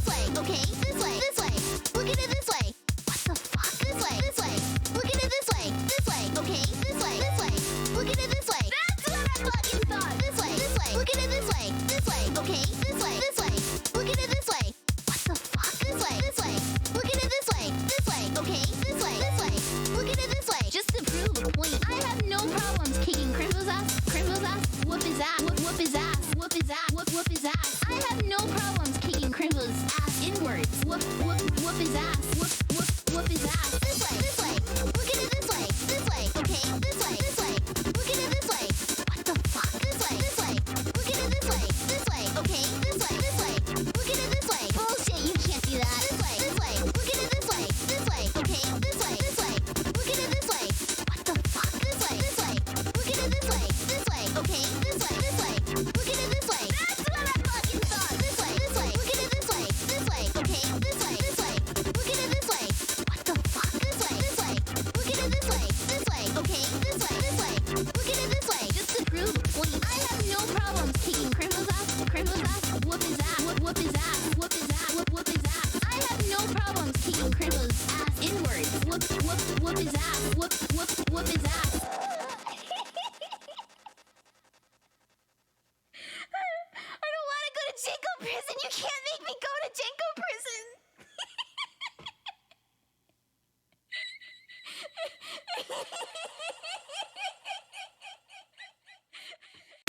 This way. Okay, this way. This way. Look at it this way. What the fuck? This way. This way. Look at it this way. kicking Crimbo's ass inwards. Whoop his ass. Whoop his ass. I don't want to go to Janko prison. You can't make me go to Janko prison.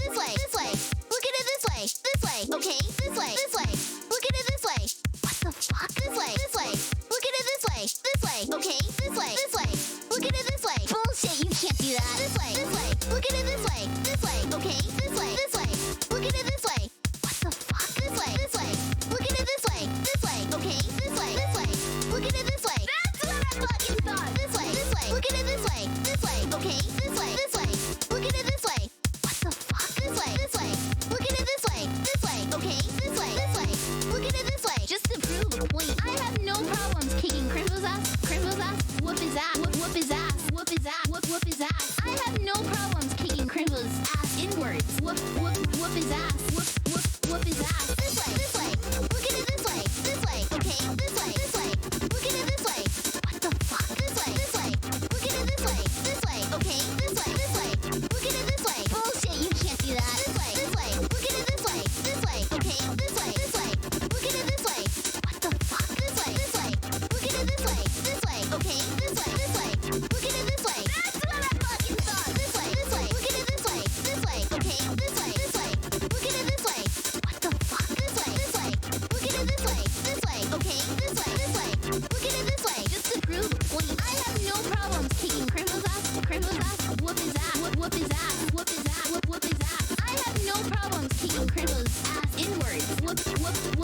This way, this way. Look at it this way, this way. Okay, this way, this way. Look at it this way. What the fuck? This way, this way. Look at it this way, this way. Okay, this way, this way. Look at it this way. Bullshit, you can't do that. This way, this way. Look at it this way, this way. Okay, this way, this way. Look at it this way. What the fuck? This way, this way. Look at it this way, this way. Okay, this way, this way. Look at it this way. That's what I fucking thought. This way, this way. Look at it this way, this way. Okay, this way, this way. Look at it this way. What the fuck? This way, this way. Look at it this way, this way. Okay, this way, this way. Look at it this way. Just to prove a point, I have no problems kicking Crimbo's ass. Crimbo's ass. Whoop his ass. Whoop his ass. Whoop his ass. Whoop his ass. I have no problems kicking Crimbo's ass inwards. Whoop his ass. Whoop his ass. This way, this way. Look at it this way, this way. Okay, this way, this way. Look at it this way. What the fuck? This way, this way. Look at it this way, this way. Okay, this way, this way. Look at it this way. Bullshit, you can't do that. This way, this way. Look at it this way, this way. Okay, this way, this way. Look at it this way. What the fuck? This way, this way. Look at it this way, this way. Okay, this way, this way. Look at it this way. That's what I fucking thought. This way, this way. Look at it this way, this way. Okay, this way, this way. Look at it this way. What the fuck? This way, this way. Look at it this way, this way. Okay, this way, this way. Look at it this way. Just to prove a point, I have no problems kicking Crimbo's ass. Crimbo's ass. Whoop his ass. Whoop his ass. Whoop his ass. Whoop his ass. I have no problems kicking Crimbo's ass inwards. Whoop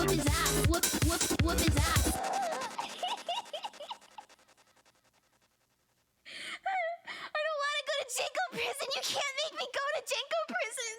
his ass. Whoop his ass. I don't want to go to Janko prison. You can't make me go to Janko prison.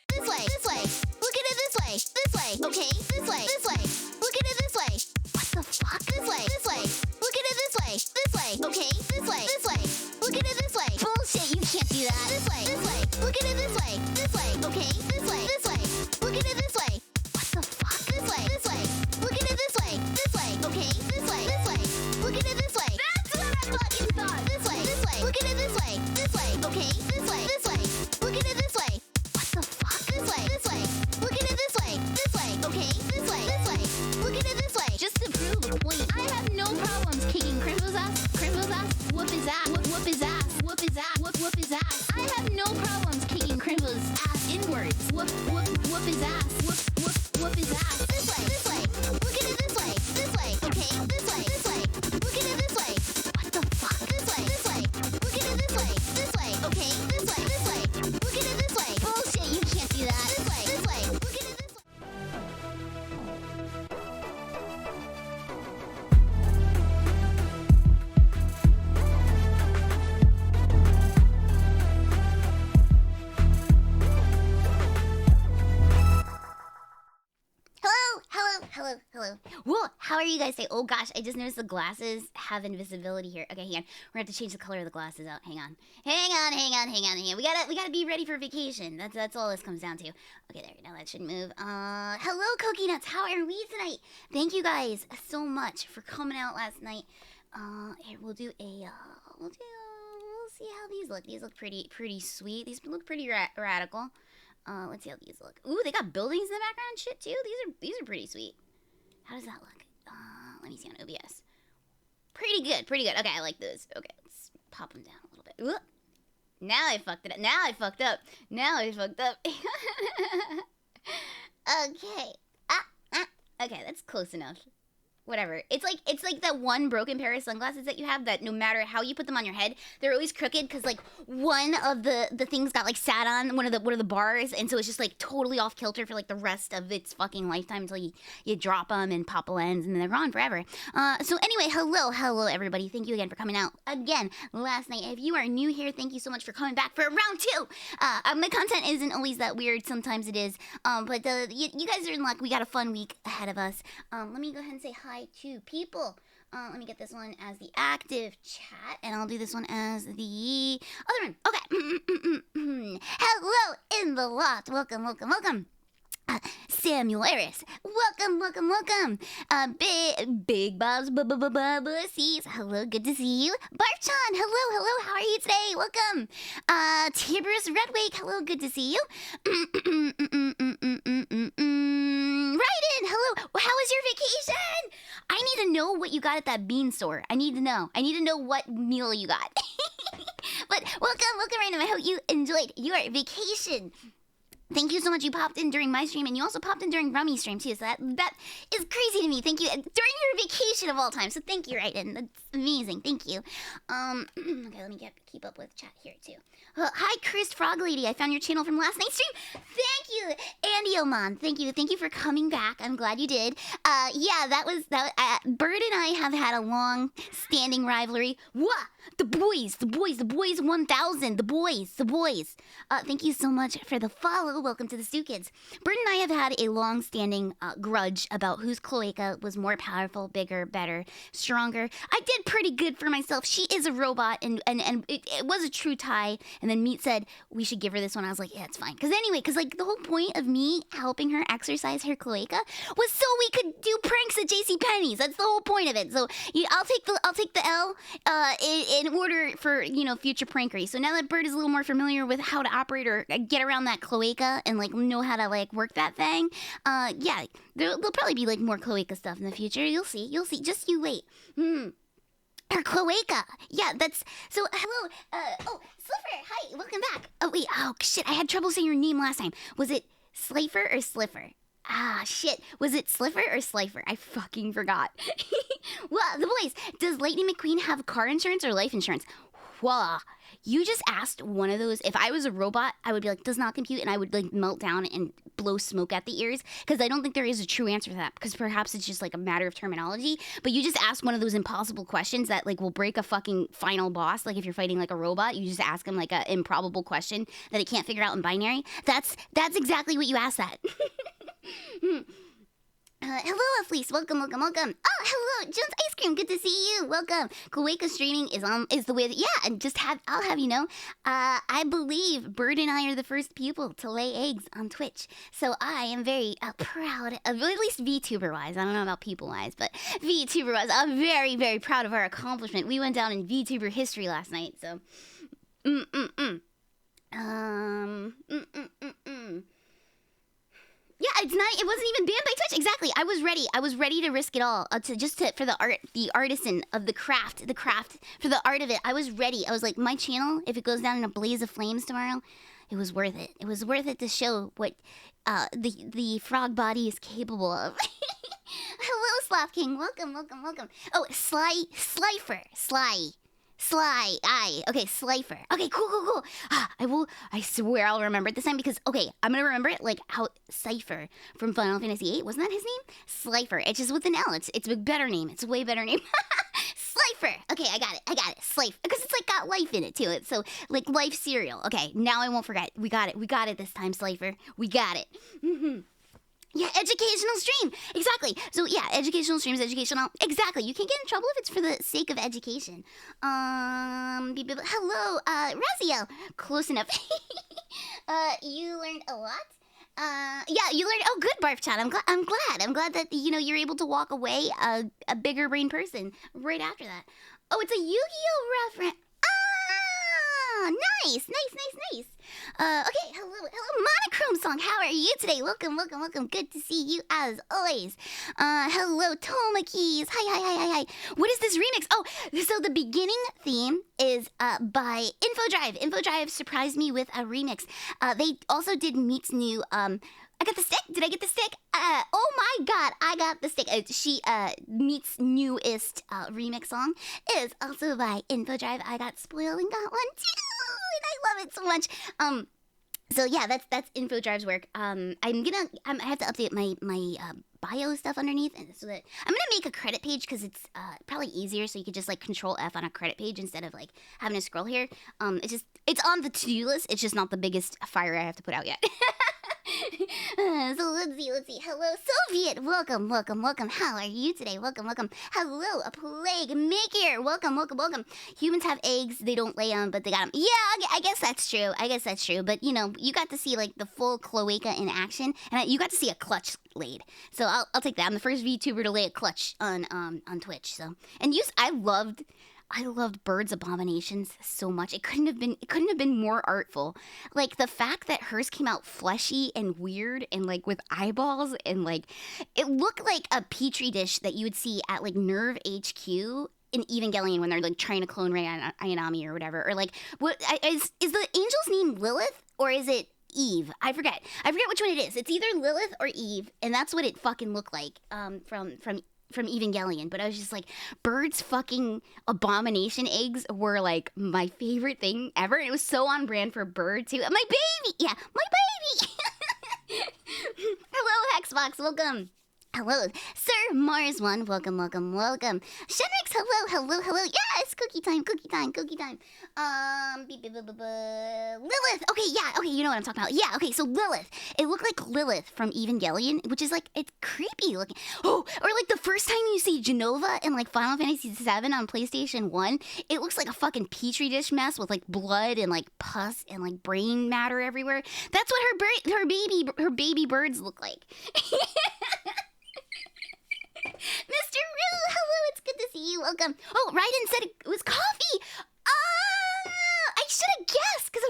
This way, this way. Look at it this way, this way. Okay, this way, this way. Look at it this way. What the fuck? This way, this way. Look at it this way, this way. Okay, this way, this way. Look at it this way. Bullshit, you can't do that. This way, this way. Look at it this way, this way. Okay, this way, this way. Look at it this way. What the fuck? This way, this way. Look at it this way, this way. Okay, this way, this way. Look at it this way. That's what I fucking thought. This way, this way. Look at it this way, this way. Okay, this way, this way. Look at it this way. What the fuck? This way, this way. Look at it this way, this way. Okay, this way, this way. Look at it this way. Just to prove a point, I have no problems kicking Crimbo's ass. Crimbo's ass. Whoop his ass. Whoop his ass. Whoop his ass. Whoop his ass. I have no problems kicking Crimbo's ass inwards. Whoop his ass. Whoop his ass. This way, this way. Look at it this way, this way. Okay, this way, this way. Look at it this way. What the fuck? This way, this way. Look at it this way, this way. Okay, this way, this way. Look at it this way. Bullshit, you can't do that. This way, this way. Look at it this way. Hello. Whoa, how are you guys today? Oh gosh, I just noticed the glasses have invisibility here. Okay, hang on. We're gonna have to change the color of the glasses out. Hang on. We gotta be ready for vacation. That's all this comes down to. Okay, there. Now that should move. Hello, Cookie Nuts. How are we tonight? Thank you guys so much for coming out last night. Here we'll see how these look. These look pretty sweet. These look pretty radical. Let's see how these look. Ooh, they got buildings in the background and shit too. These are pretty sweet. How does that look? Let me see on OBS. Pretty good. Okay, I like those. Okay, let's pop them down a little bit. Ooh. Now I fucked it up. Okay. Okay, that's close enough. Whatever. It's like that one broken pair of sunglasses that you have that no matter how you put them on your head, they're always crooked because like one of the things got like sat on one of the bars, and so it's just like totally off kilter for like the rest of its fucking lifetime until you drop them and pop a lens and then they're gone forever. So anyway, hello everybody. Thank you again for coming out again last night. If you are new here, thank you so much for coming back for round 2. My content isn't always that weird. Sometimes it is. But you guys are in luck. We got a fun week ahead of us. Let me go ahead and say hi to people. Let me get this one as the active chat, and I'll do this one as the other one. Okay. the lot. Welcome, welcome, welcome. Samuel Eris, welcome, welcome, welcome. Big Bob's Bussies, hello, good to see you. Barchan, hello, hello, how are you today? Welcome. Tiberius Redwake, hello, good to see you. Raiden, hello, how was your vacation? I need to know what you got at that bean store. I need to know what meal you got. But welcome, Raiden. I hope you enjoyed your vacation. Thank you so much. You popped in during my stream, and you also popped in during Rummy's stream, too. So that is crazy to me. Thank you. During your vacation of all time. So thank you, Raiden. That's amazing. Thank you. Okay, let me keep up with chat here, too. Hi, Chris Frog Lady. I found your channel from last night's stream. Thank you. Andy Oman. Thank you. Thank you for coming back. I'm glad you did. Yeah, Bird and I have had a long-standing rivalry. Wah! The boys 1000. The boys. Thank you so much for the follow. Welcome to the Stu Kids. Bird and I have had a long-standing grudge about whose cloaca was more powerful, bigger, better, stronger. I did pretty good for myself. She is a robot, and it was a true tie. And then Meat said we should give her this one. I was like, yeah, it's fine. Because the whole point of me helping her exercise her cloaca was so we could do pranks at JCPenney's. That's the whole point of it. So I'll take the L in order for future prankery. So now that Bird is a little more familiar with how to operate or get around that cloaca and know how to work that thing, yeah, there'll probably be more cloaca stuff in the future. You'll see. Just you wait. Her cloaca. Yeah, that's... So, hello. Slipper. Hi. Welcome back. Oh, wait. Oh, shit. I had trouble saying your name last time. Was it Slifer or Slipper? Ah, shit. Was it Slipper or Slifer? I fucking forgot. Well, the boys. Does Lightning McQueen have car insurance or life insurance? Voila. You just asked one of those. If I was a robot, I would be like, does not compute, and I would melt down and blow smoke at the ears, because I don't think there is a true answer to that, because perhaps it's just a matter of terminology. But you just asked one of those impossible questions that will break a fucking final boss. If you're fighting a robot, you just ask him an improbable question that it can't figure out in binary. That's exactly what you asked that. Hello, Fleece. Welcome. Oh, hello, Jones Ice Cream. Good to see you. Welcome. Cloaca streaming is the way that, yeah, and I'll have you know, I believe Bird and I are the first people to lay eggs on Twitch. So I am very proud of, at least VTuber-wise. I don't know about people-wise, but VTuber-wise, I'm very, very proud of our accomplishment. We went down in VTuber history last night, so. Yeah, it wasn't even banned by Twitch. Exactly. I was ready to risk it all for the artisan of the craft, for the art of it. I was ready. I was like, my channel, if it goes down in a blaze of flames tomorrow, it was worth it. It was worth it to show what the frog body is capable of. Hello, Sloth King. Welcome. Oh, Slifer. Okay, Slifer. Okay, cool. I swear I'll remember it this time because, okay, I'm gonna remember it how Cypher from Final Fantasy VIII, wasn't that his name? Slifer. It's just with an L. It's a better name. It's a way better name. Slifer. Okay, I got it. Slife. Because it's got life in it, too. It's so, life cereal. Okay, now I won't forget. We got it this time, Slifer. We got it. Mm-hmm. Yeah, educational stream. Exactly. So, yeah, educational streams, educational. Exactly. You can get in trouble if it's for the sake of education. Hello, Raziel. Close enough. You learned a lot? Yeah, you learned. Oh, good, Barf Chat. I'm glad that, you're able to walk away a bigger brain person right after that. Oh, it's a Yu-Gi-Oh reference. Ah, nice. Okay, hello, Monochrome Song. How are you today? Welcome. Good to see you as always. Hello, Tomakis. Hi. What is this remix? Oh, so the beginning theme is by Infodrive. Infodrive surprised me with a remix. They also did Meat's new I got the stick. Did I get the stick? Oh my god, I got the stick. Meat's newest remix song is also by Infodrive. I got spoiled and got one too, and I love it so much. So yeah, that's Infodrive's work. I have to update my bio stuff underneath, and so that I'm gonna make a credit page because it's probably easier. So you could just Control F on a credit page instead of having to scroll here. It's on the to-do list. It's just not the biggest fire I have to put out yet. So let's see. Hello, Soviet. Welcome. How are you today? Welcome. Hello, a plague maker. Welcome. Humans have eggs. They don't lay them, but they got them. Yeah, I guess that's true. But you know, you got to see like the full cloaca in action, and you got to see a clutch laid. So I'll take that. I'm the first VTuber to lay a clutch on Twitch. So I loved Bird's abominations so much. It couldn't have been more artful. Like the fact that hers came out fleshy and weird and like with eyeballs and like it looked like a petri dish that you would see at like Nerve HQ in Evangelion when they're like trying to clone Rei Ayanami or whatever. Or like what is the angel's name Lilith or is it Eve? I forget which one it is. It's either Lilith or Eve, and that's what it fucking looked like from Evangelion. But I was just like, Bird's fucking abomination eggs were like my favorite thing ever. It was so on brand for Bird too. My baby! Hello, Hexbox, welcome. Hello, Sir Mars One. Welcome. Shenrix, hello. Yes, cookie time. Lilith. Okay, you know what I'm talking about. Yeah, okay, so Lilith. It looked like Lilith from Evangelion, which is like, it's creepy looking. Oh, or like the first time you see Genova in like Final Fantasy VII on PlayStation 1, it looks like a fucking petri dish mess with like blood and like pus and like brain matter everywhere. That's what her baby birds look like. Mr. Rue, hello, it's good to see you. Welcome. Oh, Raiden said it was coffee. I should have guessed because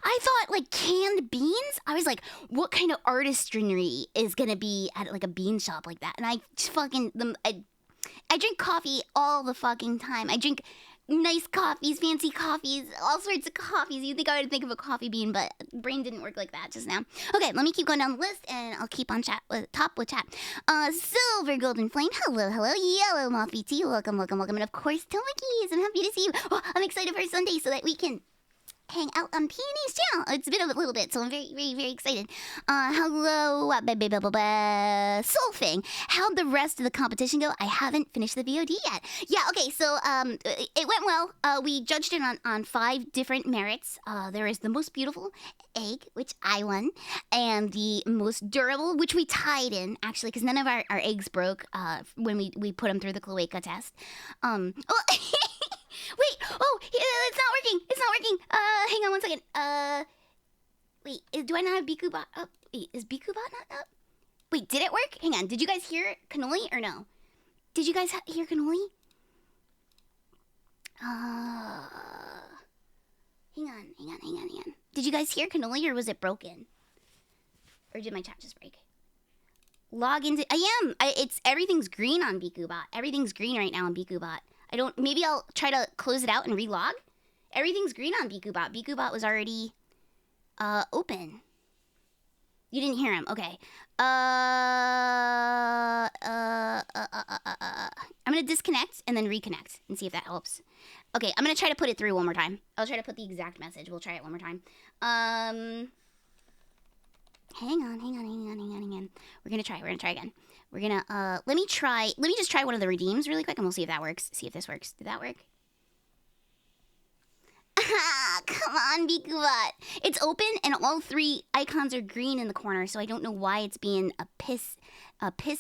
I thought like canned beans. I was like, what kind of artistry is gonna be at like a bean shop like that? And I just I drink coffee all the fucking time. I drink nice coffees, fancy coffees, all sorts of coffees. You'd think I would think of a coffee bean, but brain didn't work like that just now. Okay, let me keep going down the list, and I'll keep on top with chat. Silver Golden Flame, hello. Yellow Moth BT, welcome. And of course, Tomakis, I'm happy to see you. Oh, I'm excited for Sunday so that we can hang out on Peony's channel. It's been a little bit, so I'm very, very, very excited. Hello, Soulfing. How'd the rest of the competition go? I haven't finished the VOD yet. Yeah, okay, so it went well. We judged it on 5 different merits. There is the most beautiful egg, which I won, and the most durable, which we tied in, actually, because none of our eggs broke when we put them through the cloaca test. Wait, it's not working. Hang on one second. Wait, do I not have Bikubot up? Wait, is Bikubot not up? Wait, did it work? Hang on, did you guys hear Cannoli or no? Did you guys hear Cannoli? Hang on. Did you guys hear Cannoli or was it broken? Or did my chat just break? Log into, everything's green on Bikubot. Everything's green right now on Bikubot. Maybe I'll try to close it out and relog. Everything's green on Bikubot. Bikubot was already, open. You didn't hear him. Okay. I'm gonna disconnect and then reconnect and see if that helps. Okay, I'm gonna try to put it through one more time. I'll try to put the exact message. We'll try it one more time. Hang on. We're gonna try again. We're gonna, let me just try one of the redeems really quick and we'll see if that works. See if this works. Did that work? Come on, Bikubot. It's open and all 3 icons are green in the corner, so I don't know why it's being a piss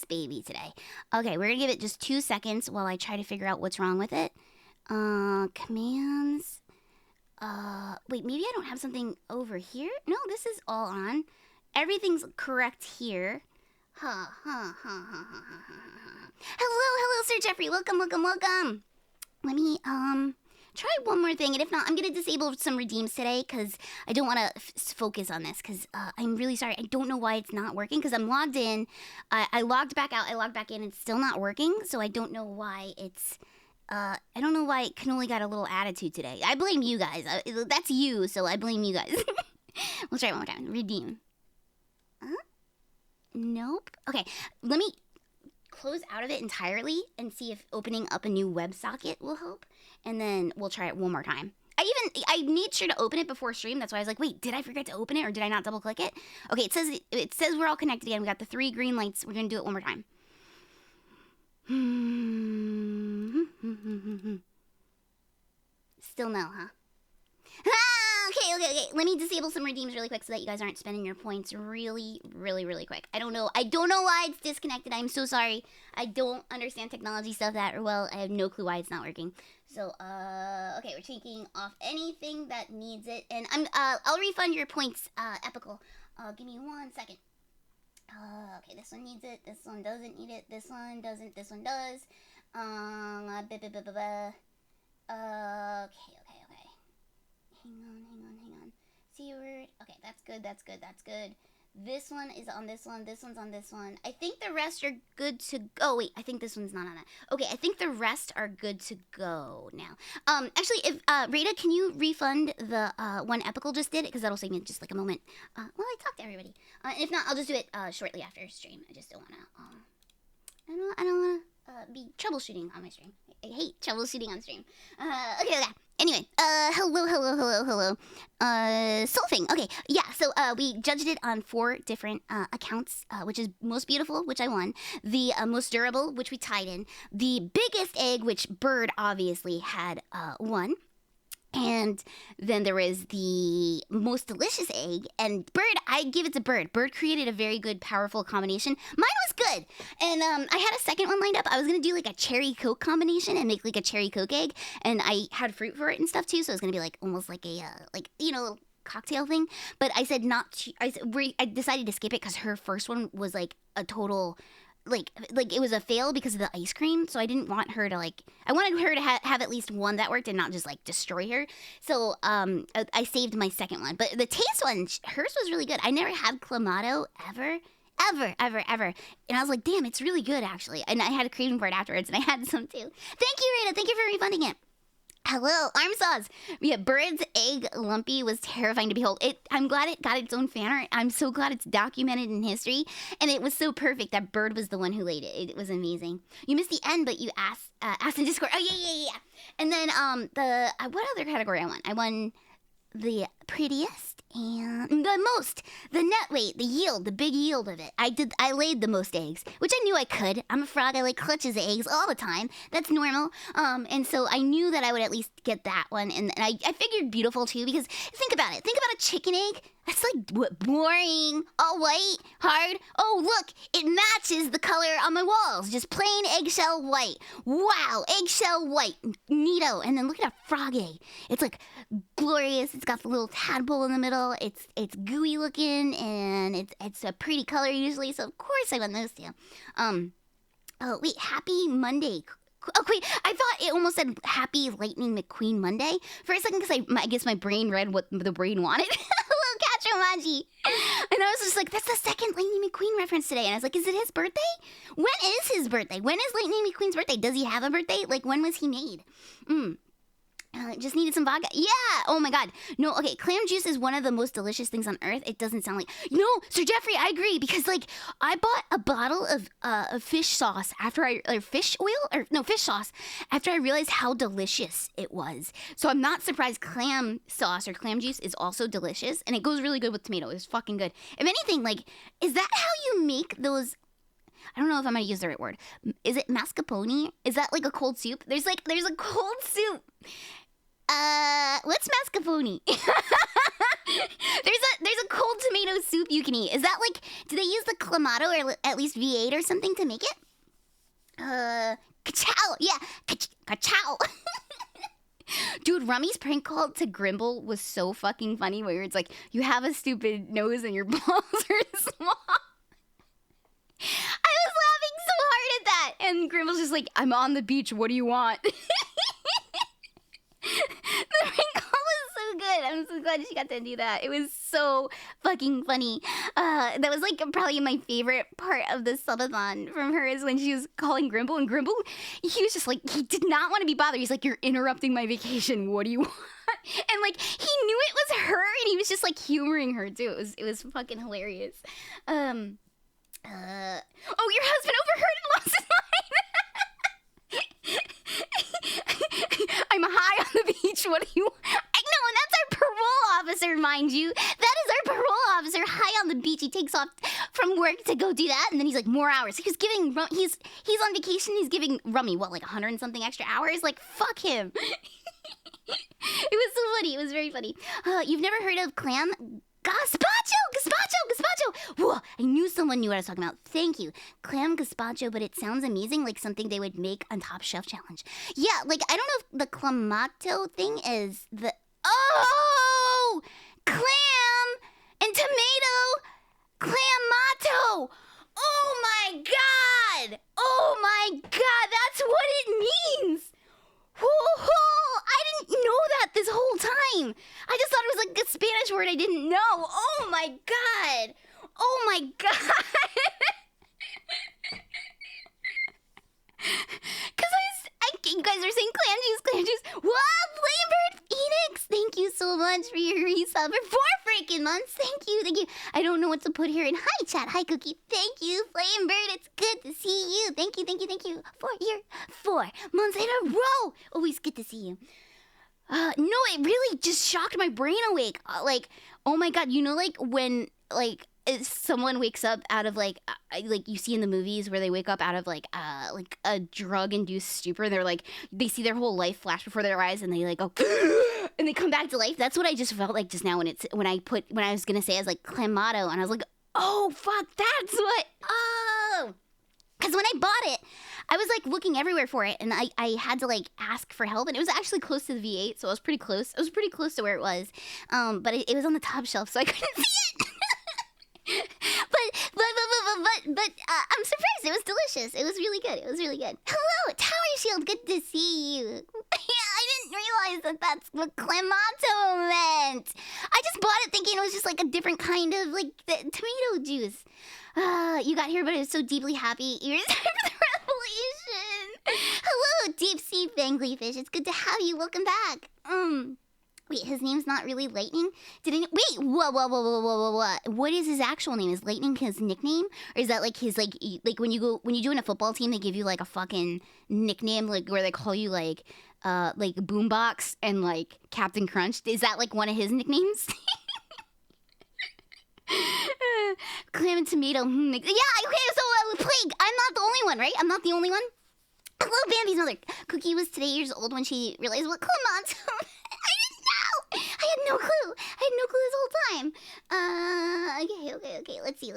baby today. Okay, we're gonna give it just 2 seconds while I try to figure out what's wrong with it. Commands. Wait, maybe I don't have something over here? No, this is all on. Everything's correct here. Hello, Sir Jeffrey. Welcome. Let me, try one more thing, and if not, I'm gonna disable some redeems today, because I don't want to focus on this, because I'm really sorry. I don't know why it's not working, because I'm logged in. I logged back out, I logged back in, it's still not working, so I don't know why it's, I don't know why Cannoli got a little attitude today. I blame you guys. That's you, so I blame you guys. We'll try it one more time. Redeem. Nope. Okay, let me close out of it entirely and see if opening up a new WebSocket will help, and then we'll try it one more time. I made sure to open it before stream. That's why I was like, wait, did I forget to open it or did I not double click it? Okay, it says we're all connected again. We got the 3 green lights. We're gonna do it one more time. Still no, huh? Okay. Let me disable some redeems really quick so that you guys aren't spending your points really quick. I don't know why it's disconnected. I'm so sorry. I don't understand technology stuff that well. I have no clue why it's not working. So, okay, we're taking off anything that needs it, and I'll refund your points, Epical. Give me 1 second. Okay, this one needs it. This one doesn't need it. This one doesn't. This one does. Okay. Hang on. C word. Okay, that's good. This one is on this one. This one's on this one. I think the rest are good to go. Oh, wait, I think this one's not on that. Okay, I think the rest are good to go now. Actually, if, Rita, can you refund the, one Epical just did? Because that'll save me just, like, a moment. While I talk to everybody. If not, I'll just do it, shortly after stream. I just don't wanna, I don't wanna, be troubleshooting on my stream. I hate troubleshooting on stream. Okay. Anyway, hello. Solfing. Okay, yeah, so, we judged it on 4 different, accounts, which is most beautiful, which I won, the, most durable, which we tied in, the biggest egg, which Bird obviously had, won, and then there was the most delicious egg, and Bird, I give it to Bird. Bird created a very good, powerful combination. Mine was good, and I had a second one lined up. I was gonna do like a cherry Coke combination and make like a cherry Coke egg, and I had fruit for it and stuff too, so it was gonna be like almost like a cocktail thing. But I said not to. I decided to skip it because her first one was like a total. Like it was a fail because of the ice cream, so I didn't want her to I wanted her to have at least one that worked and not just like destroy her. So I saved my second one, but the taste one, hers was really good. I never had clamato ever, and I was like, damn, it's really good actually. And I had a craving for it afterwards, and I had some too. Thank you, Rita. Thank you for refunding it. Hello, Armsaws. Yeah, Bird's egg lumpy was terrifying to behold. I'm glad it got its own fan art. I'm so glad it's documented in history. And it was so perfect that Bird was the one who laid it. It was amazing. You missed the end, but you asked in Discord. Oh, yeah. And then, what other category I won? I won the prettiest and the most, the net weight, the yield, the big yield of it. I laid the most eggs, which I knew I could. I'm a frog. I like clutches eggs all the time. That's normal. And so I knew that I would at least get that one. And I figured beautiful too, because think about it. Think about a chicken egg. That's like what, boring, all white, hard. Oh, look, it matches the color on my walls. Just plain eggshell white. Wow, eggshell white, neato. And then look at a frog egg. It's like glorious. It's got the little tadpole in the middle. It's gooey looking, and it's a pretty color usually. So of course I want those two. Oh wait, happy Monday. Oh, wait, I thought it almost said Happy Lightning McQueen Monday for a second, because I guess my brain read what the brain wanted. Hello, Kachomaji. And I was just like, that's the second Lightning McQueen reference today. And I was like, is it his birthday? When is his birthday? When is Lightning McQueen's birthday? Does he have a birthday? Like, when was he made? Just needed some vodka. Yeah. Oh my God. No. Okay. Clam juice is one of the most delicious things on earth. It doesn't sound like. No, Sir Jeffrey. I agree, because like I bought a bottle of fish sauce fish sauce after I realized how delicious it was. So I'm not surprised clam sauce or clam juice is also delicious, and it goes really good with tomato. It's fucking good. If anything, like, is that how you make those? I don't know if I'm gonna use the right word. Is it mascarpone? Is that like a cold soup? There's a cold soup. What's mascarpone? There's a cold tomato soup you can eat. Is that like, do they use the clamato or at least V8 or something to make it? Ka-chow. Yeah, ka-chow. Dude, Rummy's prank call to Grimble was so fucking funny, where it's like, you have a stupid nose and your balls are small. I was laughing so hard at that, and Grimble's just like, I'm on the beach, what do you want? The prank call was so good. I'm so glad she got to do that. It was so fucking funny. That was like probably my favorite part of the subathon from her, is when she was calling Grimble, and Grimble, he was just like, he did not want to be bothered. He's like, you're interrupting my vacation. What do you want? And like, he knew it was her, and he was just like humoring her too. It was fucking hilarious. Oh, your husband overheard and lost his mind. I'm high on the beach. What do you? I know, and that's our parole officer, mind you. That is our parole officer, high on the beach. He takes off from work to go do that, and then he's like, more hours. He's on vacation. He's giving Rummy like 100 and something extra hours. Like, fuck him. It was so funny. It was very funny. You've never heard of clam gazpacho? Whoa, I knew someone knew what I was talking about. Thank you. Clam gazpacho, but it sounds amazing, like something they would make on Top Chef Challenge. Yeah, like, I don't know if the clamato thing is the... Oh! Clam and tomato clamato! Oh my god! Oh my god, that's what it means! Whoa! I didn't know that this whole time. I just thought it was like a Spanish word I didn't know. Oh my god! Oh my god! You guys are saying clam juice. Wow, Flamebird Phoenix! Thank you so much for your resub for 4 freaking months. Thank you. I don't know what to put here. And hi, chat. Hi, Cookie. Thank you, Flamebird. It's good to see you. Thank you. For your 4 months in a row. Always good to see you. No, it really just shocked my brain awake. Like, oh my god, you know, like when, like, if someone wakes up out of like you see in the movies where they wake up out of like a drug-induced stupor, they're like, they see their whole life flash before their eyes and they like go and they come back to life. That's what I just felt like just now when I was gonna say as like clamato, and I was like, oh fuck, that's what. Oh, because when I bought it, I was like looking everywhere for it, and I had to like ask for help, and it was actually close to the V8, so I was pretty close. It was pretty close to where it was, but it was on the top shelf, so I couldn't see it. but I'm surprised. It was delicious. It was really good. Hello, Tower Shield. Good to see you. I didn't realize that's what clamato meant. I just bought it thinking it was just like a different kind of like tomato juice. You got here, but I was so deeply happy. Ears for the revelation. Hello, deep sea fangly fish. It's good to have you. Welcome back. Wait, his name's not really Lightning? Wait, whoa. What is his actual name? Is Lightning his nickname? Or is that like his, like when you join a football team, they give you like a fucking nickname, like where they call you like Boombox and like Captain Crunch? Is that like one of his nicknames? Clam and tomato. Yeah, okay, so Plague, I'm not the only one, right? I'm not the only one? Hello, Bambi's mother. Cookie was today years old when she realized what clamato. I had no clue this whole time. Okay. Let's see.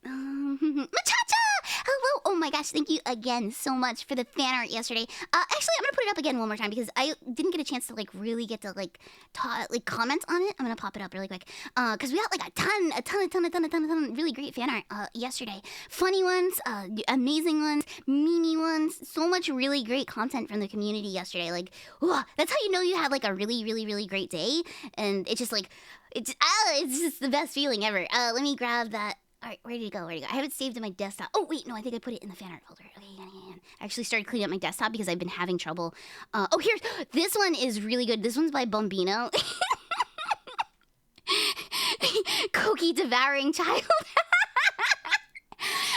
Machacha! Hello! Oh my gosh, thank you again so much for the fan art yesterday. Actually, I'm gonna put it up again one more time because I didn't get a chance to like really get to like comment on it. I'm gonna pop it up really quick because we got like a ton really great fan art yesterday. Funny ones, amazing ones, meme ones. So much really great content from the community yesterday. Like, that's how you know you had like a really great day, and it's just like it's just the best feeling ever. Let me grab that. All right, where did it go? I have it saved in my desktop. Oh, wait, no, I think I put it in the fan art folder. Okay, yeah. I actually started cleaning up my desktop because I've been having trouble. This one is really good. This one's by Bombino. Cookie devouring child.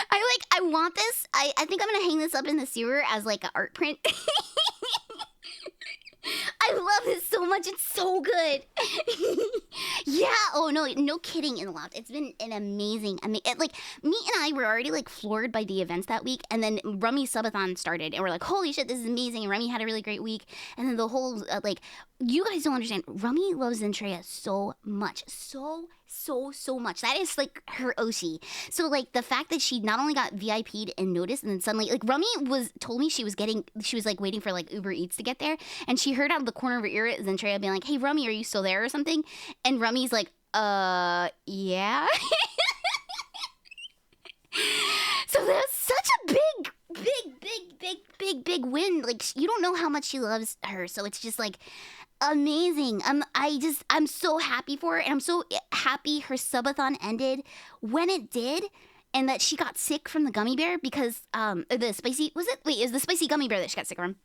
I want this. I think I'm going to hang this up in the sewer as like an art print. I love this so much. It's so good. Yeah. Oh, no kidding in the loft. It's been an amazing, like, me and I were already, like, floored by the events that week. And then Rummy Subathon started. And we're like, holy shit, this is amazing. And Rummy had a really great week. And then the whole, you guys don't understand. Rummy loves Zentrea so much. So much. That is like her Oshi. So like the fact that she not only got VIP'd and noticed, and then suddenly like Rummy told me she was like waiting for like Uber Eats to get there, and she heard out of the corner of her ear Zentrea being like, "Hey Rummy, are you still there?" or something, and Rummy's like, yeah. So that's such a big win. Like you don't know how much she loves her, so it's just like amazing. I'm so happy for her, and I'm so happy her subathon ended when it did, and that she got sick from the gummy bear because the spicy it was the spicy gummy bear that she got sick from.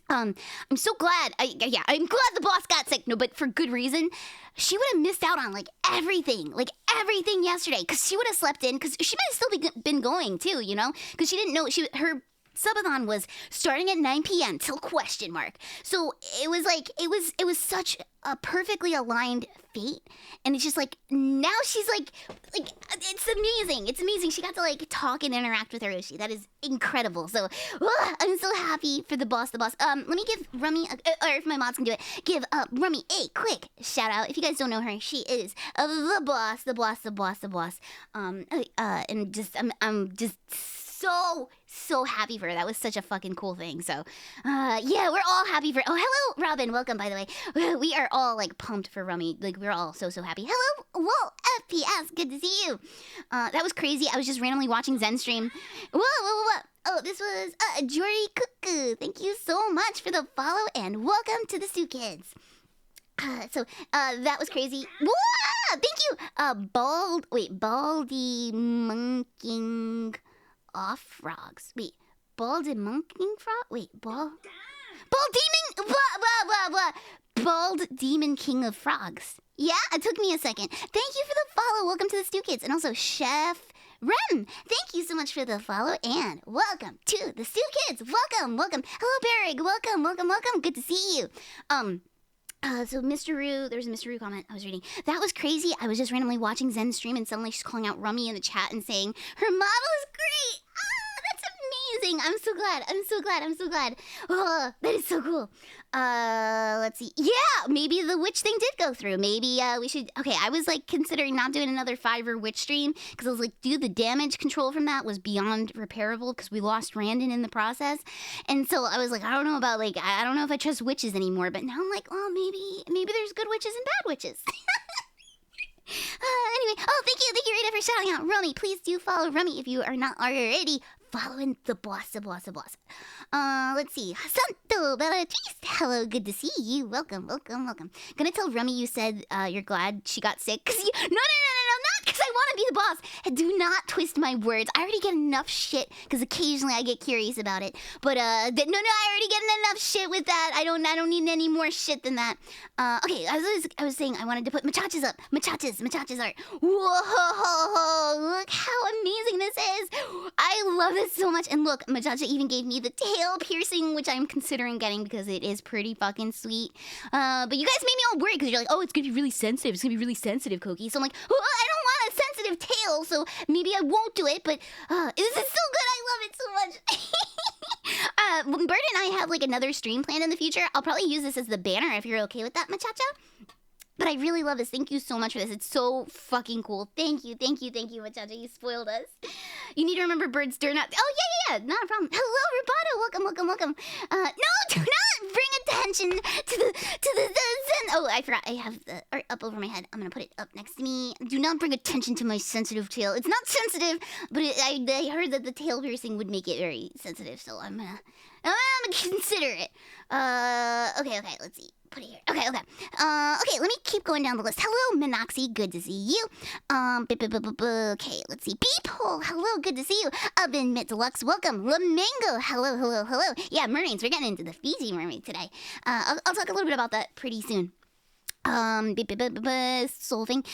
I'm so glad. I'm glad the boss got sick. No, but for good reason. She would have missed out on everything yesterday because she would have slept in because she might have still been going too, you know, because she didn't know her subathon was starting at 9 p.m. till ? So it was such a perfectly aligned fate, and it's just like now she's like it's amazing. It's amazing. She got to like talk and interact with Hiroshi. That is incredible. So I'm so happy for the boss. Let me give Rummy, or if my mods can do it, give Rummy a quick shout out. If you guys don't know her, she is the boss. And just I'm just so happy for her. That was such a fucking cool thing. So yeah, we're all happy for. Oh, hello Robin, welcome by the way. We are all like pumped for Rummy. Like we're all so happy. Hello, whoa, FPS, good to see you. That was crazy. I was just randomly watching Zen stream. Whoa. Oh, this was Jory Cuckoo. Thank you so much for the follow and welcome to the Stu Kids. So that was crazy. Whoa, thank you. Baldy monking off frogs. Wait, baldy monking frog? Wait, bald demon, bald demon king of frogs. Yeah, it took me a second. Thank you for the follow. Welcome to the Stu Kids. And also Chef Rem, thank you so much for the follow and welcome to the Stu Kids. Welcome. Hello, Berrig. Welcome. Good to see you. So Mr. Rue, there's a Mr. Rue comment I was reading. That was crazy. I was just randomly watching Zen stream and suddenly she's calling out Rummy in the chat and saying, her model is great. That's amazing. I'm so glad. Oh, that is so cool. Let's see. Yeah, maybe the witch thing did go through. Maybe we should. Okay, I was like considering not doing another Fiverr witch stream because I was like, dude, the damage control from that was beyond repairable because we lost Randon in the process. And so I was like, I don't know if I trust witches anymore. But now I'm like, well, maybe there's good witches and bad witches. Anyway, thank you, Rita, for shouting out Rummy. Please do follow Rummy if you are not already following the boss. Let's see. Santo Bellatrix, hello, good to see you. Welcome. Gonna tell Rummy you said you're glad she got sick. No, not because I want to be the boss. Do not twist my words. I already get enough shit because occasionally I get curious about it. But no, I already get enough shit with that. I don't need any more shit than that. Okay, I was saying I wanted to put Machachas up. Machachas art. Whoa, look how amazing this is. I love this so much. And look, Machacha even gave me the tail piercing, which I'm considering getting because it is pretty fucking sweet. But you guys made me all worried because you're like, oh, it's gonna be really sensitive. It's gonna be really sensitive, Koki. So I'm like, well, I don't want a sensitive tail, so maybe I won't do it. But this is so good. I love it so much. When Bird and I have like another stream planned in the future, I'll probably use this as the banner if you're okay with that, Machacha. But I really love this. Thank you so much for this. It's so fucking cool. Thank you, Machacha. You spoiled us. You need to remember Bird's turn out. Oh, yeah. Not a problem. Hello, Roboto. Welcome. No, do not bring attention to the Zen. Oh, I forgot. I have the art up over my head. I'm going to put it up next to me. Do not bring attention to my sensitive tail. It's not sensitive, but I heard that the tail piercing would make it very sensitive, so I'm going to consider it. Okay. Let's see. Put it here. Okay, let me keep going down the list. Hello, Minoxie, good to see you. Okay, let's see. Beephole, hello, good to see you. Oven Mitt Deluxe, welcome. Lamango, hello. Yeah, mermaids, we're getting into the Fiji Mermaid today. I'll talk a little bit about that pretty soon. Solfing.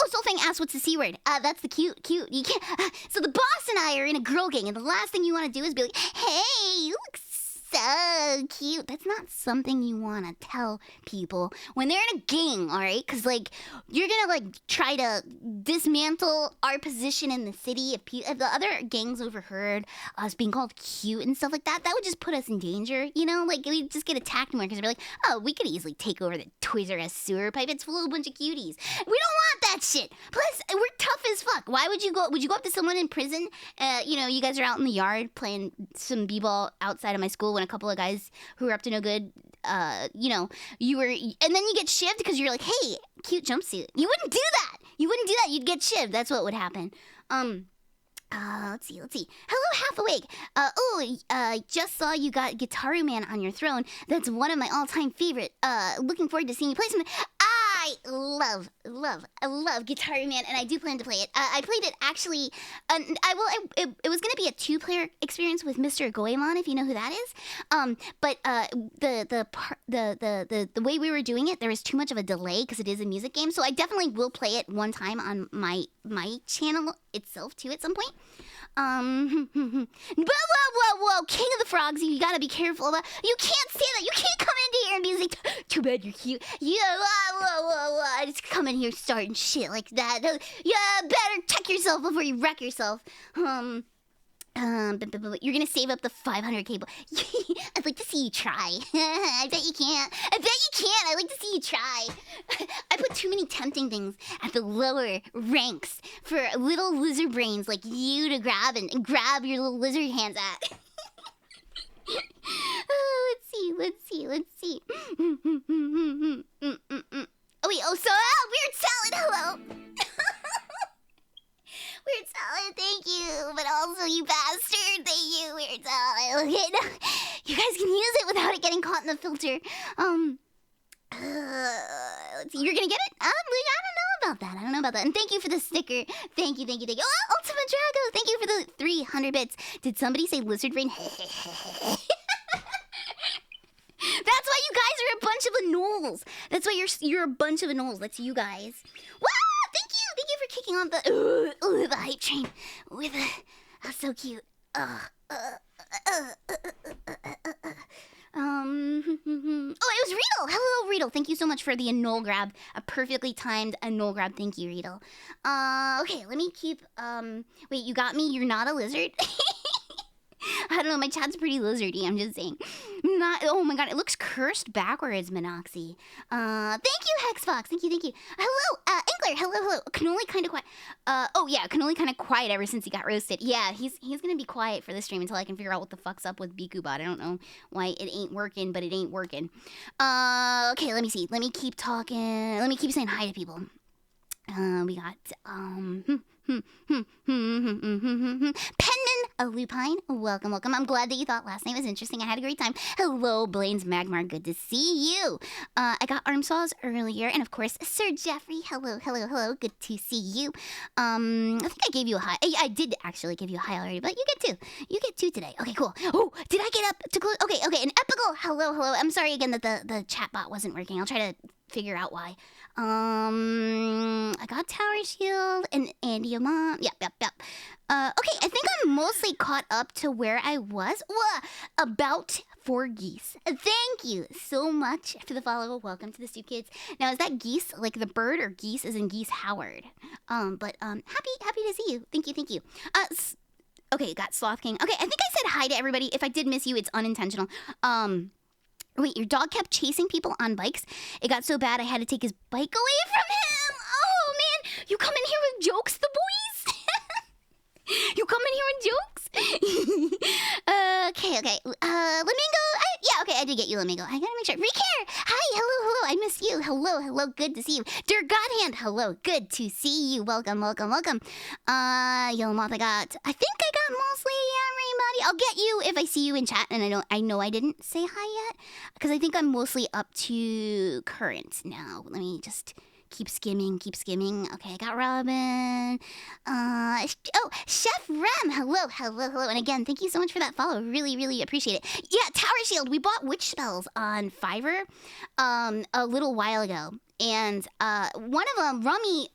Solfing asked what's the C word. That's the cute. You can't. So the boss and I are in a girl gang, and the last thing you want to do is be like, hey, you look so cute. That's not something you want to tell people when they're in a gang, all right? Because, like, you're going to, like, try to dismantle our position in the city. If the other gangs overheard us being called cute and stuff like that, that would just put us in danger, you know? Like, we'd just get attacked more because we're like, oh, we could easily take over the Toys R Us sewer pipe. It's full of a bunch of cuties. We don't want that shit. Plus, we're tough as fuck. Why would you go up to someone in prison? You guys are out in the yard playing some b-ball outside of my school when a couple of guys who were up to no good, and then you get shivved because you're like, hey, cute jumpsuit. You wouldn't do that. You'd get shivved. That's what would happen. Let's see. Hello, Half Awake. Just saw you got Guitaru Man on your throne. That's one of my all-time favorite. Looking forward to seeing you play something. I love Guitar Man, and I do plan to play it. I played it actually. It was gonna be a 2-player experience with Mr. Goemon, if you know who that is. But the way we were doing it, there was too much of a delay because it is a music game. So I definitely will play it one time on my channel itself too at some point. Whoa, King of the Frogs, you gotta be careful about. You can't say that. You can't come into here and be like, too bad you're cute. Yeah, whoa. Just come in here starting shit like that. Yeah, better check yourself before you wreck yourself. You're gonna save up the 500 cable. I'd like to see you try. I bet you can't. I'd like to see you try. I put too many tempting things at the lower ranks for little lizard brains like you to grab and grab your little lizard hands at. Let's see. Oh wait, Weird Salad, hello. Weird Salad, thank you. But also, you bastard, thank you, Weird Salad. Okay, no, you guys can use it without it getting caught in the filter. Let's see, you're gonna get it? I don't know about that. And thank you for the sticker. Thank you. Oh, Ultima Drago, thank you for the 300 bits. Did somebody say lizard brain? That's why you guys are a bunch of anoles. That's why you're a bunch of anoles. That's you guys. Wow, thank you for kicking on the hype train with so cute. Oh, it was Riedel. Hello, Riedel. Thank you so much for the anole grab. A perfectly timed anole grab. Thank you, Riedel. Okay, let me keep. Wait, you got me? You're not a lizard? I don't know, my chat's pretty lizardy, I'm just saying. Oh my god, it looks cursed backwards, Monoxy. Thank you, Hexfox. Thank you. Hello, Inkler. Hello. Cannoli kinda quiet. Oh yeah, Cannoli kinda quiet ever since he got roasted. Yeah, he's gonna be quiet for the stream until I can figure out what the fuck's up with BikuBot. I don't know why it ain't working, but it ain't working. Okay, let me see. Let me keep talking. Let me keep saying hi to people. We got, Penman, a lupine, welcome. I'm glad that you thought last night was interesting. I had a great time. Hello, Blaine's Magmar, good to see you. I got arm saws earlier, and of course, Sir Jeffrey, hello, good to see you. I think I gave you a hi. I did actually give you a hi already, but you get two today. Okay, cool. Oh, did I get up to close? Okay, an epical, hello. I'm sorry again that the chat bot wasn't working. I'll try to figure out why. I got Tower Shield and Andy Mom. Yep. Okay, I think I'm mostly caught up to where I was. About 4 geese. Thank you so much for the follow. Welcome to the Stoop Kids. Now, is that geese like the bird, or geese as in Geese Howard? Happy to see you. Thank you. Okay, got Sloth King. Okay, I think I said hi to everybody. If I did miss you, it's unintentional. Wait, your dog kept chasing people on bikes? It got so bad I had to take his bike away from him. Oh, man. You come in here with jokes, the boys? You come in here with jokes? Okay. Lamingo. I did get you, Lamingo. I gotta make sure. Recare. Hi, hello. I miss you. Hello. Good to see you. Dear Godhand. Hello. Good to see you. Welcome. Yellow Moth, I think I got mostly everybody. I'll get you if I see you in chat, and I know I didn't say hi yet, because I think I'm mostly up to current now. Let me just keep skimming. Okay, I got Robin. Chef Rem. Hello. And again, thank you so much for that follow. Really appreciate it. Yeah, Tower Shield. We bought witch spells on Fiverr a little while ago. And one of them, Rummy,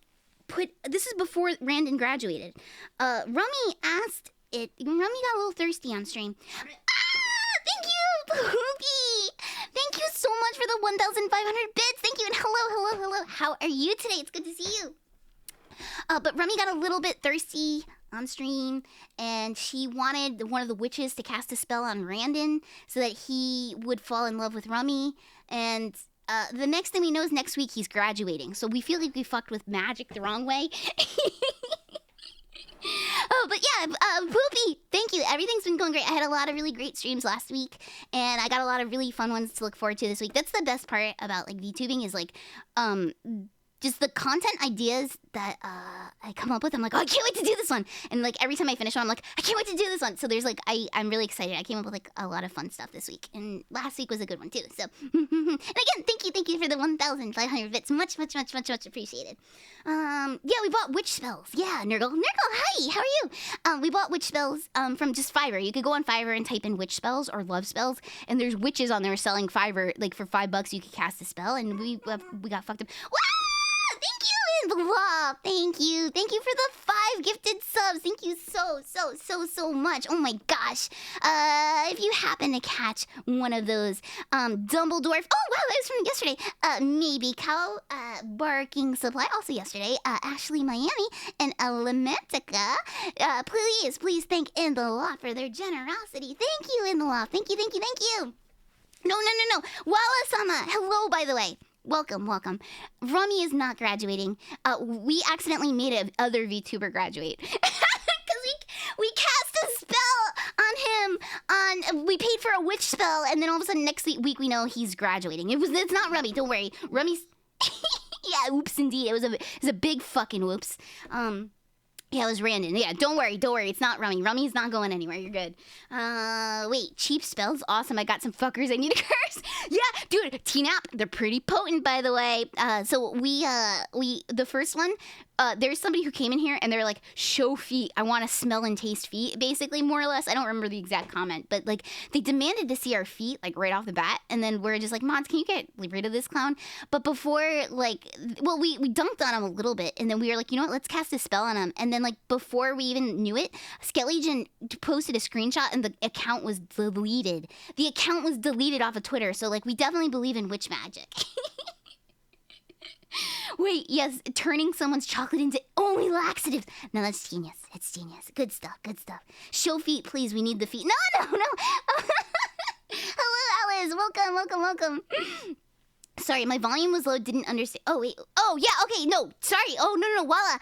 this is before Randon graduated. Rummy asked it. Rummy got a little thirsty on stream. Thank you, Poopy. Thank you so much for the 1,500 bits. Thank you, and hello. How are you today? It's good to see you. But Rummy got a little bit thirsty on stream, and she wanted one of the witches to cast a spell on Randon so that he would fall in love with Rummy. And the next thing we know is next week he's graduating. So we feel like we fucked with magic the wrong way. Oh, but yeah, Poopy, thank you. Everything's been going great. I had a lot of really great streams last week, and I got a lot of really fun ones to look forward to this week. That's the best part about, like, VTubing is, like, just the content ideas that I come up with. I'm like, oh, I can't wait to do this one. And like every time I finish one, I'm like, I can't wait to do this one. So there's like, I'm really excited. I came up with like a lot of fun stuff this week. And last week was a good one too. So, and again, thank you for the 1,500 bits. Much appreciated. Yeah, we bought witch spells. Yeah, Nurgle, hi, how are you? We bought witch spells from just Fiverr. You could go on Fiverr and type in witch spells or love spells, and there's witches on there selling Fiverr, like for $5 you could cast a spell, and we got fucked up. Wow! Thank you, Invalov. Thank you for the 5 gifted subs. Thank you so much. Oh my gosh. If you happen to catch one of those, Dumbledore. Oh wow, that was from yesterday. Maybe Cow, Barking Supply, also yesterday. Ashley Miami and Elementica. Please thank Invalov for their generosity. Thank you, Invalov. Thank you. No. Walla-sama. Hello, by the way. Welcome. Rummy is not graduating. We accidentally made a other VTuber graduate. Because we cast a spell on him. We paid for a witch spell, and then all of a sudden next week we know he's graduating. It's not Rummy, don't worry. Rummy's... yeah, oops indeed. It was a big fucking whoops. Yeah, it was random. Yeah, don't worry. It's not Rummy. Rummy's not going anywhere. You're good. Wait, cheap spells? Awesome. I got some fuckers I need to curse. Yeah, dude, T-Nap, they're pretty potent, by the way. So the first one, there's somebody who came in here and they're like, show feet. I want to smell and taste feet, basically, more or less. I don't remember the exact comment, but like they demanded to see our feet, like right off the bat. And then we're just like, mods, can you get rid of this clown? But before, like, well, we dunked on him a little bit. And then we were like, you know what, let's cast a spell on him. And then like before we even knew it, Skelegion posted a screenshot and the account was deleted. The account was deleted off of Twitter. So like we definitely believe in witch magic. Wait, yes, turning someone's chocolate into only laxatives. No, that's genius. It's genius. Good stuff. Show feet, please. We need the feet. No. Hello, Alice. Welcome. Sorry, my volume was low, didn't understand. Oh, wait. Oh, yeah, okay, no. Sorry. Oh, no, Walla.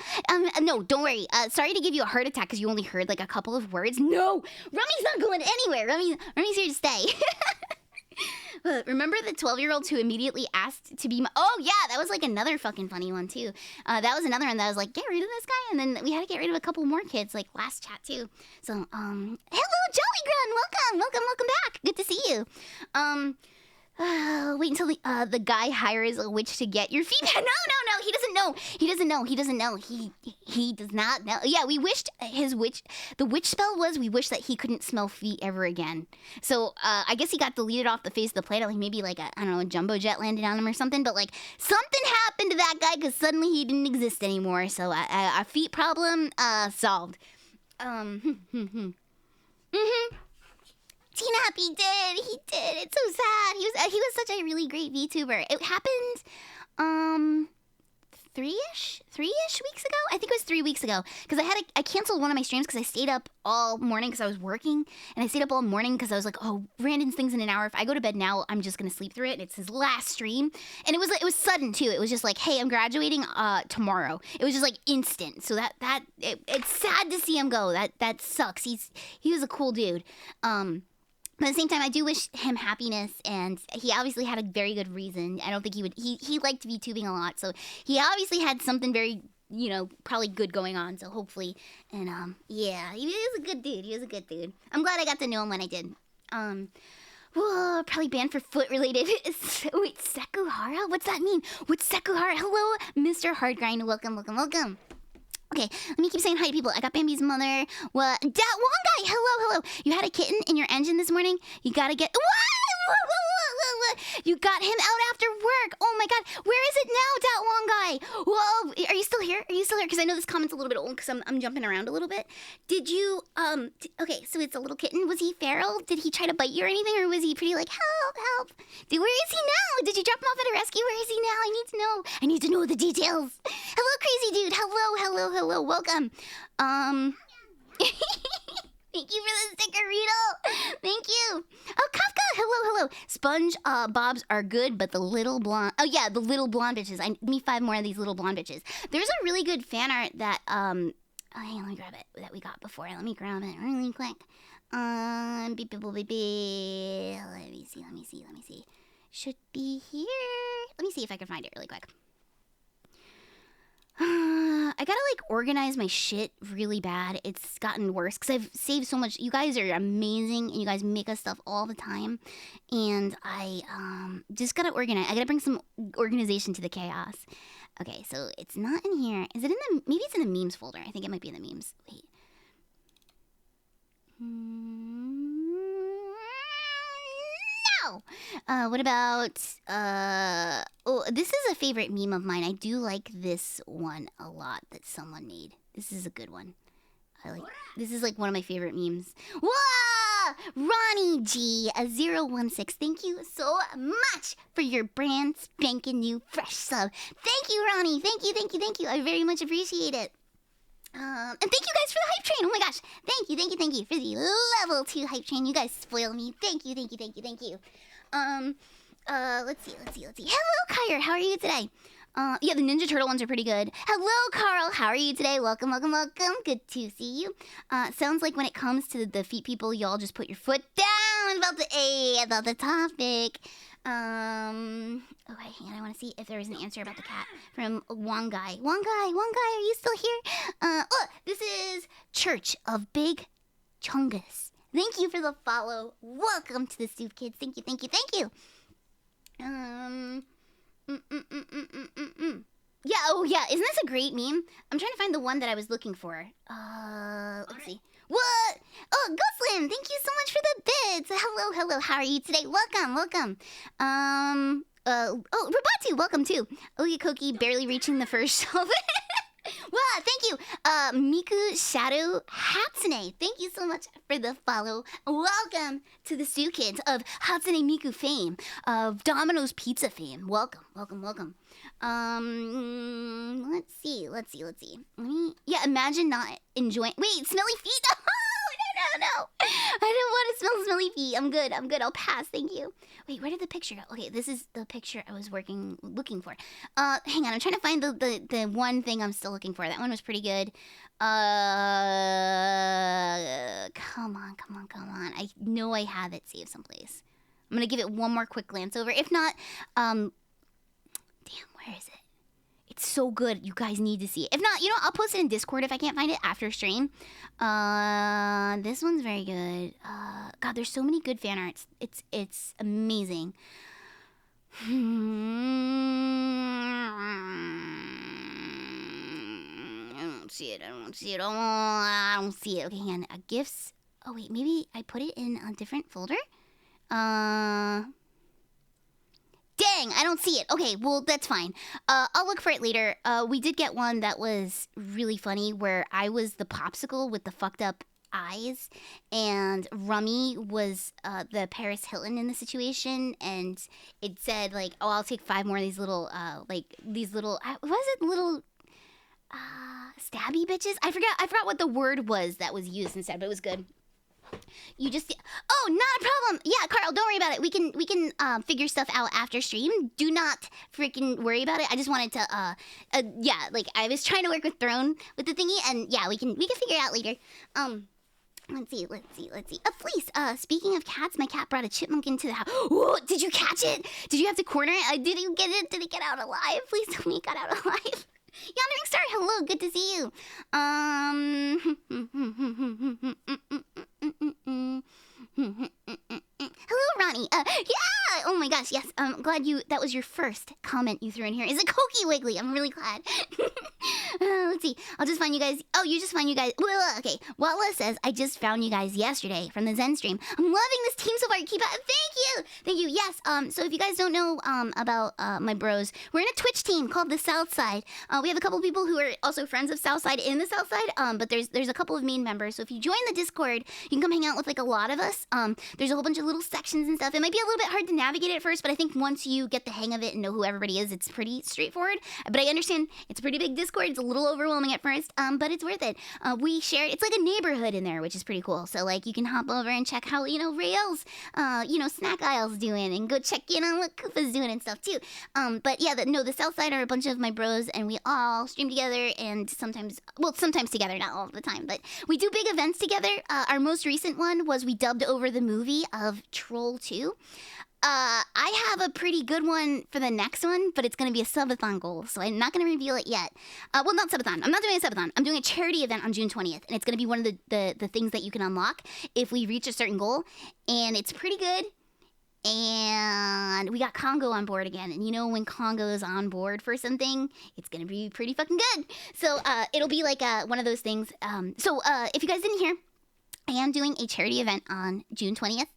No, don't worry. Sorry to give you a heart attack because you only heard like a couple of words. No, Rummy's not going anywhere. Rummy's here to stay. Remember the 12-year-olds who immediately asked to be my... Oh, yeah, that was like another fucking funny one, too. That was another one that was like, get rid of this guy. And then we had to get rid of a couple more kids, like last chat, too. So, hello, Jolly Grun. Welcome back. Good to see you. Wait until the guy hires a witch to get your feet. No, he doesn't know. He does not know. Yeah, we wished the witch spell was, we wish that he couldn't smell feet ever again. So, I guess he got deleted off the face of the planet. Like maybe like a jumbo jet landed on him or something. But like something happened to that guy because suddenly he didn't exist anymore. So, a feet problem, solved. T-Nap, he did. It's so sad. He was such a really great VTuber. It happened, three-ish weeks ago? I think it was 3 weeks ago. Because I canceled one of my streams because I stayed up all morning because I was working. And I stayed up all morning because I was like, oh, Brandon's thing's in an hour. If I go to bed now, I'm just going to sleep through it. And it's his last stream. And it was sudden, too. It was just like, hey, I'm graduating tomorrow. It was just like instant. So it's sad to see him go. That sucks. He was a cool dude. But at the same time, I do wish him happiness, and he obviously had a very good reason. I don't think he liked VTubing a lot, so he obviously had something very, probably good going on, so hopefully. And, yeah, he was a good dude. I'm glad I got to know him when I did. Whoa, probably banned for foot-related. Wait, Sekuhara? What's that mean? What's Sekuhara? Hello, Mr. Hardgrind. Welcome. Okay, let me keep saying hi to people. I got Bambi's mother. What? Dat one guy! Hello. You had a kitten in your engine this morning? You gotta get... What? You got him out after work. Oh my god. Where is it now, Dat one guy? Whoa, are you still here? Because I know this comment's a little bit old because I'm jumping around a little bit. Did you, okay, so it's a little kitten. Was he feral? Did he try to bite you or anything? Or was he pretty like, help? Where is he now? Did you drop him off at a rescue? Where is he now? I need to know the details. Hello, crazy dude. Hello. Welcome. Thank you for the sticker, Rito. Thank you. Oh, Kafka. Hello. Sponge bobs are good, but the little blonde... Oh, yeah, the little blonde bitches. Give me 5 more of these little blonde bitches. There's a really good fan art that... Oh, hang on, let me grab it. That we got before. Let me grab it really quick. Beep. Let me see. Should be here. Let me see if I can find it really quick. I gotta like organize my shit really bad. It's gotten worse because I've saved so much. You guys are amazing and you guys make us stuff all the time. And I just gotta organize. I gotta bring some organization to the chaos. Okay, so it's not in here. Is it in the, maybe it's in the memes folder. I think it might be in the memes. Wait. No! What about, oh, this is a favorite meme of mine. I do like this one a lot that someone made. This is a good one. This is like one of my favorite memes. Whoa! Ronnie G, a 016. Thank you so much for your brand spanking new fresh sub. Thank you, Ronnie. Thank you, thank you, thank you. I very much appreciate it. And thank you guys for the hype train. Oh my gosh. Thank you, thank you, thank you for the level 2 hype train. You guys spoil me. Thank you, thank you, thank you, thank you. Let's see. Hello, Kyra. How are you today? Yeah, the Ninja Turtle ones are pretty good. Hello, Carl. How are you today? Welcome, welcome, welcome. Good to see you. Sounds like when it comes to the feet people, y'all just put your foot down about the topic. Okay, hang on. I want to see if there is an answer about the cat from Wong Guy. Wong Guy, are you still here? This is Church of Big Chungus. Thank you for the follow. Welcome to the Soup Kids. Thank you, thank you, thank you. Yeah, oh yeah, isn't this a great meme? I'm trying to find the one that I was looking for. Let's see. What? Oh, Ghostlim, thank you so much for the bits. Hello, how are you today? Welcome. Oh, Robatu, welcome too. Oyakoki barely reaching the first shelf. Wow, thank you. Miku Shadow Hatsune, thank you so much for the follow. Welcome to the Stu Kids of Hatsune Miku fame, of Domino's Pizza fame. Welcome. Let's see. Yeah, imagine not enjoying. Wait, smelly feet. No. I don't want to smell smelly feet. I'm good. I'll pass. Thank you. Wait, where did the picture go? Okay, this is the picture I was looking for. Hang on. I'm trying to find the one thing I'm still looking for. That one was pretty good. Come on. I know I have it saved someplace. I'm going to give it one more quick glance over. If not, damn, where is it? It's so good. You guys need to see it. If not, I'll post it in Discord if I can't find it after stream. This one's very good. God, there's so many good fan arts. It's amazing. I don't see it. I don't see it. Okay, hang on. Gifts. Oh, wait. Maybe I put it in a different folder? Dang, I don't see it. Okay, well, that's fine. I'll look for it later. We did get one that was really funny where I was the popsicle with the fucked up eyes and Rummy was the Paris Hilton in the situation, and it said like, oh, I'll take 5 more of these little little stabby bitches? I forgot what the word was that was used instead, but it was good. You just, oh, not a problem. Yeah, Carl, don't worry about it. We can figure stuff out after stream. Do not freaking worry about it. I just wanted to, yeah, like I was trying to work with Throne with the thingy, and yeah, we can figure it out later. Let's see. A fleece. Speaking of cats, my cat brought a chipmunk into the house. Whoa, did you catch it? Did you have to corner it? Did you get it? Did it get out alive? Please tell me it got out alive. Yandering Star, hello, good to see you. Hello, Ronnie. Yeah. Oh my gosh, yes. I'm glad that was your first comment you threw in here. Is it Cokie Wiggly? I'm really glad. Let's see. I'll just find you guys. Oh, you just found you guys. Okay. Walla says, I just found you guys yesterday from the Zen stream. I'm loving this team so far. Keep up. Thank you. Yes. So if you guys don't know about my bros, we're in a Twitch team called the Southside. We have a couple people who are also friends of Southside in the Southside. But there's a couple of main members. So if you join the Discord, you can come hang out with like a lot of us. There's a whole bunch of little sections and stuff. It might be a little bit hard to navigate at first, but I think once you get the hang of it and know who everybody is, it's pretty straightforward. But I understand it's a pretty big Discord. It's a little overwhelming at first, but it's worth it. We share, it's like a neighborhood in there, which is pretty cool. So like you can hop over and check how, Rael's, snack aisle's doing, and go check in on what Koopa's doing and stuff too. But yeah, the Southside are a bunch of my bros, and we all stream together, and sometimes together, not all the time, but we do big events together. Our most recent one was we dubbed over the movie of Troll 2. I have a pretty good one for the next one, but it's going to be a subathon goal, so I'm not going to reveal it yet. Well, not subathon. I'm not doing a subathon. I'm doing a charity event on June 20th, and it's going to be one of the things that you can unlock if we reach a certain goal, and it's pretty good. And we got Congo on board again, and you know when Congo is on board for something, it's going to be pretty fucking good. So it'll be like one of those things. So if you guys didn't hear, I am doing a charity event on June 20th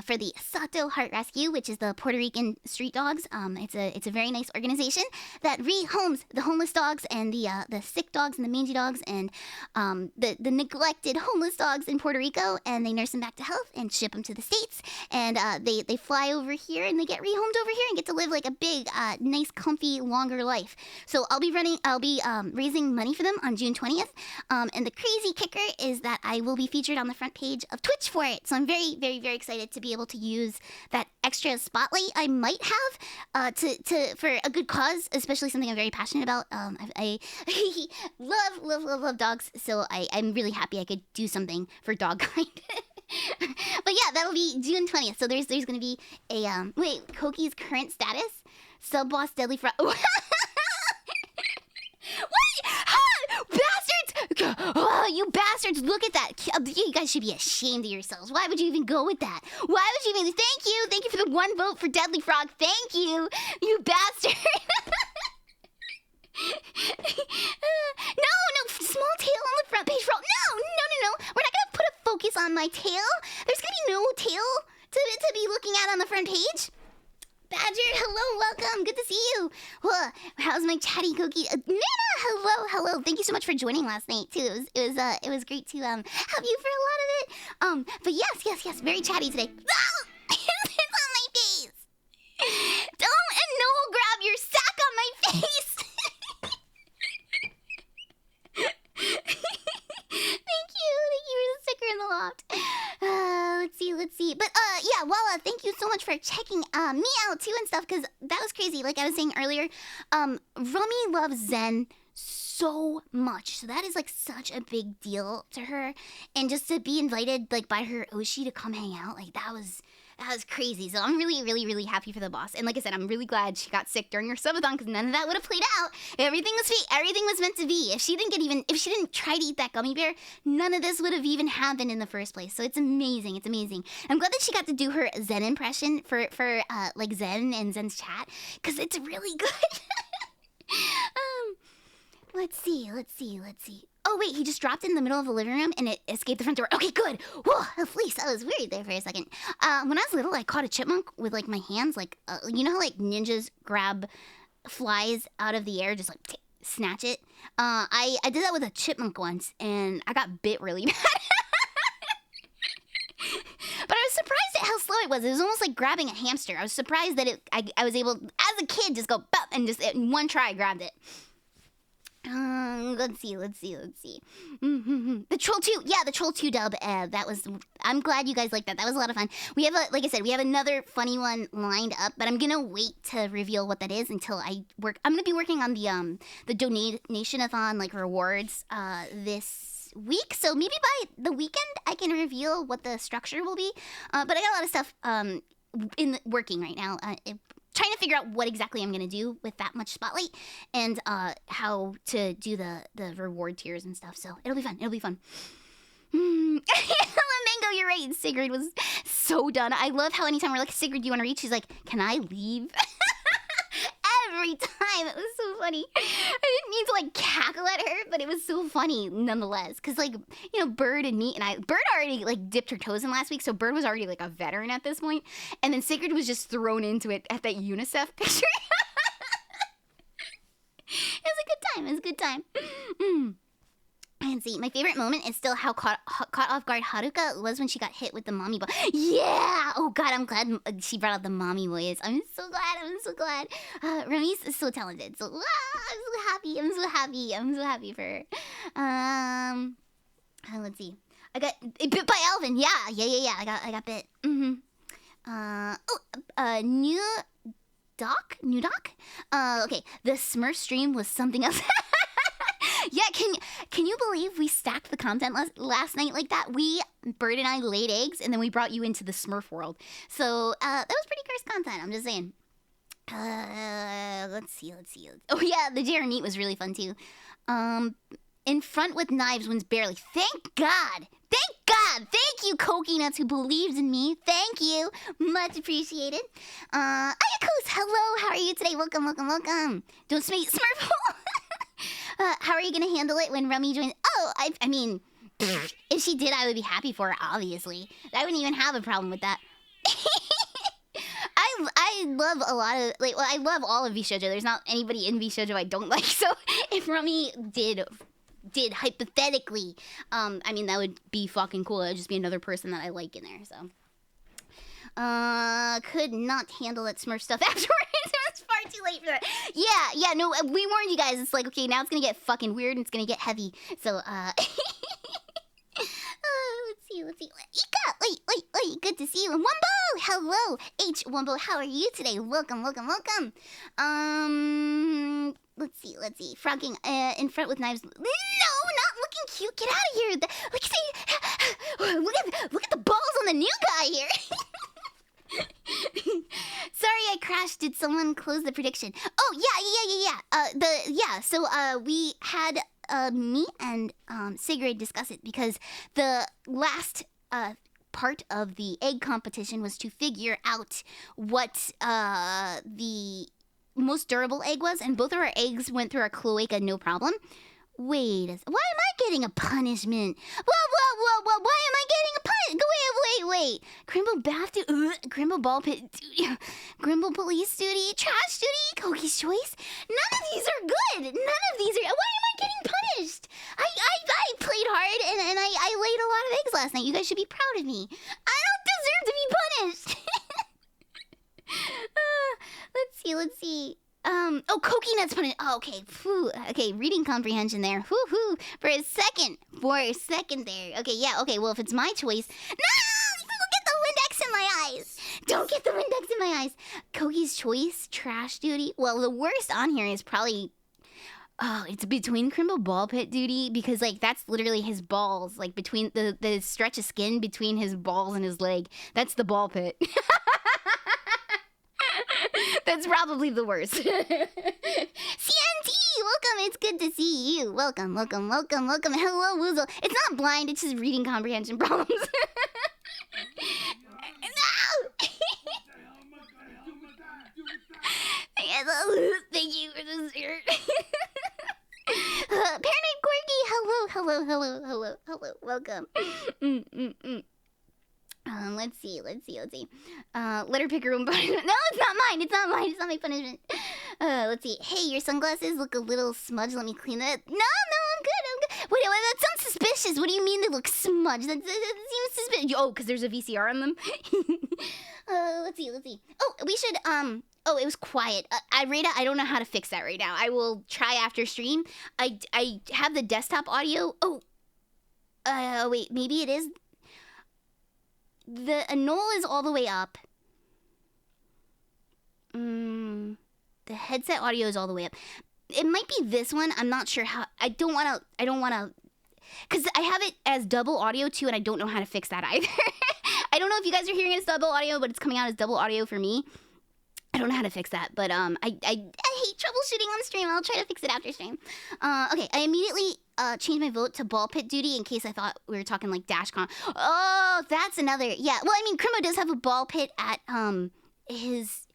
for the Sato Heart Rescue, which is the Puerto Rican street dogs. It's a very nice organization that rehomes the homeless dogs and the sick dogs and the mangy dogs and the neglected homeless dogs in Puerto Rico, and they nurse them back to health and ship them to the States. And they fly over here and they get rehomed over here and get to live like a big, nice, comfy, longer life. So I'll be raising money for them on June 20th. And the crazy kicker is that I will be featured on the front page of Twitch for it. So I'm very, very, very excited to be able to use that extra spotlight I might have for a good cause, especially something I'm very passionate about. I love dogs, so I'm really happy I could do something for dog kind. But yeah, that'll be June 20th. So there's gonna be a wait, Koki's current status, sub boss Deadly Frog. What? Bastards! Oh, you bastards! Look at that! You guys should be ashamed of yourselves. Why would you even go with that? Why would you even? Thank you for the one vote for Deadly Frog. Thank you, you bastard! No, small tail on the front page. No. We're not gonna put a focus on my tail. There's gonna be no tail to be looking at on the front page. Badger, hello, welcome. Good to see you. How's my chatty cookie? Nana, hello. Thank you so much for joining last night too. It was great to have you for a lot of it. But yes, very chatty today. Oh! It's on my face. Don't and no grab your sack on my face. Thank you for the sticker in the loft. Let's see. But yeah, Walla, thank you so much for checking me out too and stuff, because that was crazy. Like I was saying earlier, Rummy loves Zen so much, so that is like such a big deal to her, and just to be invited like by her Oshi to come hang out, like that was crazy. So I'm really happy for the boss. And like I said, I'm really glad she got sick during her subathon, because none of that would have played out. Everything was fake. Everything was meant to be. If she didn't try to eat that gummy bear, none of this would have even happened in the first place. So it's amazing. I'm glad that she got to do her Zen impression for like Zen and Zen's chat, because it's really good. Let's see. Oh wait, he just dropped in the middle of the living room and it escaped the front door. Okay, good. Whoa, at least I was worried there for a second. When I was little, I caught a chipmunk with like my hands, like you know how like ninjas grab flies out of the air, just like snatch it. I did that with a chipmunk once, and I got bit really bad. But I was surprised at how slow it was. It was almost like grabbing a hamster. I was surprised that I was able, as a kid, just go bop, and just in one try grabbed it. Let's see. The Troll 2, yeah, the Troll 2 dub. I'm glad you guys liked that. That was a lot of fun. We have like I said, we have another funny one lined up, but I'm gonna wait to reveal what that is until I work. I'm gonna be working on the donation-a-thon like rewards this week. So maybe by the weekend I can reveal what the structure will be. But I got a lot of stuff working right now. Trying to figure out what exactly I'm going to do with that much spotlight, and how to do the reward tiers and stuff. So it'll be fun. Mango, you're right. Sigrid was so done. I love how anytime we're like, Sigrid, do you want to read? She's like, can I leave? Every time. It was so funny. I didn't mean to like cackle at her, but it was so funny nonetheless. Because like, you know, Bird and me and Bird already like dipped her toes in last week, so Bird was already like a veteran at this point. And then Sigrid was just thrown into it at that UNICEF picture. It was a good time. And see, my favorite moment is still how caught off guard Haruka was when she got hit with the mommy boy. Yeah! Oh god, I'm glad she brought out the mommy voice. I'm so glad. Rami's is so talented. So I'm so happy for her. Let's see. I got bit by Alvin. Yeah. I got bit. New doc? Okay. The Smurf stream was something else. Yeah, can you believe we stacked the content last night like that? Bird and I laid eggs, and then we brought you into the Smurf world. So that was pretty cursed content. I'm just saying. Let's see. Oh yeah, the Dare Meat was really fun too. In front with knives wins barely. Thank God. Thank you, Cokie Nuts, who believes in me. Thank you. Much appreciated. Ayakos, hello. How are you today? Welcome. Don't Smurf. How are you going to handle it when Rummy joins? Oh, I mean, if she did, I would be happy for her, obviously. I wouldn't even have a problem with that. I love a lot of, I love all of VShojo. There's not anybody in VShojo I don't like. So if Rummy did hypothetically, I mean, that would be fucking cool. It would just be another person that I like in there, so. Could not handle that Smurf stuff afterwards. It was far too late for that. Yeah, no, we warned you guys. It's like, okay, now it's gonna get fucking weird and it's gonna get heavy. So, let's see. Ika, wait, good to see you. And Wumbo, hello. H, Wumbo, how are you today? Welcome. Let's see. Frogging, in front with knives. No, not looking cute. Get out of here. Look at the balls on the new guy here. Sorry, I crashed. Did someone close the prediction? Oh, yeah. So, we had me and Sigrid discuss it because the last part of the egg competition was to figure out what the most durable egg was, and both of our eggs went through our cloaca no problem. Why am I getting a punishment? Whoa, why am I getting a punishment? Wait. Grimble bath duty, Grimble ball pit duty, Grimble police duty, trash duty, Cokie's choice. None of these are good. Why am I getting punished? I played hard and I laid a lot of eggs last night. You guys should be proud of me. I don't deserve to be punished. Let's see. Cokie Nuts punished. Oh, okay. Okay, reading comprehension there. For a second there. Okay, yeah, okay, well, if it's my choice. No! Don't get the Windex in my eyes. Don't get the Windex in my eyes. Cokie's choice, trash duty. Well, the worst on here is probably... Oh, it's between Crimble ball pit duty, because, that's literally his balls. Between the stretch of skin between his balls and his leg. That's the ball pit. That's probably the worst. CNT, welcome. It's good to see you. Welcome. Hello, Woozle. It's not blind. It's just reading comprehension problems. No! Thank you for the shirt. Paranoid Corgi, hello. Welcome. Let's see. Let her pick her own punishment. No, it's not mine. It's not my punishment. Let's see. Hey, your sunglasses look a little smudged. Let me clean that. No, I'm good. Wait, that sounds suspicious. What do you mean they look smudged? That seems suspicious. Oh, because there's a VCR on them. Let's see. Oh, we should, it was quiet. Rita, I don't know how to fix that right now. I will try after stream. I have the desktop audio. Oh, wait, maybe it is... The anole is all the way up. The headset audio is all the way up. It might be this one. I'm not sure how. I don't want to, because I have it as double audio too, and I don't know how to fix that either. I don't know if you guys are hearing it as double audio, but it's coming out as double audio for me. I don't know how to fix that, but I hate troubleshooting on stream. I'll try to fix it after stream. Okay, I immediately changed my vote to ball pit duty in case I thought we were talking DashCon. Oh, that's another. Yeah, well, I mean, Crimbo does have a ball pit at his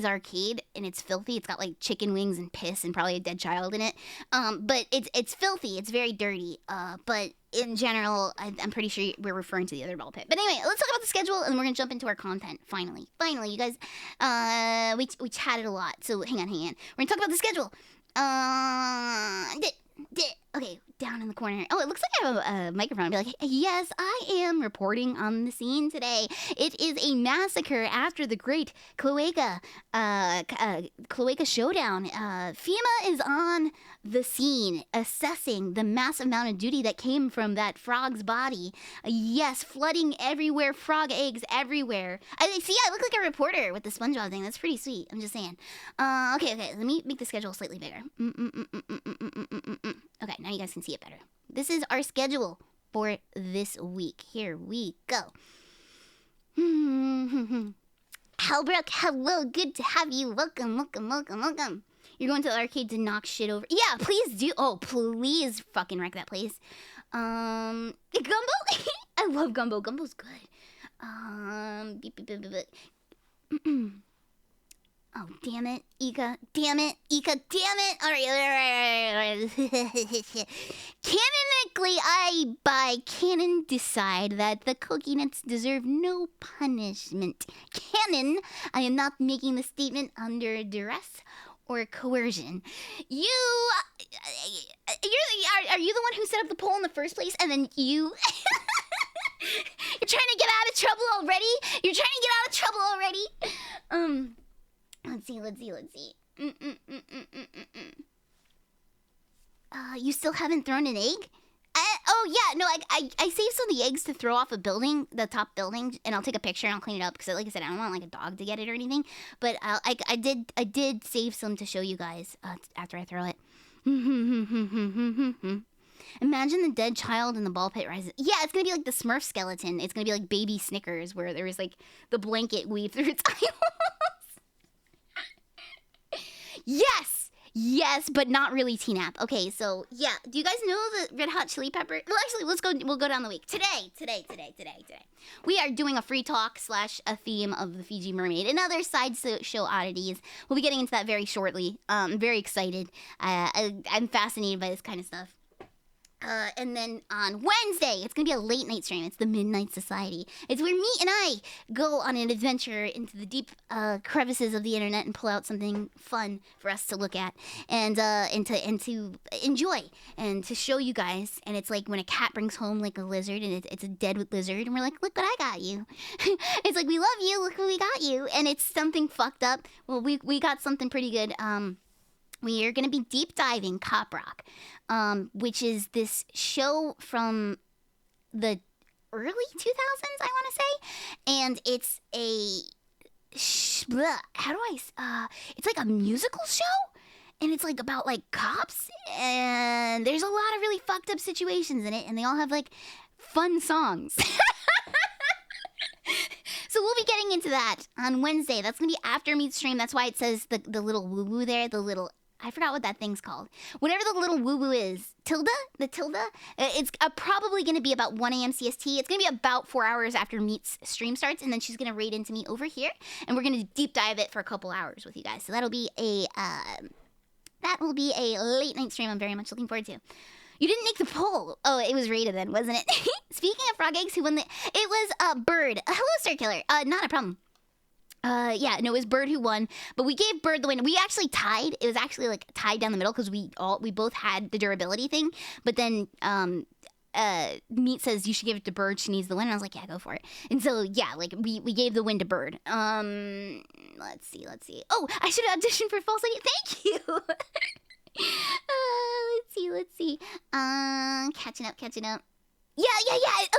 arcade, and it's filthy. It's got chicken wings and piss and probably a dead child in it. But it's filthy. It's very dirty. But in general, I'm pretty sure we're referring to the other ball pit. But anyway, let's talk about the schedule, and we're gonna jump into our content. Finally, you guys. We chatted a lot, so hang on. We're gonna talk about the schedule. Okay, down in the corner. Oh, it looks like I have a microphone. I'll be like, yes, I am reporting on the scene today. It is a massacre after the great Cloaca showdown. FEMA is on the scene, assessing the massive amount of duty that came from that frog's body. Yes, flooding everywhere, frog eggs everywhere. I look like a reporter with the SpongeBob thing. That's pretty sweet. I'm just saying. Okay, let me make the schedule slightly bigger. Okay, now you guys can see it better. This is our schedule for this week. Here we go. Halbrook, hello. Good to have you. Welcome, welcome, welcome, welcome. You're going to the arcade to knock shit over. Yeah, please do. Oh, please fucking wreck that place. Gumbo? I love Gumbo. Gumbo's good. Oh, damn it, Ika. Damn it, Ika. Damn it. All right. Canonically, I, by canon, decide that the Cookie Nuts deserve no punishment. Canon, I am not making the statement under duress or coercion. Are you the one who set up the poll in the first place, and then you... You're trying to get out of trouble already? You're trying to get out of trouble already? Let's see. You still haven't thrown an egg? Oh yeah, no, I saved some of the eggs to throw off a building, the top building, and I'll take a picture and I'll clean it up because, like I said, I don't want like a dog to get it or anything. But I did save some to show you guys after I throw it. Imagine the dead child in the ball pit rises. Yeah, it's gonna be like the Smurf skeleton. It's gonna be like baby Snickers, where there was like the blanket weaved through its eyeballs. Yes, but not really T-Nap. Okay, so yeah, do you guys know the Red Hot Chili Pepper? Well, actually, we'll go down the week. Today. We are doing a free talk / a theme of the Fiji Mermaid and other side show oddities. We'll be getting into that very shortly. I'm very excited. I'm fascinated by this kind of stuff. And then on Wednesday, it's going to be a late night stream. It's the Midnight Society. It's where me and I go on an adventure into the deep crevices of the internet and pull out something fun for us to look at and to enjoy and to show you guys. And it's like when a cat brings home like a lizard and it's a dead lizard and we're like, look what I got you. It's like, we love you. Look what we got you. And it's something fucked up. Well, we got something pretty good. We are going to be deep diving Cop Rock, which is this show from the early 2000s, I want to say. And it's it's like a musical show. And it's like about like cops. And there's a lot of really fucked up situations in it. And they all have like fun songs. So we'll be getting into that on Wednesday. That's going to be after Meet Stream. That's why it says the little woo-woo there, the little... I forgot what that thing's called. Whatever the little woo-woo is. The tilde? It's probably going to be about 1 a.m. CST. It's going to be about 4 hours after Meet's stream starts, and then she's going to raid into me over here, and we're going to deep dive it for a couple hours with you guys. So that'll be a late night stream I'm very much looking forward to. You didn't make the poll. Oh, it was rated then, wasn't it? Speaking of frog eggs, who won the... It was Bird. Hello, Star Killer. Not a problem. Yeah, no, it was Bird who won, but we gave Bird the win. We actually tied. It was actually like tied down the middle because we both had the durability thing. But then Meat says you should give it to Bird. She needs the win. And I was like, yeah, go for it. And so yeah, like we gave the win to Bird. Let's see. Oh, I should audition for False Lady. Thank you. Let's see. Catching up. Yeah.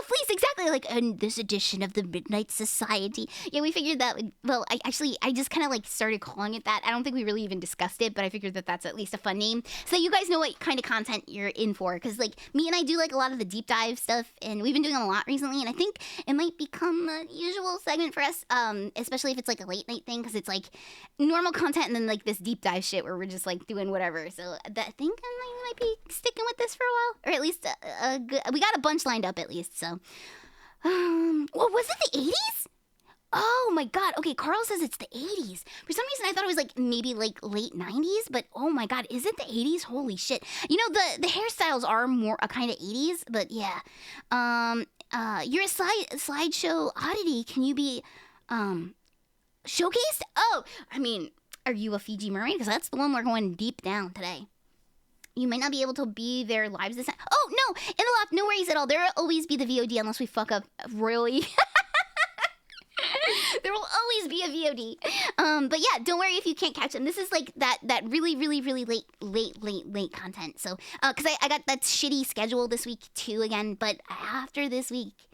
Please, exactly. Like in this edition of the Midnight Society. Yeah, we figured that. Well, I just kind of like started calling it that. I don't think we really even discussed it, but I figured that that's at least a fun name, so you guys know what kind of content you're in for. Because like me and I do like a lot of the deep dive stuff, and we've been doing a lot recently. And I think it might become a usual segment for us, especially if it's like a late night thing, because it's like normal content and then like this deep dive shit where we're just like doing whatever. So I think I might be sticking with this for a while, or at least we got a bunch lined up at least. So well, was it the 80s? Oh my god. Okay, Carl says it's the 80s. For some reason I thought it was like maybe like late 90s, but oh my god, is it the 80s? Holy shit. You know, the hairstyles are more a kind of 80s, but yeah. You're a slideshow oddity. Can you be showcased? Oh, I mean, are you a Fiji Mermaid? Because that's the one we're going deep down today. You might not be able to be there live this time. Oh, no, in the loft, no worries at all. There will always be the VOD unless we fuck up royally. There will always be a VOD. But yeah, don't worry if you can't catch them. This is like that really, really, really late content. So, because I got that shitty schedule this week too again. But after this week,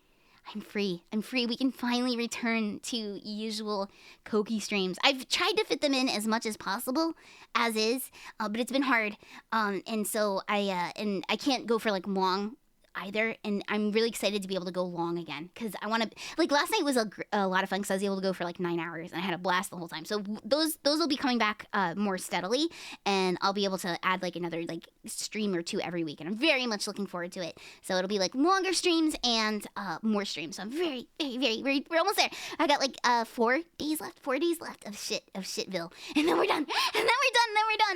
I'm free. We can finally return to usual Koki streams. I've tried to fit them in as much as possible, as is, but it's been hard. And so I can't go for like long either, and I'm really excited to be able to go long again, because I want to, like, last night was a lot of fun because I was able to go for like 9 hours and I had a blast the whole time. So those will be coming back more steadily, and I'll be able to add like another like stream or two every week, and I'm very much looking forward to it. So it'll be like longer streams and more streams. So I'm very we're almost there. I got like 4 days left of shitville, and then we're done.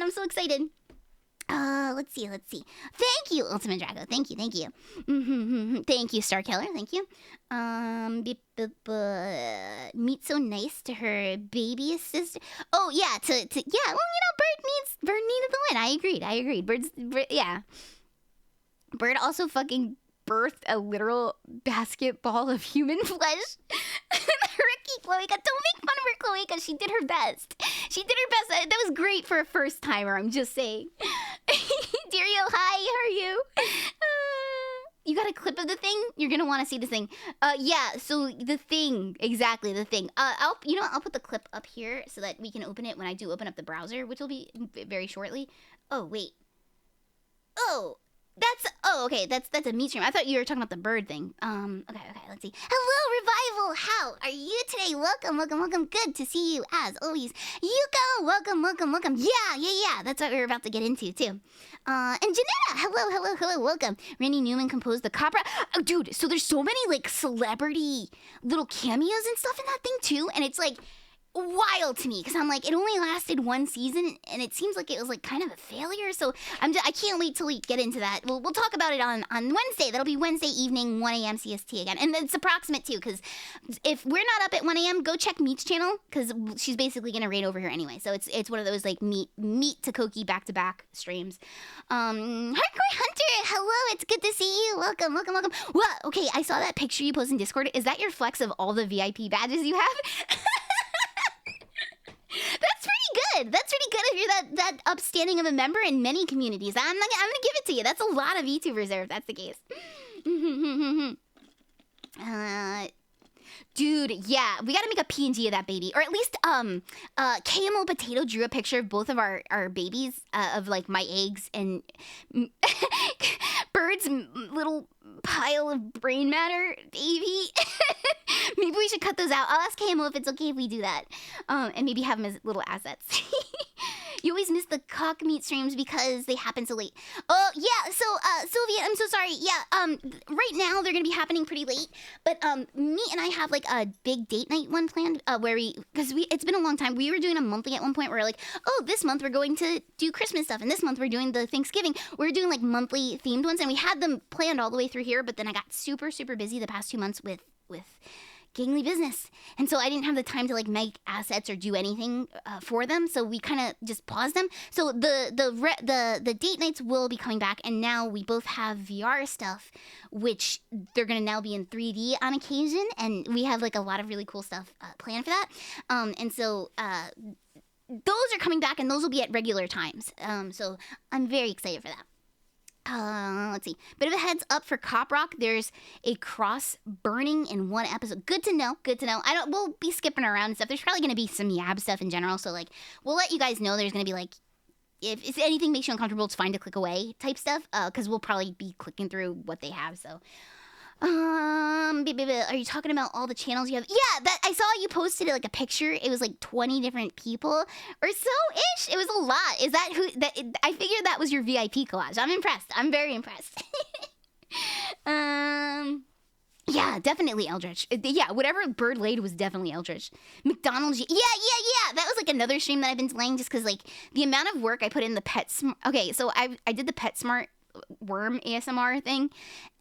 I'm so excited. Let's see. Thank you, Ultimate Drago. Thank you. Thank you, Star Killer. Thank you. Meat so nice to her baby sister. Oh yeah, yeah. Well, Bird needed the win. I agreed. Yeah. Bird also fucking birthed a literal basketball of human flesh. Ricky Cloaca, don't make fun of her, Cloaca. She did her best. That was great for a first timer, I'm just saying. Dario, hi, how are you? You got a clip of the thing? You're gonna want to see the thing. Yeah, so the thing, exactly, the thing. I'll put the clip up here so that we can open it when I do open up the browser, which will be very shortly. Oh, wait. Okay, that's a meat stream. I thought you were talking about the bird thing. Okay, let's see. Hello, Revival. How are you today? Welcome. Good to see you as always. Yuko, welcome. Yeah. That's what we were about to get into too. And Janetta, hello, welcome. Randy Newman composed the Copra. Oh, dude, so there's so many like celebrity little cameos and stuff in that thing too, and it's like wild to me because I'm like, it only lasted 1 season and it seems like it was like kind of a failure. So I can't wait till we get into that. We'll talk about it on Wednesday. That'll be Wednesday evening, 1 a.m. CST again, and it's approximate too, because if we're not up at 1 a.m., go check Meat's channel because she's basically gonna raid over here anyway. So it's one of those like meat to Koki back-to-back streams. Hardcore Hunter, hello, it's good to see you. Welcome. What? Okay, I saw that picture you posted in Discord. Is that your flex of all the VIP badges you have? That's pretty good if you're that upstanding of a member in many communities. I'm gonna give it to you. That's a lot of VTubers there if that's the case. Dude, yeah, we gotta make a PNG of that baby, or at least KMO Potato drew a picture of both of our babies, of like my eggs and Bird's little pile of brain matter baby. Maybe we should cut those out. I'll ask KMO if it's okay if we do that, and maybe have them as little assets. You always miss the cock meat streams because they happen so late. Oh yeah, so Sylvia, I'm so sorry. Yeah, right now they're gonna be happening pretty late, but me and I have like a big date night one planned, where it's been a long time. We were doing a monthly at one point where we're like, oh, this month we're going to do Christmas stuff, and this month we're doing the Thanksgiving. We're doing like monthly themed ones, and we had them planned all the way through here, but then I got super busy the past 2 months with gangly business, and so I didn't have the time to like make assets or do anything for them, so we kind of just paused them. So the date nights will be coming back, and now we both have VR stuff, which they're gonna now be in 3D on occasion, and we have like a lot of really cool stuff planned for that, and so those are coming back, and those will be at regular times, so I'm very excited for that. Let's see. Bit of a heads up for Cop Rock. There's a cross burning in 1 episode. Good to know. We'll be skipping around and stuff. There's probably gonna be some Yab stuff in general. So like, we'll let you guys know there's gonna be like, if anything makes you uncomfortable, it's fine to click away type stuff. Because we'll probably be clicking through what they have. So, are you talking about all the channels you have? Yeah, that I saw you posted like a picture. It was like 20 different people or so-ish. It was a lot. Is that who? I figured that was your VIP collage. I'm impressed. I'm very impressed. Yeah, definitely Eldritch. Yeah, whatever Bird laid was definitely Eldritch. McDonald's. Yeah. That was like another stream that I've been delaying just because like the amount of work I put in the PetSmart. Okay, so I did the PetSmart worm ASMR thing,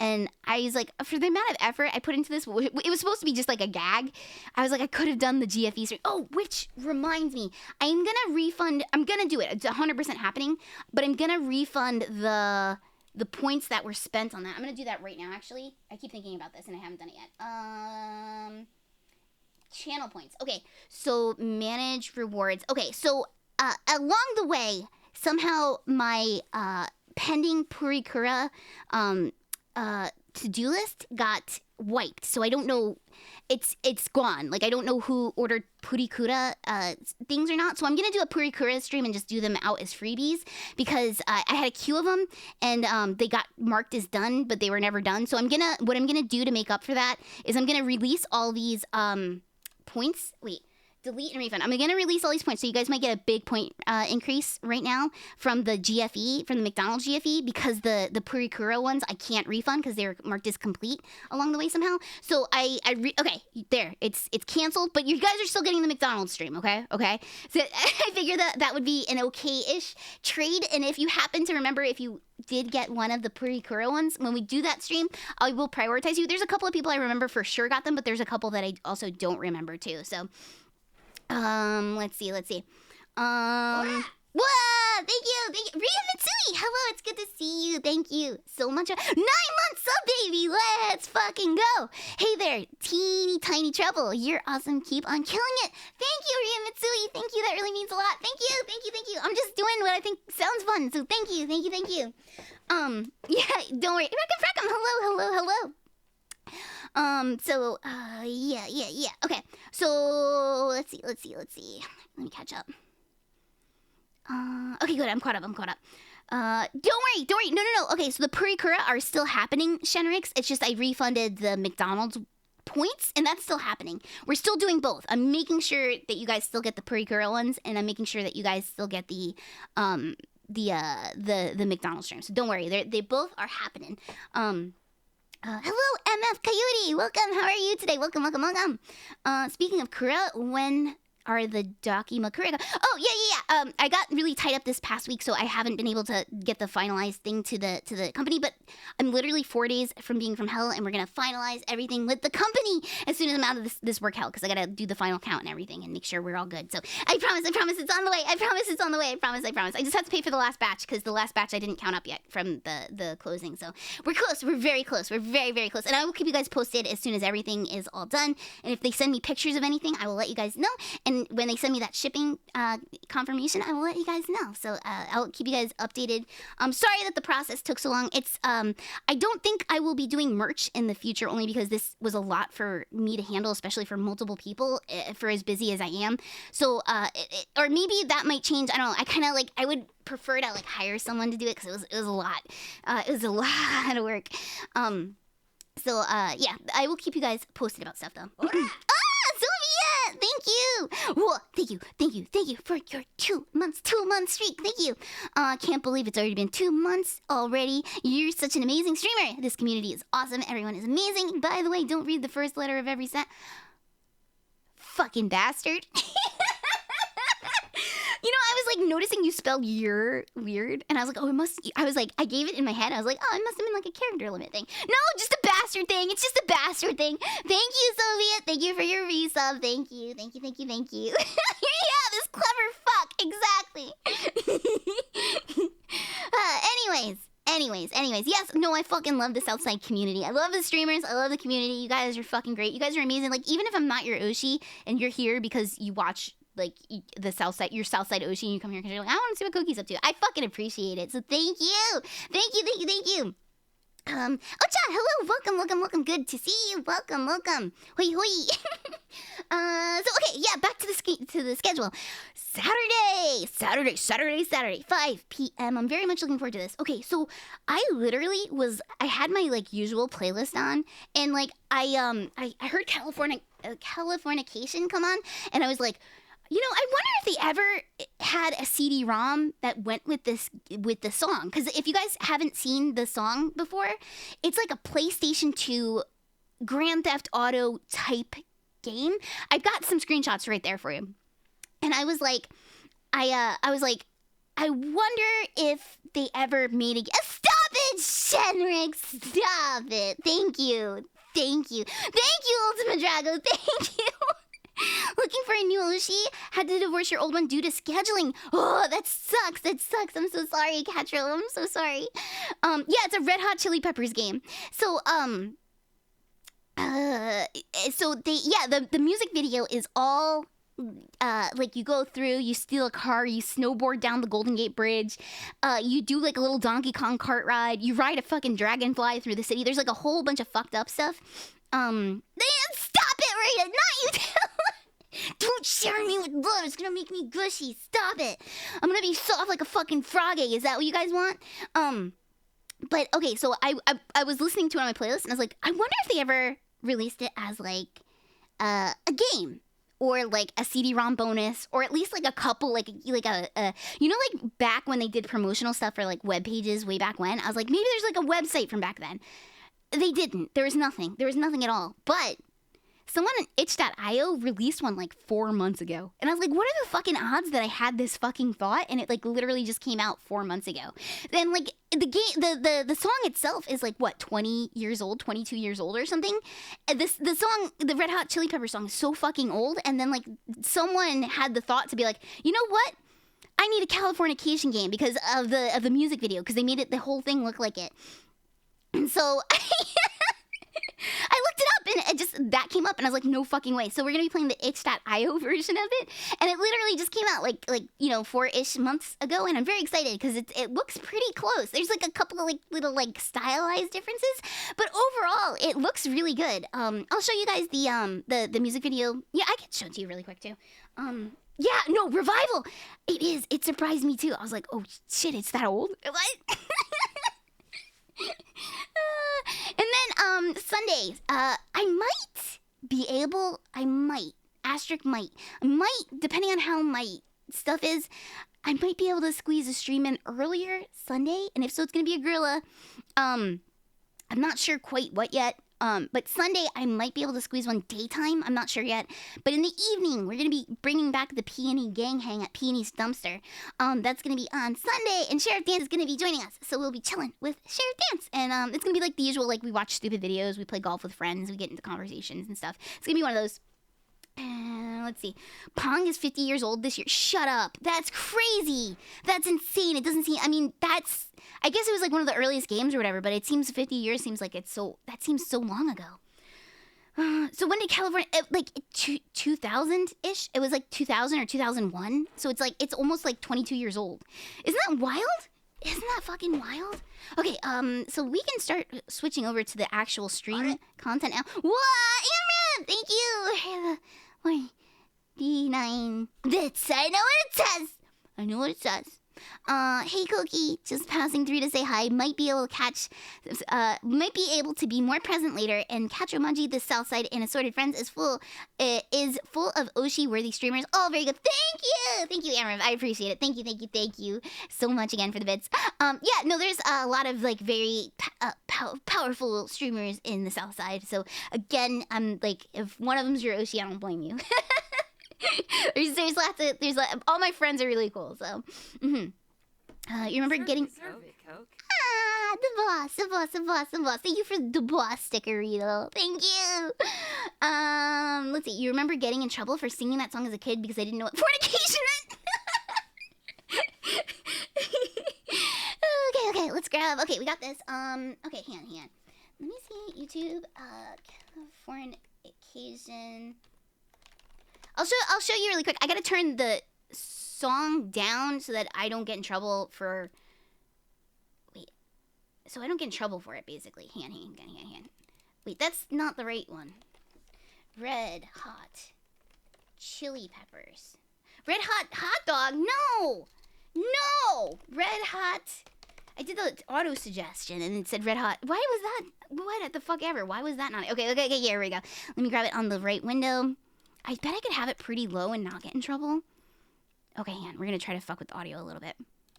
and I was like, for the amount of effort I put into this, it was supposed to be just like a gag. I was like, I could have done the GFE stream. Oh, which reminds me, I'm gonna do it. It's 100% happening, but I'm gonna refund the points that were spent on that. I'm gonna do that right now, actually. I keep thinking about this and I haven't done it yet. Channel points. Okay, so manage rewards. Okay, so along the way, somehow my pending Purikura to-do list got wiped, so I don't know. It's gone. Like, I don't know who ordered purikura things or not. So I'm gonna do a purikura stream and just do them out as freebies because I had a queue of them and they got marked as done, but they were never done. So what I'm gonna do to make up for that is I'm gonna release all these points. Wait. Delete and refund. I'm going to release all these points, so you guys might get a big point increase right now from the GFE, from the McDonald's GFE, because the Purikura ones I can't refund because they were marked as complete along the way somehow. So okay, there, it's canceled, but you guys are still getting the McDonald's stream, okay? Okay, so I figure that would be an okay-ish trade, and if you happen to remember, if you did get one of the Purikura ones, when we do that stream, I will prioritize you. There's a couple of people I remember for sure got them, but there's a couple that I also don't remember too, so... let's see. Whoa, thank you. Ria Mitsui, hello, it's good to see you. Thank you so much. 9 months up, baby. Let's fucking go. Hey there, teeny tiny trouble. You're awesome. Keep on killing it. Thank you, Ria Mitsui. Thank you. That really means a lot. Thank you. I'm just doing what I think sounds fun. So thank you. Yeah, don't worry. Frackum. Hello. Yeah. Okay. So let's see. Let me catch up. Okay, good. I'm caught up. Don't worry. No. Okay, so the Purikura are still happening, Shenrix. It's just I refunded the McDonald's points, and that's still happening. We're still doing both. I'm making sure that you guys still get the Purikura ones, and I'm making sure that you guys still get the McDonald's stream. So don't worry. They both are happening. Hello, MF Coyote. Welcome. How are you today? Welcome. Speaking of Kura, when are the Dakimakura? Oh, yeah. I got really tied up this past week, so I haven't been able to get the finalized thing to the company, but I'm literally 4 days from being from hell, and we're going to finalize everything with the company as soon as I'm out of this work hell, because I got to do the final count and everything and make sure we're all good. So I promise it's on the way. I promise. I just have to pay for the last batch, because the last batch I didn't count up yet from the closing. So we're close. We're very close. We're very, very close. And I will keep you guys posted as soon as everything is all done. And if they send me pictures of anything, I will let you guys know. And when they send me that shipping confirmation, I will let you guys know. So I'll keep you guys updated. I'm sorry that the process took so long. It's I don't think I will be doing merch in the future, only because this was a lot for me to handle, especially for multiple people, for as busy as I am. So or maybe that might change. I don't know. I kind of I would prefer to hire someone to do it, because it was a lot. It was a lot of work. Yeah, I will keep you guys posted about stuff though. Sylvia, thank you. Whoa, thank you for your 2 month streak. Thank you. Can't believe it's already been 2 months already. You're such an amazing streamer. This community is awesome. Everyone is amazing. By the way, don't read the first letter of every sentence. Fucking bastard. You know, I was noticing you spelled "you're" weird, and I was I gave it in my head. I was like, oh, it must have been a character limit thing. No, just a bastard thing. It's just a bastard thing. Thank you, Sylvia. Thank you for your resub. Thank you. Yeah, this clever fuck. Exactly. Anyways, yes, no, I fucking love the Southside community. I love the streamers. I love the community. You guys are fucking great. You guys are amazing. Even if I'm not your Oshi and you're here because you watch the Southside, your Southside Oshi, and you come here because you're I want to see what Cookie's up to. I fucking appreciate it. So thank you. Ocha, hello, welcome. Good to see you. Welcome. Hoi. So okay, yeah, back to the schedule. Saturday, 5 p.m. I'm very much looking forward to this. Okay, so I had my usual playlist on, and I heard Californication come on, and I was like, I wonder if they ever had a CD-ROM that went with the song. Because if you guys haven't seen the song before, it's like a PlayStation 2 Grand Theft Auto type game. I've got some screenshots right there for you. And I was like, I wonder if they ever made a... Stop it, Shenrik! Stop it! Thank you, Ultimate Drago! Thank you! Looking for a new Oshi? Had to divorce your old one due to scheduling. Oh, that sucks. I'm so sorry, Catril. I'm so sorry. Yeah, it's a Red Hot Chili Peppers game. So, the music video is all like you go through, you steal a car, you snowboard down the Golden Gate Bridge, you do like a little Donkey Kong cart ride, you ride a fucking dragonfly through the city. There's like a whole bunch of fucked up stuff. Stop it, Rita, not you. Don't share me with love. It's gonna make me gushy. Stop it. I'm gonna be soft like a fucking frog egg. Is that what you guys want? But okay, so I was listening to it on my playlist and I was like, I wonder if they ever released it as like a game or like a CD-ROM bonus or at least like a couple like a you know, like back when they did promotional stuff for like web pages way back when. I was like, maybe there's like a website from back then. They didn't. There was nothing at all. But someone on itch.io released one like 4 months ago. And I was like, what are the fucking odds that I had this fucking thought and it like literally just came out 4 months ago? Then like the game, the song itself is like what, 20 years old, 22 years old or something. And the song, the Red Hot Chili Pepper song is so fucking old. And then like someone had the thought to be like, you know what? I need a Californication game because of the music video, because they made it, the whole thing look like it. And so I looked it up and it just, that came up and I was like, no fucking way. So we're going to be playing the itch.io version of it. And it literally just came out like, you know, 4-ish months ago. And I'm very excited because it looks pretty close. There's like a couple of like little like stylized differences, but overall it looks really good. I'll show you guys the music video. Yeah, I can show it to you really quick too. Yeah, no, Revival. It is. It surprised me too. I was like, oh shit, it's that old? What? And then Sundays, I might, depending on how my stuff is, I might be able to squeeze a stream in earlier Sunday, and if so, it's gonna be a gorilla. I'm not sure quite what yet. But Sunday, I might be able to squeeze one daytime. I'm not sure yet. But in the evening, we're going to be bringing back the Peony Gang Hang at Peony's Dumpster. That's going to be on Sunday, and Sheriff Dance is going to be joining us. So we'll be chilling with Sheriff Dance. And it's going to be like the usual, like we watch stupid videos, we play golf with friends, we get into conversations and stuff. It's going to be one of those. Let's see. Pong is 50 years old this year. Shut up. That's crazy. That's insane. It doesn't seem, I mean, that's, I guess it was like one of the earliest games or whatever, but it seems 50 years seems like it's so, that seems so long ago. So when did California, like 2000-ish? It was like 2000 or 2001. So it's like, it's almost like 22 years old. Isn't that wild? Isn't that fucking wild? Okay, so we can start switching over to the actual stream content now. What? Aaron, thank you. 49 bits. I know what it says. Hey Cookie, just passing through to say hi. Might be able to be more present later and catch Omaji. The Southside and Assorted Friends is full of Oshi worthy streamers. All very good. Thank you, Amram. I appreciate it. Thank you so much again for the bits. Yeah, no, there's a lot of like very powerful streamers in the Southside. So again, I'm like, if one of them's your Oshi, I don't blame you. There's lots of, all my friends are really cool, so. You remember getting... the boss. Thank you for the boss sticker, Rito. Thank you. Let's see, you remember getting in trouble for singing that song as a kid because I didn't know what fornication meant? Okay, let's grab, okay, we got this. Okay, hang on. Let me see, YouTube, Californication. I'll show you really quick. I gotta turn the song down so that I don't get in trouble for... Wait. So I don't get in trouble for it, basically. Hang on. Wait, that's not the right one. Red Hot Chili Peppers. Red Hot Hot Dog? No! Red Hot... I did the auto-suggestion and it said Red Hot. Why was that? What the fuck ever? Why was that not... Okay, here we go. Let me grab it on the right window. I bet I could have it pretty low and not get in trouble. Okay, hang on. We're gonna try to fuck with the audio a little bit.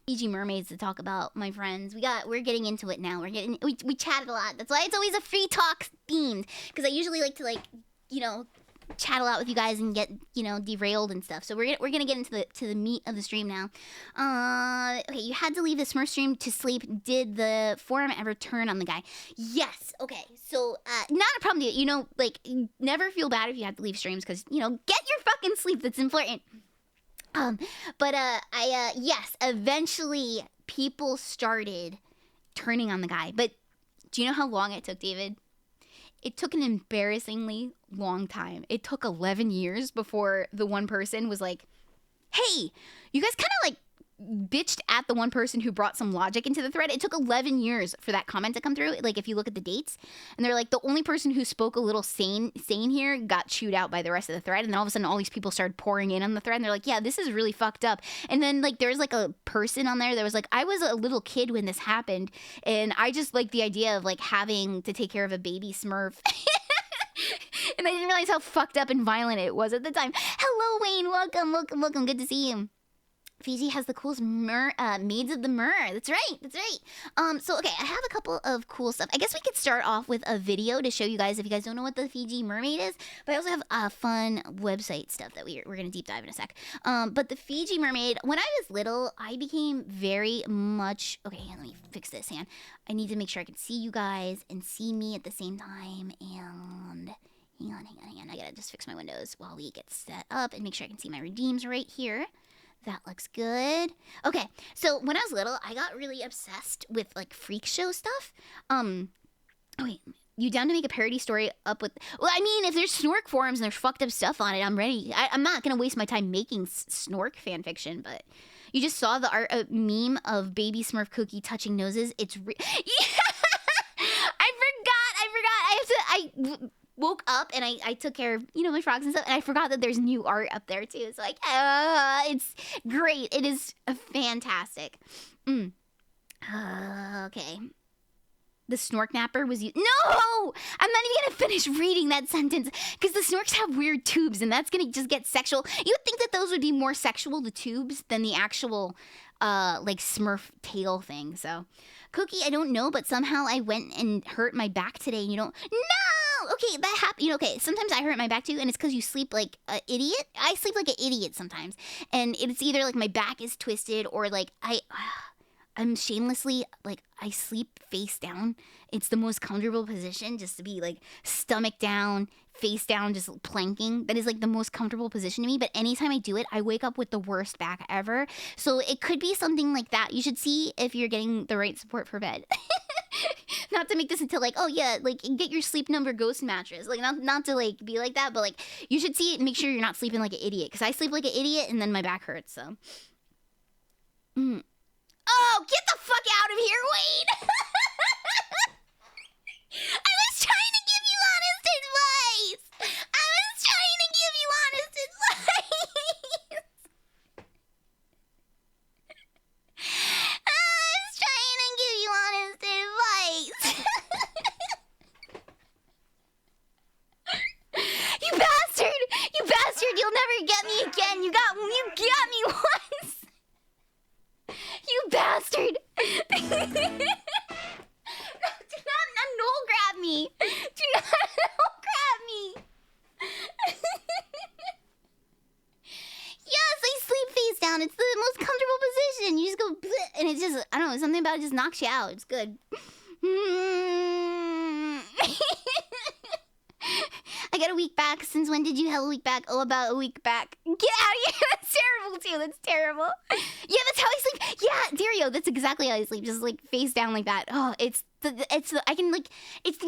Fiji Mermaids to talk about, my friends. We're getting into it now. We chatted a lot. That's why it's always a free talk themed. Because I usually like to chat a lot with you guys and get, derailed and stuff. So we're gonna get into the meat of the stream now. Okay, you had to leave the Smurf stream to sleep. Did the forum ever turn on the guy? Yes. Okay. So not a problem. Never feel bad if you have to leave streams because get your fucking sleep. That's important. Yes, eventually people started turning on the guy. But do you know how long it took, David? it took an embarrassingly long time. It took 11 years before the one person was like, hey, you guys kind of like bitched at the one person who brought some logic into the thread. It took 11 years for that comment to come through. Like, if you look at the dates, and they're like, the only person who spoke a little sane here got chewed out by the rest of the thread. And then all of a sudden, all these people started pouring in on the thread, and they're like, yeah, this is really fucked up. And then, like, there's like a person on there that was like, I was a little kid when this happened, and I just like the idea of like having to take care of a baby Smurf. And I didn't realize how fucked up and violent it was at the time. Hello, Wayne. Welcome. Good to see you. Fiji has the coolest maids of the mer. That's right. So, okay, I have a couple of cool stuff. I guess we could start off with a video to show you guys if you guys don't know what the Fiji Mermaid is. But I also have fun website stuff that we're going to deep dive in a sec. But the Fiji Mermaid, when I was little, I became very much... Okay, let me fix this, hand. I need to make sure I can see you guys and see me at the same time. And... Hang on. I gotta just fix my windows while we get set up and make sure I can see my redeems right here. That looks good. Okay, so when I was little, I got really obsessed with like freak show stuff. Okay, you down to make a parody story up with? Well, I mean, if there's Snork forums and there's fucked up stuff on it, I'm ready. I'm not gonna waste my time making Snork fan fiction, but you just saw the art meme of baby Smurf Cookie touching noses. It's yeah! I forgot. I woke up and I took care of, my frogs and stuff, and I forgot that there's new art up there too. It's like, it's great. It is fantastic. Okay. The snork napper was used. No! I'm not even gonna finish reading that sentence because the snorks have weird tubes, and that's gonna just get sexual. You would think that those would be more sexual, the tubes, than the actual like Smurf tail thing. So, Cookie, I don't know, but somehow I went and hurt my back today, and you don't. No! Okay, that happened. Okay, sometimes I hurt my back too, and it's because you sleep like an idiot. I sleep like an idiot sometimes, and it's either like my back is twisted or like I'm shamelessly like I sleep face down. It's the most comfortable position, just to be like stomach down, face down, just planking. That is like the most comfortable position to me. But anytime I do it, I wake up with the worst back ever. So it could be something like that. You should see if you're getting the right support for bed. Not to make this into like, oh yeah, like get your Sleep Number ghost mattress. Like not to like be like that, but like you should see it and make sure you're not sleeping like an idiot. Because I sleep like an idiot and then my back hurts. So. Oh, get the fuck out of here, Wayne! I was trying to give you honest advice! I was trying to give you honest advice! You bastard! You bastard! You'll never get me again! You got me once! You bastard! Do not null grab me! Do not null grab me! Yes, I sleep face down. It's the most comfortable position. You just go bleh, and it's just, I don't know, something about it just knocks you out. It's good. I got a week back. Since when did you have a week back? Oh, about a week back. Get out of here. That's terrible, too. That's terrible. Yeah, that's how I sleep. Yeah, Dario, that's exactly how I sleep. Just, like, face down like that. Oh, it's the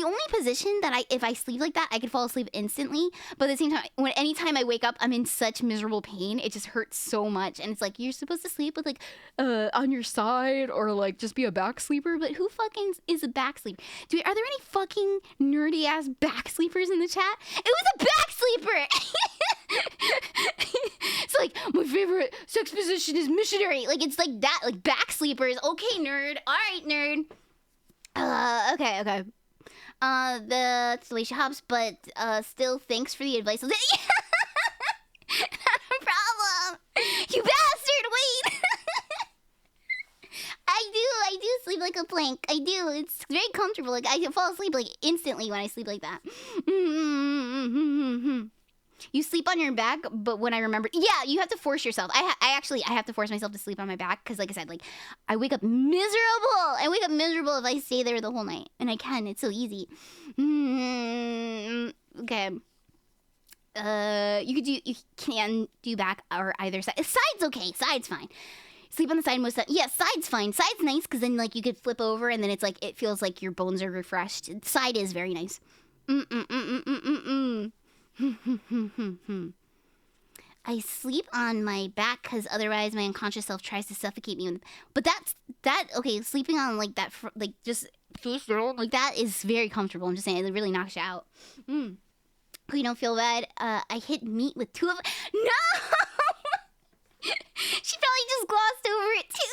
only position that if I sleep like that, I could fall asleep instantly. But at the same time, anytime I wake up, I'm in such miserable pain. It just hurts so much. And it's like, you're supposed to sleep with, like, on your side or, like, just be a back sleeper. But who fucking is a back sleeper? Are there any fucking nerdy-ass back sleepers in the chat? It was a back sleeper! It's like, my favorite sex position is missionary. Like, it's like that, like back sleepers. Okay, nerd. All right, nerd. Okay. That's the way she hops, but still, thanks for the advice. Not a problem. You bastard, wait. I do sleep like a plank. I do. It's very comfortable. Like, I can fall asleep like instantly when I sleep like that. You sleep on your back, but when I remember, yeah, you have to force yourself. I have to force myself to sleep on my back because, like I said, like I wake up miserable. I wake up miserable if I stay there the whole night, and I can. It's so easy. Okay. You can do back or either side. Side's okay. Side's fine. Sleep on the side most of the time. Yeah, side's fine. Side's nice because then like you could flip over and then it's like it feels like your bones are refreshed. Side is very nice. I sleep on my back because otherwise my unconscious self tries to suffocate me. But okay, sleeping on like that, like just face down, like that is very comfortable. I'm just saying, it really knocks you out. You don't feel bad? I hit meat with 2 of... No! She probably just glossed over it too.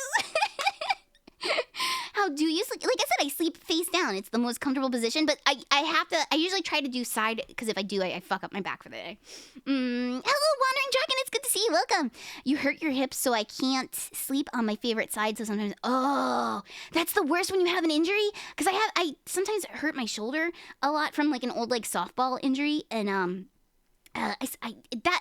How do you sleep? Like I said, I sleep face down. It's the most comfortable position, but I usually try to do side, because if I do, I fuck up my back for the day. Hello, Wandering Dragon. It's good to see you. Welcome. You hurt your hips, so I can't sleep on my favorite side, so sometimes... Oh, that's the worst when you have an injury, because I sometimes hurt my shoulder a lot from like an old like softball injury, and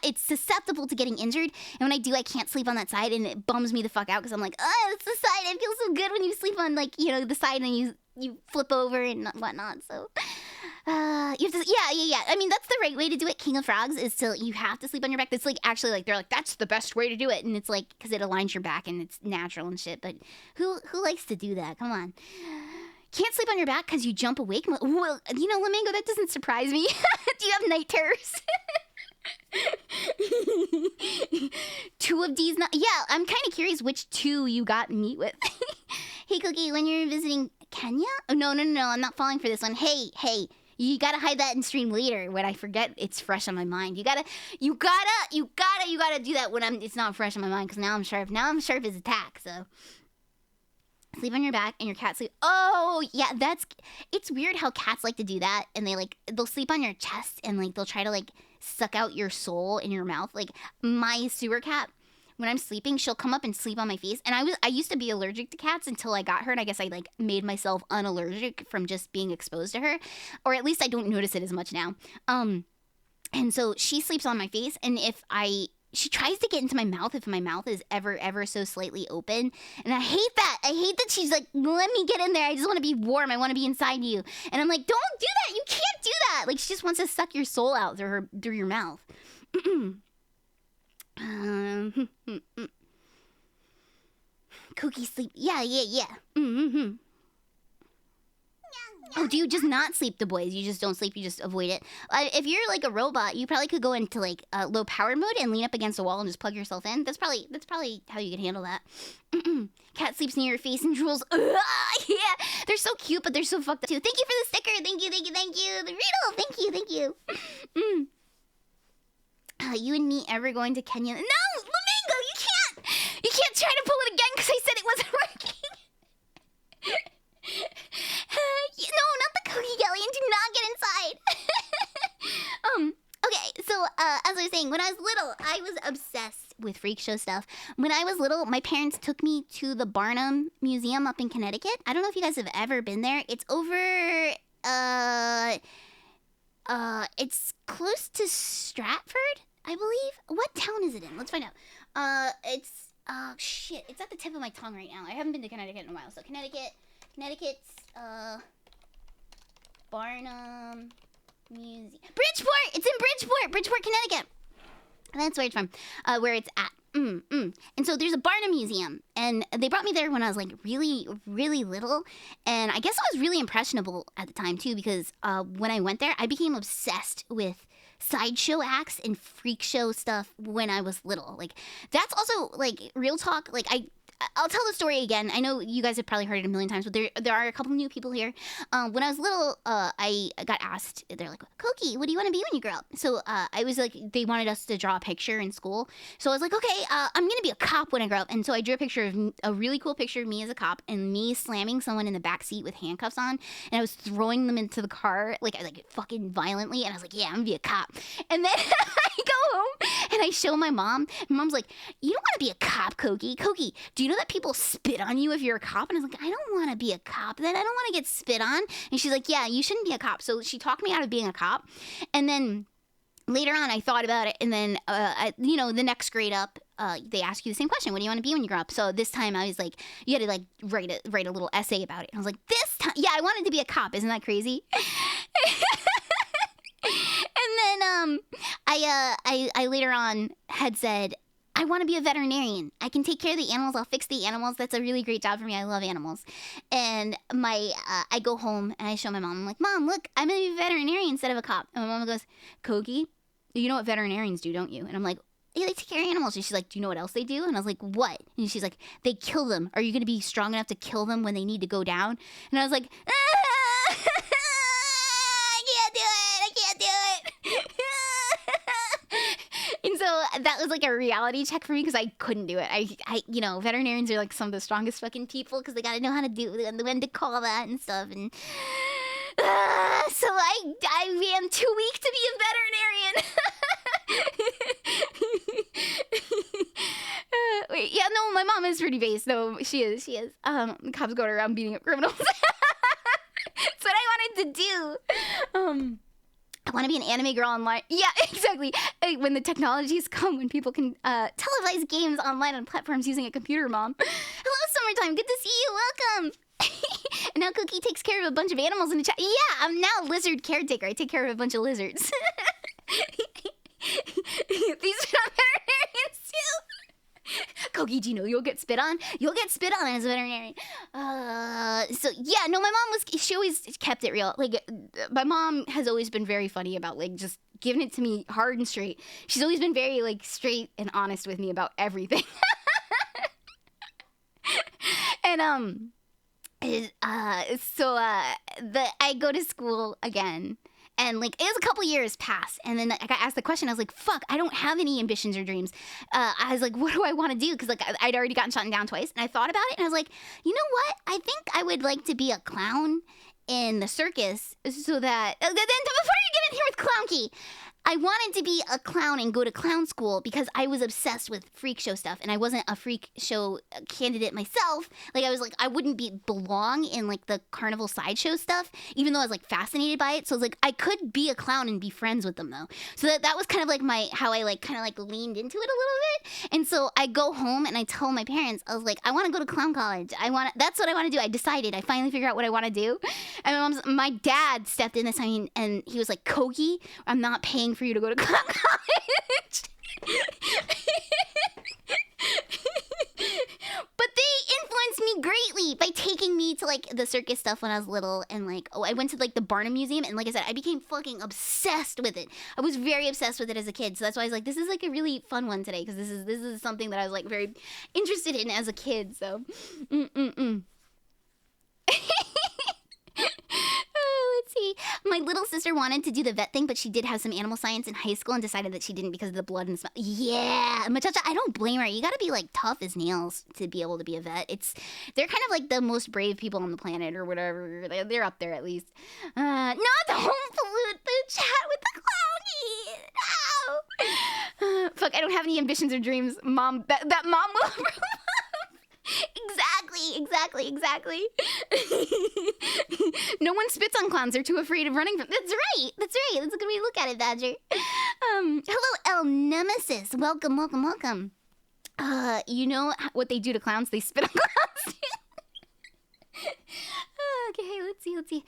it's susceptible to getting injured, and when I do, I can't sleep on that side, and it bums me the fuck out because I'm like, oh, it's the side. It feels so good when you sleep on like, you know, the side and you flip over and whatnot. So you have to, yeah. I mean, that's the right way to do it. King of Frogs is you have to sleep on your back. That's like actually like they're like that's the best way to do it, and it's like because it aligns your back and it's natural and shit. But who likes to do that? Come on. Can't sleep on your back because you jump awake? Well, you know, Lamingo, that doesn't surprise me. Do you have night terrors? 2 of these? Yeah, I'm kind of curious which 2 you got meat with. Hey, Cookie, when you're visiting Kenya? Oh, no, I'm not falling for this one. Hey, you gotta hide that in stream later when I forget it's fresh on my mind. You gotta do that when it's not fresh on my mind, because now I'm sharp. Now I'm sharp as a tack, so... Sleep on your back and your cat sleep. Oh, yeah, it's weird how cats like to do that, and they'll sleep on your chest, and like they'll try to like suck out your soul in your mouth. Like my sewer cat, when I'm sleeping, she'll come up and sleep on my face. And I used to be allergic to cats until I got her, and I guess I like made myself unallergic from just being exposed to her, or at least I don't notice it as much now. And so she sleeps on my face, and she tries to get into my mouth if my mouth is ever so slightly open. And I hate that. I hate that she's like, let me get in there. I just want to be warm. I want to be inside you. And I'm like, don't do that. You can't do that. Like, she just wants to suck your soul out through your mouth. Cookie sleep. Yeah. Oh, do you just not sleep, the boys? You just don't sleep, you just avoid it? If you're like a robot, you probably could go into like low power mode and lean up against a wall and just plug yourself in. That's probably how you can handle that. Cat sleeps near your face and drools. Yeah, they're so cute, but they're so fucked up too. Thank you for the sticker. Thank you. The riddle. Thank you. You and me ever going to Kenya? No, Flamingo, you can't try to pull it again because I said it wasn't working. No, not the cookie galleon. Do not get inside. Okay, so as I was saying, when I was little, I was obsessed with freak show stuff. When I was little, my parents took me to the Barnum Museum up in Connecticut. I don't know if you guys have ever been there. It's over, it's close to Stratford, I believe. What town is it in? Let's find out. It's at the tip of my tongue right now. I haven't been to Connecticut in a while. So Connecticut's, Barnum Museum. Bridgeport! It's in Bridgeport, Connecticut. That's where it's from, where it's at. And so there's a Barnum Museum, and they brought me there when I was like really, really little, and I guess I was really impressionable at the time too, because when I went there, I became obsessed with sideshow acts and freak show stuff when I was little. Like, that's also like real talk. Like, I'll tell the story again. I know you guys have probably heard it a million times, but there are a couple new people here. When I was little, I got asked, they're like, Koki, what do you want to be when you grow up? So I was like, they wanted us to draw a picture in school. So I was like, okay, I'm going to be a cop when I grow up. And so I drew a really cool picture of me as a cop and me slamming someone in the back seat with handcuffs on. And I was throwing them into the car, like fucking violently. And I was like, yeah, I'm going to be a cop. And then I go home and I show my mom. My mom's like, you don't want to be a cop, Koki. Koki, do you know that people spit on you if you're a cop? And I was like, I don't want to be a cop then. I don't want to get spit on. And she's like, yeah, you shouldn't be a cop. So she talked me out of being a cop. And then later on, I thought about it. And then, the next grade up, they ask you the same question. What do you want to be when you grow up? So this time I was like, you had to like write a little essay about it. And I was like, this time, yeah, I wanted to be a cop. Isn't that crazy? And then I later on had said, I want to be a veterinarian. I can take care of the animals. I'll fix the animals. That's a really great job for me. I love animals. And I go home and I show my mom. I'm like, Mom, look, I'm going to be a veterinarian instead of a cop. And my mom goes, Kogi, you know what veterinarians do, don't you? And I'm like, yeah, they take care of animals. And she's like, do you know what else they do? And I was like, what? And she's like, they kill them. Are you going to be strong enough to kill them when they need to go down? And I was like, I can't do it. I can't do it. And so that was like a reality check for me because I couldn't do it. I veterinarians are like some of the strongest fucking people because they got to know how to do it and when to call that and stuff. And so I am too weak to be a veterinarian. Wait, yeah, no, my mom is pretty based, though. She is. Cops going around beating up criminals. That's what I wanted to do. I want to be an anime girl online. Yeah, exactly. When the technologies come, when people can televise games online on platforms using a computer, Mom. Hello, Summertime. Good to see you. Welcome. And now Cookie takes care of a bunch of animals in the chat. Yeah, I'm now lizard caretaker. I take care of a bunch of lizards. These are not veterinarians, too. Kogi, do you know you'll get spit on? You'll get spit on as a veterinarian. So yeah, no, my mom she always kept it real. Like, my mom has always been very funny about like just giving it to me hard and straight. She's always been very like straight and honest with me about everything. And I go to school again. And, like, it was a couple years past. And then I got asked the question. I was like, fuck, I don't have any ambitions or dreams. I was like, what do I want to do? Because, like, I'd already gotten shot down twice. And I thought about it. And I was like, you know what? I think I would like to be a clown in the circus so that... Then before you get in here with Clown Key, I wanted to be a clown and go to clown school because I was obsessed with freak show stuff. And I wasn't a freak show candidate myself. Like, I was like, I wouldn't belong in, like, the carnival sideshow stuff, even though I was, like, fascinated by it. So I was like, I could be a clown and be friends with them, though. So that was kind of, like, how I, like, kind of, like, leaned into it a little bit. And so I go home and I tell my parents, I was like, I want to go to clown college. That's what I want to do. I decided. I finally figured out what I want to do. And my dad stepped in this time and he was like, Kogi, I'm not paying for you to go to clown college. But they influenced me greatly by taking me to like the circus stuff when I was little, and like I went to like the Barnum Museum, and like I said, I became fucking obsessed with it. I was very obsessed with it as a kid, so that's why I was like, this is like a really fun one today because this is something that I was like very interested in as a kid. So, let's see. My little sister wanted to do the vet thing, but she did have some animal science in high school and decided that she didn't because of the blood and smell. Yeah, Machacha, I don't blame her. You gotta be like tough as nails to be able to be a vet. They're kind of like the most brave people on the planet or whatever. They're up there at least. Not don't pollute the chat with the clowny. No. Fuck, I don't have any ambitions or dreams. Mom, that mom will approve. Exactly. No one spits on clowns. They're too afraid of running from. That's right. That's a good way to look at it, Badger. Hello, El Nemesis. Welcome. You know what they do to clowns? They spit on clowns. Okay, let's see.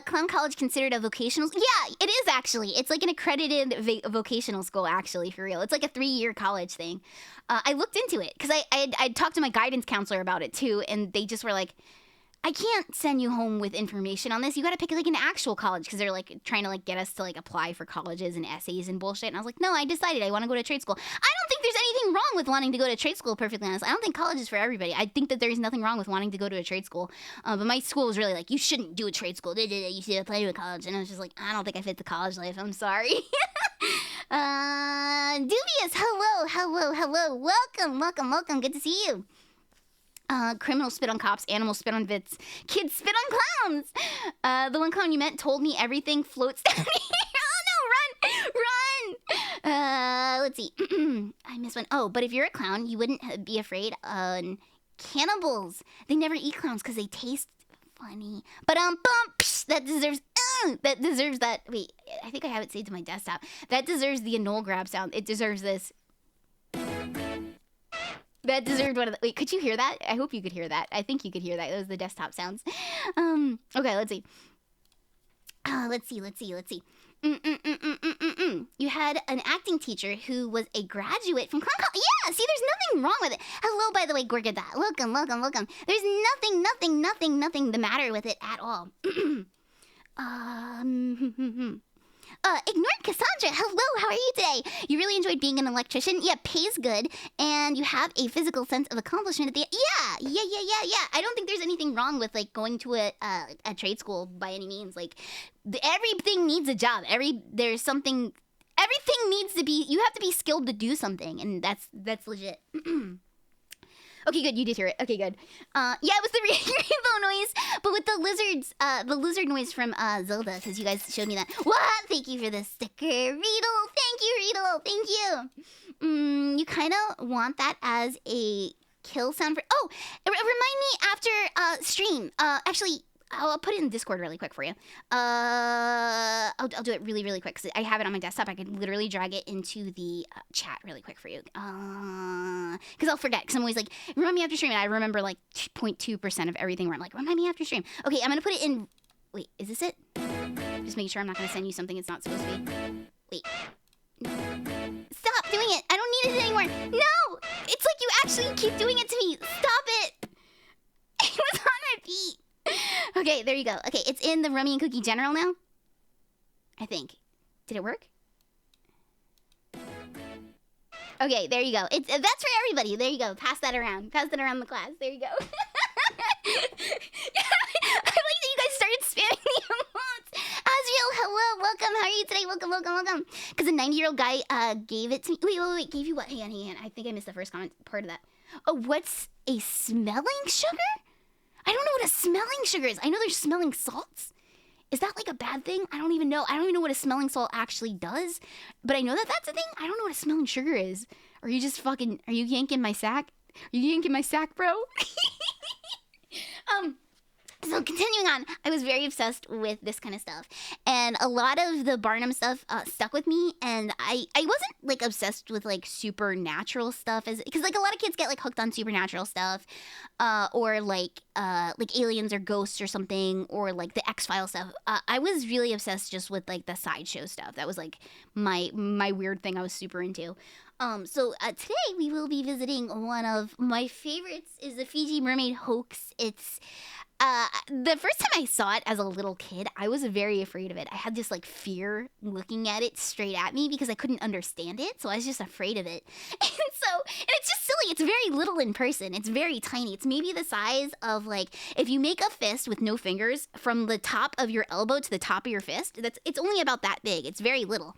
Clown college considered a vocational... Yeah, it is actually. It's like an accredited vocational school, actually, for real. It's like a 3-year college thing. I looked into it because I talked to my guidance counselor about it, too, and they just were like, I can't send you home with information on this. You got to pick like an actual college because they're like trying to like get us to like apply for colleges and essays and bullshit. And I was like, no, I decided I want to go to trade school. I don't think there's anything wrong with wanting to go to trade school, perfectly honest. I don't think college is for everybody. I think that there's nothing wrong with wanting to go to a trade school. But my school was really like, you shouldn't do a trade school. You should apply to a college. And I was just like, I don't think I fit the college life. I'm sorry. Dubious, hello. Welcome. Good to see you. Criminals spit on cops, animals spit on vets, kids spit on clowns. The one clown you met told me everything floats down here. Oh no, run! Let's see. I missed one. Oh, but if you're a clown, you wouldn't be afraid of cannibals. They never eat clowns because they taste funny. But that deserves that. Wait, I think I have it saved to my desktop. That deserves the anole grab sound. It deserves this. That deserved one of the... Wait, could you hear that? I hope you could hear that. I think you could hear that. Those are the desktop sounds. Okay, let's see. Let's see. You had an acting teacher who was a graduate from Clown College. Yeah, see, there's nothing wrong with it. Hello, by the way, Gorgada. Welcome, welcome, welcome. There's nothing the matter with it at all. Ignored Cassandra, hello, how are you today? You really enjoyed being an electrician? Yeah, pays good, and you have a physical sense of accomplishment at the end. Yeah. I don't think there's anything wrong with, like, going to a trade school by any means. Like, everything needs a job. Everything needs to be, you have to be skilled to do something, and that's legit. Okay, good. You did hear it. Okay, good. Yeah, it was the rainbow noise, but with the lizards, the lizard noise from Zelda, because you guys showed me that. What? Thank you for the sticker, Riedel. Thank you, Riedel. Thank you. You kind of want that as a kill sound for. Oh, remind me after stream. Actually, I'll put it in Discord really quick for you. I'll do it really quick because I have it on my desktop. I could literally drag it into the chat really quick for you. Because I'll forget. Because I'm always like, remind me after stream. And I remember like 0.2% of everything where I'm like, remind me after stream. Okay, I'm going to put it in. Wait, is this it? Just making sure I'm not going to send you something it's not supposed to be. Wait. Stop doing it. I don't need it anymore. No! It's like you actually keep doing it to me. Stop it. It was on repeat. Okay, there you go. Okay, it's in the Rummy and Cookie General now. I think. Did it work? Okay, there you go. That's for everybody. There you go. Pass that around. Pass that around the class. There you go. I like that you guys started spamming the emotes. Asriel, hello. Welcome. How are you today? Welcome. Because a 90-year-old guy gave it to me. Wait. Gave you what? Hang on. I think I missed the first part of that. Oh, what's a smelling sugar? I don't know what a smelling sugar is. I know there's smelling salts. Is that like a bad thing? I don't even know. I don't even know what a smelling salt actually does. But I know that that's a thing. I don't know what a smelling sugar is. Are you just fucking... Are you yanking my sack? Are you yanking my sack, bro? So continuing on, I was very obsessed with this kind of stuff. And a lot of the Barnum stuff stuck with me. And I wasn't like obsessed with like supernatural stuff, because like a lot of kids get like hooked on supernatural stuff, or like aliens or ghosts or something, or like the X-Files stuff. I was really obsessed just with like the sideshow stuff. That was like my weird thing I was super into. So today we will be visiting one of my favorites, is the Fiji Mermaid hoax. It's the first time I saw it as a little kid, I was very afraid of it. I had this like fear looking at it straight at me because I couldn't understand it, so I was just afraid of it. And it's just silly. It's very little in person. It's very tiny. It's maybe the size of like if you make a fist with no fingers from the top of your elbow to the top of your fist. It's only about that big. It's very little.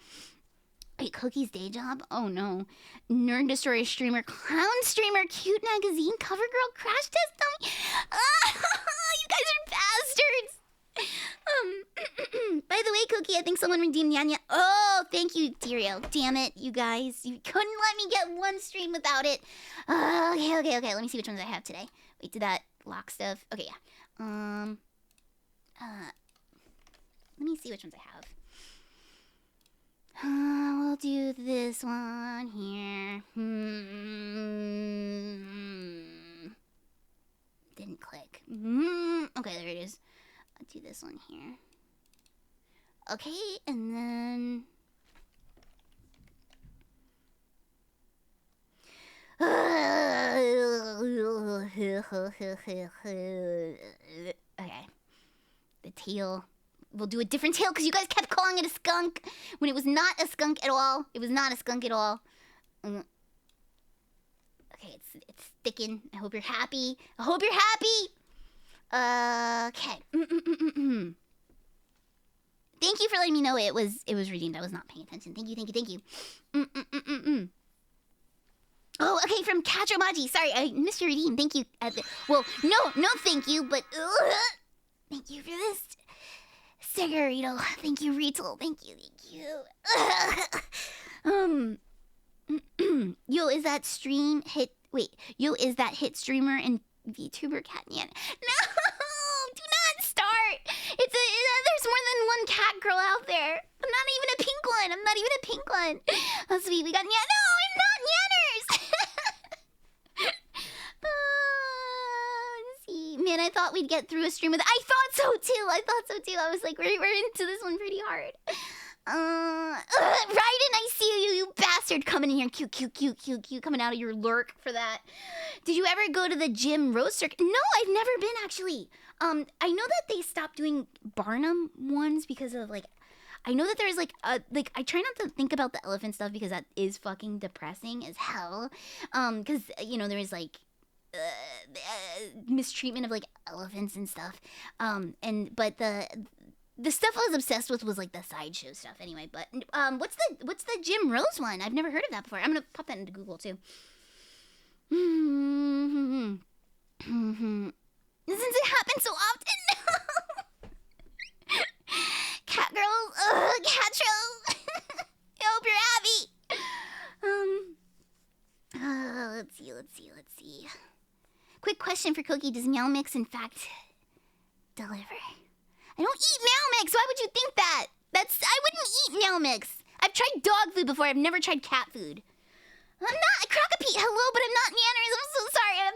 Wait, Cookie's day job? Oh no. Nerd Destroyer streamer, clown streamer, cute magazine, cover girl, crash test dummy. You guys are bastards. By the way, Cookie, I think someone redeemed Nyanya. Oh, thank you, Tyrio. Damn it, you guys. You couldn't let me get one stream without it. Okay. Let me see which ones I have today. Wait, did that lock stuff? Okay, yeah. Let me see which ones I have. We'll do this one here. Didn't click. Okay, there it is. I'll do this one here. Okay, and then... Okay. The tail... We'll do a different tail because you guys kept calling it a skunk when it was not a skunk at all. It was not a skunk at all. Okay, it's sticking. I hope you're happy. Okay. Thank you for letting me know it was redeemed. I was not paying attention. Thank you. Oh, okay, from Katromaji. Sorry, I missed your redeem. Thank you. Well, no, thank you, but thank you for this. Cigarito. Thank you, Retail. Thank you. Yo, is that stream hit? Wait, is that hit streamer and VTuber Catnyan? No, do not start. There's more than one cat girl out there. I'm not even a pink one. Oh, sweet, we got No, I'm not Nyanners. Man, I thought we'd get through a stream with it. I thought so too. I was like, we're into this one pretty hard. Raiden, I bastard coming in here, cute, coming out of your lurk for that. Did you ever go to the gym roast circuit? No, I've never been actually. I know that they stopped doing Barnum ones because of like, I know that there's like I try not to think about the elephant stuff because that is fucking depressing as hell. Because you know there's like mistreatment of like elephants and stuff. But the stuff I was obsessed with was like the sideshow stuff anyway. But what's the Jim Rose one? I've never heard of that before. I'm gonna pop that into Google too. Since it happens so often. Cat girls, Catro. I hope you're happy. Let's see. Quick question for Cookie: does Meow Mix in fact deliver? I don't eat Meow Mix. Why would you think that? I wouldn't eat Meow Mix. I've tried dog food before. I've never tried cat food. I'm not a Crocopete. Hello, but I'm not Nanners. I'm so sorry. I'm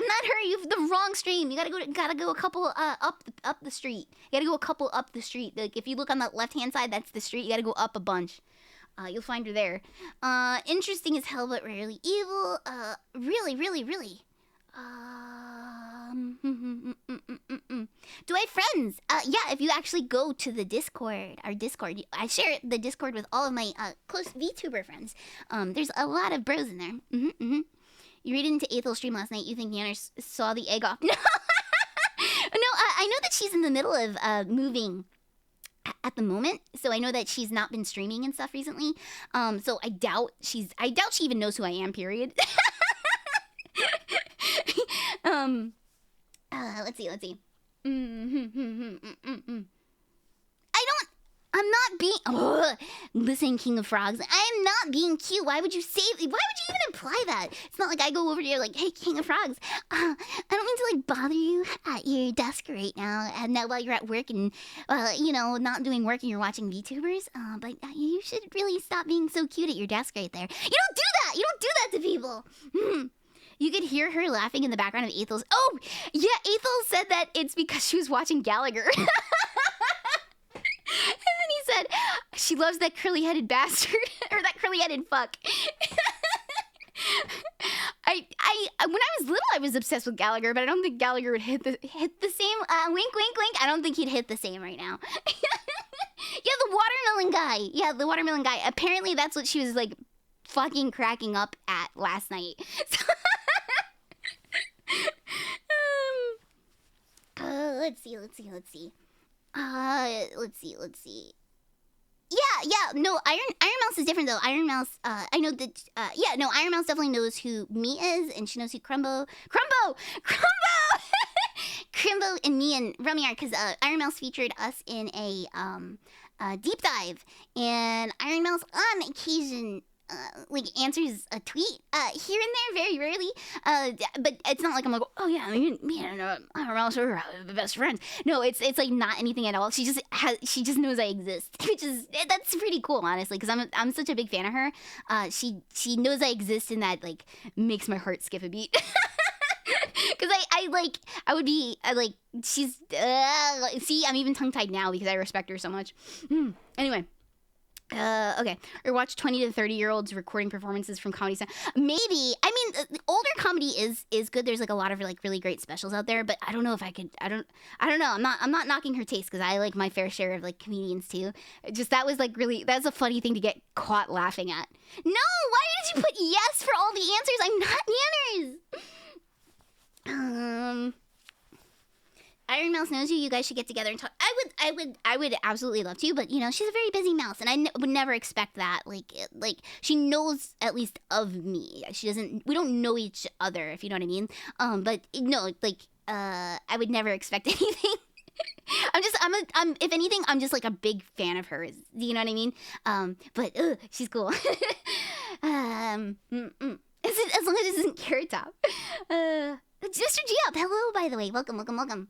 not her. You've the wrong stream. You gotta go a couple up the street. You gotta go a couple up the street. Like if you look on the left hand side, that's the street. You gotta go up a bunch. You'll find her there. Interesting as hell, but rarely evil. Really. Do I have friends? Yeah, if you actually go to the Discord, our Discord, I share the Discord with all of my close VTuber friends. There's a lot of bros in there. You read into Ethel's stream last night. You think Yanner saw the egg off? No, I know that she's in the middle of moving at the moment, so I know that she's not been streaming and stuff recently. So I doubt she even knows who I am. Period. Let's see. I'm not being. Listen, King of Frogs. I am not being cute. Why would you even imply that? It's not like I go over to you like, hey, King of Frogs. I don't mean to like bother you at your desk right now, and now while you're at work and not doing work and you're watching VTubers. But you should really stop being so cute at your desk right there. You don't do that. You don't do that to people. You could hear her laughing in the background of Ethel's. Oh, yeah, Ethel said that it's because she was watching Gallagher. And then he said, she loves that curly-headed bastard. Or that curly-headed fuck. When I was little, I was obsessed with Gallagher, but I don't think Gallagher would hit the same. Wink, wink, wink. I don't think he'd hit the same right now. Yeah, the watermelon guy. Yeah, the watermelon guy. Apparently, that's what she was, like, fucking cracking up at last night. Let's see. Yeah. No, Iron Mouse is different though. Iron Mouse, I know that. Iron Mouse definitely knows who me is, and she knows who Crumbo, and me and Rummy are, because Iron Mouse featured us in a deep dive, and Iron Mouse on occasion answers a tweet here and there, very rarely, but it's not like I'm like, oh yeah, me and Iron Mouse are best friends. No, it's like not anything at all. She just knows I exist, that's pretty cool, honestly, because I'm such a big fan of her. She knows I exist, and that like makes my heart skip a beat. Because she's see, I'm even tongue tied now because I respect her so much. Anyway. Okay. Or watch 20 to 30-year-olds recording performances from Comedy Central. Maybe. I mean, older comedy is good. There's like a lot of like really great specials out there, but I don't know if I could. I don't know. I'm not knocking her taste, because I like my fair share of like comedians too. That was that's a funny thing to get caught laughing at. No, why did you put yes for all the answers? I'm not Yanners. Iron Mouse knows you. You guys should get together and talk. I would absolutely love to, but she's a very busy mouse, and I would never expect that. Like she knows at least of me. She doesn't. We don't know each other, if you know what I mean. But no, I would never expect anything. I'm if anything, I'm just like a big fan of hers. Do you know what I mean? But she's cool. As long as it isn't Carrot Top. Mr. G up, hello, by the way. Welcome.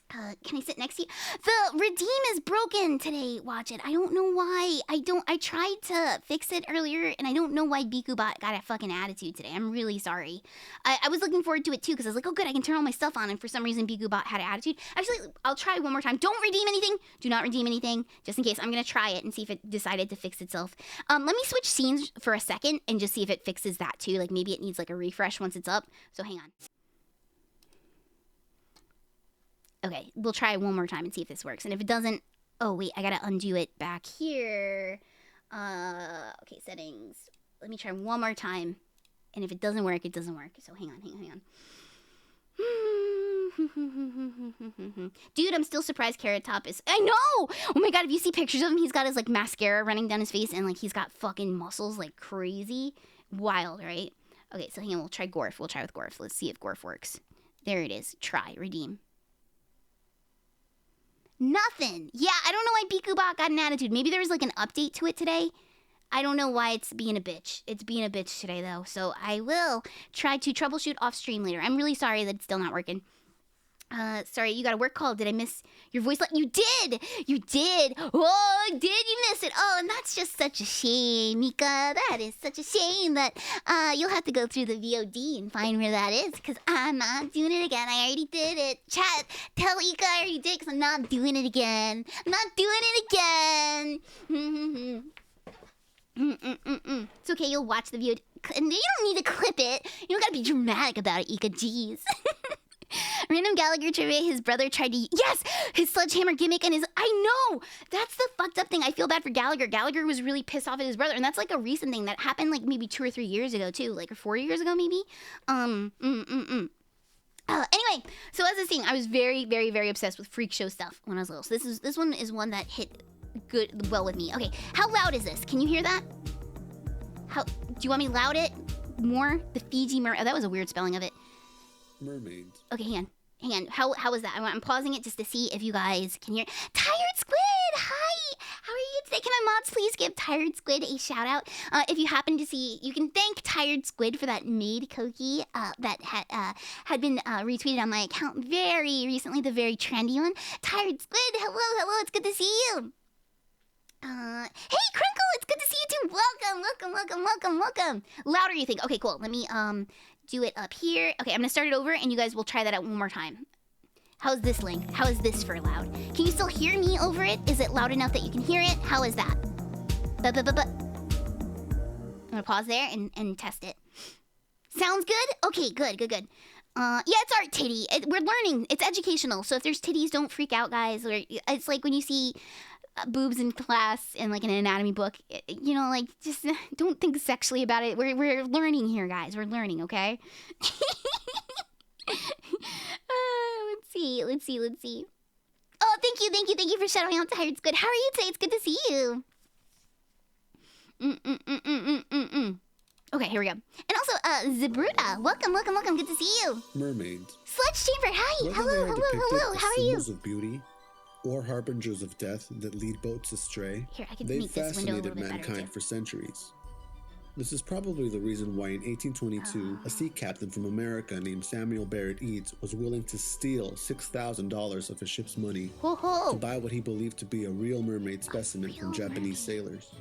Can I sit next to you? The redeem is broken today. Watch it. I don't know why. I tried to fix it earlier, and I don't know why BikuBot got a fucking attitude today. I'm really sorry. I was looking forward to it too, because I was like, oh good, I can turn all my stuff on, and for some reason BikuBot had an attitude. Actually, I'll try one more time. Don't redeem anything. Do not redeem anything, just in case. I'm gonna try it and see if it decided to fix itself. Let me switch scenes for a second and just see if it fixes that too. Like maybe it needs like a refresh once it's up. So hang on. Okay, we'll try one more time and see if this works. And if it doesn't, oh wait, I gotta undo it back here. Okay, settings. Let me try one more time. And if it doesn't work, it doesn't work. So hang on. Dude, I'm still surprised Carrot Top is... I know! Oh my god, if you see pictures of him, he's got his like mascara running down his face and like he's got fucking muscles like crazy. Wild, right? Okay, so hang on, we'll try Gorf. We'll try with Gorf. Let's see if Gorf works. There it is. Try, redeem. Nothing. Yeah, I don't know why BikuBot got an attitude. Maybe there was like an update to it today. I don't know why it's being a bitch. It's being a bitch today though. So I will try to troubleshoot off stream later. I'm really sorry that it's still not working. Sorry, you got a work call. Did I miss your voice? You did! You did! Oh, did you miss it? Oh, and that's just such a shame, Mika. That is such a shame that you'll have to go through the VOD and find where that is, because I'm not doing it again. I already did it. Chat, tell Ika I already did it, because I'm not doing it again. I'm not doing it again. It's okay, you'll watch the VOD. And you don't need to clip it. You don't gotta be dramatic about it, Ika. Jeez. Random Gallagher trivia, his brother tried to... Yes! His sledgehammer gimmick and his... I know! That's the fucked up thing. I feel bad for Gallagher. Gallagher was really pissed off at his brother. And that's like a recent thing that happened like maybe 2 or 3 years ago too. Like 4 years ago maybe. Anyway, so as I was saying, I was very, very, very obsessed with freak show stuff when I was little. So this one is one that hit well with me. Okay, how loud is this? Can you hear that? Do you want me to loud it more? The Fiji Mermaid... Oh, that was a weird spelling of it. Mermaid. Okay, hang on. How was that? I'm pausing it just to see if you guys can hear. Tired Squid! Hi! How are you today? Can my mods please give Tired Squid a shout out? If you happen to see, you can thank Tired Squid for that maid cookie that had been retweeted on my account very recently, the very trendy one. Tired Squid, hello, it's good to see you. Hey Crinkle, it's good to see you too. Welcome. Louder, you think? Okay, cool. Let me do it up here. Okay, I'm gonna start it over and you guys will try that out one more time. How's this link? How is this for loud? Can you still hear me over it? Is it loud enough that you can hear it? How is that? I'm gonna pause there and test it. Sounds good? Okay, good. Yeah, it's art titty. We're learning. It's educational. So if there's titties, don't freak out, guys. It's like when you see boobs in class and like in an anatomy book, you know, like just don't think sexually about it. We're learning here, guys. We're learning, okay? Let's see. Oh, thank you for shouting out Tired Squid. How are you today? It's good to see you. Okay, here we go. And also, Zabruta, welcome. Good to see you. Mermaid. Sledge Chamber, hi. Whether they are Hello. depicted How as are you? symbols of beauty or harbingers of death that lead boats astray, Here, I can they've make this window a little fascinated bit better mankind too. for centuries. This is probably the reason why in 1822, a sea captain from America named Samuel Barrett Eads was willing to steal $6,000 of his ship's money to buy what he believed to be a real mermaid specimen from Japanese sailors.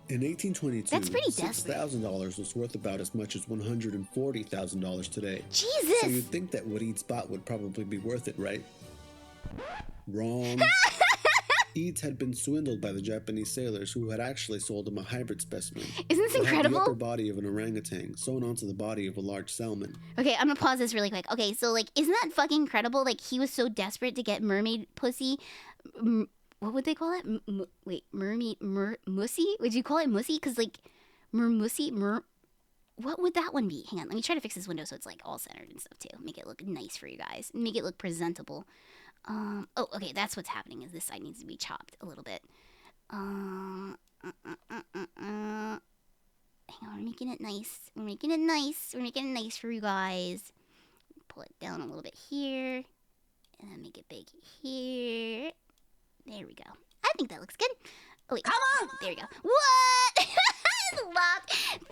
In 1822, That's pretty desperate. $6,000 was worth about as much as $140,000 today. Jesus! So you'd think that what Eads bought would probably be worth it, right? Wrong. Eads had been swindled by the Japanese sailors who had actually sold him a hybrid specimen. Isn't this It had incredible? the upper body of an orangutan sewn onto the body of a large salmon. Okay, I'm gonna pause this really quick. Okay, so like, isn't that fucking incredible? Like, he was so desperate to get mermaid pussy. What would they call it? Mussy? Would you call it mussy? Because like, what would that one be? Hang on, let me try to fix this window so it's like all centered and stuff too. Make it look nice for you guys. Make it look presentable. Oh, okay, that's what's happening is this side needs to be chopped a little bit. Hang on, we're making it nice. We're making it nice for you guys. Pull it down a little bit here. And then make it big here. There we go. I think that looks good. Oh, wait. Come on! There we go. What?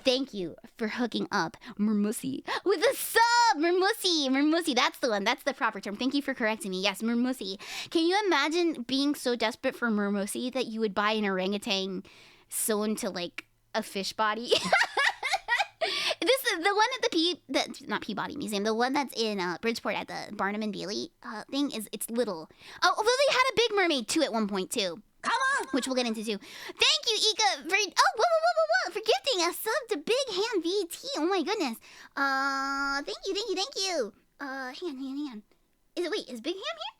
Thank you for hooking up Mermussy with a sub! Mermusi. That's the one. That's the proper term. Thank you for correcting me. Yes, mermusi. Can you imagine being so desperate for mermusi that you would buy an orangutan sewn to like a fish body? This is the one at the not Peabody Museum. The one that's in Bridgeport at the Barnum and Bailey thing it's little. Oh, although they had a big mermaid too at one point too. Come on, which we'll get into too. Thank you, Ika, for whoa, for gifting a sub to Big Ham VT. Oh my goodness. Thank you. Hang on. Is Big Ham here?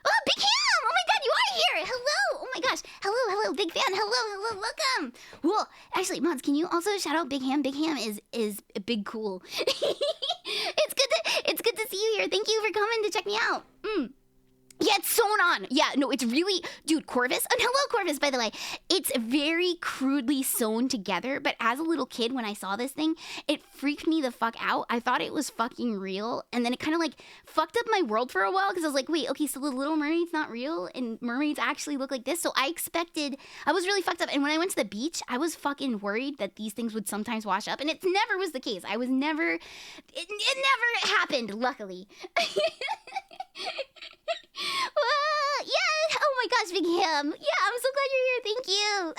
Oh, Big Ham! Oh my God, you are here! Hello! Oh my gosh! Hello, big fan! Hello, welcome! Whoa! Actually, mods, can you also shout out Big Ham? Big Ham is big cool. It's good to see you here. Thank you for coming to check me out. Yeah, it's sewn on. Yeah, no, it's really, dude, Corvus. And hello, Corvus, by the way. It's very crudely sewn together, but as a little kid, when I saw this thing, it freaked me the fuck out. I thought it was fucking real, and then it kind of like fucked up my world for a while, because I was like, wait, okay, so the Little Mermaid's not real, and mermaids actually look like this? So I was really fucked up, and when I went to the beach, I was fucking worried that these things would sometimes wash up, and it never was the case. It never happened, luckily. Yeah, oh my gosh, Big Ham. Yeah, I'm so glad you're here. Thank you.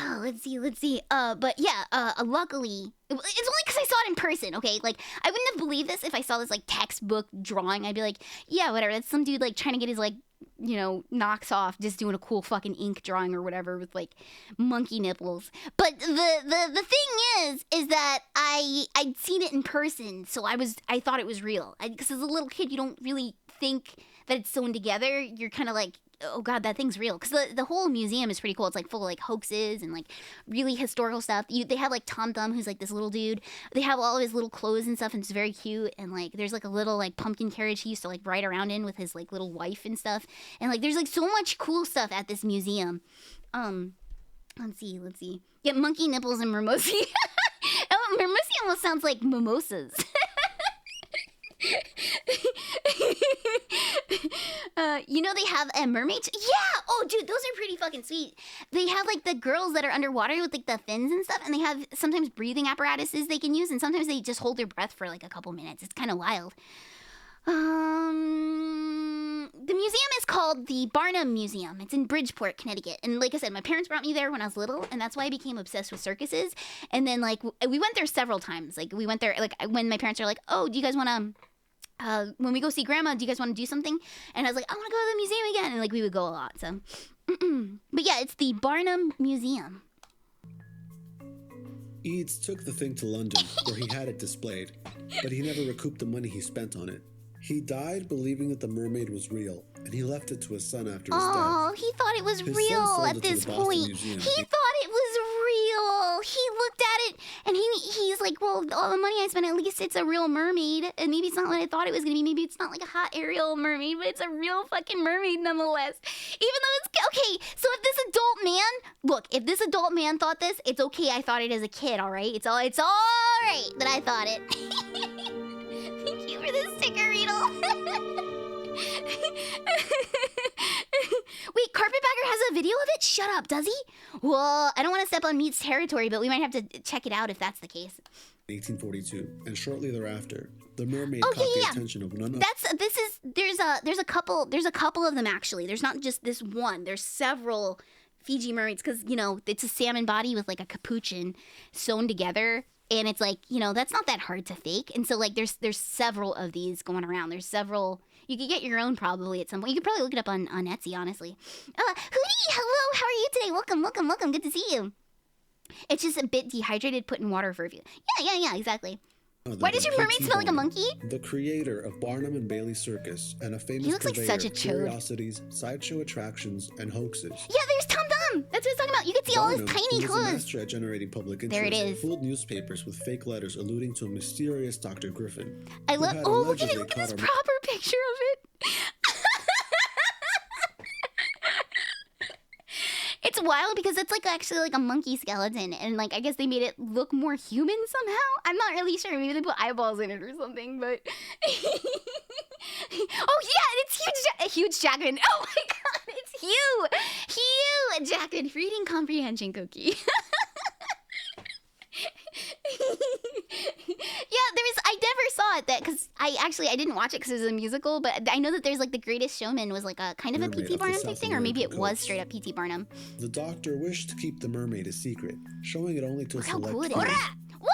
Oh, let's see. But yeah, luckily, it's only because I saw it in person, okay? Like, I wouldn't have believed this if I saw this, like, textbook drawing. I'd be like, yeah, whatever. That's some dude, like, trying to get his, like, you know, knocks off just doing a cool fucking ink drawing or whatever with, like, monkey nipples. But the thing is that I'd seen it in person, so I thought it was real. Because as a little kid, you don't really think that it's sewn together. You're kind of like, oh God, that thing's real. Because the whole museum is pretty cool. It's like full of like hoaxes and like really historical stuff. They have like Tom Thumb, who's like this little dude. They have all of his little clothes and stuff, and it's very cute. And like there's like a little like pumpkin carriage he used to like ride around in with his like little wife and stuff. And like there's like so much cool stuff at this museum. Let's see. Yeah, monkey nipples and mermosi. Oh, mermosi almost sounds like mimosas. You know they have a mermaid. Yeah. Oh, dude, those are pretty fucking sweet. They have like the girls that are underwater with like the fins and stuff, and they have sometimes breathing apparatuses they can use, and sometimes they just hold their breath for like a couple minutes. It's kind of wild. The museum is called the Barnum Museum. It's in Bridgeport, Connecticut. And like I said, my parents brought me there when I was little, and that's why I became obsessed with circuses. And then like we went there several times. Like we went there like when my parents are like, "Oh, do you guys want to when we go see Grandma, do you guys want to do something?" And I was like, "I want to go to the museum again." And like we would go a lot. So but yeah, it's the Barnum Museum. Eads took the thing to London, where he had it displayed, but he never recouped the money he spent on it. He died believing that the mermaid was real, and he left it to his son after his death. Oh, he thought it was His son real sold at it to this the Boston point. Museum. He thought it was real. He looked at it, and he's like, well, all the money I spent, at least it's a real mermaid. And maybe it's not what I thought it was going to be. Maybe it's not like a hot Ariel mermaid, but it's a real fucking mermaid nonetheless. Even though it's... Okay, so if this adult man... Look, if this adult man thought this, it's okay I thought it as a kid, all right? It's all right that I thought it. Thank you for this sticker, Riedel. Wait, Carpetbagger has a video of it? Shut up, does he? Well, I don't want to step on Meat's territory, but we might have to check it out if that's the case. 1842, and shortly thereafter, the mermaid caught the attention of none other. There's a couple of them actually. There's not just this one. There's several Fiji mermaids because you know it's a salmon body with like a capuchin sewn together. And it's like, you know, that's not that hard to fake. And so, like, there's several of these going around. There's several. You could get your own probably at some point. You could probably look it up on Etsy, honestly. Hootie, hello. How are you today? Welcome. Good to see you. It's just a bit dehydrated. Put in water for a few. Yeah, exactly. Why does your mermaid smell like a monkey? The creator of Barnum and Bailey Circus and a famous He looks like such a of chode. curiosities, sideshow attractions, and hoaxes. Yeah, there's Tom Thumb. That's what I was talking about. You can see all his Barnum, tiny who was a clothes. master at generating public interest, There it is. fooled newspapers with fake letters alluding to a mysterious Dr. Griffin. I love. who had Oh, look allegedly at this caught a- proper picture of it. It's wild because it's like actually like a monkey skeleton, and like I guess they made it look more human somehow. I'm not really sure. Maybe they put eyeballs in it or something. But oh yeah, and it's huge Jackman. Oh my god, it's Hugh Jackman reading comprehension cookie. saw it, that because I didn't watch it because it was a musical, but I know that there's like The Greatest Showman was like a kind of a P.T. Barnum type thing, or maybe it was straight up P.T. Barnum. The Doctor wished to keep the mermaid a secret, showing it only to a select few. What? What?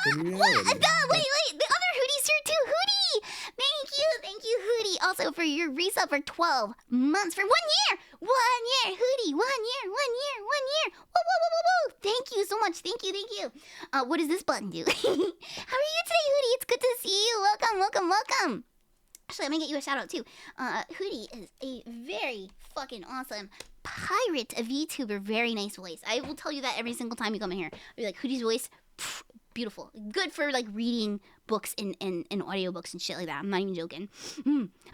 Wait, the other Hootie's here too. Hootie! Thank you, Hootie. Also for your resub for 12 months, for 1 year. 1 year, Hootie. 1 year. Whoa. Thank you so much. Thank you. What does this button do? How are you today, Hootie? It's good to see you. Welcome. Actually, I'm gonna get you a shout out too. Hootie is a very fucking awesome pirate VTuber. Very nice voice. I will tell you that every single time you come in here. I'll be like, Hootie's voice, pff, beautiful. Good for like reading books and audiobooks and shit like that. I'm not even joking.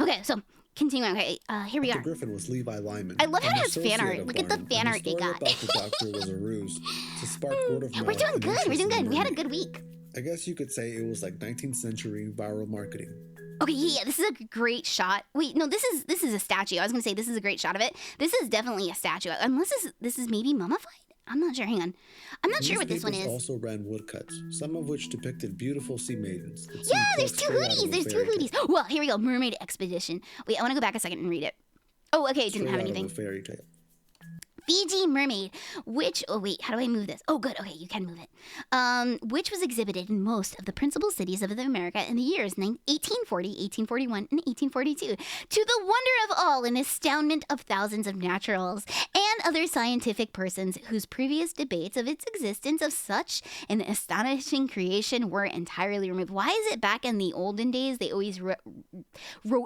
Okay, so continuing. Okay, here we are. Griffin was Levi Lyman. I love how it has fan art. Look at the fan art it got. The Doctor was a ruse to spark word of mouth. We're doing good. We had a good week. I guess you could say it was like 19th century viral marketing. Okay, yeah, this is a great shot. Wait, no, this is a statue. I was gonna say this is a great shot of it. This is definitely a statue. Unless this is maybe mummified? I'm not sure. Hang on. I'm not sure what this one is. Also ran woodcuts, some of which depicted beautiful sea maidens. Yeah, there's two Hooties. Well, here we go. Mermaid Expedition. Wait, I want to go back a second and read it. Oh, okay, it didn't have anything. Fairy tale. Fiji Mermaid, which, oh wait, how do I move this? Oh good, okay, you can move it. Which was exhibited in most of the principal cities of America in the years 1840, 1841, and 1842. To the wonder of all and astoundment of thousands of naturals and other scientific persons whose previous debates of its existence of such an astonishing creation were entirely removed. Why is it back in the olden days they always wrote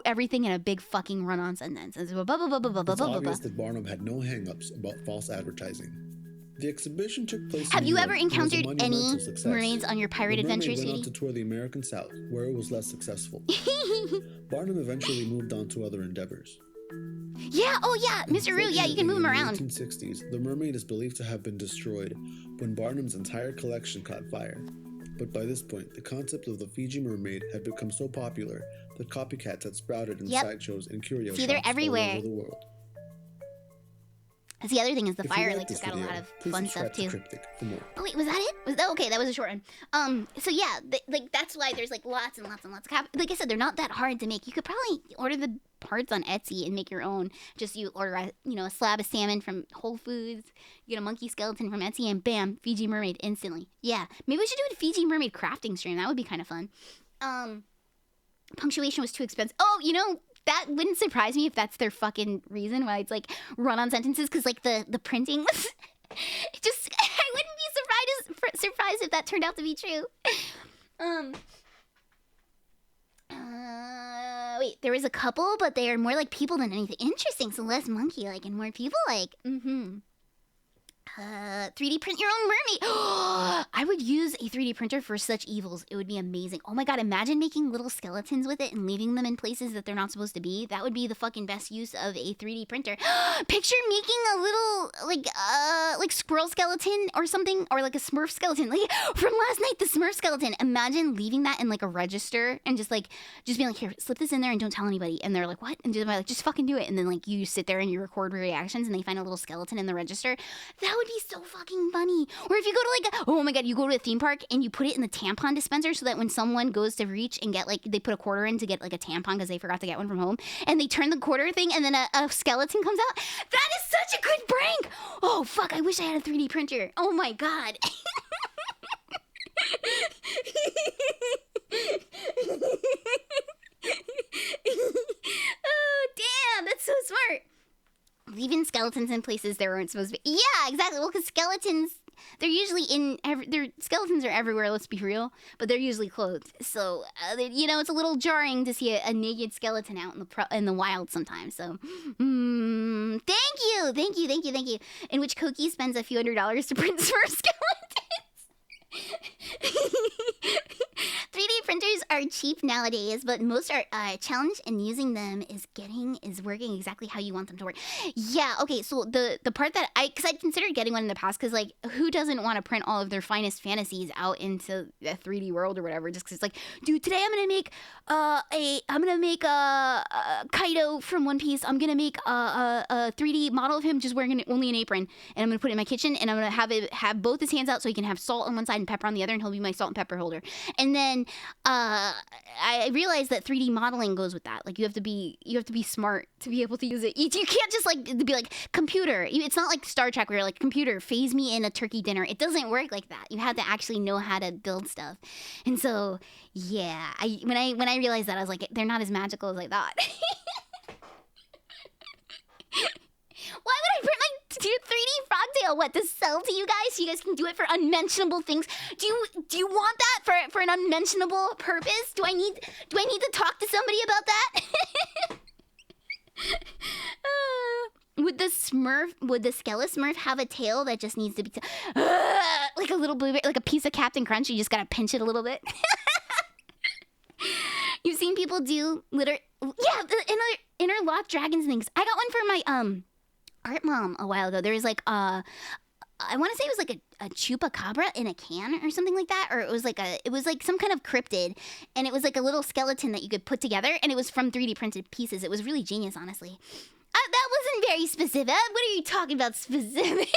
everything in a big fucking run-on sentence? It's obvious that Barnum had no hang-ups about false advertising. The exhibition took place. Have you ever encountered any mermaids on your pirate adventures, Sweetie? Went on to tour the American South, where it was less successful. Barnum eventually moved on to other endeavors. Yeah, oh yeah, Mr. Roo, yeah, you can move him around. In the 1960s, the mermaid is believed to have been destroyed when Barnum's entire collection caught fire. But by this point, the concept of the Fiji Mermaid had become so popular that copycats had sprouted in sideshows and curio shops they're everywhere. all over the world. That's the other thing is the fire like took out a lot of fun stuff too. Oh wait, was that it? Was that okay? That was a short one. So yeah, like that's why there's like lots and lots of like I said, they're not that hard to make. You could probably order the parts on Etsy and make your own. Just you order a slab of salmon from Whole Foods, you get a monkey skeleton from Etsy, and bam, Fiji Mermaid instantly. Yeah, maybe we should do a Fiji Mermaid crafting stream. That would be kind of fun. Punctuation was too expensive. Oh, that wouldn't surprise me if that's their fucking reason why it's like run-on sentences, because like the printing was just I wouldn't be surprised if that turned out to be true. Wait, there was a couple, but they are more like people than anything. Interesting, so less monkey-like and more people-like. 3D print your own mermaid. I would use a 3D printer for such evils. It would be amazing. Oh my god, imagine making little skeletons with it and leaving them in places that they're not supposed to be. That would be the fucking best use of a 3D printer. Picture making a little like squirrel skeleton or something, or like a Smurf skeleton. Like from last night, the Smurf skeleton. Imagine leaving that in like a register and just being like, here, slip this in there and don't tell anybody. And they're like, what? And just fucking do it. And then like you sit there and you record reactions and they find a little skeleton in the register. That would be so fucking funny. Or if you go to like, oh my god, you go to a theme park and you put it in the tampon dispenser so that when someone goes to reach and get like, they put a quarter in to get like a tampon because they forgot to get one from home, and they turn the quarter thing and then a skeleton comes out. That is such a good prank. Oh fuck, I wish I had a 3D printer. Oh my god. Oh damn, that's so smart. Leaving skeletons in places they weren't supposed to be. Yeah, exactly. Well, because skeletons, they're usually their skeletons are everywhere, let's be real, but they're usually clothed. So, it's a little jarring to see a naked skeleton out in the wild sometimes. So, thank you. In which Koki spends a few $100s to print for skeletons. 3D printers are cheap nowadays, but most are challenge in using them is working exactly how you want them to work. Yeah, okay, so the part that because I'd considered getting one in the past, because like who doesn't want to print all of their finest fantasies out into a 3D world or whatever, just because it's like, dude, today I'm gonna make a Kaido from One Piece. I'm gonna make a 3D model of him just wearing only an apron, and I'm gonna put it in my kitchen, and I'm gonna have both his hands out so he can have salt on one side and pepper on the other, and he'll be my salt and pepper holder. And then I realized that 3D modeling goes with that. Like you have to be smart to be able to use it. You can't just like be like computer. It's not like Star Trek where you're like computer phase me in a turkey dinner. It doesn't work like that. You have to actually know how to build stuff. And so yeah, when I realized that, I was like, they're not as magical as I thought. Why would I print my 3D frogtail? What, to sell to you guys so you guys can do it for unmentionable things? Do you want that for an unmentionable purpose? Do I need to talk to somebody about that? Would the Skella Smurf have a tail that just needs to be like a little blueberry, like a piece of Captain Crunch? You just gotta pinch it a little bit. You've seen people do the interlock dragons things. I got one for my art mom a while ago. There was like I want to say it was like a chupacabra in a can or something like that, or it was like some kind of cryptid, and it was like a little skeleton that you could put together, and it was from 3D printed pieces. It was really genius, honestly. That wasn't very specific. What are you talking about specific?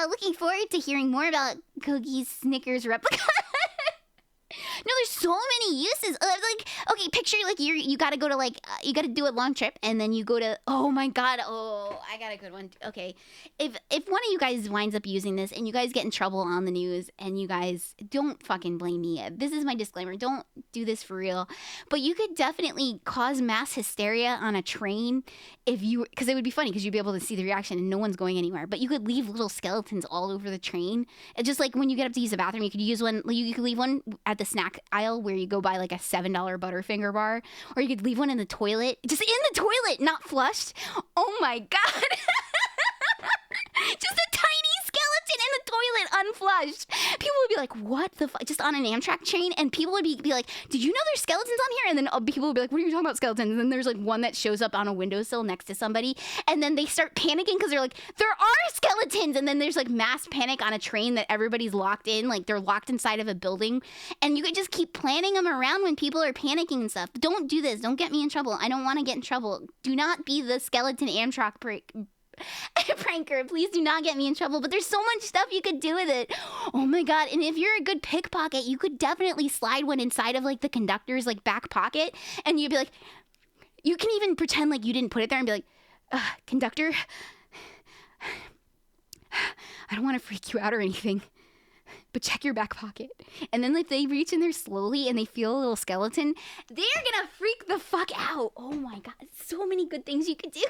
Looking forward to hearing more about Kogi's Snickers replica. No, there's so many uses. Like, okay, picture like you gotta go to like you gotta do a long trip, and then you go to, oh my god, oh, I got a good one. Okay, if one of you guys winds up using this and you guys get in trouble on the news, and you guys don't fucking blame me. This is my disclaimer. Don't do this for real. But you could definitely cause mass hysteria on a train because it would be funny because you'd be able to see the reaction and no one's going anywhere. But you could leave little skeletons all over the train. It's just like when you get up to use the bathroom, you could use one. You could leave one at the snack aisle where you go buy like a $7 Butterfinger bar, or you could leave one in the toilet, just in the toilet, not flushed. Oh my god. Just a tiny skeleton in the toilet, unflushed. People would be like, what the fuck? Just on an Amtrak train, and people would be like, did you know there's skeletons on here? And then people would be like, what are you talking about, skeletons? And then there's like one that shows up on a windowsill next to somebody, and then they start panicking because they're like, there are skeletons! And then there's like mass panic on a train that everybody's locked in, like they're locked inside of a building, and you could just keep planting them around when people are panicking and stuff. Don't do this. Don't get me in trouble. I don't want to get in trouble. Do not be the skeleton Amtrak pranker. Please do not get me in trouble. But there's so much stuff you could do with it. Oh my god. And if you're a good pickpocket, you could definitely slide one inside of like the conductor's like back pocket, and you'd be like, you can even pretend like you didn't put it there and be like, conductor, I don't want to freak you out or anything, but check your back pocket. And then if they reach in there slowly and they feel a little skeleton, they're gonna freak the fuck out. Oh my god. So many good things you could do.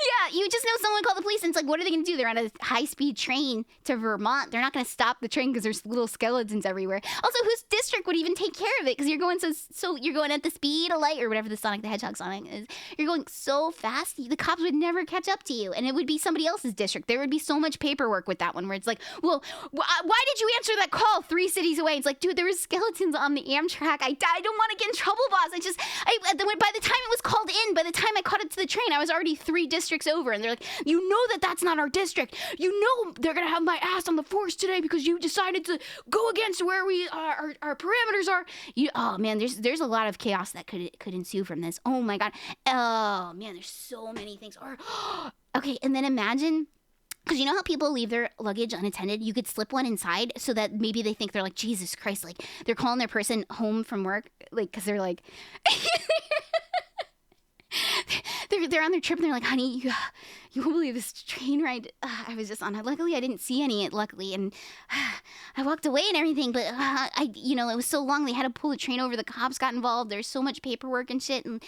Yeah, you just know someone called the police, and it's like, what are they gonna do? They're on a high-speed train to Vermont. They're not gonna stop the train because there's little skeletons everywhere. Also, whose district would even take care of it? Because you're going so you're going at the speed of light, or whatever the Sonic the Hedgehog song is. You're going so fast, the cops would never catch up to you, and it would be somebody else's district. There would be so much paperwork with that one, where it's like, well, why did you answer that call 3 cities away? It's like, dude, there was skeletons on the Amtrak. I don't want to get in trouble, boss. By the time it was called in, by the time I caught up to the train, I was already 3 districts over, and they're like, you know that's not our district. You know they're gonna have my ass on the force today because you decided to go against where we our parameters are. Oh man, there's a lot of chaos that could ensue from this. Oh my god. Oh man, there's so many things. Okay, and then imagine, because you know how people leave their luggage unattended? You could slip one inside so that maybe they think they're like, Jesus Christ, like they're calling their person home from work, like, because they're like, they're on their trip, and they're like, honey, you won't believe this train ride I was just on. Luckily, I didn't see any, luckily, and I walked away and everything, but it was so long, they had to pull the train over, the cops got involved, there's so much paperwork and shit, and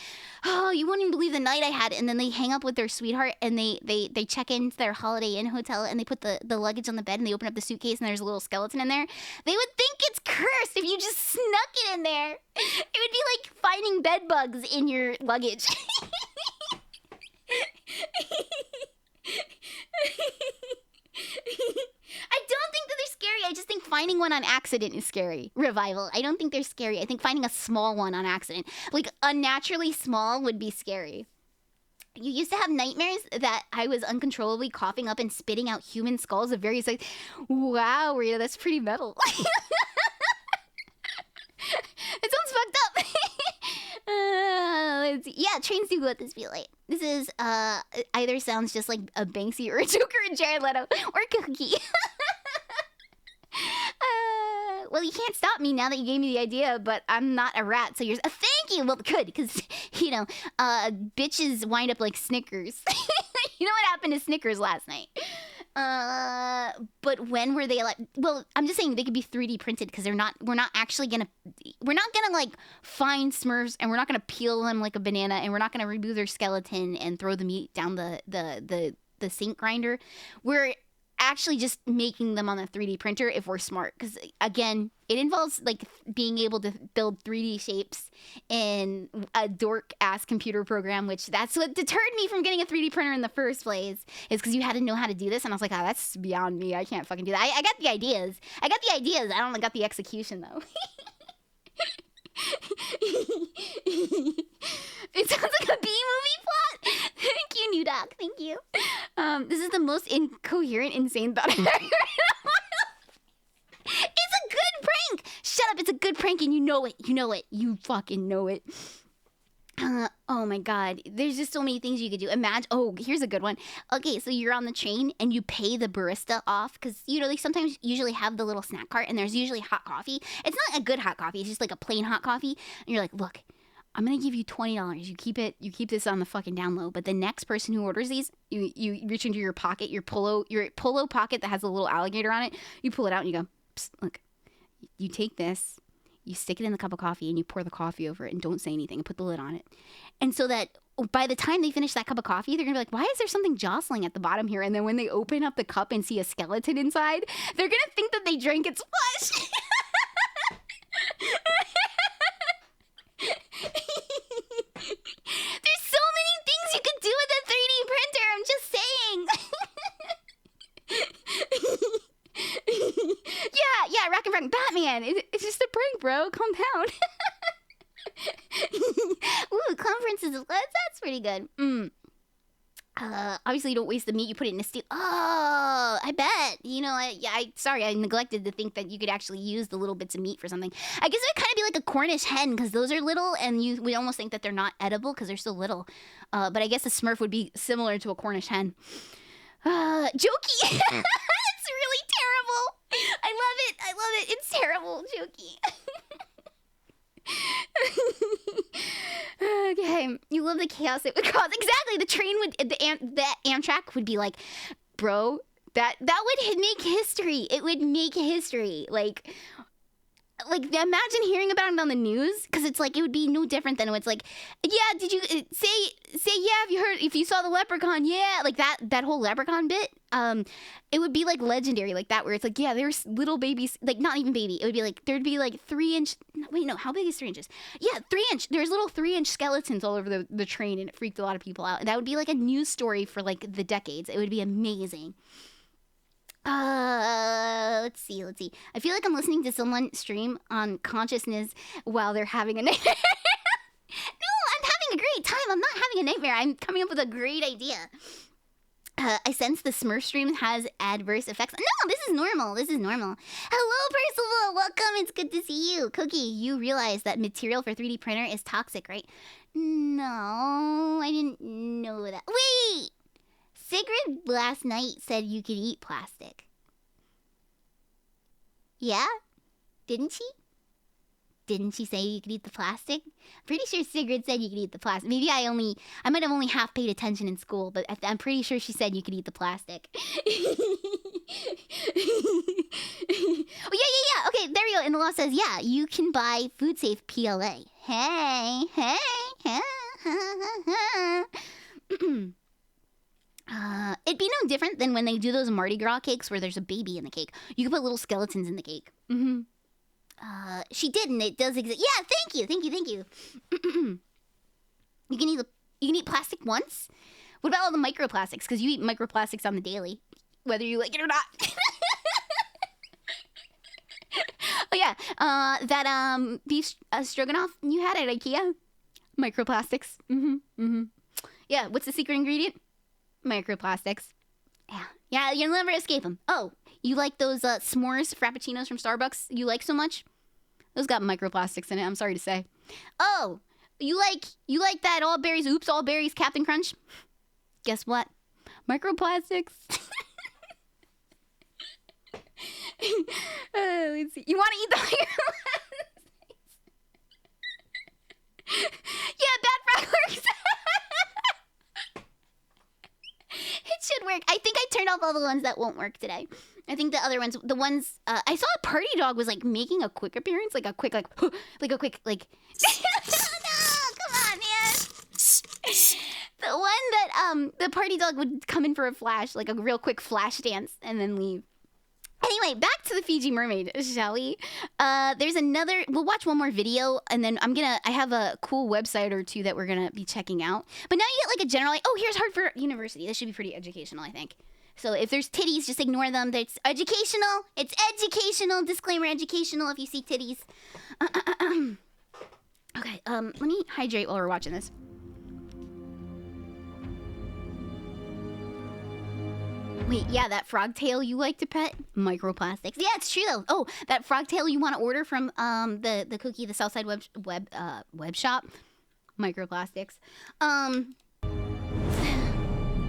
you won't even believe the night I had. And then they hang up with their sweetheart, and they check into their Holiday Inn hotel, and they put the luggage on the bed, and they open up the suitcase, and there's a little skeleton in there. They would think it's cursed if you just snuck it in there. It would be like finding bed bugs in your luggage. I don't think that they're scary. I just think finding one on accident is scary. Revival. I don't think they're scary. I think finding a small one on accident, like unnaturally small, would be scary. You used to have nightmares that I was uncontrollably coughing up and spitting out human skulls of various sizes. Wow, Rita, that's pretty metal. It sounds fucked up. Yeah, trains do go at the speed of light. This is either sounds just like a Banksy or a Joker and Jared Leto or Cookie. Well, you can't stop me now that you gave me the idea, but I'm not a rat, so you're... thank you! Well, good, because, you know, bitches wind up like Snickers. You know what happened to Snickers last night? But when were they like... Well, I'm just saying they could be 3D printed, because we're not gonna, like, find Smurfs, and we're not gonna peel them like a banana, and we're not gonna remove their skeleton and throw the meat down the sink grinder. We're actually just making them on a 3D printer if we're smart, because again, it involves like being able to build 3D shapes in a dork ass computer program, which that's what deterred me from getting a 3D printer in the first place, is because you had to know how to do this, and I was like, oh, that's beyond me. I can't fucking do that. I got the ideas. I don't got the execution though. It sounds like a B-movie plot. Thank you, New Doc. Thank you. This is the most incoherent, insane thought I've ever heard. It's a good prank. Shut up. It's a good prank, and you know it. You know it. You fucking know it. Oh my God. There's just so many things you could do. Imagine. Oh, here's a good one. Okay, so you're on the train and you pay the barista off because, you know, they sometimes usually have the little snack cart and there's usually hot coffee. It's not a good hot coffee. It's just like a plain hot coffee. And you're like, look, I'm going to give you $20. You keep this on the fucking down low. But the next person who orders these, you reach into your pocket, your polo pocket that has a little alligator on it. You pull it out and you go, psst, look, you take this. You stick it in the cup of coffee and you pour the coffee over it and don't say anything and put the lid on it. And so that by the time they finish that cup of coffee, they're going to be like, why is there something jostling at the bottom here? And then when they open up the cup and see a skeleton inside, they're going to think that they drank its flesh. There's so many things you could do with a 3D printer. I'm just saying. Yeah, Rack and Frank, Batman. It's just a prank, bro. Calm down. Ooh, conferences. That's pretty good. Obviously, you don't waste the meat. You put it in a steel. Oh, I bet. You know, sorry, I neglected to think that you could actually use the little bits of meat for something. I guess it would kind of be like a Cornish hen because those are little, and we almost think that they're not edible because they're so little. But I guess a Smurf would be similar to a Cornish hen. Jokey. It's really terrible. I love it. It's terrible, Jokey. Okay, you love the chaos it would cause. Exactly, the train would, the Amtrak would be like, bro, that would make history. It would make history. Like imagine hearing about it on the news, because it's like it would be no different than it's like, yeah, did you say yeah, if you saw the leprechaun, yeah, like that whole leprechaun bit, it would be like legendary like that, where it's like, yeah, there's little babies, like not even baby, it would be like there'd be like 3-inch, wait, no, how big is 3 inches? Yeah, 3-inch, there's little 3-inch skeletons all over the train, and it freaked a lot of people out. That would be like a news story for like the decades. It would be amazing. Let's see. I feel like I'm listening to someone stream on consciousness while they're having a nightmare. No, I'm having a great time. I'm not having a nightmare. I'm coming up with a great idea. I sense the Smurf stream has adverse effects. No, this is normal. Hello, Percival. Welcome. It's good to see you. Cookie, you realize that material for 3D printer is toxic, right? No, I didn't know that. Wait! Sigrid last night said you could eat plastic. Yeah? Didn't she? Didn't she say you could eat the plastic? I'm pretty sure Sigrid said you could eat the plastic. Maybe I might have only half paid attention in school, but I'm pretty sure she said you could eat the plastic. Oh, yeah. Okay, there we go. And the law says, yeah, you can buy food safe PLA. Hey. It'd be no different than when they do those Mardi Gras cakes where there's a baby in the cake. You can put little skeletons in the cake. She did, and it does exist. Yeah, thank you. You can eat plastic once? What about all the microplastics? Because you eat microplastics on the daily, whether you like it or not. Oh yeah, that beef stroganoff you had at IKEA, microplastics. Yeah, what's the secret ingredient? Microplastics. Yeah, you'll never escape them. Oh, you like those s'mores frappuccinos from Starbucks you like so much? Those got microplastics in it, I'm sorry to say. Oh, You like that all berries, oops, all berries, Captain Crunch? Guess what? Microplastics. Let's see. You want to eat the microplastics? Yeah, bad frog works. It should work. I think I turned off all the ones that won't work today. I think the other ones, I saw a party dog was like making a quick appearance, like a quick, like a quick, like. No, come on, man. The one that the party dog would come in for a flash, like a real quick flash dance, and then leave. Anyway, back to the Fiji Mermaid, shall we? There's another, we'll watch one more video, and then I have a cool website or two that we're gonna be checking out. But now you get like a general, like, oh, here's Hartford University. This should be pretty educational, I think. So if there's titties, just ignore them. It's educational. It's educational. Disclaimer, educational if you see titties. Okay, let me hydrate while we're watching this. Wait, yeah, that frog tail you like to pet? Microplastics. Yeah, it's true though. Oh, that frog tail you want to order from the cookie, the Southside web shop? Microplastics.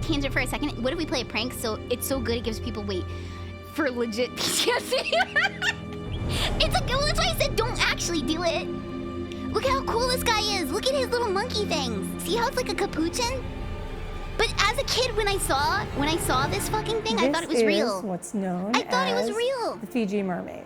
Tangent for a second. What if we play a prank? So it's so good it gives people for legit PTSD. It's well, that's why I said don't actually do it. Look at how cool this guy is. Look at his little monkey things. See how it's like a capuchin? But as a kid, when I saw this fucking thing, I thought it was real. This is what's known I thought as it was real. the Fiji Mermaid.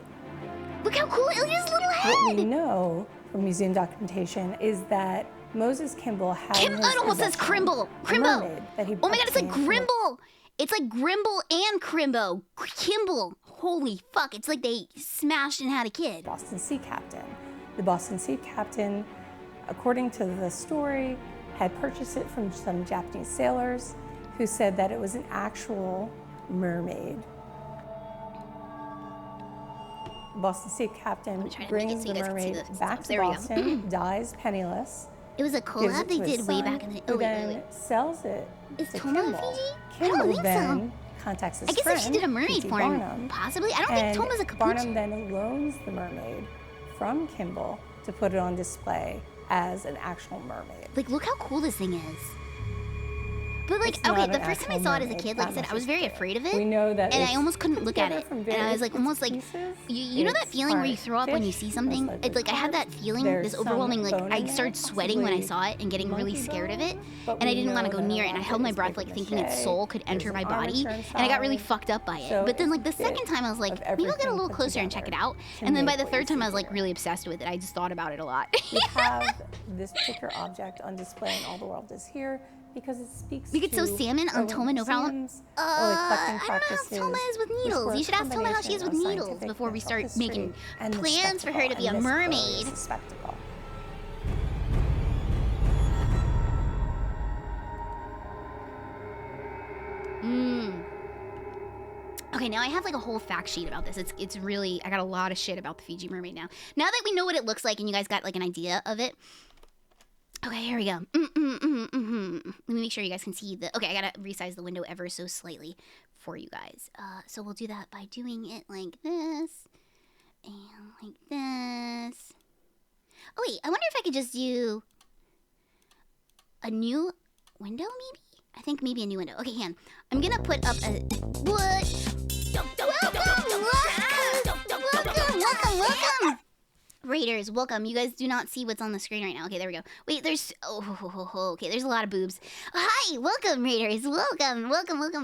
Look how cool! Look at his little head. What we know from museum documentation is that Moses Kimball had in his it almost says possession Crimble. a Crimble. mermaid that he Oh my god, it's like obtained from Grimble. It's like Grimble and Crimbo. Kimball. Holy fuck! It's like they smashed and had a kid. Boston sea captain. The Boston sea captain, according to the story, had purchased it from some Japanese sailors who said that it was an actual mermaid. The Boston sea captain brings the mermaid back to Boston, dies penniless. It was a collab they did way back in the. Oh wait. Sells it Is to Toma Kimball. Fiji? Kimball I don't think then so. contacts his I guess friend, if she did a mermaid P.T. for him, Barnum, possibly. I don't think Toma's a capuchin. Barnum then loans the mermaid from Kimball to put it on display as an actual mermaid. Like, look how cool this thing is. But like, It's not okay, an the first time I actual saw it as a mermaid, kid, like I that said, much I was is very clear. afraid of it. We know that and it's I almost couldn't put look at together it. from And I was various like, almost like, pieces. you know that It's feeling where you part throw up when you fish, see something? most It's like I had that feeling, There's this overwhelming, some like bone I in there, started sweating when I possibly saw it and getting really monkey scared of bone, it. but And I we didn't want to know go that a near it. lot And I of held it my is breath, paper like thinking its mache. soul could enter There's my an body. armature And I got really inside. fucked up by it. So But then like the it's second big time I was like, of maybe I'll get a everything little put closer and check it together out. to And then by make the what third you time see I was like here. really obsessed with it. I just thought about it a lot. We have this particular object on display and All the World is Here because it speaks We could to sew salmon on early Toma, no problem. museums, early collecting I don't know how practices, Toma is with which needles. were You a should ask Toma how she is with combination of needles scientific before we natural start history making and the plans for her to be a spectacle, and this mermaid. is a spectacle. Okay, now I have like a whole fact sheet about this. It's really, I got a lot of shit about the Fiji Mermaid now. Now that we know what it looks like and you guys got like an idea of it. Okay, here we go. Let me make sure you guys can see the, okay, I gotta resize the window ever so slightly for you guys. So we'll do that by doing it like this and like this. Oh wait, I wonder if I could just do a new window maybe? I think maybe a new window. Okay, Han, I'm gonna put up a, what? Welcome! Raiders, welcome. You guys do not see what's on the screen right now. Okay, there we go. Wait, there's, okay, there's a lot of boobs. Hi, welcome, Raiders. Welcome.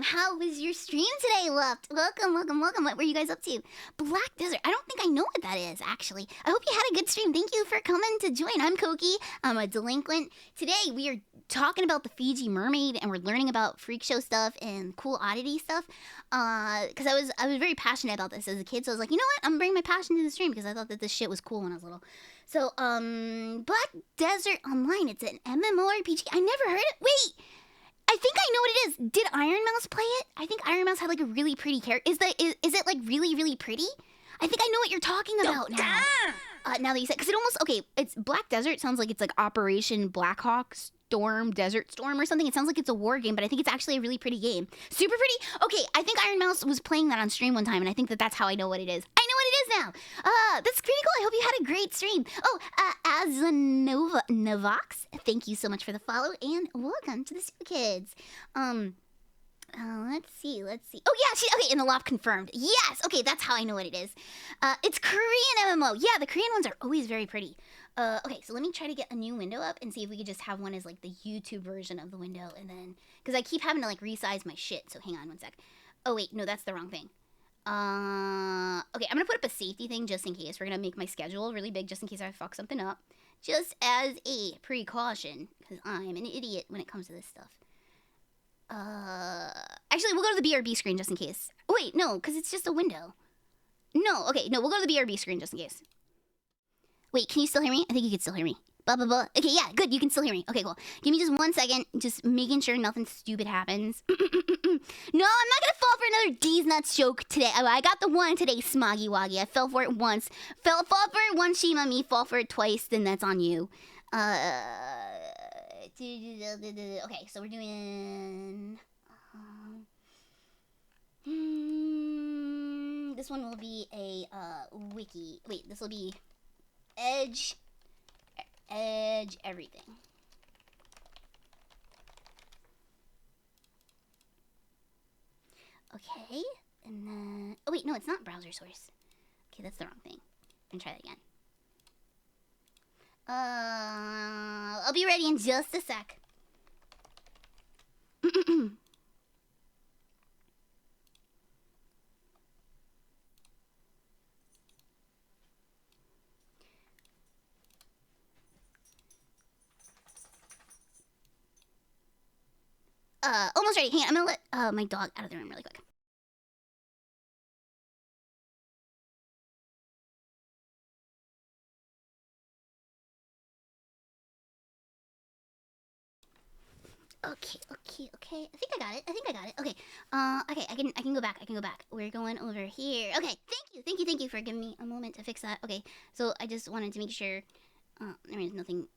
How was your stream today, Luft? Welcome. What were you guys up to? Black Desert. I don't think I know what that is, actually. I hope you had a good stream. Thank you for coming to join. I'm Koki. I'm a delinquent. Today, we are talking about the Fiji Mermaid, and we're learning about freak show stuff and cool oddity stuff. Because I was very passionate about this as a kid, so I was like, you know what? I'm gonna bring my passion to the stream because I thought that this shit was cool when I was little. So, Black Desert Online. It's an MMORPG. I never heard it. Wait, I think I know what it is. Did Iron Mouse play it? I think Iron Mouse had like a really pretty character. Is it like really, really pretty? I think I know what you're talking about now. Now that you said, because it almost, okay, it's Black Desert. Sounds like it's like Operation Blackhawk Storm, Desert Storm or something. It sounds like it's a war game, but I think it's actually a really pretty game. Super pretty. Okay, I think Iron Mouse was playing that on stream one time, and I think that's how I know what it is. I know what it is now. That's pretty cool. I hope you had a great stream. Oh, Navox, thank you so much for the follow and welcome to the Super Kids. Let's see. Oh yeah, okay, in the loft confirmed. Yes, okay, that's how I know what it is. It's Korean MMO. Yeah, the Korean ones are always very pretty. Okay, so let me try to get a new window up and see if we could just have one as like the YouTube version of the window, and then because I keep having to like resize my shit. So hang on one sec. Oh wait, no, that's the wrong thing. Okay, I'm gonna put up a safety thing just in case. We're gonna make my schedule really big just in case I fuck something up, just as a precaution, because I'm an idiot when it comes to this stuff. Actually, we'll go to the BRB screen just in case. Oh, wait, no, because it's just a window. No, okay, no, we'll go to the BRB screen just in case. Wait, can you still hear me? I think you can still hear me. Blah, blah, blah. Okay, yeah, good, you can still hear me. Okay, cool. Give me just 1 second, just making sure nothing stupid happens. No, I'm not gonna fall for another D's nuts joke today. I got the one today, Smoggy Woggy. I fell for it once. Fall for it once, shame on me. Fall for it twice, then that's on you. Okay, so we're doing... this one will be a wiki. Wait, this will be edge everything. Okay, and then... Oh wait, no, it's not browser source. Okay, that's the wrong thing. I'm gonna try that again. I'll be ready in just a sec. Almost ready. Hang on, I'm gonna let my dog out of the room really quick. Okay. I think I got it. Okay. Okay, I can go back. We're going over here. Okay, thank you for giving me a moment to fix that. Okay, so I just wanted to make sure there is nothing.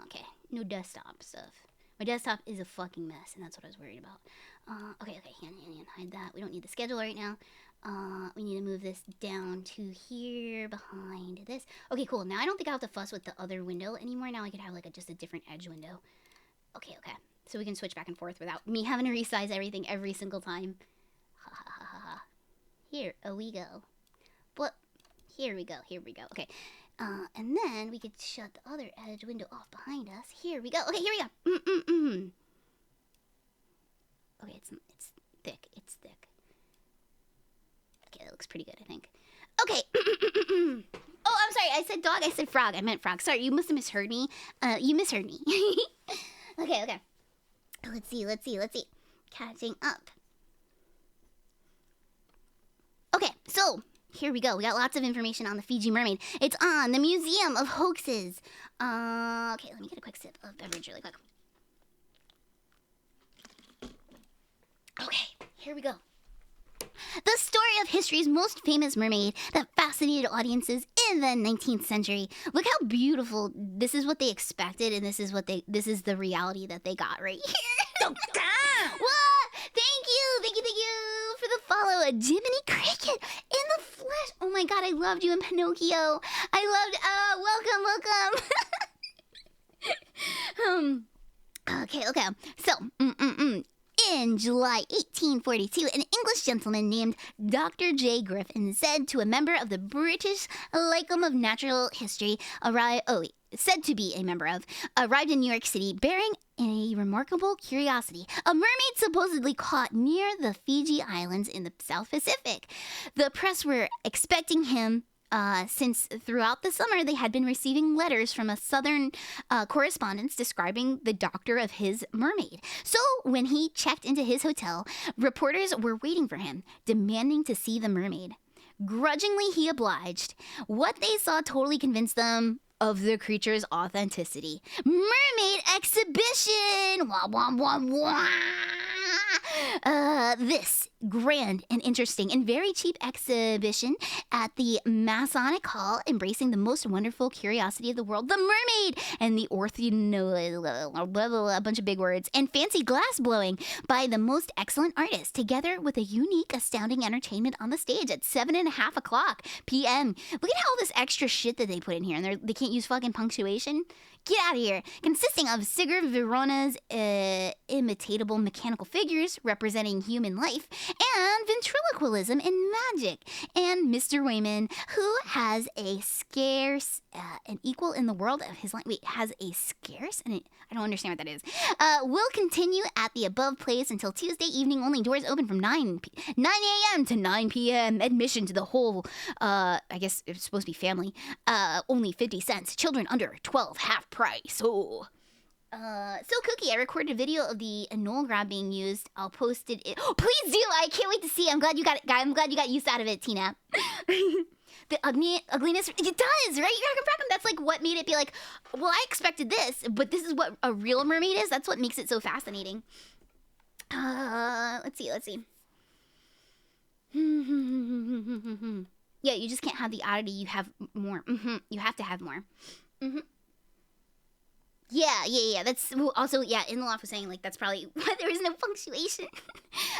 Okay, no desktop stuff. My desktop is a fucking mess, and that's what I was worried about. Okay, hand, hide that. We don't need the schedule right now. We need to move this down to here behind this. Okay, cool. Now I don't think I have to fuss with the other window anymore. Now I could have like just a different edge window. Okay. So we can switch back and forth without me having to resize everything every single time. Here we go. But here we go. Okay. And then we could shut the other edge window off behind us. Here we go. Okay, here we go. Okay, it's thick. Okay, that looks pretty good, I think. Okay. Oh, I'm sorry. I said dog. I said frog. I meant frog. Sorry, you must have misheard me. You misheard me. Okay. Let's see. Catching up. Okay, so here we go. We got lots of information on the Fiji Mermaid. It's on the Museum of Hoaxes. Okay, let me get a quick sip of beverage really quick. Okay, here we go. The story of history's most famous mermaid that fascinated audiences in the 19th century. Look how beautiful. This is what they expected, and this is the reality that they got right here. What? Thank you for the follow. Jiminy Cricket in the flesh. Oh my god, I loved you in Pinocchio. Welcome. Okay. So, in July 1842, an English gentleman named Dr. J. Griffin said to a member of the British Lyceum of Natural History, arrived in New York City bearing a remarkable curiosity, a mermaid supposedly caught near the Fiji Islands in the South Pacific. The press were expecting him since throughout the summer they had been receiving letters from a southern correspondence describing the doctor of his mermaid. So when he checked into his hotel, reporters were waiting for him, demanding to see the mermaid. Grudgingly, he obliged. What they saw totally convinced them of the creature's authenticity. Mermaid exhibition! Wah, wah, wah, wah! This grand and interesting and very cheap exhibition at the Masonic Hall, embracing the most wonderful curiosity of the world, the mermaid, and the a bunch of big words, and fancy glass blowing by the most excellent artists, together with a unique, astounding entertainment on the stage at 7:30 p.m. Look at all this extra shit that they put in here, and they can't use fucking punctuation. Get out of here. Consisting of Sigur Verona's imitatable mechanical figures representing human life, and ventriloquism and magic. And Mr. Wayman, who has a scarce, an equal in the world of his life. Wait, has a scarce? I don't understand what that is. Will continue at the above place until Tuesday evening only. Doors open from 9 a.m. to 9 p.m. Admission to the whole, I guess it's supposed to be family, only 50 cents. Children under 12, half price. Oh. So Cookie, I recorded a video of the anole grab being used. I'll post it. Oh, please do! I can't wait to see. I'm glad you got it. I'm glad you got use out of it, Tina. The ugliness, it does, right? That's like what made it be like, well, I expected this, but this is what a real mermaid is. That's what makes it so fascinating. Let's see. Yeah, you just can't have the oddity. You have more. You have to have more. Yeah. That's also, yeah, in the loft was saying, like, that's probably why there is no punctuation.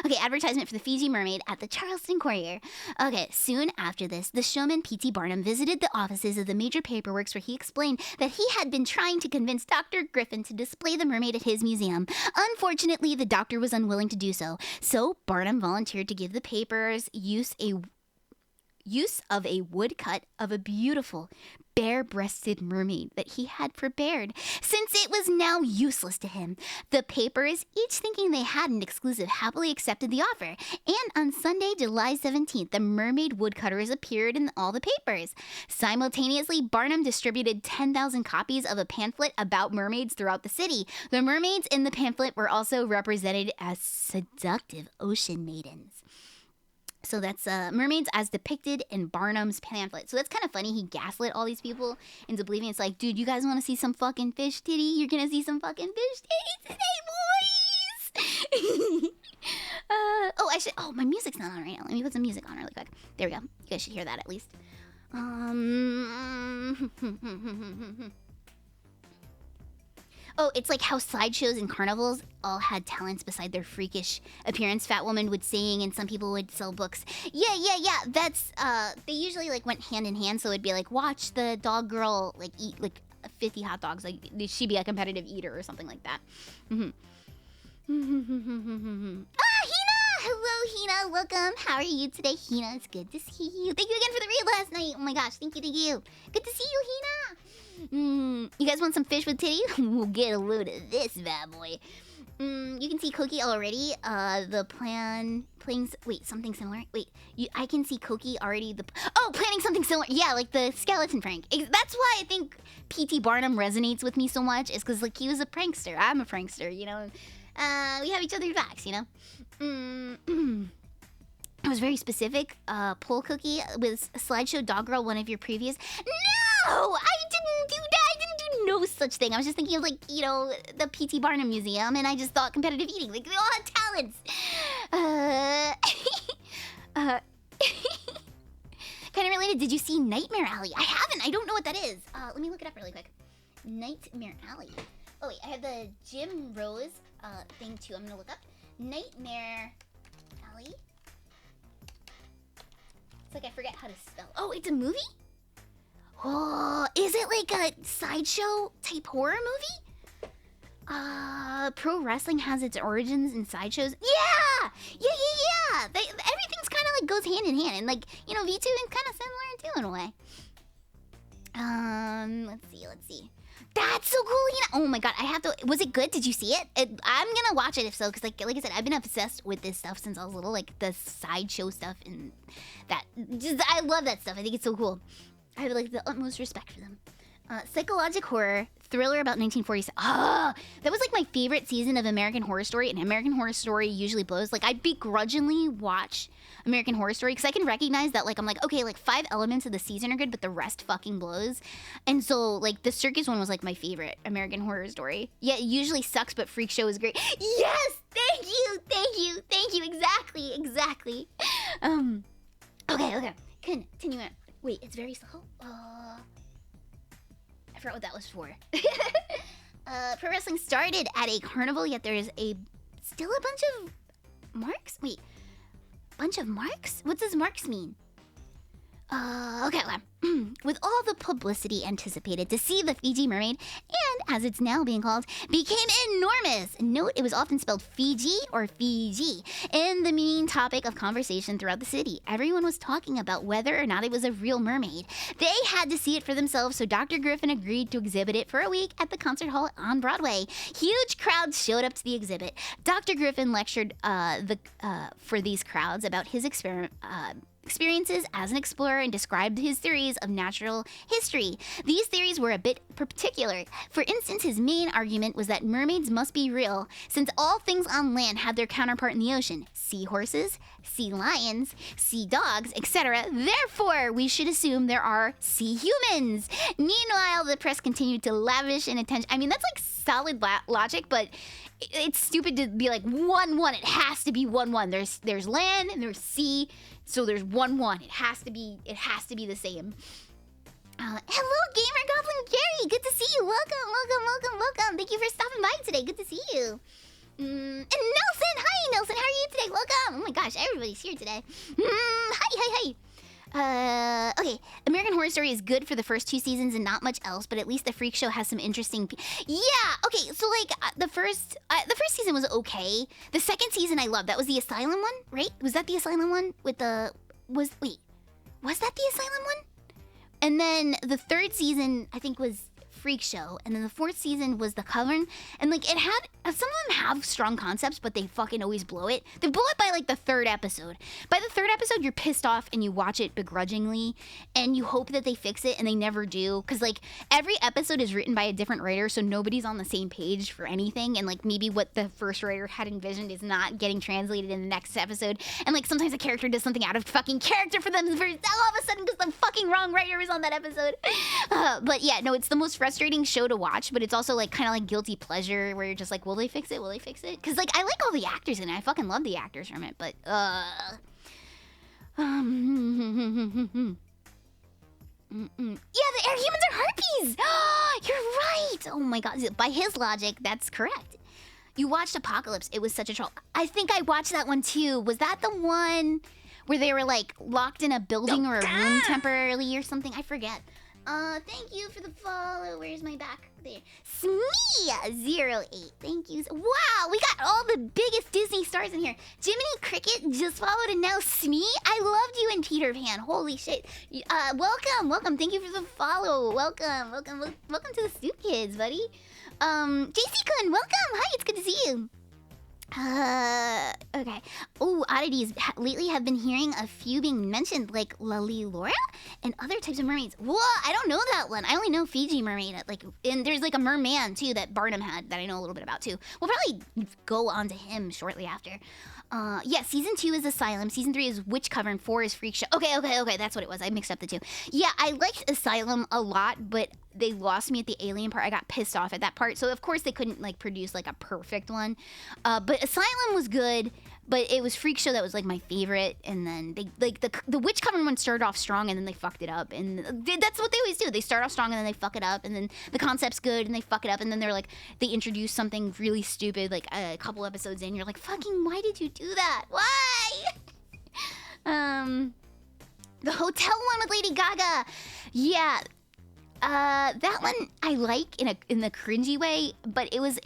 Okay, advertisement for the Fiji Mermaid at the Charleston Courier. Okay, soon after this, the showman P.T. Barnum visited the offices of the major paperworks where he explained that he had been trying to convince Dr. Griffin to display the mermaid at his museum. Unfortunately, the doctor was unwilling to do so. So Barnum volunteered to give the papers use of a woodcut of a beautiful bare-breasted mermaid that he had prepared, since it was now useless to him. The papers, each thinking they had an exclusive, happily accepted the offer, and on Sunday, July 17th, the mermaid woodcutters appeared in all the papers. Simultaneously, Barnum distributed 10,000 copies of a pamphlet about mermaids throughout the city. The mermaids in the pamphlet were also represented as seductive ocean maidens. So that's mermaids as depicted in Barnum's pamphlet. So that's kind of funny. He gaslit all these people into believing it's like, dude, you guys want to see some fucking fish titty? You're going to see some fucking fish titty today, boys! Oh, my music's not on right now. Let me put some music on really quick. There we go. You guys should hear that at least. Oh, it's like how sideshows and carnivals all had talents beside their freakish appearance. Fat woman would sing and some people would sell books. Yeah. That's, they usually like went hand in hand. So it'd be like, watch the dog girl like eat like 50 hot dogs. Like she'd be a competitive eater or something like that. Hina! Hello, Hina. Welcome. How are you today, Hina? It's good to see you. Thank you again for the read last night. Oh my gosh, thank you. Good to see you, Hina. You guys want some fish with titty? We'll get a load of this bad boy. You can see Koki already. The playing. Wait, something similar. Wait, I can see Koki already. Planning something similar. Yeah, like the skeleton prank. That's why I think P.T. Barnum resonates with me so much. Is because like he was a prankster. I'm a prankster. You know. We have each other's backs. You know. I was very specific. Poll Cookie with Slideshow Dog Girl, one of your previous. No, I didn't do that. I didn't do no such thing. I was just thinking of like, you know, the P.T. Barnum Museum, and I just thought competitive eating. Like, they all had talents. Kind of related. Did you see Nightmare Alley? I haven't. I don't know what that is. Let me look it up really quick. Nightmare Alley. Oh wait, I have the Jim Rose thing too. I'm gonna look up Nightmare Alley. It's like I forget how to spell. Oh, it's a movie? Oh, is it like a sideshow type horror movie? Pro wrestling has its origins in sideshows. Yeah. Everything's kind of like goes hand in hand, and like, you know, V2 is kind of similar too in a way. Let's see. That's so cool, Hina. Oh my god, I have to. Was it good? Did you see it? I'm gonna watch it if so, because like I said, I've been obsessed with this stuff since I was little, like the sideshow stuff and that. I love that stuff. I think it's so cool. I have like the utmost respect for them. Psychologic horror, thriller about 1947. Ah, that was like my favorite season of American Horror Story, and American Horror Story usually blows. Like, I begrudgingly watch American Horror Story because I can recognize that, like, I'm like, okay, like 5 elements of the season are good, but the rest fucking blows. And so, like, the circus one was like my favorite American Horror Story. Yeah, it usually sucks, but Freak Show is great. Yes, thank you, exactly. Okay, continue on. Wait, it's very slow. I forgot what that was for. Pro wrestling started at a carnival, yet there is still a bunch of marks? Wait, bunch of marks? What does marks mean? Okay. With all the publicity anticipated to see the Fiji Mermaid, and as it's now being called, became enormous. Note it was often spelled Fiji or Fiji, and the main topic of conversation throughout the city. Everyone was talking about whether or not it was a real mermaid. They had to see it for themselves, so Dr. Griffin agreed to exhibit it for a week at the concert hall on Broadway. Huge crowds showed up to the exhibit. Dr. Griffin lectured for these crowds about his experiences as an explorer and described his theories of natural history. These theories were a bit particular. For instance, his main argument was that mermaids must be real, since all things on land have their counterpart in the ocean. Seahorses, sea lions, sea dogs, etc. Therefore, we should assume there are sea humans. Meanwhile, the press continued to lavish in attention. I mean, that's like solid logic, but it's stupid to be like 1-1. It has to be 1-1. There's land and there's sea. So there's 1-1. It has to be the same. Hello, Gamer Goblin Gary. Good to see you. Welcome. Thank you for stopping by today. Good to see you. And Nelson. Hi, Nelson. How are you today? Welcome. Oh my gosh, everybody's here today. Hi. Okay, American Horror Story is good for the first 2 seasons and not much else, but at least the Freak Show has some interesting. Yeah. Okay. So like the first season was okay. The second season I loved. That was the Asylum one, right? Was that the Asylum one with the? Was that the Asylum one? And then the third season I think was Freak Show, and then the 4th season was The Cavern, and like it had some of them have strong concepts, but they fucking always blow it. They blow it by like the 3rd episode. By the 3rd episode, you're pissed off and you watch it begrudgingly, and you hope that they fix it, and they never do, because like every episode is written by a different writer, so nobody's on the same page for anything, and like maybe what the first writer had envisioned is not getting translated in the next episode, and like sometimes a character does something out of fucking character for them all of a sudden because the fucking wrong writer was on that episode. But yeah, no, it's the most frustrating show to watch, but it's also like kind of like guilty pleasure where you're just like, will they fix it? Because like I like all the actors in it. I fucking love the actors from it, but yeah, the air humans are harpies. You're right. Oh my god. By his logic, that's correct. You watched Apocalypse. It was such a troll. I think I watched that one too. Was that the one where they were like locked in a building or a room temporarily or something? I forget. Thank you for the follow. Where's my back? There. Smee08. Thank you. Wow, we got all the biggest Disney stars in here. Jiminy Cricket just followed, and now Smee. I loved you in Peter Pan. Holy shit. Welcome. Thank you for the follow. Welcome to the Soup Kids, buddy. JC-kun, welcome. Hi, it's good to see you. Okay. Oh, Oddities. Lately have been hearing a few being mentioned, like Lali Laura and other types of mermaids. Whoa, I don't know that one. I only know Fiji Mermaid. And there's like a merman too that Barnum had that I know a little bit about too. We'll probably go on to him shortly after. Yeah, season 2 is Asylum, season 3 is Witch Cover, and 4 is Freak Show. Okay, that's what it was. I mixed up the 2. Yeah, I liked Asylum a lot, but they lost me at the alien part. I got pissed off at that part. So of course they couldn't like produce like a perfect one. But Asylum was good, but it was Freak Show that was like my favorite. And then they like the Witch Cover one started off strong and then they fucked it up. And that's what they always do. They start off strong and then they fuck it up. And then the concept's good and they fuck it up. And then they're like, they introduce something really stupid like a couple episodes in. You're like, fucking, why did you do that? Why? The hotel one with Lady Gaga. Yeah. That one I like in the cringy way, but it was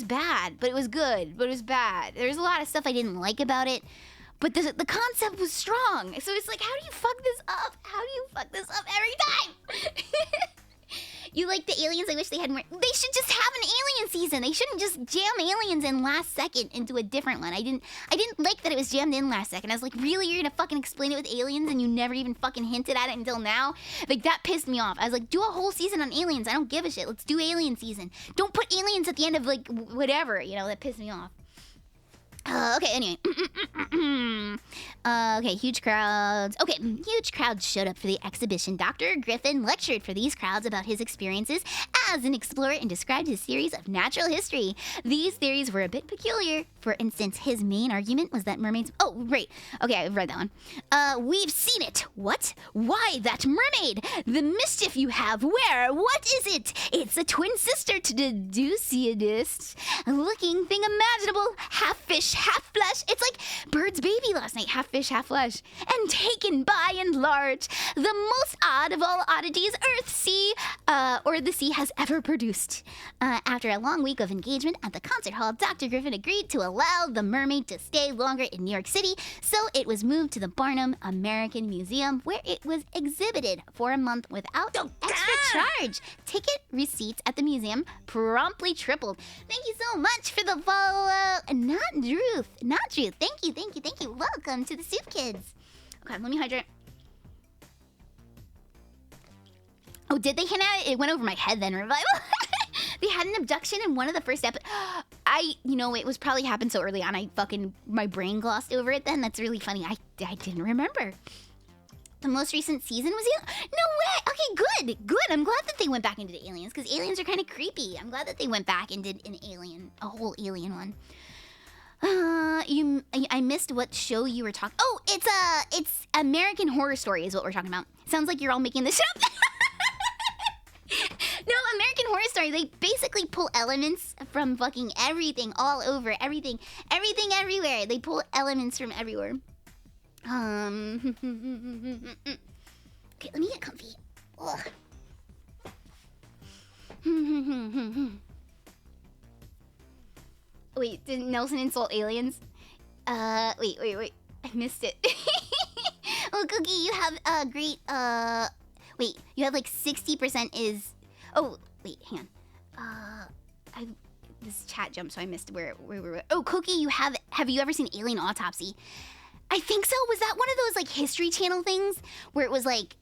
bad, but it was good, but it was bad. There's a lot of stuff I didn't like about it, but the concept was strong. So it's like, how do you fuck this up? How do you fuck this up every time? You like the aliens? I wish they had more. They should just have an alien season. They shouldn't just jam aliens in last second into a different one. I didn't like that it was jammed in last second. I was like, really? You're gonna fucking explain it with aliens and you never even fucking hinted at it until now? Like, that pissed me off. I was like, do a whole season on aliens. I don't give a shit. Let's do alien season. Don't put aliens at the end of, like, whatever. You know, that pissed me off. Okay, anyway. Okay, huge crowds. Okay, huge crowds showed up for the exhibition. Dr. Griffin lectured for these crowds about his experiences as an explorer and described his theories of natural history. These theories were a bit peculiar. For instance, his main argument was that mermaids... Oh, right. Okay, I've read that one. We've seen it. What? Why, that mermaid? The mischief you have. Where? What is it? It's a twin sister to the Deuceanist. Looking thing imaginable. Half fish, half flesh. It's like Bird's baby last night. Half fish, half flesh. And taken by and large. The most odd of all oddities Earth, sea, or the sea has ever produced. After a long week of engagement at the concert hall, Dr. Griffin agreed to allow the mermaid to stay longer in New York City, so it was moved to the Barnum American Museum, where it was exhibited for a month without extra charge. Ticket receipts at the museum promptly tripled. Thank you so much for the follow. Not Drew. Thank you. Welcome to the Soup Kids. Okay, let me hydrate. Oh, did they hint at it? It went over my head then, Revival. They had an abduction in one of the first episodes. It was probably happened so early on. My brain glossed over it then. That's really funny. I didn't remember. The most recent season was... No way! Okay, good. I'm glad that they went back into the aliens, because aliens are kind of creepy. I'm glad that they went back and did a whole alien one. I missed what show you were talking... Oh, it's American Horror Story is what we're talking about. Sounds like you're all making this up. No, American Horror Story, they basically pull elements from fucking everything, all over, everything everywhere. They pull elements from everywhere. Okay, let me get comfy. Ugh. Wait, did Nelson insult aliens? Wait. I missed it. Oh, Cookie, you have a great, wait, you have like 60% is... Oh, wait, hang on. This chat jumped, so I missed where we were. Oh, Cookie, have you ever seen Alien Autopsy? I think so. Was that one of those like History Channel things where it was like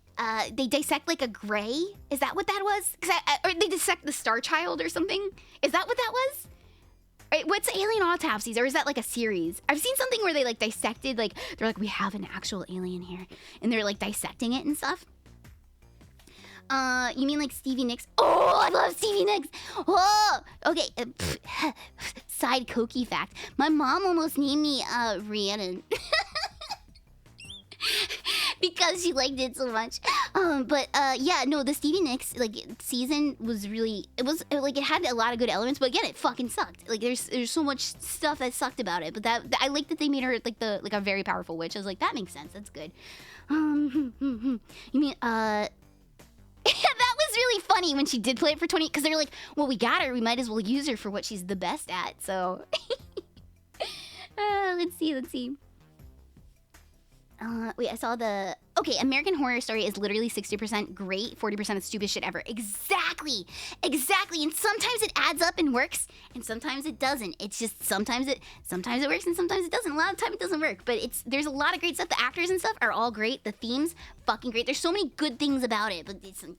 they dissect like a gray? Is that what that was? Or they dissect the Star Child or something? Is that what that was? Right, what's Alien Autopsies, or is that like a series? I've seen something where they like dissected, like they're like, we have an actual alien here, and they're like dissecting it and stuff. You mean like Stevie Nicks? Oh, I love Stevie Nicks. Oh, okay. Side Cokie fact. My mom almost named me Rhiannon. Because she liked it so much. Yeah, no, the Stevie Nicks like season was really, it had a lot of good elements, but again, it fucking sucked. Like there's so much stuff that sucked about it, but I like that they made her like a very powerful witch. I was like, that makes sense. That's good. You mean that was really funny when she did play it for 20, because they were like, well, we got her, we might as well use her for what she's the best at. So let's see. Wait, I saw the... Okay, American Horror Story is literally 60% great, 40% of stupid shit ever. Exactly! And sometimes it adds up and works, and sometimes it doesn't. It's just sometimes it works and sometimes it doesn't. A lot of time it doesn't work, but there's a lot of great stuff. The actors and stuff are all great. The themes, fucking great. There's so many good things about it, but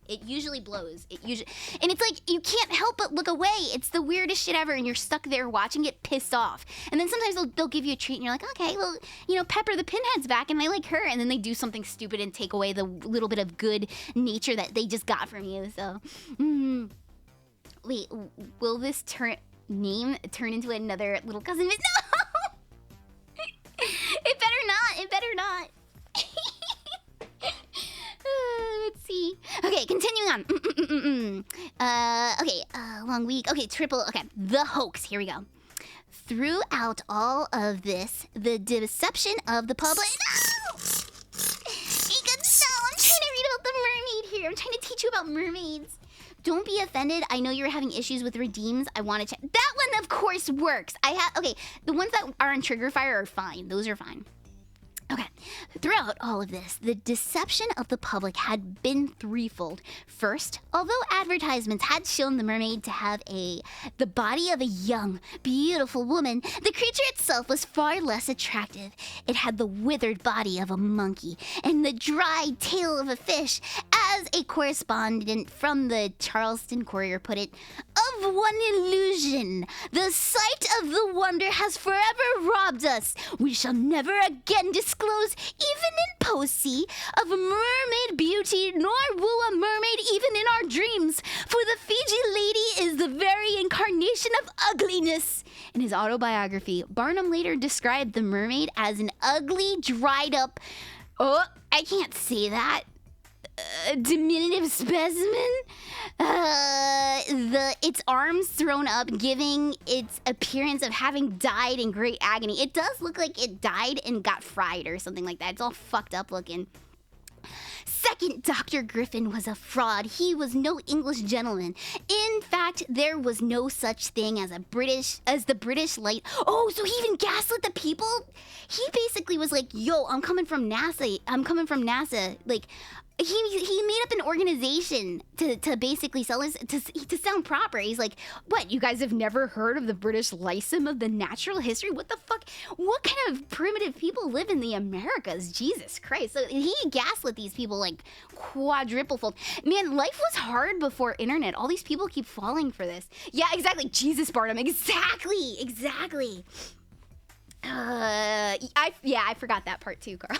it usually blows. And it's like, you can't help but look away. It's the weirdest shit ever, and you're stuck there watching it pissed off. And then sometimes they'll give you a treat, and you're like, okay, well, Pepper the Pinhead's back, and I like her, and then they do something stupid and take away the little bit of good nature that they just got from you. So, wait, will this name turn into another little cousin? No! It better not. Let's see. Okay, continuing on. Okay, long week. Okay, okay, the hoax. Here we go. Throughout all of this, the deception of the public... I'm trying to teach you about mermaids. Don't be offended. I know you're having issues with redeems. I want to check. That one, of course, works. Okay, the ones that are on trigger fire are fine. Those are fine. Okay. Throughout all of this, the deception of the public had been threefold. First, although advertisements had shown the mermaid to have the body of a young, beautiful woman, the creature itself was far less attractive. It had the withered body of a monkey and the dry tail of a fish, as a correspondent from the Charleston Courier put it, of one illusion. The sight of the wonder has forever robbed us. We shall never again disclose, even in poesy, of mermaid beauty, nor woo a mermaid even in our dreams, for the Fiji lady is the very incarnation of ugliness. In his autobiography, Barnum later described the mermaid as an ugly, dried up, I can't say that, diminutive specimen, its arms thrown up, giving its appearance of having died in great agony. It does look like it died and got fried or something like that. It's all fucked up looking. Second, Dr. Griffin was a fraud. He was no English gentleman. In fact, there was no such thing as the British light. Oh, so he even gaslit the people? He basically was like, yo, I'm coming from NASA. Like, he made up an organization to basically sell his, to sound proper. He's like, what, you guys have never heard of the British Lyceum of the natural history? What the fuck? What kind of primitive people live in the Americas? Jesus Christ. So he gaslit these people like quadruple fold. Man, life was hard before internet. All these people keep falling for this. Yeah, exactly. Jesus, Barnum. Exactly. I forgot that part too, Carl.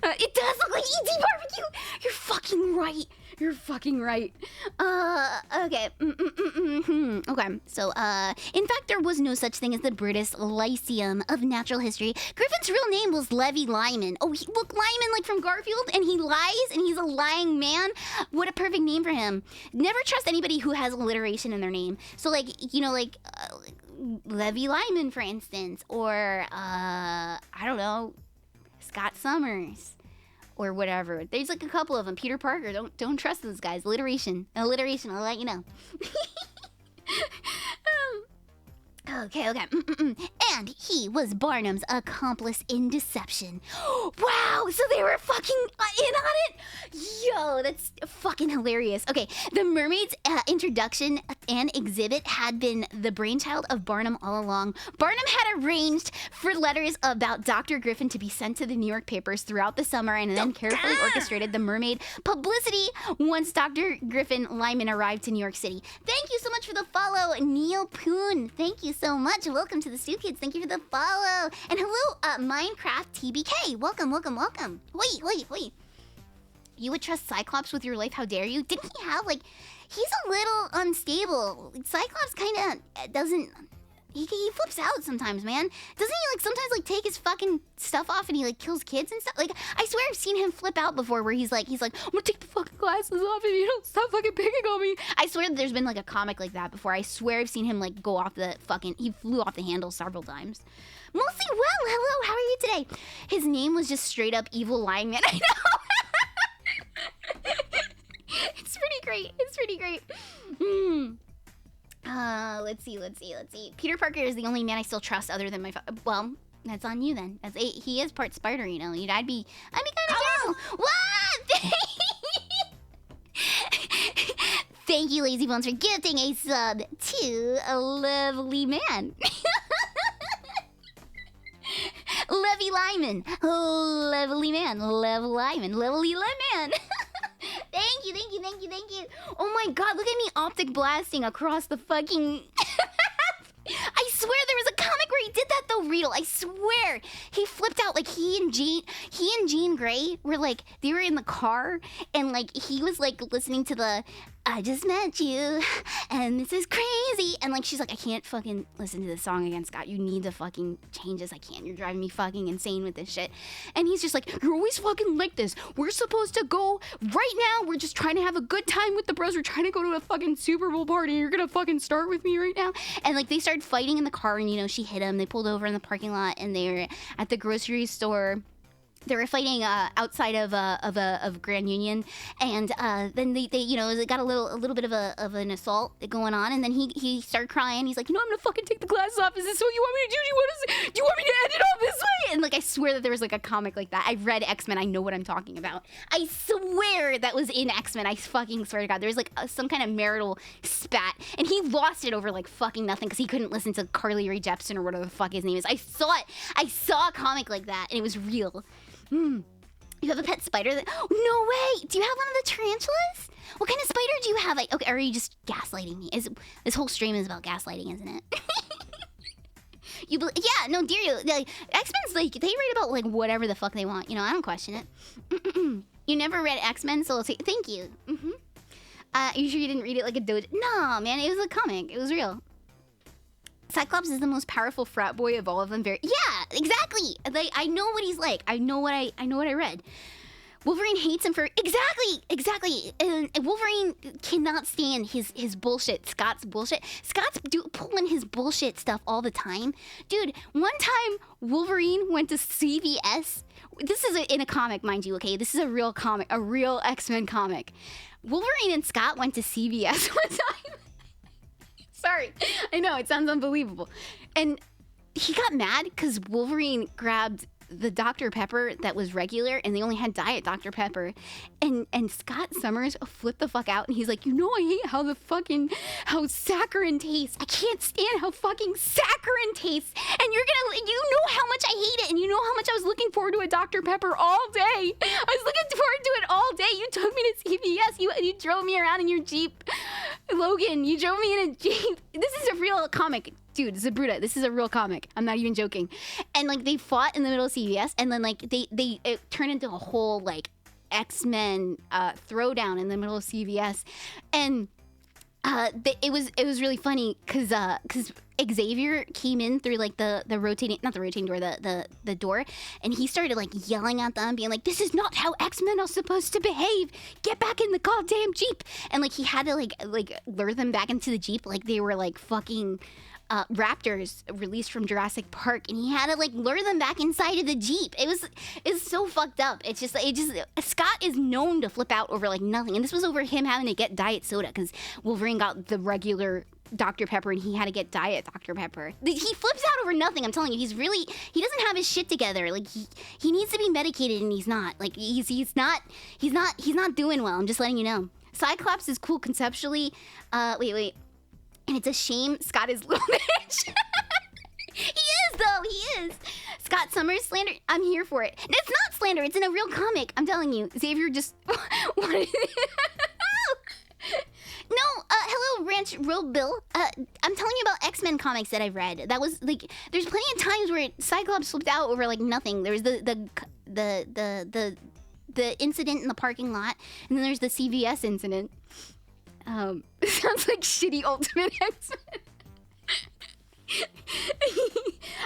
It does look like E.T. Barbecue. You're fucking right. Okay. Okay. So, in fact, there was no such thing as the British Lyceum of Natural History. Griffin's real name was Levi Lyman. Oh, look, Lyman, like from Garfield, and he lies, and he's a lying man. What a perfect name for him. Never trust anybody who has alliteration in their name. So, like, Levi Lyman, for instance, or, I don't know, Scott Summers, or whatever. There's like a couple of them. Peter Parker. Don't trust those guys. Alliteration. I'll let you know. Okay. And he was Barnum's accomplice in deception. Wow, so they were fucking in on it? Yo, that's fucking hilarious. Okay, the mermaid's introduction and exhibit had been the brainchild of Barnum all along. Barnum had arranged for letters about Dr. Griffin to be sent to the New York papers throughout the summer and then carefully orchestrated the mermaid publicity once Dr. Griffin Lyman arrived to New York City. Thank you so much for the follow, Neil Poon. Thank you so much. Welcome to the Stu Kids. Thank you for the follow. And hello, Minecraft TBK. Welcome. Wait. You would trust Cyclops with your life? How dare you? Didn't he have, he's a little unstable. Cyclops kind of doesn't... He flips out sometimes, man. Doesn't he, sometimes, take his fucking stuff off and he, kills kids and stuff? I swear I've seen him flip out before where he's like, I'm gonna take the fucking glasses off if you don't stop fucking picking on me. I swear that there's been, a comic like that before. I swear I've seen him, go off the fucking... He flew off the handle several times. Mostly well, hello, how are you today? His name was just straight up evil lying man. I know. It's pretty great. Let's see. Peter Parker is the only man I still trust other than my well, that's on you then. He is part spider, you know. I'd be kind of down. What? Thank you, Lazy Bones, for gifting a sub to a lovely man. Levy Lyman. Lovely man. Lovely man. Thank you. Oh my god, look at me optic blasting across the fucking... I swear there was a comic where he did that though, Riedel. I swear. He flipped out, he and Jean Grey were they were in the car and he was listening to the I just met you and this is crazy. And she's like, I can't fucking listen to this song again, Scott. You need to fucking change this. I can't. You're driving me fucking insane with this shit. And he's just like, you're always fucking like this. We're supposed to go right now. We're just trying to have a good time with the bros. We're trying to go to a fucking Super Bowl party. You're gonna fucking start with me right now. And they started fighting in the car and she hit him. They pulled over in the parking lot and they were at the grocery store. They were fighting outside of Grand Union, and then they you know, it got a little bit of an assault going on, and then he started crying. He's like, you know, I'm gonna fucking take the glasses off. Is this what you want me to do? Do you want me to end it all this way? And like, I swear that there was like a comic like that. I've read X-Men. I know what I'm talking about. I swear that was in X-Men. I fucking swear to God. There was like some kind of marital spat, and he lost it over like fucking nothing because he couldn't listen to Carly Rae Jepsen or whatever the fuck his name is. I saw it. I saw a comic like that, and it was real. You have a pet spider? No way! Do you have one of the tarantulas? What kind of spider do you have? Okay, or are you just gaslighting me? This whole stream is about gaslighting, isn't it? Yeah, no, dear you. Like, X-Men's like, they read about like whatever the fuck they want. You know, I don't question it. You never read X-Men, so thank you. You sure you didn't read it like a doge? No, man, it was a comic. It was real. Cyclops is the most powerful frat boy of all of them. Yeah, exactly. Like, I know what he's like. I know what I read. Wolverine hates him for exactly. And Wolverine cannot stand his bullshit. Scott's bullshit. Scott's pulling his bullshit stuff all the time, dude. One time, Wolverine went to CVS. This is in a comic, mind you. Okay, this is a real comic, a real X-Men comic. Wolverine and Scott went to CVS one time. Sorry, I know, it sounds unbelievable. And he got mad because Wolverine grabbed the Dr. Pepper that was regular, and they only had Diet Dr. Pepper. And Scott Summers flipped the fuck out, and he's like, you know, I hate how saccharin tastes. I can't stand how fucking saccharin tastes. And you know how much I hate it, and you know how much I was looking forward to a Dr. Pepper all day. I was looking forward to it all day. You took me to CVS. You drove me around in your Jeep. Logan, you drove me in a Jeep. This is a real comic. Dude, Zabruta, this is a real comic. I'm not even joking. And like, they fought in the middle of CVS, and then like it turned into a whole like X-Men throwdown in the middle of CVS. And it was really funny because Xavier came in through like the door, and he started like yelling at them, being like, this is not how X-Men are supposed to behave. Get back in the goddamn Jeep. And like, he had to like lure them back into the Jeep like they were like fucking raptors released from Jurassic Park, and he had to like lure them back inside of the Jeep. It's so fucked up. It's just Scott is known to flip out over like nothing, and this was over him having to get diet soda because Wolverine got the regular Dr. Pepper and he had to get Diet Dr. Pepper. He flips out over nothing. I'm telling you, he doesn't have his shit together. Like, he needs to be medicated, and he's not. Like, he's not doing well. I'm just letting you know. Cyclops is cool conceptually. Wait. And it's a shame Scott is little bitch. He is, though. He is. Scott Summers slander. I'm here for it. It's not slander. It's in a real comic. I'm telling you. Xavier just wanted. No, hello, Ranch Real Bill. I'm telling you about X-Men comics that I've read. That was like, there's plenty of times where Cyclops slipped out over like nothing. There was the incident in the parking lot, and then there's the CVS incident. It sounds like shitty Ultimate X-Men.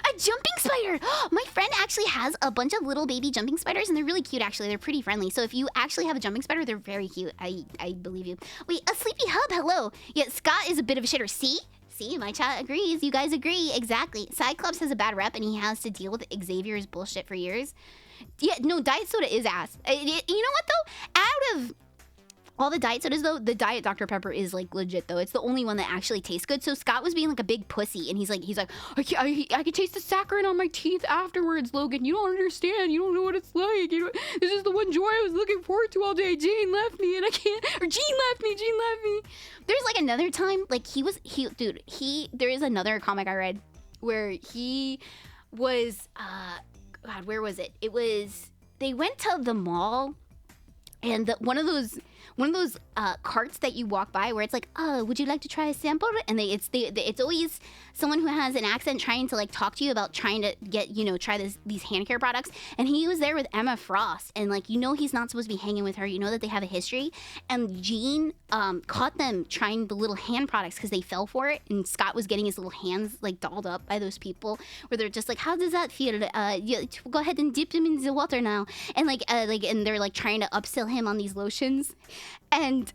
A jumping spider! My friend actually has a bunch of little baby jumping spiders, and they're really cute, actually. They're pretty friendly. So if you actually have a jumping spider, they're very cute. I believe you. Wait, a Sleepy Hub, hello. Yeah, Scott is a bit of a shitter. See, my chat agrees. You guys agree. Exactly. Cyclops has a bad rep, and he has to deal with Xavier's bullshit for years. Yeah, no, Diet Soda is ass. You know what, though? Out of all the diet sodas, though, the Diet Dr. Pepper is like legit, though. It's the only one that actually tastes good. So Scott was being like a big pussy, and he's like, I can taste the saccharin on my teeth afterwards, Logan. You don't understand. You don't know what it's like. This is the one joy I was looking forward to all day. Jane left me, and I can't. Or Jean left me. There's like another time, like there is another comic I read where he was, God, where was it? It was, they went to the mall, and one of those carts that you walk by where it's like, would you like to try a sample? And it's always someone who has an accent trying to like talk to you about trying to get, try these hand care products. And he was there with Emma Frost, and like, he's not supposed to be hanging with her. You know that they have a history. And Jean caught them trying the little hand products because they fell for it. And Scott was getting his little hands like dolled up by those people where they're just like, how does that feel? Go ahead and dip them in the water now. And and they're like trying to upsell him on these lotions. And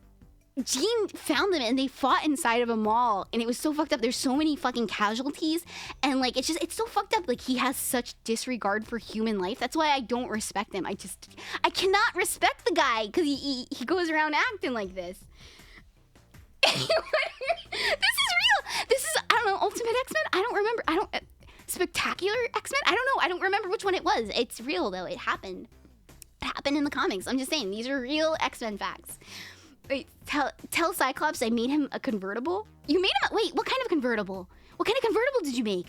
Jean found them and they fought inside of a mall, and it was so fucked up. There's so many fucking casualties, and like it's so fucked up. Like he has such disregard for human life. That's why I don't respect him. I cannot respect the guy because he goes around acting like this. This is real. This is, I don't know, Ultimate X-Men. I don't remember. Spectacular X-Men. I don't know. I don't remember which one it was. It's real though. It happened. It happened in the comics. I'm just saying these are real X-Men facts. Wait, tell Cyclops I made him a convertible? You made him wait, what kind of convertible? What kind of convertible did you make?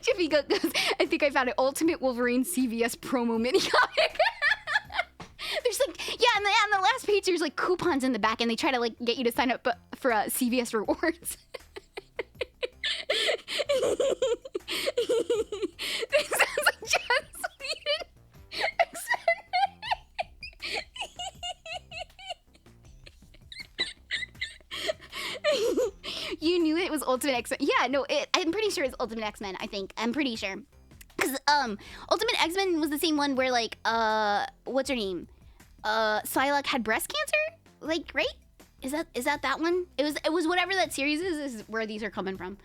Jiffy goes, I think I found an Ultimate Wolverine CVS promo mini comic. There's like, yeah, and on the last page there's like coupons in the back, and they try to like get you to sign up for CVS rewards. This sounds like Joss Whedon. You knew it was Ultimate X-Men. Yeah, no, I'm pretty sure it's Ultimate X-Men, I think. I'm pretty sure. Because Ultimate X-Men was the same one where, like, what's her name? Psylocke had breast cancer? Like, right? Is that one? It was whatever that series is where these are coming from.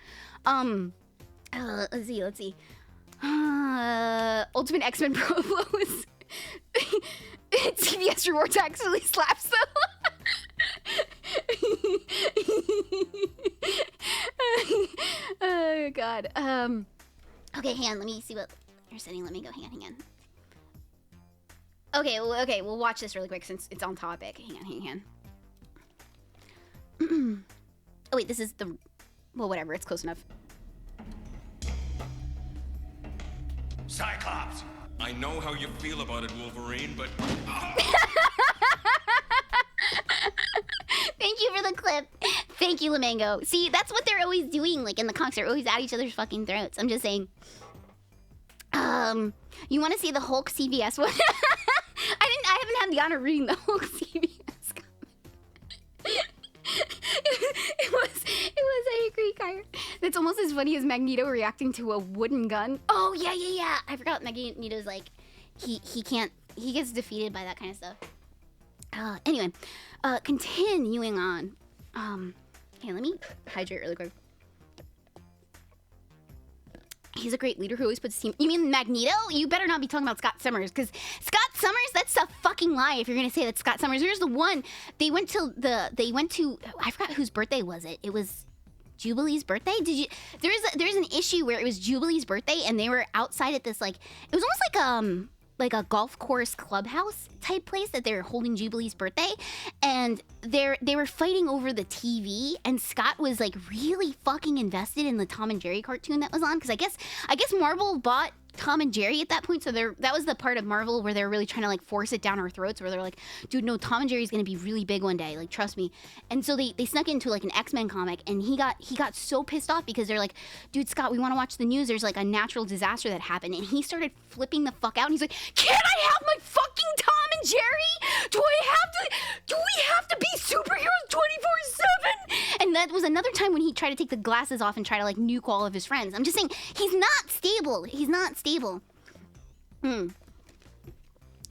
Let's see. Ultimate X-Men promo is CVS rewards actually slaps though. Oh god. Okay, hang on, let me see what you're setting. Let me go. Hang on. Okay, we'll watch this really quick since it's on topic. Hang on. Oh wait, this is the, well, whatever, it's close enough. Cyclops! I know how you feel about it, Wolverine, but... Thank you for the clip. Thank you, Lamango. See, that's what they're always doing, like in the comics. They're always at each other's fucking throats. I'm just saying. You want to see the Hulk CVS one? I haven't had the honor of reading the Hulk CVS comic. It was, I agree, Kyra. That's almost as funny as Magneto reacting to a wooden gun. Oh, yeah. I forgot Magneto's like, he gets defeated by that kind of stuff. Anyway, continuing on. Okay, let me hydrate really quick. He's a great leader who always puts his team. You mean Magneto? You better not be talking about Scott Summers, because Scott Summers, that's a fucking lie if you're gonna say that's Scott Summers. There's the one, they went to, I forgot whose birthday was it. It was Jubilee's birthday? There's an issue where it was Jubilee's birthday and they were outside at this, like, it was almost like a golf course clubhouse type place that they were holding Jubilee's birthday, and they were fighting over the TV, and Scott was like really fucking invested in the Tom and Jerry cartoon that was on, because I guess Marvel bought Tom and Jerry at that point, so that was the part of Marvel where they're really trying to like force it down our throats, where they're like, dude, no, Tom and Jerry's gonna be really big one day, like, trust me. And so they snuck into like an X-Men comic, and he got so pissed off because they're like, dude, Scott, we want to watch the news, there's like a natural disaster that happened, and he started flipping the fuck out, and he's like, can't I have my fucking Tom and Jerry? Do we have to be superheroes 24/7? And that was another time when he tried to take the glasses off and try to like nuke all of his friends. I'm just saying, he's not stable.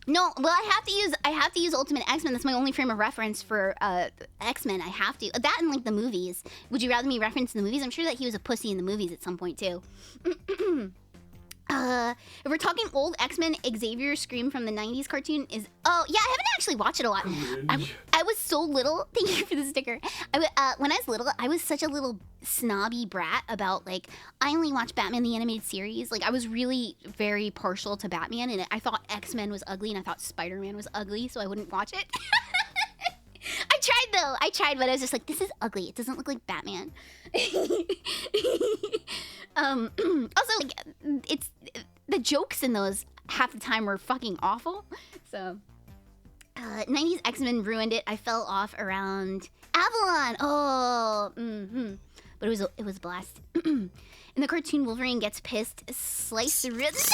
No, well, I have to use Ultimate X-Men. That's my only frame of reference for X-Men. I have to. That and like the movies. Would you rather me reference the movies? I'm sure that he was a pussy in the movies at some point too. If we're talking old X-Men, Xavier's scream from the 90s cartoon is... Oh, yeah, I haven't actually watched it a lot. I was so little... Thank you for the sticker. When I was little, I was such a little snobby brat about, like, I only watched Batman the Animated Series. Like, I was really very partial to Batman, and I thought X-Men was ugly, and I thought Spider-Man was ugly, so I wouldn't watch it. I tried, but I was just like, this is ugly. It doesn't look like Batman. Also, like, it's the jokes in those half the time were fucking awful. So 90s X-Men ruined it. I fell off around Avalon. But it was a blast. In the cartoon, Wolverine gets pissed, slice the wrist.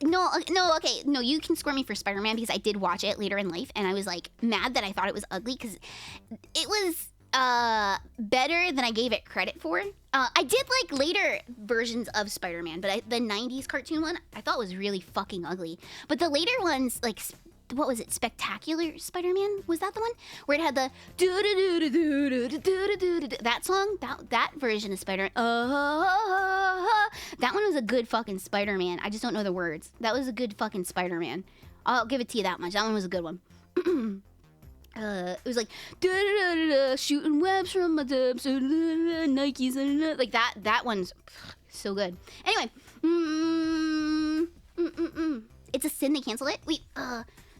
No, don't scream. No, you can score me for Spider-Man because I did watch it later in life, and I was like mad that I thought it was ugly because it better than I gave it credit for. I did like later versions of Spider-Man, but the 90s cartoon one I thought was really fucking ugly. But the later ones, like, what was it? Spectacular Spider-Man? Was that the one? Where it had the that song? That version of Spider-Man. That one was a good fucking Spider-Man. I just don't know the words. That was a good fucking Spider-Man. I'll give it to you that much. That one was a good one. It was like shooting webs from my dubs, Nikes, like that one's so good. Anyway, it's a sin they canceled it. Wait,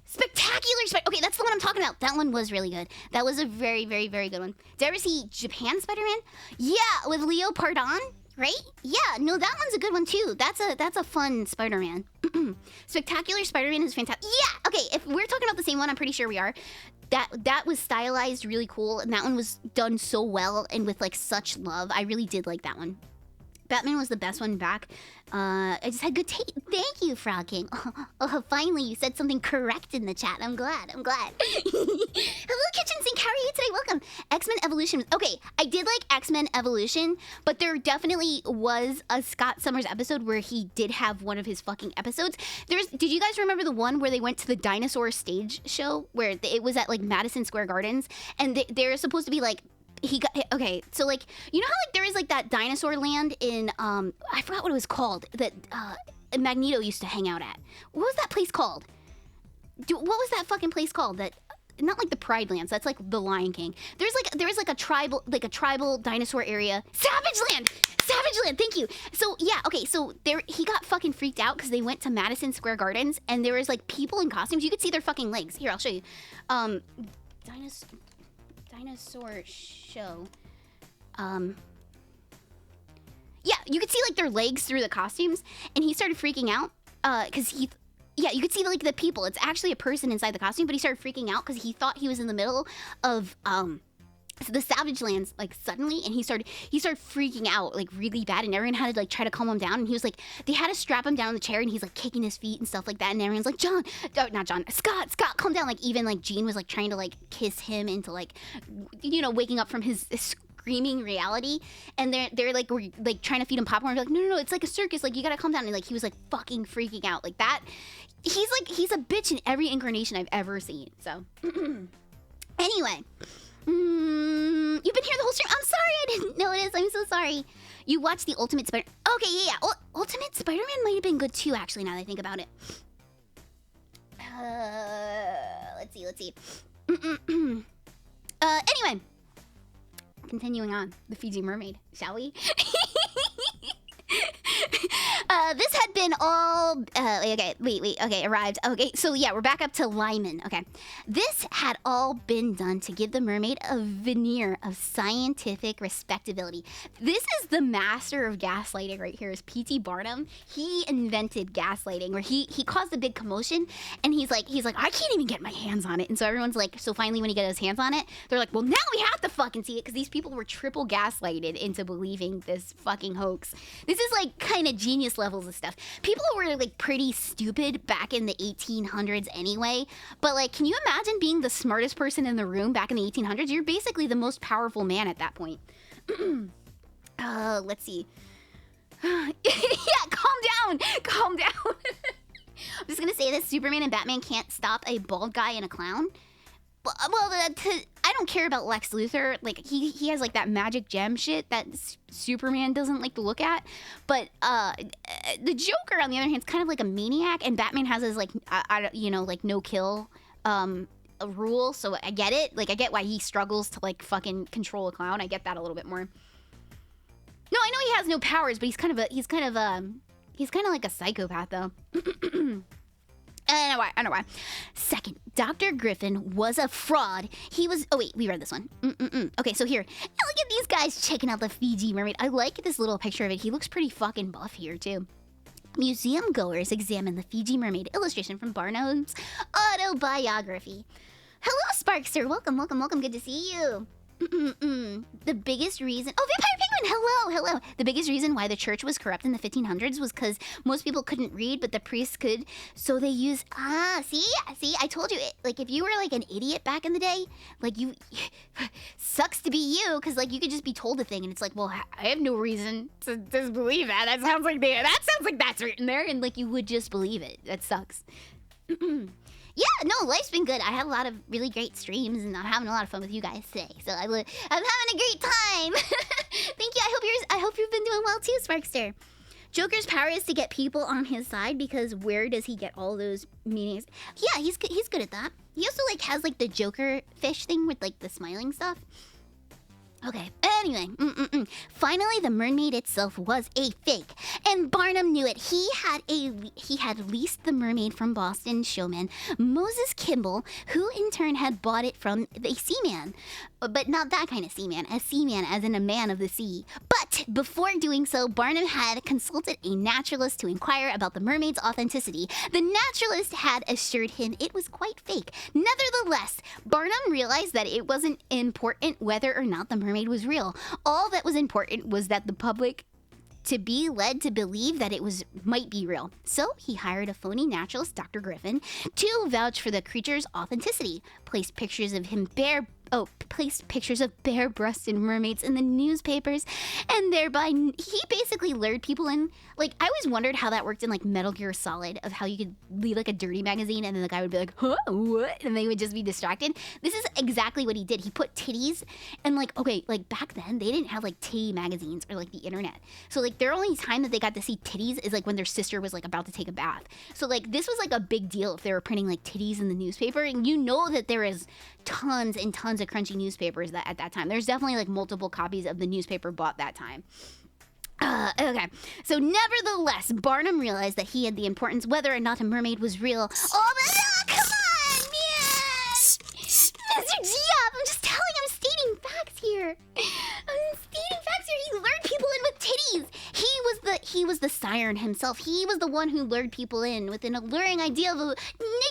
Spectacular Spider. Okay, that's the one I'm talking about. That one was really good. That was a very, very, very good one. Did you ever see Japan Spider-Man? Yeah, with Leo Pardon, right? Yeah, no, that one's a good one too. That's a fun Spider-Man. Spectacular Spider-Man is fantastic. Yeah, okay, if we're talking about the same one, I'm pretty sure we are. That was stylized really cool, and that one was done so well and with like such love. I really did like that one. Batman was the best one back. I just had good taste. Thank you, Frog King. Oh, finally, you said something correct in the chat. I'm glad. Hello, Kitchen Sink. How are you today? Welcome. X-Men Evolution. Okay, I did like X-Men Evolution, but there definitely was a Scott Summers episode where he did have one of his fucking episodes. Did you guys remember the one where they went to the dinosaur stage show where it was at like Madison Square Gardens, and they're supposed to be like, okay, so like, you know how like there is like that dinosaur land in I forgot what it was called that Magneto used to hang out at. What was that place called? What was that fucking place called? That, not like the Pride Lands, that's like the Lion King. There's like a tribal dinosaur area. Savage Land, thank you. So yeah, okay, so he got fucking freaked out because they went to Madison Square Gardens and there was like people in costumes. You could see their fucking legs. Here, I'll show you. Dinosaur show. Yeah, you could see like their legs through the costumes, and he started freaking out because you could see like the people. It's actually a person inside the costume, but he started freaking out because he thought he was in the middle of the Savage Lands like suddenly, and he started freaking out like really bad, and everyone had to like try to calm him down, and he was like, they had to strap him down in the chair, and he's like kicking his feet and stuff like that, and everyone's like, Scott, calm down. Like even like Jean was like trying to like kiss him into like, you know, waking up from his screaming reality, and they're like, we're like trying to feed him popcorn. We're like, no, it's like a circus, like you gotta calm down. And like he was like fucking freaking out like that. He's a bitch in every incarnation I've ever seen. So anyway. You've been here the whole stream. I'm sorry I didn't notice. I'm so sorry. You watched the Ultimate Spider... Okay, yeah. Ultimate Spider-Man might have been good too, actually, now that I think about it. Let's see. Anyway. Continuing on. The Fiji Mermaid, shall we? This had been all... Okay, arrived. Okay, so yeah, we're back up to Lyman. Okay. This had all been done to give the mermaid a veneer of scientific respectability. This is the master of gaslighting right here, is P.T. Barnum. He invented gaslighting, where he caused a big commotion, and he's like, I can't even get my hands on it. And so everyone's like, so finally when he got his hands on it, they're like, well, now we have to fucking see it, because these people were triple gaslighted into believing this fucking hoax. This is like kind of genius levels of stuff. People were like pretty stupid back in the 1800s anyway, but like, can you imagine being the smartest person in the room back in the 1800s? You're basically the most powerful man at that point. Let's see. Yeah, calm down. I'm just gonna say this: Superman and Batman can't stop a bald guy and a clown. Well, I don't care about Lex Luthor. Like, he has, like, that magic gem shit that Superman doesn't like to look at. But the Joker, on the other hand, is kind of like a maniac, and Batman has his, like, like, no-kill rule, so I get it. Like, I get why he struggles to, like, fucking control a clown. I get that a little bit more. No, I know he has no powers, but he's kind of like a psychopath, though. I know why. Second, Dr. Griffin was a fraud. He was... Oh, wait, we read this one. Okay, so here. Now look at these guys checking out the Fiji Mermaid. I like this little picture of it. He looks pretty fucking buff here, too. Museum goers examine the Fiji Mermaid. Illustration from Barnum's autobiography. Hello, Sparkster. Welcome. Good to see you. The biggest reason... Oh, Vampire Penguin! Hello! The biggest reason why the church was corrupt in the 1500s was because most people couldn't read, but the priests could. So they used... See? I told you. Like, if you were, like, an idiot back in the day, like, you... sucks to be you, because, like, you could just be told a thing, and it's like, well, I have no reason to disbelieve that. That sounds like that's written there, and, like, you would just believe it. That sucks. Yeah, no, life's been good. I had a lot of really great streams, and I'm having a lot of fun with you guys today. So I'm having a great time. Thank you. I hope you've been doing well too, Sparkster. Joker's power is to get people on his side, because where does he get all those meanings? Yeah, he's good at that. He also like has like the Joker fish thing with like the smiling stuff. Okay, anyway, finally the mermaid itself was a fake, and Barnum knew it. He had leased the mermaid from Boston showman Moses Kimball, who in turn had bought it from a seaman. But not that kind of seaman, a seaman as in a man of the sea. But before doing so, Barnum had consulted a naturalist to inquire about the mermaid's authenticity. The naturalist had assured him it was quite fake. Nevertheless, Barnum realized that it wasn't important whether or not the mermaid was real. All that was important was that the public to be led to believe that it might be real. So he hired a phony naturalist, Dr. Griffin, to vouch for the creature's authenticity. Placed pictures of bare-breasted mermaids in the newspapers, and thereby he basically lured people in. Like, I always wondered how that worked in like Metal Gear Solid, of how you could leave like a dirty magazine and then the guy would be like, huh, what? And they would just be distracted. This is exactly what he did. He put titties, and like, okay, like back then they didn't have like titty magazines or like the internet. So like their only time that they got to see titties is like when their sister was like about to take a bath. So like this was like a big deal if they were printing like titties in the newspaper, and you know that there is tons and tons of crunchy newspapers that at that time. There's definitely like multiple copies of the newspaper bought that time. Okay, so nevertheless, Barnum realized that he had the importance whether or not a mermaid was real. Oh, come on, man! Mr. Giap, I'm just stating facts here. He lured people in with titties. He was the siren himself. He was the one who lured people in with an alluring idea of a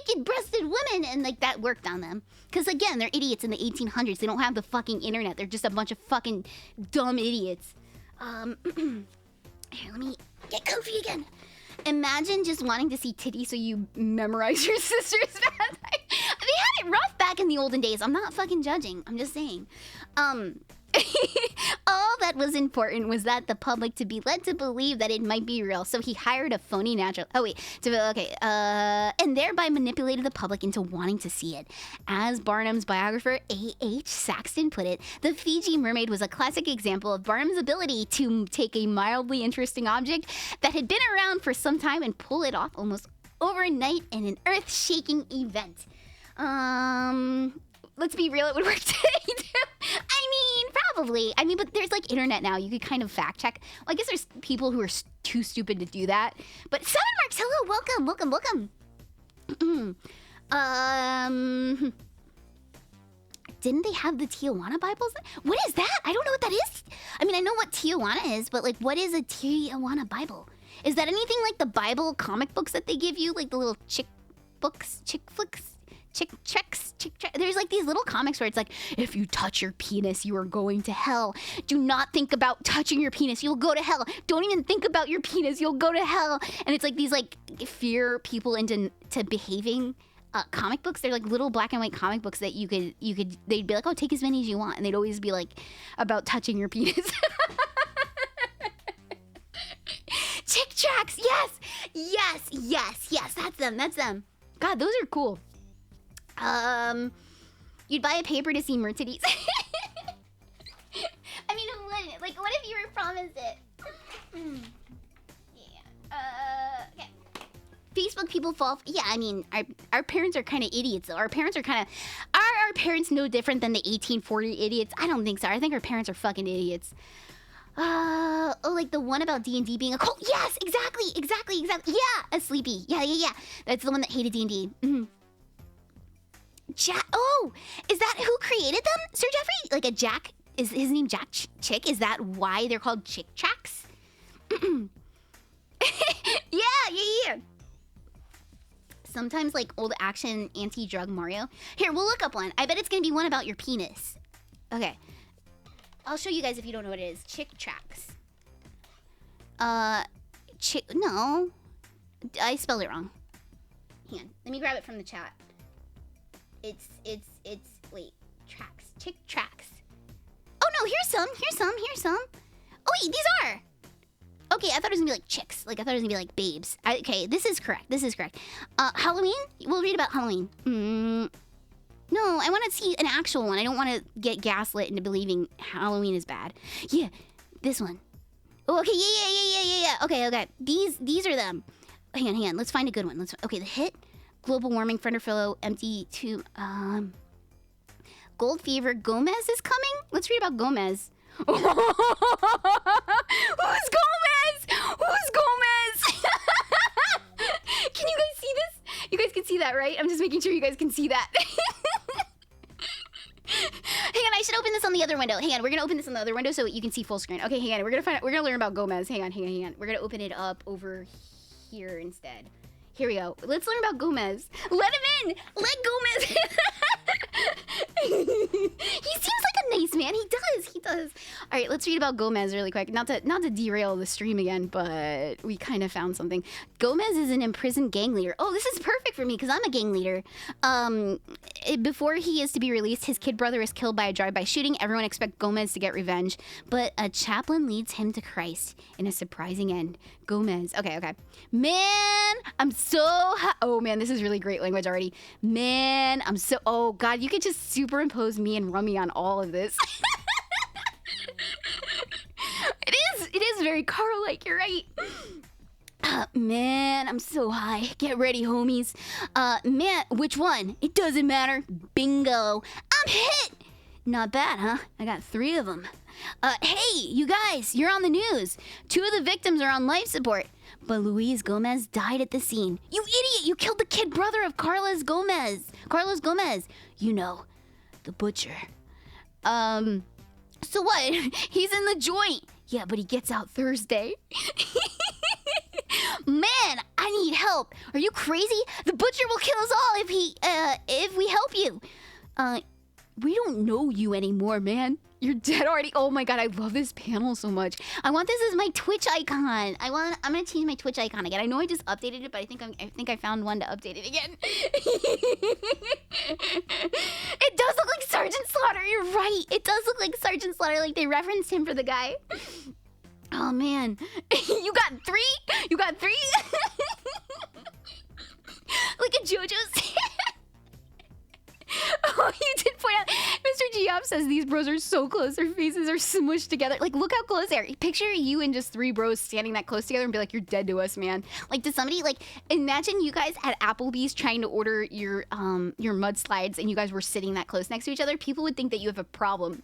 naked-breasted woman, and like that worked on them. Because again, they're idiots in the 1800s. They don't have the fucking internet. They're just a bunch of fucking dumb idiots. Here, let me get comfy again. Imagine just wanting to see titties so you memorize your sister's bath. They had it rough back in the olden days. I'm not fucking judging. I'm just saying. All that was important was that the public to be led to believe that it might be real. So he hired a phony and thereby manipulated the public into wanting to see it. As Barnum's biographer A.H. Saxton put it, the Fiji Mermaid was a classic example of Barnum's ability to take a mildly interesting object that had been around for some time and pull it off almost overnight in an earth-shaking event. Let's be real, it would work today too. Probably. But there's like internet now. You could kind of fact check. Well, I guess there's people who are too stupid to do that. But Seven Marks, hello, welcome. Didn't they have the Tijuana Bibles? What is that? I don't know what that is. I know what Tijuana is, but like, what is a Tijuana Bible? Is that anything like the Bible comic books that they give you, like the little chick flicks? There's like these little comics where it's like, if you touch your penis, you are going to hell. Do not think about touching your penis, you'll go to hell. Don't even think about your penis, you'll go to hell. And it's like these like fear people into behaving comic books. They're like little black and white comic books that you could they'd be like, oh, take as many as you want, and they'd always be like about touching your penis. Chick tracks, yes, that's them. God, those are cool. You'd buy a paper to see mer titties. Who wouldn't? Like, what if you were promised it? Yeah. Okay. Facebook people fall. Yeah, our parents are kind of idiots, though. Our parents are kind of. Are our parents no different than the 1840 idiots? I don't think so. I think our parents are fucking idiots. Like the one about D&D being a cult. Yes, exactly. Yeah, a sleepy. Yeah. That's the one that hated D&D. Mm-hmm. Oh, is that who created them, Sir Jeffrey? Like a Jack? Is his name Jack Chick? Is that why they're called Chick Tracks? Yeah. Sometimes like old action anti-drug Mario. Here, we'll look up one. I bet it's gonna be one about your penis. Okay, I'll show you guys if you don't know what it is. Chick tracks. No. I spelled it wrong. Hang on. Let me grab it from the chat. It's, wait. Tracks. Chick tracks. Oh, no, here's some. Oh, wait, these are. Okay, I thought it was gonna be like chicks. Like, I thought it was gonna be like babes. Okay, this is correct. Halloween? We'll read about Halloween. No, I want to see an actual one. I don't want to get gaslit into believing Halloween is bad. Yeah, this one. Oh, okay, yeah. Okay. These are them. Hang on. Let's find a good one. Okay, the hit. Global warming, friend or fellow, empty tomb. Gold fever. Gomez is coming? Let's read about Gomez. Who's Gomez? Can you guys see this? You guys can see that, right? I'm just making sure you guys can see that. Hang on, I should open this on the other window. Hang on, we're gonna open this on the other window so you can see full screen. Okay, hang on, we're gonna learn about Gomez. Hang on. We're gonna open it up over here instead. Here we go. Let's learn about Gomez. Let him in! Let Gomez He seems like a nice man. He does. All right, let's read about Gomez really quick. Not to derail the stream again, but we kind of found something. Gomez is an imprisoned gang leader. Oh, this is perfect for me because I'm a gang leader. Before he is to be released, his kid brother is killed by a drive-by shooting. Everyone expects Gomez to get revenge, but a chaplain leads him to Christ in a surprising end. Gomez. Okay. Man, I'm so oh man, this is really great language already. Man, oh god, you could just superimpose me and Rummy on all of this. It is very Carl-like, you're right. Man, I'm so high. Get ready, homies. Man, which one? It doesn't matter. Bingo. I'm hit! Not bad, huh? I got 3 of them. Hey, you guys, you're on the news. 2 of the victims are on life support, but Luis Gomez died at the scene. You idiot! You killed the kid brother of Carlos Gomez. You know, the butcher. So what? He's in the joint. Yeah, but he gets out Thursday. Man, I need help. Are you crazy? The butcher will kill us all if we help you. We don't know you anymore, man. You're dead already. Oh my god, I love this panel so much. I want this as my Twitch icon. I'm gonna change my Twitch icon again. I know I just updated it, but I think I found one to update it again. It does look like Sergeant Slaughter. You're right. It does look like Sergeant Slaughter. Like they referenced him for the guy. Oh man, you got 3. Like a JoJo's. Oh, you did point out. Mr. Giop says these bros are so close. Their faces are smushed together. Like, look how close they are. Picture you and just 3 bros standing that close together and be like, you're dead to us, man. Like, does somebody, like, imagine you guys at Applebee's trying to order your mudslides and you guys were sitting that close next to each other. People would think that you have a problem.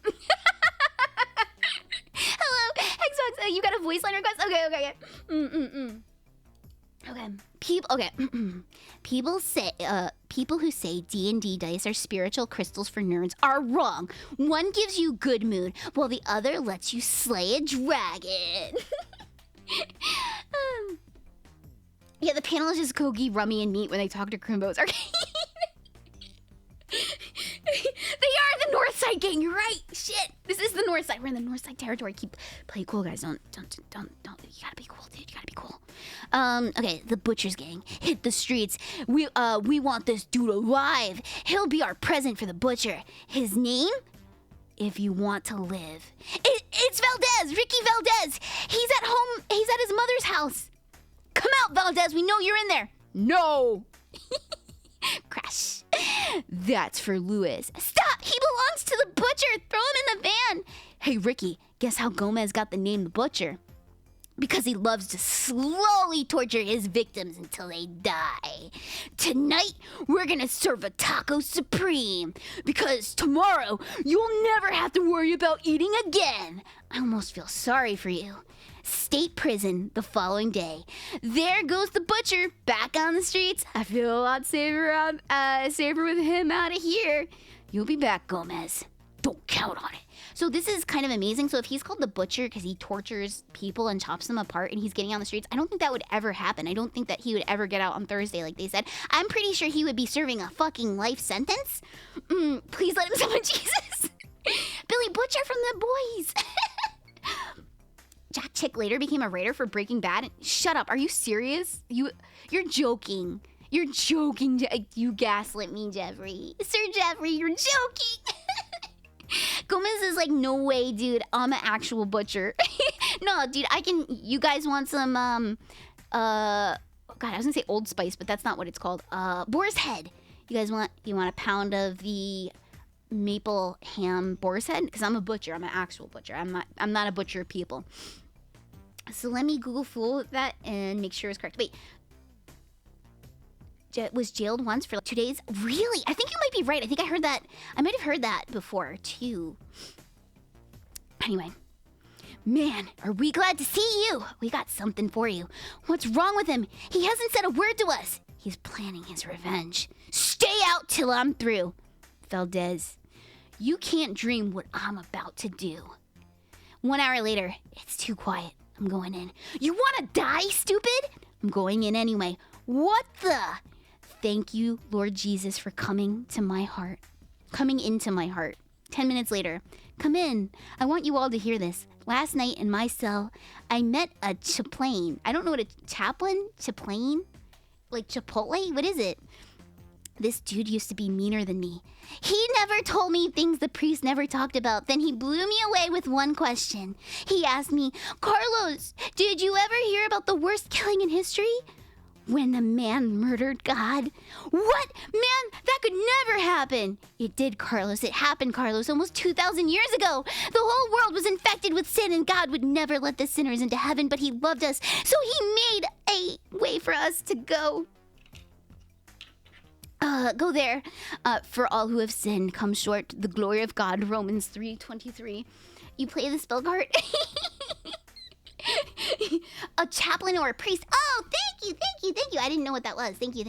Hello, Xbox. You got a voice line request? Okay. Okay. People who say D&D dice are spiritual crystals for nerds are wrong. One gives you good mood, while the other lets you slay a dragon. Yeah, the panel is just Kogi, Rummy, and Meat when they talk to Crimbos. They are the Northside gang. You're right. Shit. This is the Northside. We're in the Northside territory. Play it cool, guys. Don't. You gotta be cool, dude. You gotta be cool. Okay. The Butcher's gang hit the streets. We want this dude alive. He'll be our present for the Butcher. His name? If you want to live. It's Valdez. Ricky Valdez. He's at home. He's at his mother's house. Come out, Valdez. We know you're in there. No. Crash. That's for Louis. Stop! He belongs to the Butcher! Throw him in the van! Hey, Ricky, guess how Gomez got the name the Butcher? Because he loves to slowly torture his victims until they die. Tonight, we're gonna serve a taco supreme. Because tomorrow, you'll never have to worry about eating again. I almost feel sorry for you. State prison the following day. There goes the Butcher back on the streets. I feel a lot safer with him out of here. You'll be back, Gomez. Don't count on it. So this is kind of amazing. So if he's called the Butcher because he tortures people and chops them apart and he's getting on the streets, I don't think that would ever happen. I don't think that he would ever get out on Thursday like they said. I'm pretty sure he would be serving a fucking life sentence. Please let him summon Jesus. Billy Butcher from The Boys. Jack Chick later became a writer for Breaking Bad. Shut up. Are you serious? You're joking. You're joking. You gaslit me, Jeffrey. Sir Jeffrey, you're joking. Gomez is like, no way, dude. I'm an actual butcher. No, dude, I can. You guys want some, God, I was gonna say Old Spice, but that's not what it's called. Boar's Head. You want a pound of the maple ham boar's head? Because I'm a butcher. I'm an actual butcher. I'm not a butcher of people. So let me Google fool that and make sure it's correct. Wait. Was jailed once for like 2 days? Really? I think you might be right. I think I heard that. I might have heard that before too. Anyway. Man, are we glad to see you. We got something for you. What's wrong with him? He hasn't said a word to us. He's planning his revenge. Stay out till I'm through. Valdez, you can't dream what I'm about to do. 1 hour later, it's too quiet. I'm going in. You want to die, stupid? I'm going in anyway. What the? Thank you, Lord Jesus, for coming to my heart. Coming into my heart. 10 minutes later. Come in. I want you all to hear this. Last night in my cell, I met a chaplain. I don't know what a chaplain? Chaplain? Like Chipotle? What is it? This dude used to be meaner than me. He never told me things the priest never talked about. Then he blew me away with one question. He asked me, Carlos, did you ever hear about the worst killing in history? When a man murdered God? What? Man, that could never happen. It did, Carlos. It happened, Carlos, almost 2,000 years ago. The whole world was infected with sin, and God would never let the sinners into heaven, but he loved us, so he made a way for us to go. Go there. For all who have sinned, come short the glory of God, Romans 3:23. You play the spell card? A chaplain or a priest. Oh, thank you. I didn't know what that was. Thank you.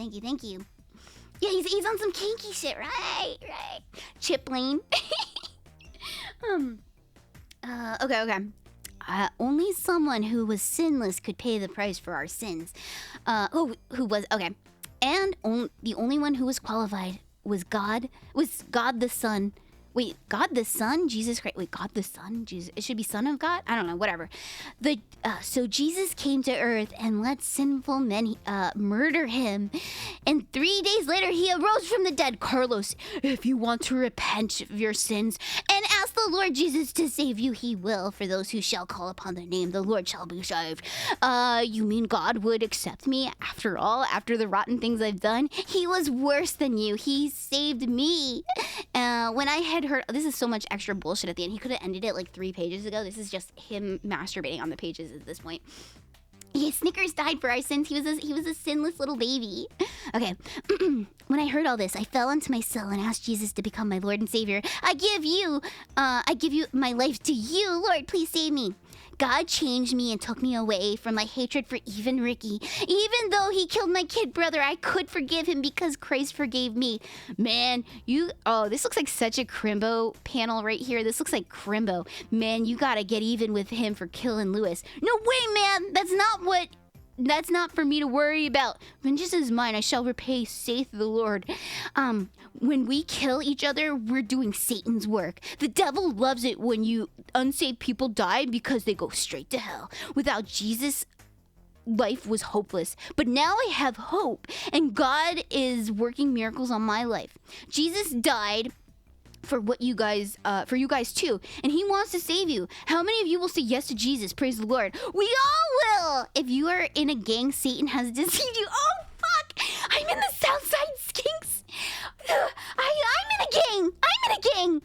Yeah, he's on some kinky shit, right. Chip Lane. Okay. Only someone who was sinless could pay the price for our sins. Who was, okay. And the only one who was qualified was God the Son. Wait, God the Son? Jesus Christ. Wait, God the Son? Jesus. It should be Son of God? I don't know, whatever. So Jesus came to earth and let sinful men murder him. And 3 days later, he arose from the dead. Carlos, if you want to repent of your sins and ask the Lord Jesus to save you, he will. For those who shall call upon the name, the Lord shall be saved. You mean God would accept me after all? After the rotten things I've done? He was worse than you. He saved me. When I had heard, this is so much extra bullshit at the end. He could have ended it like 3 pages ago. This is just him masturbating on the pages at this point. Yeah, Snickers died for our sins. He was a sinless little baby. Okay. When I heard all this, I fell into my cell and asked Jesus to become my Lord and Savior. I give you my life to you, Lord. Please save me. God changed me and took me away from my hatred for even Ricky. Even though he killed my kid brother, I could forgive him because Christ forgave me. Man, this looks like such a Crimbo panel right here. This looks like Crimbo. Man, you gotta get even with him for killing Lewis. No way, man. That's not for me to worry about. Vengeance is mine, I shall repay, saith the Lord. When we kill each other, we're doing Satan's work. The devil loves it when you unsaved people die because they go straight to hell. Without Jesus, life was hopeless. But now I have hope, and God is working miracles on my life. Jesus died for you guys too, and he wants to save you. How many of you will say yes to Jesus? Praise the Lord. We all will. If you are in a gang, Satan has deceived you. Oh fuck, I'm in the Southside Skinks. I'm in a gang.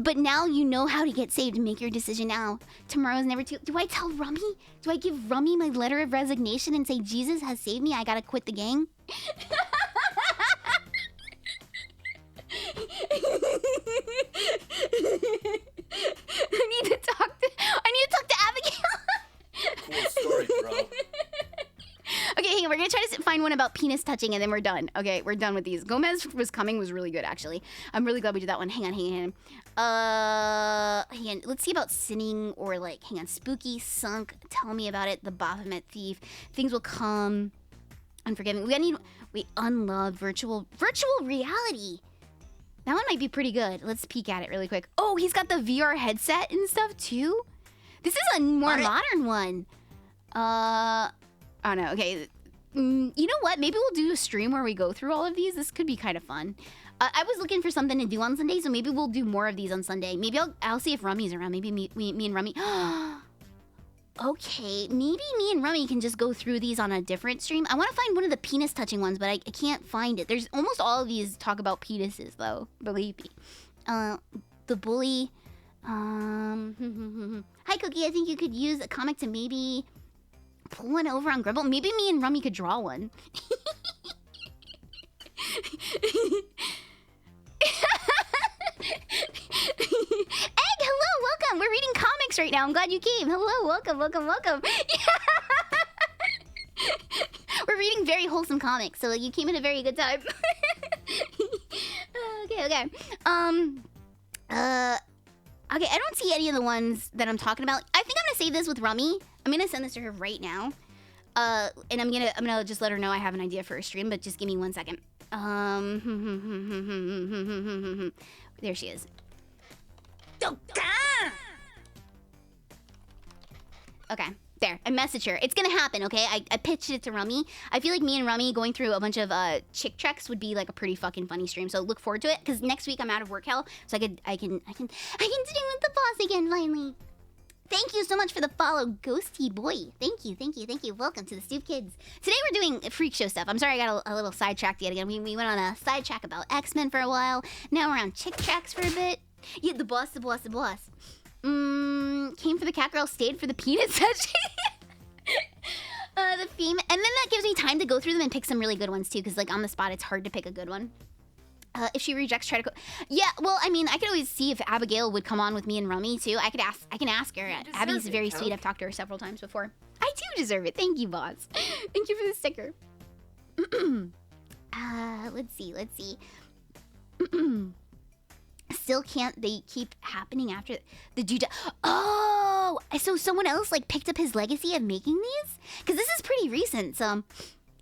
But now you know how to get saved. Make your decision now. Tomorrow's never too. Do I tell Rummy? Do I give Rummy my letter of resignation and say Jesus has saved me? I gotta quit the gang. I need to talk to Abigail. Cool story, bro. Okay, hang on. We're gonna try to find one about penis touching, and then we're done. Okay, we're done with these. Gomez was really good, actually. I'm really glad we did that one. Hang on. Hang on. Let's see about sinning or hang on. Spooky, sunk. Tell me about it. The Baphomet thief. Things will come. Unforgiving. Unloved. Virtual reality. That one might be pretty good. Let's peek at it really quick. Oh, he's got the VR headset and stuff too. This is a more modern one. Oh no, okay. You know what? Maybe we'll do a stream where we go through all of these. This could be kind of fun. I was looking for something to do on Sunday, so maybe we'll do more of these on Sunday. Maybe I'll see if Rummy's around. Maybe me and Rummy. Okay, maybe me and Rummy can just go through these on a different stream. I want to find one of the penis touching ones, but I can't find it. There's almost all of these talk about penises, though. Believe me. The bully. Hi, Cookie. I think you could use a comic to maybe pull one over on Gribble. Maybe me and Rummy could draw one. Egg, hello, welcome. We're reading comics right now. I'm glad you came. Hello, welcome. We're reading very wholesome comics, so you came at a very good time. Okay. Okay, I don't see any of the ones that I'm talking about. I think I'm gonna save this with Rummy. I'm gonna send this to her right now. And I'm gonna just let her know I have an idea for a stream, but just give me 1 second. There she is. Okay, there. I messaged her. It's gonna happen, okay? I pitched it to Rummy. I feel like me and Rummy going through a bunch of chick treks would be like a pretty fucking funny stream. So look forward to it, because next week I'm out of work hell, so I can stream with the boss again finally. Thank you so much for the follow, Ghosty Boy. Thank you. Welcome to the Stoop Kids. Today we're doing freak show stuff. I'm sorry I got a little sidetracked yet again. We went on a sidetrack about X-Men for a while. Now we're on chick tracks for a bit. Yeah, the boss. Came for the cat girl, stayed for the peanut session. The theme, and then that gives me time to go through them and pick some really good ones too, because like on the spot it's hard to pick a good one. If she rejects, try to yeah, well, I mean, I could always see if Abigail would come on with me and Rummy too. I can ask her. Abby's very sweet. I've talked to her several times before. I do deserve it. Thank you, boss. Thank you for the sticker. Let's see. Still can't they keep happening after the dude? Oh, so someone else like picked up his legacy of making these? Because this is pretty recent. So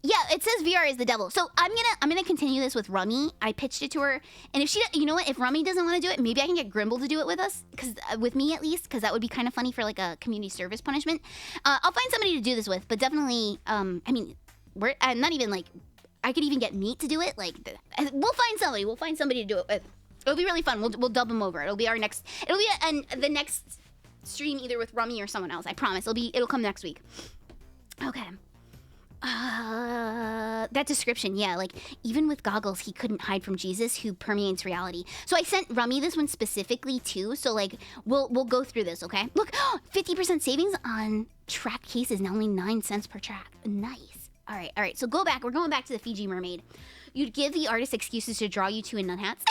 yeah, it says VR is the devil. So I'm gonna continue this with Rummy. I pitched it to her, and if she, you know what, if Rummy doesn't want to do it, maybe I can get Grimble to do it with us, because with me at least, because that would be kind of funny for like a community service punishment. I'll find somebody to do this with, but definitely, I mean, I'm not even like, I could even get Meat to do it. Like, we'll find somebody. We'll find somebody to do it with. It'll be really fun. We'll dub them over. It'll be the next stream either with Rummy or someone else. I promise. It'll come next week. Okay. That description, yeah, like even with goggles he couldn't hide from Jesus who permeates reality. So I sent Rummy this one specifically too, so like we'll go through this, okay? Look, 50% savings on track cases, now only 9 cents per track. Nice. All right, so we're going back to the Fiji Mermaid. You'd give the artist excuses to draw you two in nun hats.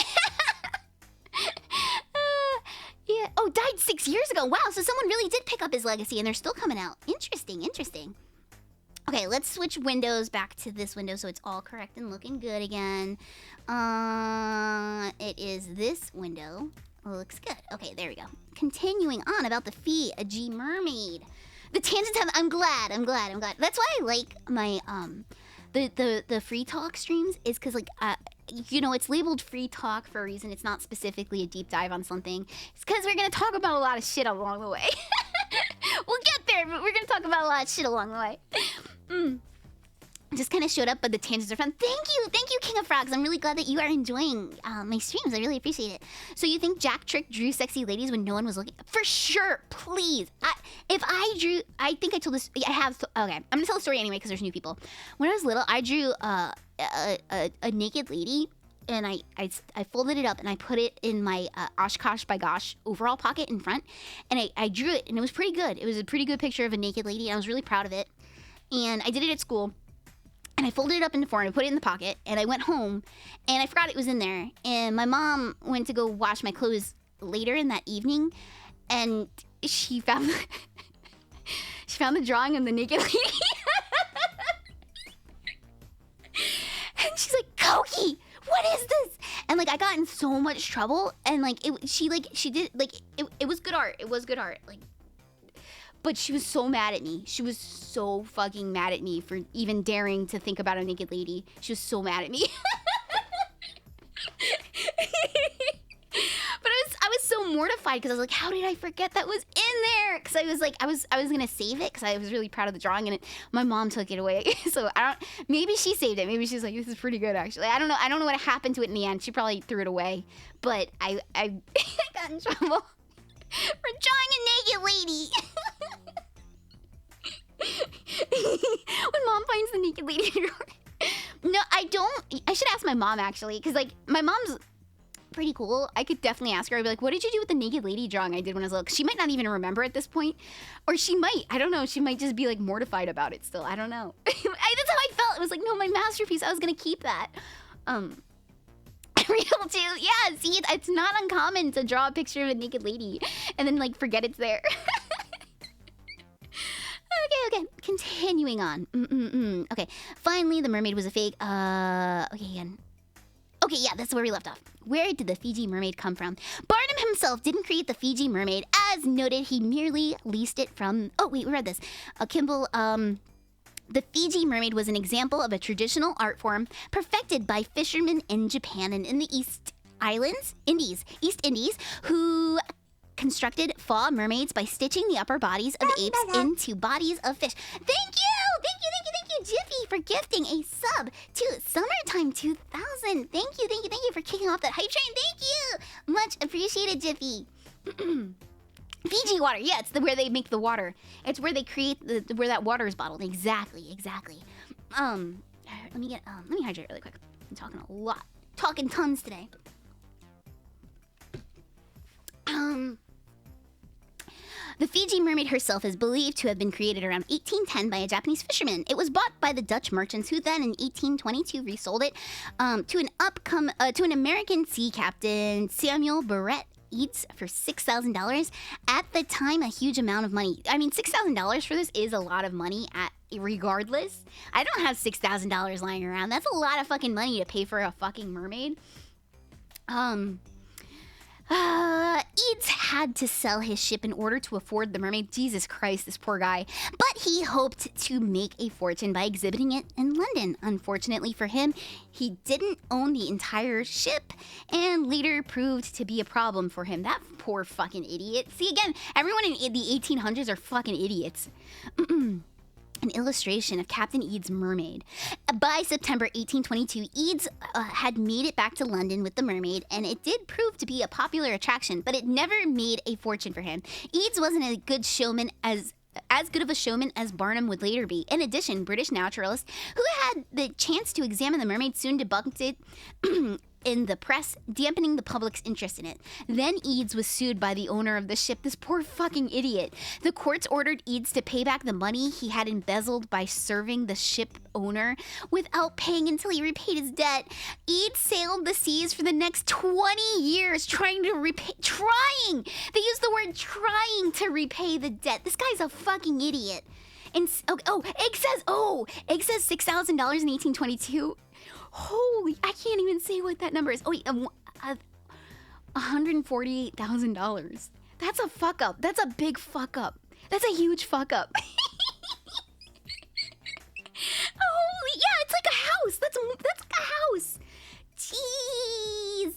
Yeah. Oh, died 6 years ago. Wow, so someone really did pick up his legacy and they're still coming out. Interesting. Okay, let's switch windows back to this window so it's all correct and looking good again. It is this window. Looks good. Okay, there we go. Continuing on about the Fiji Mermaid. The tangents have, I'm glad. That's why I like my, the free talk streams is because like, you know, it's labeled free talk for a reason. It's not specifically a deep dive on something. It's because we're going to talk about a lot of shit along the way. We'll get there, but we're going to talk about a lot of shit along the way. Just kind of showed up, but the tangents are fun. Thank you, King of Frogs. I'm really glad that you are enjoying my streams. I really appreciate it. So you think Jack Trick drew sexy ladies when no one was looking? For sure, please. I think I told this. I have. Okay, I'm gonna tell the story anyway because there's new people. When I was little, I drew a naked lady, and I folded it up and I put it in my Oshkosh by Gosh overall pocket in front, and I drew it, and it was pretty good. It was a pretty good picture of a naked lady, and I was really proud of it. And I did it at school. And I folded it up into four and I put it in the pocket. And I went home and I forgot it was in there. And my mom went to go wash my clothes later in that evening. And she found the drawing of the naked lady. And she's like, Koki, what is this? And like I got in so much trouble. And like it was good art. It was good art. Like, but she was so mad at me. She was so fucking mad at me for even daring to think about a naked lady. She was so mad at me. mortified because I was like, how did I forget that was in there? Because I was like, I was gonna save it because I was really proud of the drawing, and my mom took it away. So I don't. Maybe she saved it. Maybe she's like, this is pretty good actually. I don't know. I don't know what happened to it in the end. She probably threw it away. But I got in trouble for drawing a naked lady. When mom finds the naked lady drawing. No, I don't. I should ask my mom actually, because like my mom's pretty cool. I could definitely ask her. I'd be like, what did you do with the naked lady drawing I did when I was little? 'Cause she might not even remember at this point. Or she might. I don't know. She might just be like mortified about it still. I don't know. That's how I felt. It was like, no, my masterpiece. I was going to keep that. Real too. Yeah, see, it's not uncommon to draw a picture of a naked lady and then like forget it's there. Okay. Continuing on. Okay. Finally, the mermaid was a fake. Okay, again. Okay, yeah, that's where we left off. Where did the Fiji Mermaid come from? Barnum himself didn't create the Fiji Mermaid. As noted, he merely leased it from... Oh, wait, we read this. Kimball, the Fiji Mermaid was an example of a traditional art form perfected by fishermen in Japan and in the East Indies, who constructed faux mermaids by stitching the upper bodies of apes into bodies of fish. Thank you, Jiffy, for gifting a sub to Summertime 2000. Thank you for kicking off that hype train. Thank you, much appreciated, Jiffy. Fiji water, yeah, it's where they make the water. It's where they create where that water is bottled. Exactly. Let me hydrate really quick. I'm talking a lot, talking tons today. The Fiji Mermaid herself is believed to have been created around 1810 by a Japanese fisherman. It was bought by the Dutch merchants, who then in 1822 resold it to an American sea captain, Samuel Barrett Eads, for $6,000. At the time, a huge amount of money. I mean, $6,000 for this is a lot of money regardless. I don't have $6,000 lying around. That's a lot of fucking money to pay for a fucking mermaid. Eads had to sell his ship in order to afford the mermaid. Jesus Christ, this poor guy. But he hoped to make a fortune by exhibiting it in London. Unfortunately for him, he didn't own the entire ship and later proved to be a problem for him. That poor fucking idiot. See, again, everyone in the 1800s are fucking idiots. An illustration of Captain Eads' mermaid. By September 1822, Eads had made it back to London with the mermaid, and it did prove to be a popular attraction, but it never made a fortune for him. Eads wasn't a good showman as good of a showman as Barnum would later be. In addition, British naturalists who had the chance to examine the mermaid soon debunked it in the press, dampening the public's interest in it. Then Eads was sued by the owner of the ship, this poor fucking idiot. The courts ordered Eads to pay back the money he had embezzled by serving the ship owner without paying until he repaid his debt. Eads sailed the seas for the next 20 years trying! They used the word trying to repay the debt. This guy's a fucking idiot. And Egg says $6,000 in 1822. Holy, I can't even say what that number is. Oh, wait, $148,000. That's a fuck up. That's a big fuck up. That's a huge fuck up. Holy, yeah, it's like a house. That's like a house. Jeez.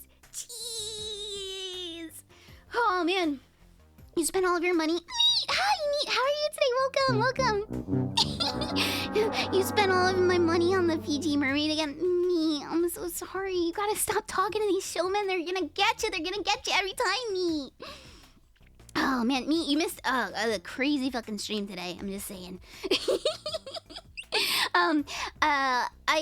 Oh, man. You spent all of your money. Hi, Neat. How are you today? Welcome. You spent all of my money on the Fiji Mermaid again. Me, I'm so sorry. You gotta stop talking to these showmen. They're gonna get you. They're gonna get you every time, me. Oh, man. Me, you missed a crazy fucking stream today. I'm just saying.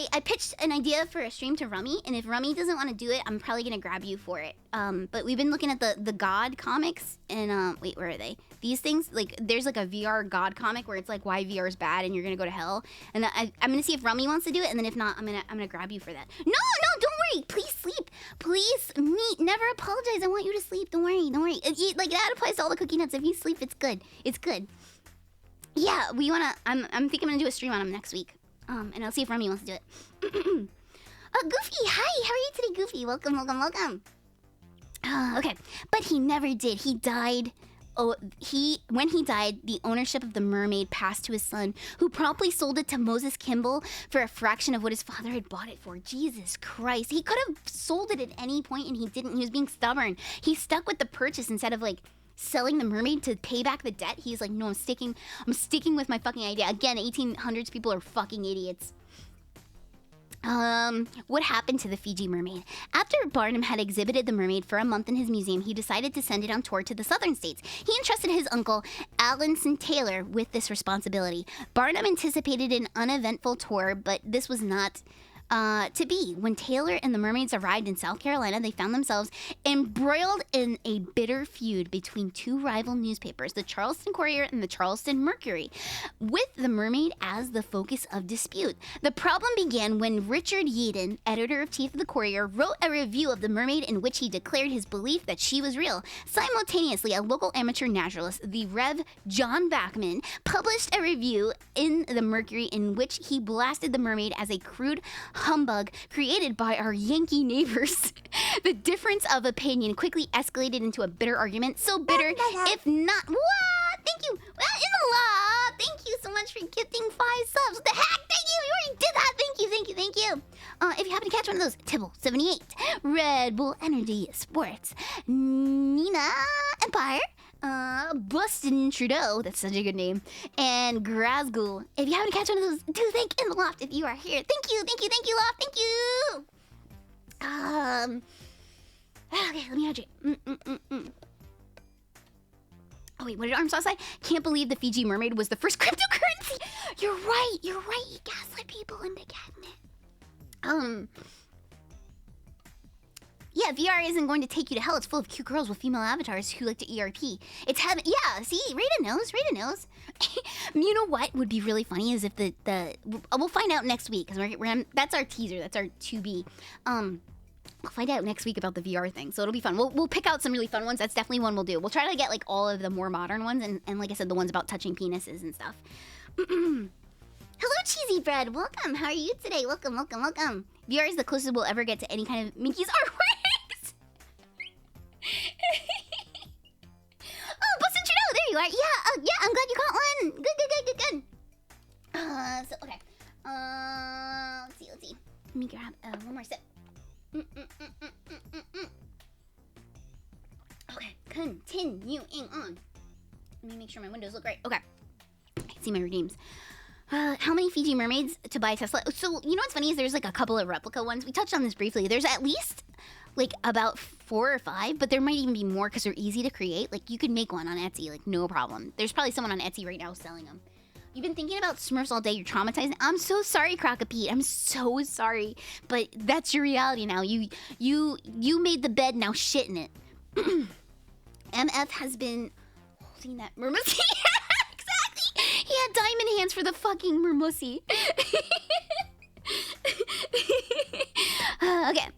I pitched an idea for a stream to Rummy, and if Rummy doesn't want to do it, I'm probably gonna grab you for it. But we've been looking at the God comics, and wait, where are they? These things, like, there's like a VR God comic where it's like why VR is bad and you're gonna go to hell. And I'm gonna see if Rummy wants to do it, and then if not, I'm gonna grab you for that. No, don't worry. Please sleep. Please, Meat, never apologize. I want you to sleep. Don't worry. Like, that applies to all the cookie nuts. If you sleep, it's good. Yeah, we wanna. I think I'm gonna do a stream on him next week. And I'll see if Rummy wants to do it. Goofy, hi, how are you today, Goofy? Welcome. Okay, but he never did. He died when he died, the ownership of the mermaid passed to his son, who promptly sold it to Moses Kimball for a fraction of what his father had bought it for. Jesus Christ. He could have sold it at any point and he didn't. He was being stubborn. He stuck with the purchase instead of like selling the mermaid to pay back the debt. He's like, no, I'm sticking with my fucking idea. Again, 1800s people are fucking idiots. What happened to the Fiji Mermaid? After Barnum had exhibited the mermaid for a month in his museum, he decided to send it on tour to the southern states. He entrusted his uncle, Alanson Taylor, with this responsibility. Barnum anticipated an uneventful tour, but this was not to be. When Taylor and the mermaids arrived in South Carolina, they found themselves embroiled in a bitter feud between two rival newspapers, the Charleston Courier and the Charleston Mercury, with the mermaid as the focus of dispute. The problem began when Richard Yeadon, editor-in-chief of the Courier, wrote a review of the mermaid in which he declared his belief that she was real. Simultaneously, a local amateur naturalist, the Rev. John Bachman, published a review in the Mercury in which he blasted the mermaid as a crude humbug created by our Yankee neighbors. The difference of opinion quickly escalated into a bitter argument, so bitter, if not... What? Thank you! Well, in the law! Thank you so much for gifting 5 subs. What the heck? Thank you! You already did that! Thank you, thank you, thank you! If you happen to catch one of those, Tibble 78, Red Bull Energy Sports, Nina Empire, Bustin' Trudeau, that's such a good name, and Grazgool. If you happen to catch one of those, do thank in the loft if you are here. Thank you, loft, thank you! Okay, let me hydrate. Oh wait, what did Armstrong say? Can't believe the Fiji Mermaid was the first cryptocurrency! You're right, you gaslight people into getting it. Yeah, VR isn't going to take you to hell. It's full of cute girls with female avatars who like to ERP. It's heaven. Yeah, see, Rita knows. You know what would be really funny is if we'll find out next week, because that's our teaser. That's our 2B. We'll find out next week about the VR thing, so it'll be fun. We'll pick out some really fun ones. That's definitely one we'll do. We'll try to get like all of the more modern ones, and like I said, the ones about touching penises and stuff. Hello, Cheesy Bread. Welcome. How are you today? Welcome. VR is the closest we'll ever get to any kind of Mickey's artworks. Oh, Bustin' Trudeau, there you are. Yeah, I'm glad you caught one. Good. So, okay. Let's see. Let me grab one more sip. Okay, continuing on. Let me make sure my windows look right. Okay. I can see my redeems. How many Fiji mermaids to buy a Tesla? So, you know what's funny is there's like a couple of replica ones. We touched on this briefly. There's at least like about 4 or 5, but there might even be more because they're easy to create. Like you could make one on Etsy, like no problem. There's probably someone on Etsy right now selling them. You've been thinking about Smurfs all day. You're traumatized. I'm so sorry, Crocopete. I'm so sorry. But that's your reality now. You made the bed, now shit in it. MF has been holding that mermussy. Exactly. He had diamond hands for the fucking mermussy. Okay.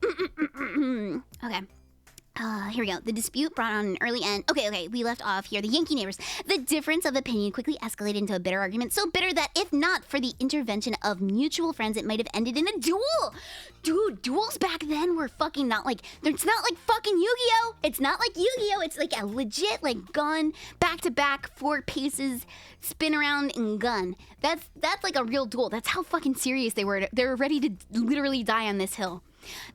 Here we go. The dispute brought on an early end. Okay, we left off here. The Yankee neighbors. The difference of opinion quickly escalated into a bitter argument. So bitter that if not for the intervention of mutual friends, it might have ended in a duel. Dude, duels back then were fucking not like... It's not like fucking Yu-Gi-Oh! It's not like Yu-Gi-Oh! It's like a legit, like, gun, back-to-back, 4 paces, spin around, and gun. That's like a real duel. That's how fucking serious they were. They were ready to literally die on this hill.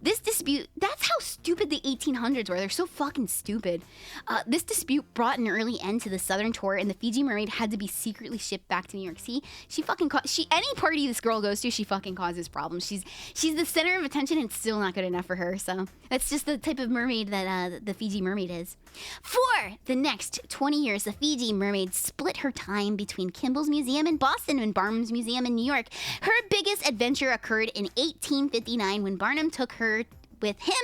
This dispute, that's how stupid the 1800s were. They're so fucking stupid. This dispute brought an early end to the Southern tour, and the Fiji Mermaid had to be secretly shipped back to New York. See, any party this girl goes to, she fucking causes problems. She's the center of attention, and it's still not good enough for her. So that's just the type of mermaid that the Fiji Mermaid is. For the next 20 years, the Fiji Mermaid split her time between Kimball's Museum in Boston and Barnum's Museum in New York. Her biggest adventure occurred in 1859 when Barnum took her with him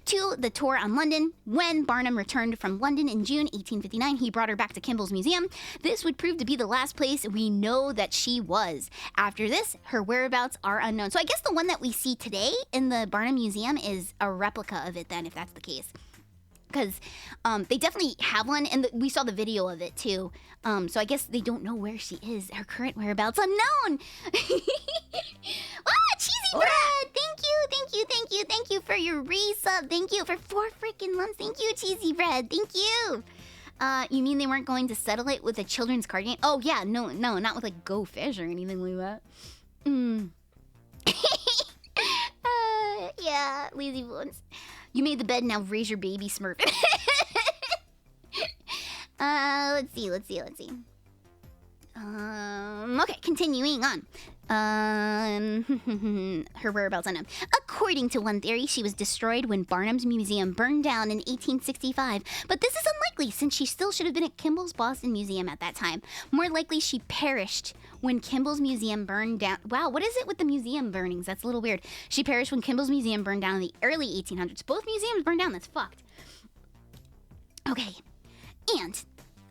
to the tour on London. When Barnum returned from London in June 1859, he brought her back to Kimball's Museum. This would prove to be the last place we know that she was. After this, her whereabouts are unknown. So I guess the one that we see today in the Barnum Museum is a replica of it then, if that's the case. Because they definitely have one, and we saw the video of it too. So I guess they don't know where she is. Her current whereabouts unknown. Cheesy Bread! Thank you for your resub. Thank you for 4 freaking months. Thank you, Cheesy Bread. Thank you. You mean they weren't going to settle it with a children's card game? Oh, yeah, no, not with like Go Fish or anything like that. Yeah, lazy bones. You made the bed, now raise your baby, Smurf. Let's see. Okay, continuing on. Her whereabouts unknown. According to one theory, she was destroyed when Barnum's Museum burned down in 1865. But this is unlikely, since she still should have been at Kimball's Boston Museum at that time. More likely, she perished when Kimball's Museum burned down. Wow, what is it with the museum burnings? That's a little weird. She perished when Kimball's Museum burned down in the early 1800s. Both museums burned down. That's fucked. Okay, and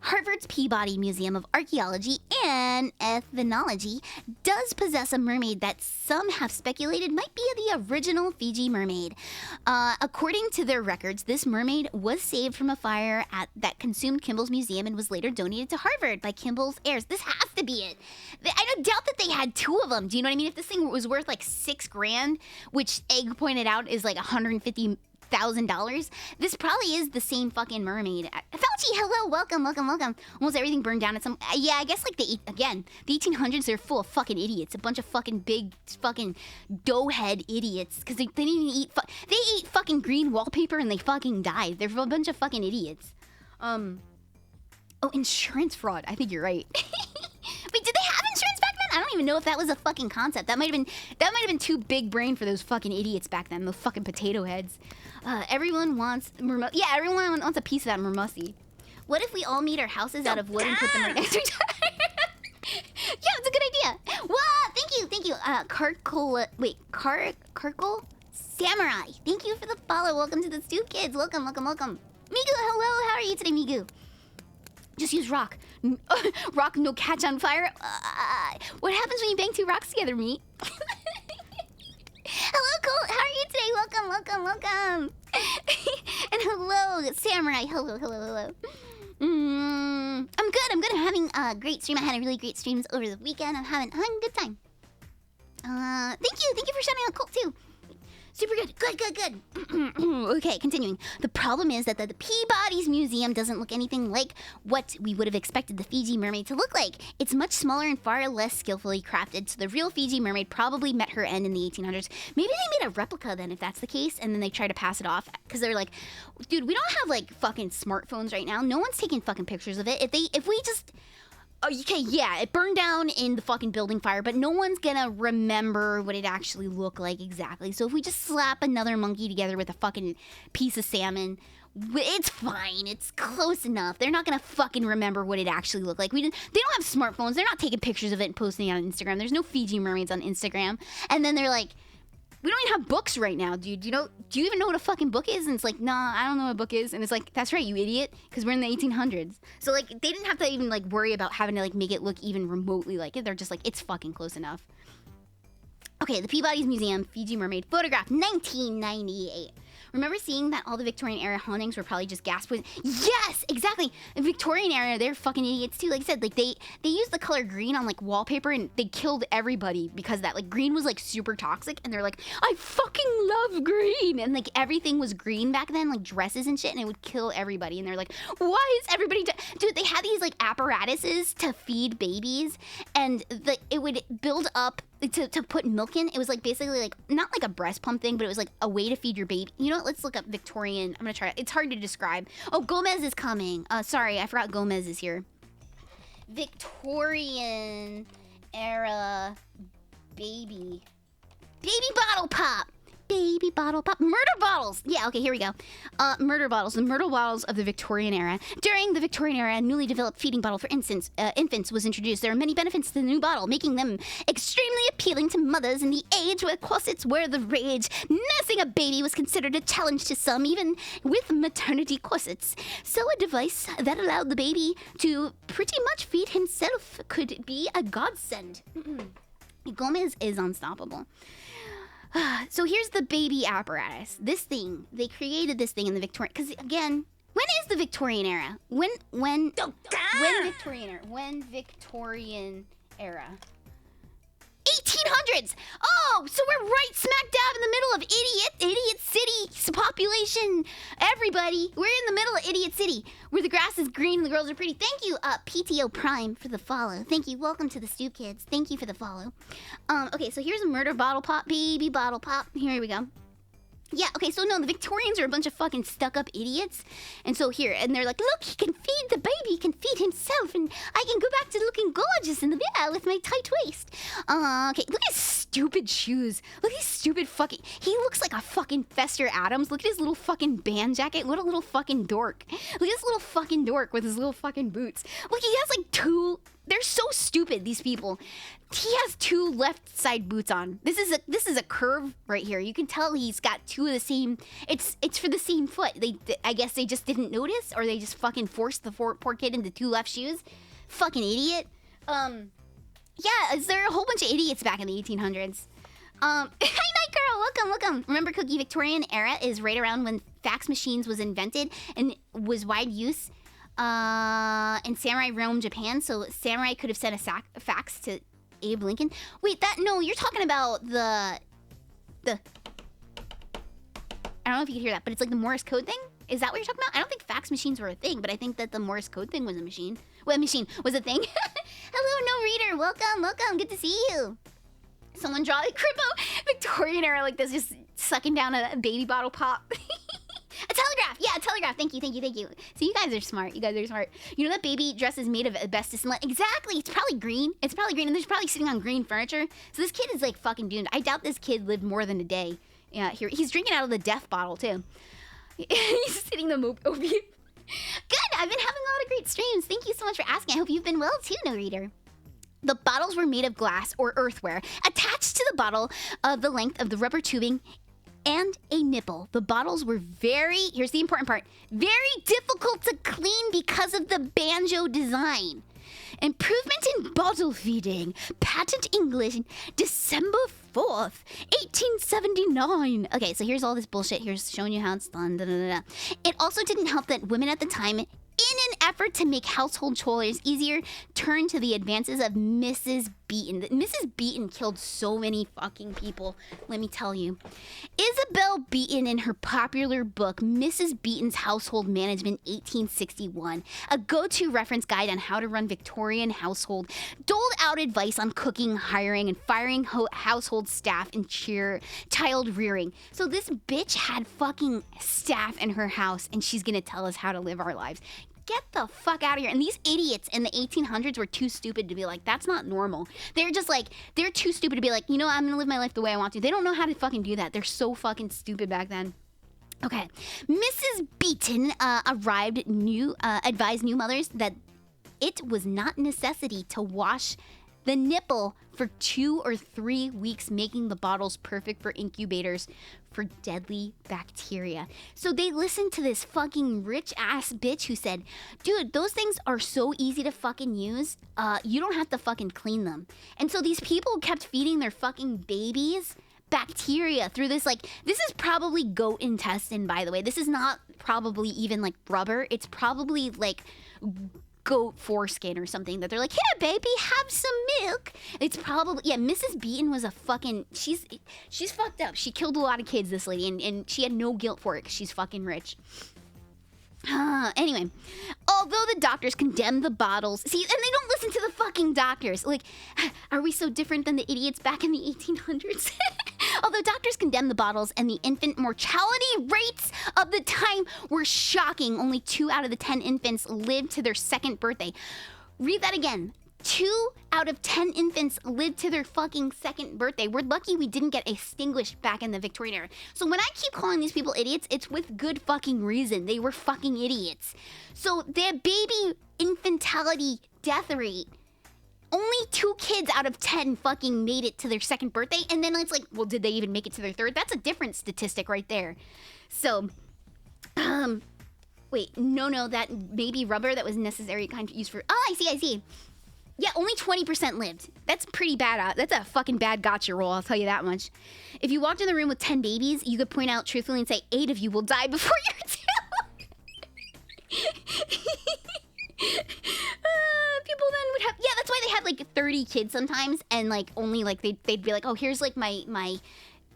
Harvard's Peabody Museum of Archaeology and Ethnology does possess a mermaid that some have speculated might be the original Fiji Mermaid. According to their records, this mermaid was saved from a fire that consumed Kimball's Museum and was later donated to Harvard by Kimball's heirs. This has to be it. I don't doubt that they had two of them. Do you know what I mean? If this thing was worth like $6,000, which Egg pointed out is like $150,000, this probably is the same fucking mermaid. Fauci, hello, welcome. Almost everything burned down at some. Yeah, I guess like the 1800s, they're full of fucking idiots. A bunch of fucking big fucking doughhead idiots. Because they didn't even eat. They ate fucking green wallpaper and they fucking died. They're a bunch of fucking idiots. Oh, insurance fraud. I think you're right. Wait, did they have insurance back then? I don't even know if that was a fucking concept. That might have been too big brain for those fucking idiots back then. Those fucking potato heads. Everyone wants yeah, everyone wants a piece of that mermussy. What if we all made our houses out of wood and put them right next to each other? Yeah, it's a good idea. Wow, thank you. Karkle Samurai. Thank you for the follow. Welcome to the Stew Kids. Welcome. Migu, hello. How are you today, Migu? Just use rock. Rock, no catch on fire. What happens when you bang two rocks together, meat? Hello, Colt. How are you today? Welcome. And hello, Samurai. Hello. I'm good. I'm having a great stream. I had a really great streams over the weekend. I'm having a good time. Thank you for shouting out Colt too. Super good. Good. Okay, continuing. The problem is that the Peabody's Museum doesn't look anything like what we would have expected the Fiji Mermaid to look like. It's much smaller and far less skillfully crafted, so the real Fiji Mermaid probably met her end in the 1800s. Maybe they made a replica then, if that's the case, and then they try to pass it off, because they're like, dude, we don't have, like, fucking smartphones right now. No one's taking fucking pictures of it. If we just... Okay, yeah, it burned down in the fucking building fire, but no one's gonna remember what it actually looked like exactly. So if we just slap another monkey together with a fucking piece of salmon, it's fine. It's close enough. They're not gonna fucking remember what it actually looked like. They don't have smartphones. They're not taking pictures of it and posting it on Instagram. There's no Fiji mermaids on Instagram. And then they're like, we don't even have books right now, dude. Do you even know what a fucking book is? And it's like, nah, I don't know what a book is. And it's like, that's right, you idiot, because we're in the 1800s. So, like, they didn't have to even, like, worry about having to, like, make it look even remotely like it. They're just like, it's fucking close enough. Okay, the Peabody's Museum, Fiji Mermaid, photograph, 1998. Remember seeing that all the Victorian era hauntings were probably just gas poison? Yes, exactly. The Victorian era, they're fucking idiots too. Like I said, like they used the color green on like wallpaper and they killed everybody because that like green was like super toxic. And they're like, I fucking love green. And like everything was green back then, like dresses and shit, and it would kill everybody. And they're like, why is everybody dude, they had these like apparatuses to feed babies, and it would build up to put milk in. It was like basically like not like a breast pump thing, but it was like a way to feed your baby. You know what? Let's look up Victorian. I'm gonna try it. It's hard to describe. Oh, Gomez is coming. Sorry, I forgot Gomez is here. Victorian era baby bottle pop. Baby bottle pop. Murder bottles. Yeah, okay, here we go. Murder bottles. The murder bottles of the Victorian era. During the Victorian era, a newly developed feeding bottle for infants was introduced. There are many benefits to the new bottle, making them extremely appealing to mothers in the age where corsets were the rage. Nursing a baby was considered a challenge to some, even with maternity corsets. So a device that allowed the baby to pretty much feed himself could be a godsend. Gomez is unstoppable. So here's the baby apparatus. This thing, they created this thing in the Victorian, because again, when is the Victorian era? When Victorian era? 1800s! Oh, so we're right smack dab in the middle of idiot city population. everybody. We're in the middle of Idiot City, where the grass is green and the girls are pretty. Thank you, PTO Prime, for the follow. Thank you. Welcome to the Stoop Kids. Thank you for the follow. Okay, so here's a murder bottle pop, baby bottle pop. Here we go. Yeah, okay, so no, the Victorians are a bunch of fucking stuck-up idiots. And so here, and they're like, look, he can feed the baby, he can feed himself, and I can go back to looking gorgeous in the mirror with my tight waist. Okay, look at his stupid shoes. Look at his stupid fucking... He looks like a fucking Fester Adams. Look at his little fucking band jacket. What a little fucking dork. Look at this little fucking dork with his little fucking boots. Look, he has like two... They're so stupid, these people. He has two left side boots on. This is a curve right here. You can tell he's got two of the same. It's for the same foot. I guess they just didn't notice, or they just fucking forced the poor kid into two left shoes. Fucking idiot. Yeah, is there a whole bunch of idiots back in the 1800s? Hi, Night Girl. Welcome. Remember, Cookie Victorian era is right around when fax machines was invented and was wide use. And samurai roamed Japan, so samurai could have sent a fax to Abe Lincoln. Wait, no, you're talking about the I don't know if you could hear that, but it's like the Morse code thing? Is that what you're talking about? I don't think fax machines were a thing, but I think that the Morse code thing was a machine. Well, a machine was a thing. Hello, No Reader. Welcome. Good to see you. Someone draw a Crippo Victorian era like this, just sucking down a baby bottle pop. A telegraph! Yeah, a telegraph. Thank you. So you guys are smart. You know that baby dress is made of asbestos and lead? Exactly. It's probably green. And they're probably sitting on green furniture. So this kid is like fucking doomed. I doubt this kid lived more than a day. Yeah, here. He's drinking out of the death bottle, too. He's sitting the opium. Good! I've been having a lot of great streams. Thank you so much for asking. I hope you've been well, too, No Reader. The bottles were made of glass or earthenware, attached to the bottle of the length of the rubber tubing and a nipple. The bottles were here's the important part, very difficult to clean because of the banjo design. Improvement in bottle feeding. Patent English, December 4th, 1879. Okay, so here's all this bullshit. Here's showing you how it's done. It also didn't help that women at the time, in an effort to make household chores easier, turned to the advances of Mrs. Beeton. Mrs. Beeton killed so many fucking people, let me tell you. Isabel Beeton, in her popular book, Mrs. Beeton's Household Management, 1861, a go-to reference guide on how to run Victorian household, doled out advice on cooking, hiring, and firing household staff and child rearing. So this bitch had fucking staff in her house, and she's gonna tell us how to live our lives. Get the fuck out of here. And these idiots in the 1800s were too stupid to be like, that's not normal. They're just like, they're too stupid to be like, you know, I'm gonna live my life the way I want to. They don't know how to fucking do that. They're so fucking stupid back then. Okay, Mrs. Beeton advised new mothers that it was not necessity to wash the nipple for 2 or 3 weeks, making the bottles perfect for incubators for deadly bacteria. So they listened to this fucking rich ass bitch who said, dude, those things are so easy to fucking use. You don't have to fucking clean them. And so these people kept feeding their fucking babies bacteria through this, like, this is probably goat intestine, by the way. This is not probably even like rubber. It's probably like goat foreskin or something that they're like, here baby, have some milk. It's probably, yeah, Mrs. Beeton was a fucking, she's fucked up. She killed a lot of kids, this lady, and she had no guilt for it because she's fucking rich. Anyway, although the doctors condemned the bottles, see, and they don't listen to the fucking doctors. Like, are we so different than the idiots back in the 1800s? Although doctors condemned the bottles and the infant mortality rates of the time were shocking. Only 2 out of the 10 infants lived to their 2nd birthday. Read that again. 2 out of 10 infants lived to their fucking 2nd birthday. We're lucky we didn't get extinguished back in the Victorian era. So when I keep calling these people idiots, it's with good fucking reason. They were fucking idiots. So their baby infantility death rate, only 2 kids out of 10 fucking made it to their 2nd birthday. And then it's like, well, did they even make it to their 3rd? That's a different statistic right there. So, wait, no, that maybe rubber that was necessary kind of used for, oh, I see. Yeah, only 20% lived. That's pretty bad. That's a fucking bad gotcha roll, I'll tell you that much. If you walked in the room with 10 babies, you could point out truthfully and say 8 of you will die before you're 2. People then would have, yeah, that's why they had like 30 kids sometimes, and like only like they'd be like, oh, here's like my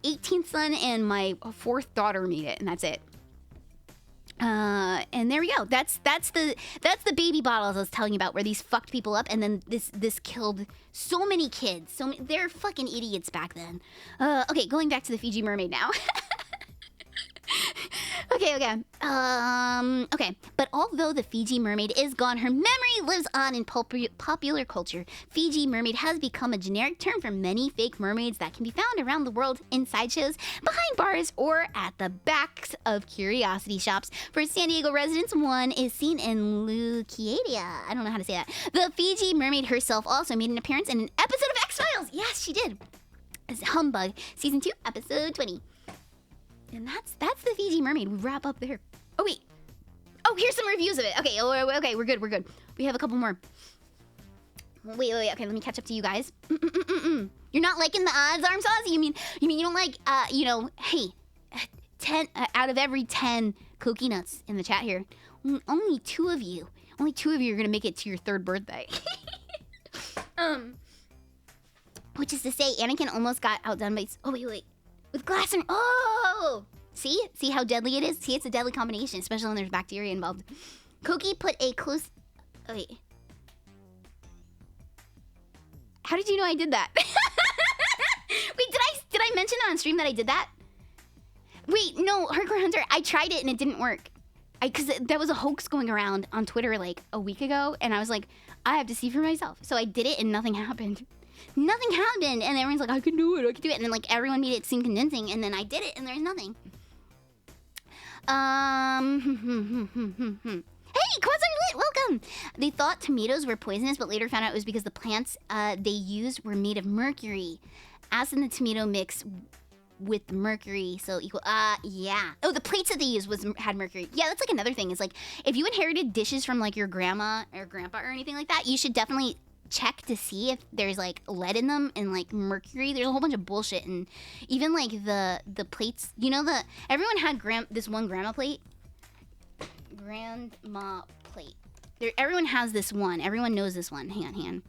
18th son and my 4th daughter made it, and that's it. And there we go. That's the baby bottles I was telling you about, where these fucked people up, and then this killed so many kids. They're fucking idiots back then. Okay, going back to the Fiji Mermaid now. Okay. Okay. But although the Fiji Mermaid is gone, her memory lives on in popular culture. Fiji Mermaid has become a generic term for many fake mermaids that can be found around the world in sideshows, behind bars, or at the backs of curiosity shops. For San Diego residents, one is seen in Luciadia. I don't know how to say that. The Fiji Mermaid herself also made an appearance in an episode of X-Files. Yes, she did. As Humbug, Season 2, Episode 20. And that's the Fiji Mermaid. We wrap up there. Oh, wait. Oh, here's some reviews of it. Okay, okay, we're good. We have a couple more. Wait. Okay, let me catch up to you guys. You're not liking the odds, Arm Sauce? You mean you don't like, hey, 10 out of every 10 cookie nuts in the chat here, only two of you are gonna make it to your third birthday. Which is to say, Anakin almost got outdone by. Oh wait. With glass and see how deadly it is. See, it's a deadly combination, especially when there's bacteria involved. Koki put a close. Oh, wait. How did you know I did that? Wait, did I mention on stream that I did that? Wait, no, Hardcore Hunter. I tried it and it didn't work. Because there was a hoax going around on Twitter like a week ago, and I was like, I have to see for myself. So I did it and nothing happened. Nothing happened, and everyone's like, I can do it, and then like everyone made it seem convincing, and then I did it, and there's nothing. Hey, Quasar Lit, welcome! They thought tomatoes were poisonous, but later found out it was because the plants they used were made of mercury. Acid in the tomato mix with mercury, so equal, yeah. Oh, the plates that they used had mercury. Yeah, that's like another thing, is like, if you inherited dishes from like your grandma or grandpa or anything like that, you should definitely check to see if there's like lead in them and like mercury. There's a whole bunch of bullshit, and even like the plates, everyone had this one grandma plate. Everyone has this one. Everyone knows this one. Hang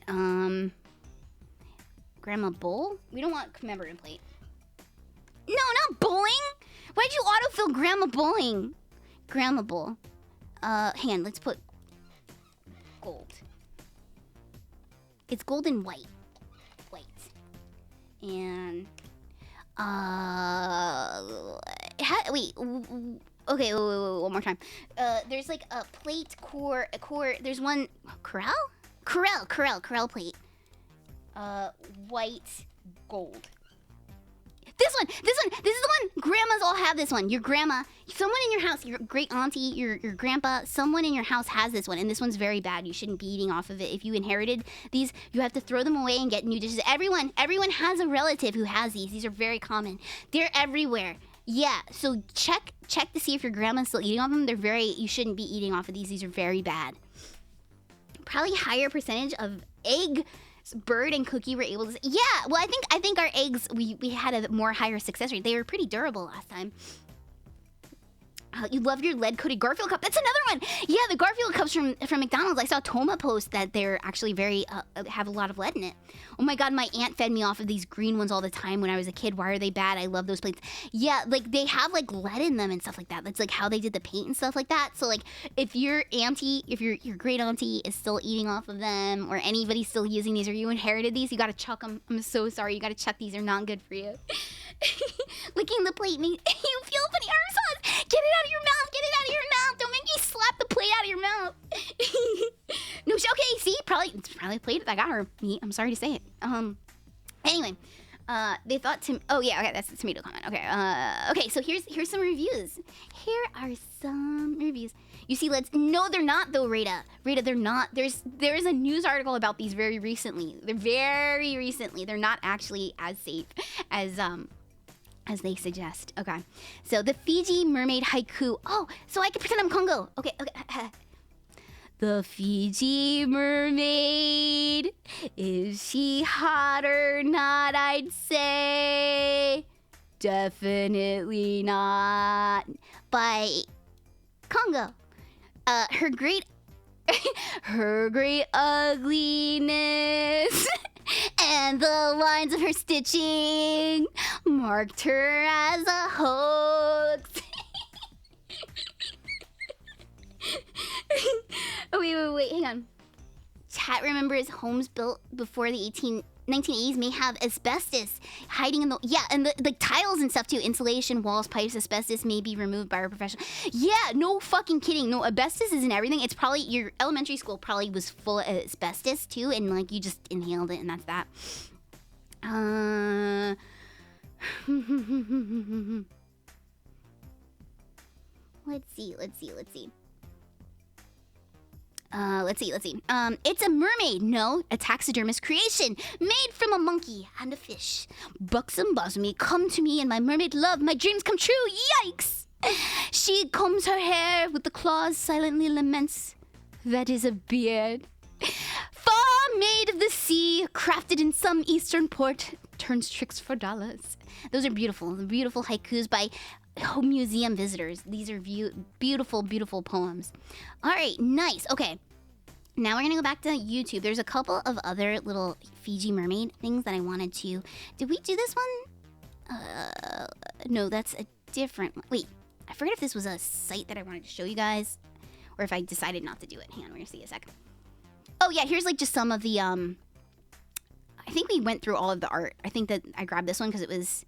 on. Grandma bowl? We don't want commemorative plate. No, not bowling. Why'd you autofill grandma bowling? Grandma bowl. Hang on, let's put gold. It's gold and white. And wait, okay, wait, one more time. There's like a plate core. There's one Corel plate. White, gold. This one. This is the one. Grandmas all have this one. Your grandma, someone in your house, your great auntie, your grandpa, someone in your house has this one, and this one's very bad. You shouldn't be eating off of it. If you inherited these, you have to throw them away and get new dishes. Everyone has a relative who has these. These are very common. They're everywhere. Yeah, so check to see if your grandma's still eating off them. You shouldn't be eating off of these. These are very bad. Probably higher percentage of egg. Bird and Cookie were able to. Yeah, well, I think our eggs, we had a more higher success rate. They were pretty durable last time. You love your lead-coated Garfield cup. That's another one. Yeah, the Garfield cups from McDonald's. I saw Toma post that they're actually very have a lot of lead in it. Oh my God, my aunt fed me off of these green ones all the time when I was a kid. Why are they bad? I love those plates. Yeah, like they have like lead in them and stuff like that. That's like how they did the paint and stuff like that. So like if your great auntie is still eating off of them, or anybody still using these, or you inherited these, you gotta chuck them. I'm so sorry. You gotta chuck these. They're not good for you. Licking the plate makes you feel funny. Arm sauce. Get it out of your mouth. Get it out of your mouth. Don't make me slap the plate out of your mouth. No, okay. See, it's probably the plate that got her. Me. I'm sorry to say it. Anyway, they thought to. Oh yeah. Okay, that's the tomato comment. Okay. Okay. So here's some reviews. Here are some reviews. You see, no, they're not though, Rita. Rita, they're not. There is a news article about these very recently. They're not actually as safe as they suggest. Okay, so the Fiji Mermaid haiku. Oh, so I can pretend I'm Congo. Okay. The Fiji Mermaid, is she hot or not? I'd say definitely not. By Congo. Her great ugliness and the lines of her stitching marked her as a hoax. chat remembers homes built before the 1980s may have asbestos hiding in the... Yeah, and the tiles and stuff too. Insulation, walls, pipes, asbestos may be removed by a professional. Yeah, no fucking kidding. No, asbestos is in everything. It's probably... Your elementary school probably was full of asbestos too, and like you just inhaled it and that's that. Let's see. It's a mermaid. No, a taxidermist creation made from a monkey and a fish. Buxom Bosmy, come to me and my mermaid love. My dreams come true. Yikes! She combs her hair with the claws, silently laments. That is a beard. Far made of the sea, crafted in some eastern port, turns tricks for dollars. Those are beautiful. Beautiful haikus by museum visitors. These are beautiful, beautiful poems. All right, nice. Okay. Now we're going to go back to YouTube. There's a couple of other little Fiji Mermaid things that I wanted to... Did we do this one? No, that's a different one. Wait, I forget if this was a site that I wanted to show you guys or if I decided not to do it. Hang on, we're going to see a second. Oh, yeah, here's like just some of the... I think we went through all of the art. I think that I grabbed this one because it was...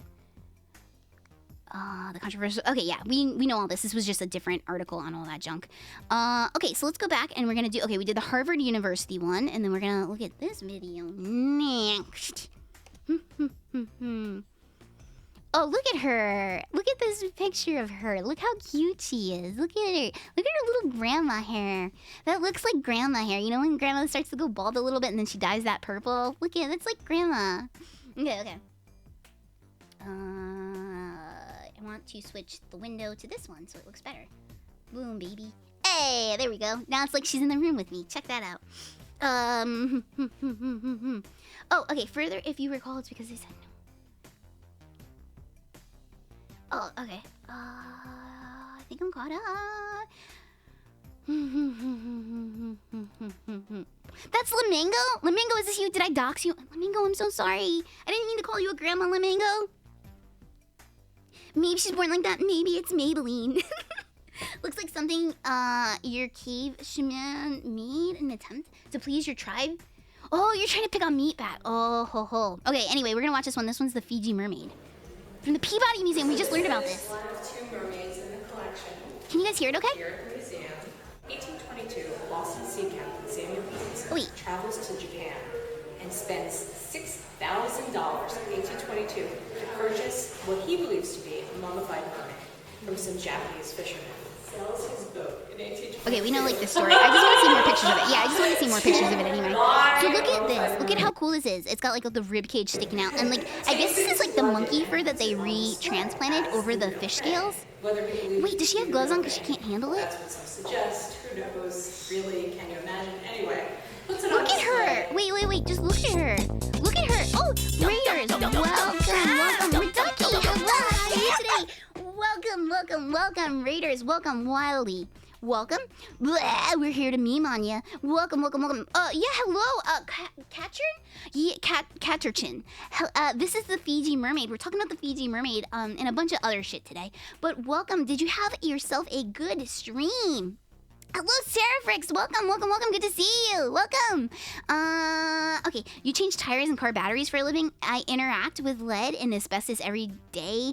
the controversial... Okay, yeah, we know all this. This was just a different article on all that junk. Okay, so let's go back and we're going to do... Okay, we did the Harvard University one, and then we're going to look at this video next. Oh, look at her. Look at this picture of her. Look how cute she is. Look at her. Look at her little grandma hair. That looks like grandma hair. You know when grandma starts to go bald a little bit and then she dyes that purple? Look at it. That's like grandma. Okay. I want to switch the window to this one so it looks better. Boom, baby. Hey, there we go. Now it's like she's in the room with me. Check that out. Oh, okay. Further, if you recall, it's because they said no. Oh, okay. I think I'm caught up. That's Lamingo? Lamingo, is this you? Did I dox you? Lamingo, I'm so sorry. I didn't mean to call you a grandma, Lamingo. Maybe she's born like that. Maybe it's Maybelline. Looks like something your cave shaman made in an attempt to please your tribe. Oh, you're trying to pick on Meatbat. Oh, ho, ho. Okay, anyway, we're gonna watch this one. This one's the Fiji Mermaid. From the Peabody Museum. We just learned about this. One of two mermaids in the collection. Can you guys hear it okay? Here at the museum. 1822, Boston sea captain Samuel Beard travels to Japan and spends $6,000 in 1822 to purchase what he believes to be a mummified mermaid from some Japanese fishermen. Sells his boat in 1822. Okay, we know like this story. I just want to see more pictures of it. Yeah, I just want to see more pictures of it anyway. So look at this. Look at how cool this is. It's got like the rib cage sticking out, and like I guess this is like the monkey fur that they retransplanted over the fish scales. Wait, does she have gloves on because she can't handle it? That's what some suggest. Who knows? Really? Can you imagine? Anyway, look at her. Wait. Just look at her. Look at her. Oh, Raiders. Welcome. Reducky. Hello. How are you today? Welcome, Raiders. Welcome, Wildly. Welcome. Blah, we're here to meme on ya. Welcome. Yeah, hello. Catchern? Yeah, Catterchin. This is the Fiji Mermaid. We're talking about the Fiji Mermaid, and a bunch of other shit today. But welcome. Did you have yourself a good stream? Hello, Serafrix. Welcome. Good to see you. Welcome. Okay, you change tires and car batteries for a living. I interact with lead and asbestos every day.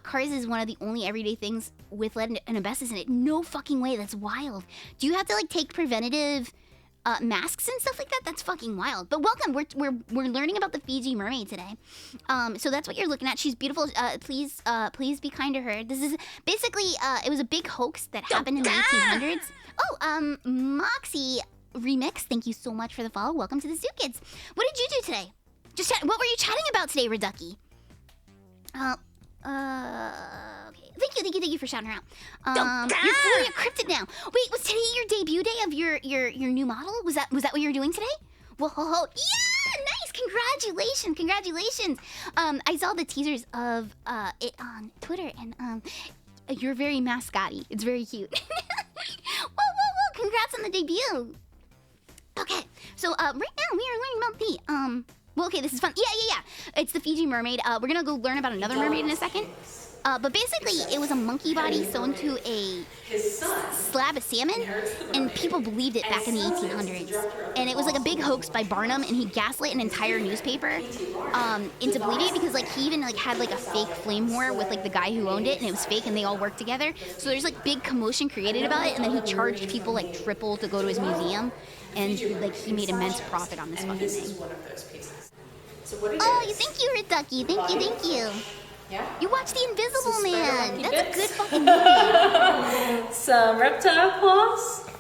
Cars is one of the only everyday things with lead and asbestos in it. No fucking way. That's wild. Do you have to like take preventative masks and stuff like that? That's fucking wild. But welcome. We're learning about the Fiji Mermaid today. So that's what you're looking at. She's beautiful. Please be kind to her. This is basically it was a big hoax that happened in the 1800s. Oh, Moxie Remix, thank you so much for the follow. Welcome to the Zoo Kids. What did you do today? What were you chatting about today, Reducky? Okay. Thank you for shouting her out. You're fully encrypted now. Wait, was today your debut day of your new model? Was that what you were doing today? Whoa, yeah, nice. Congratulations. I saw the teasers of it on Twitter, and you're very mascotty. It's very cute. Whoa. Congrats on the debut. Okay, so right now we are learning about the well, okay, this is fun. Yeah. It's the Fiji Mermaid. We're gonna go learn about another mermaid in a second. But basically, it was a monkey body sewn to a slab of salmon, and people believed it back in the 1800s. And it was like a big hoax by Barnum, and he gaslit an entire newspaper into believing it because like he even like had like a fake flame war with like the guy who owned it, and it was fake, and they all worked together. So there's like big commotion created about it, and then he charged people like triple to go to his museum, and like he made immense profit on this fucking thing. Oh, thank you, Red Ducky. Thank you. Yeah. You watched The Invisible Man. That's a good fucking movie. Some reptile claws.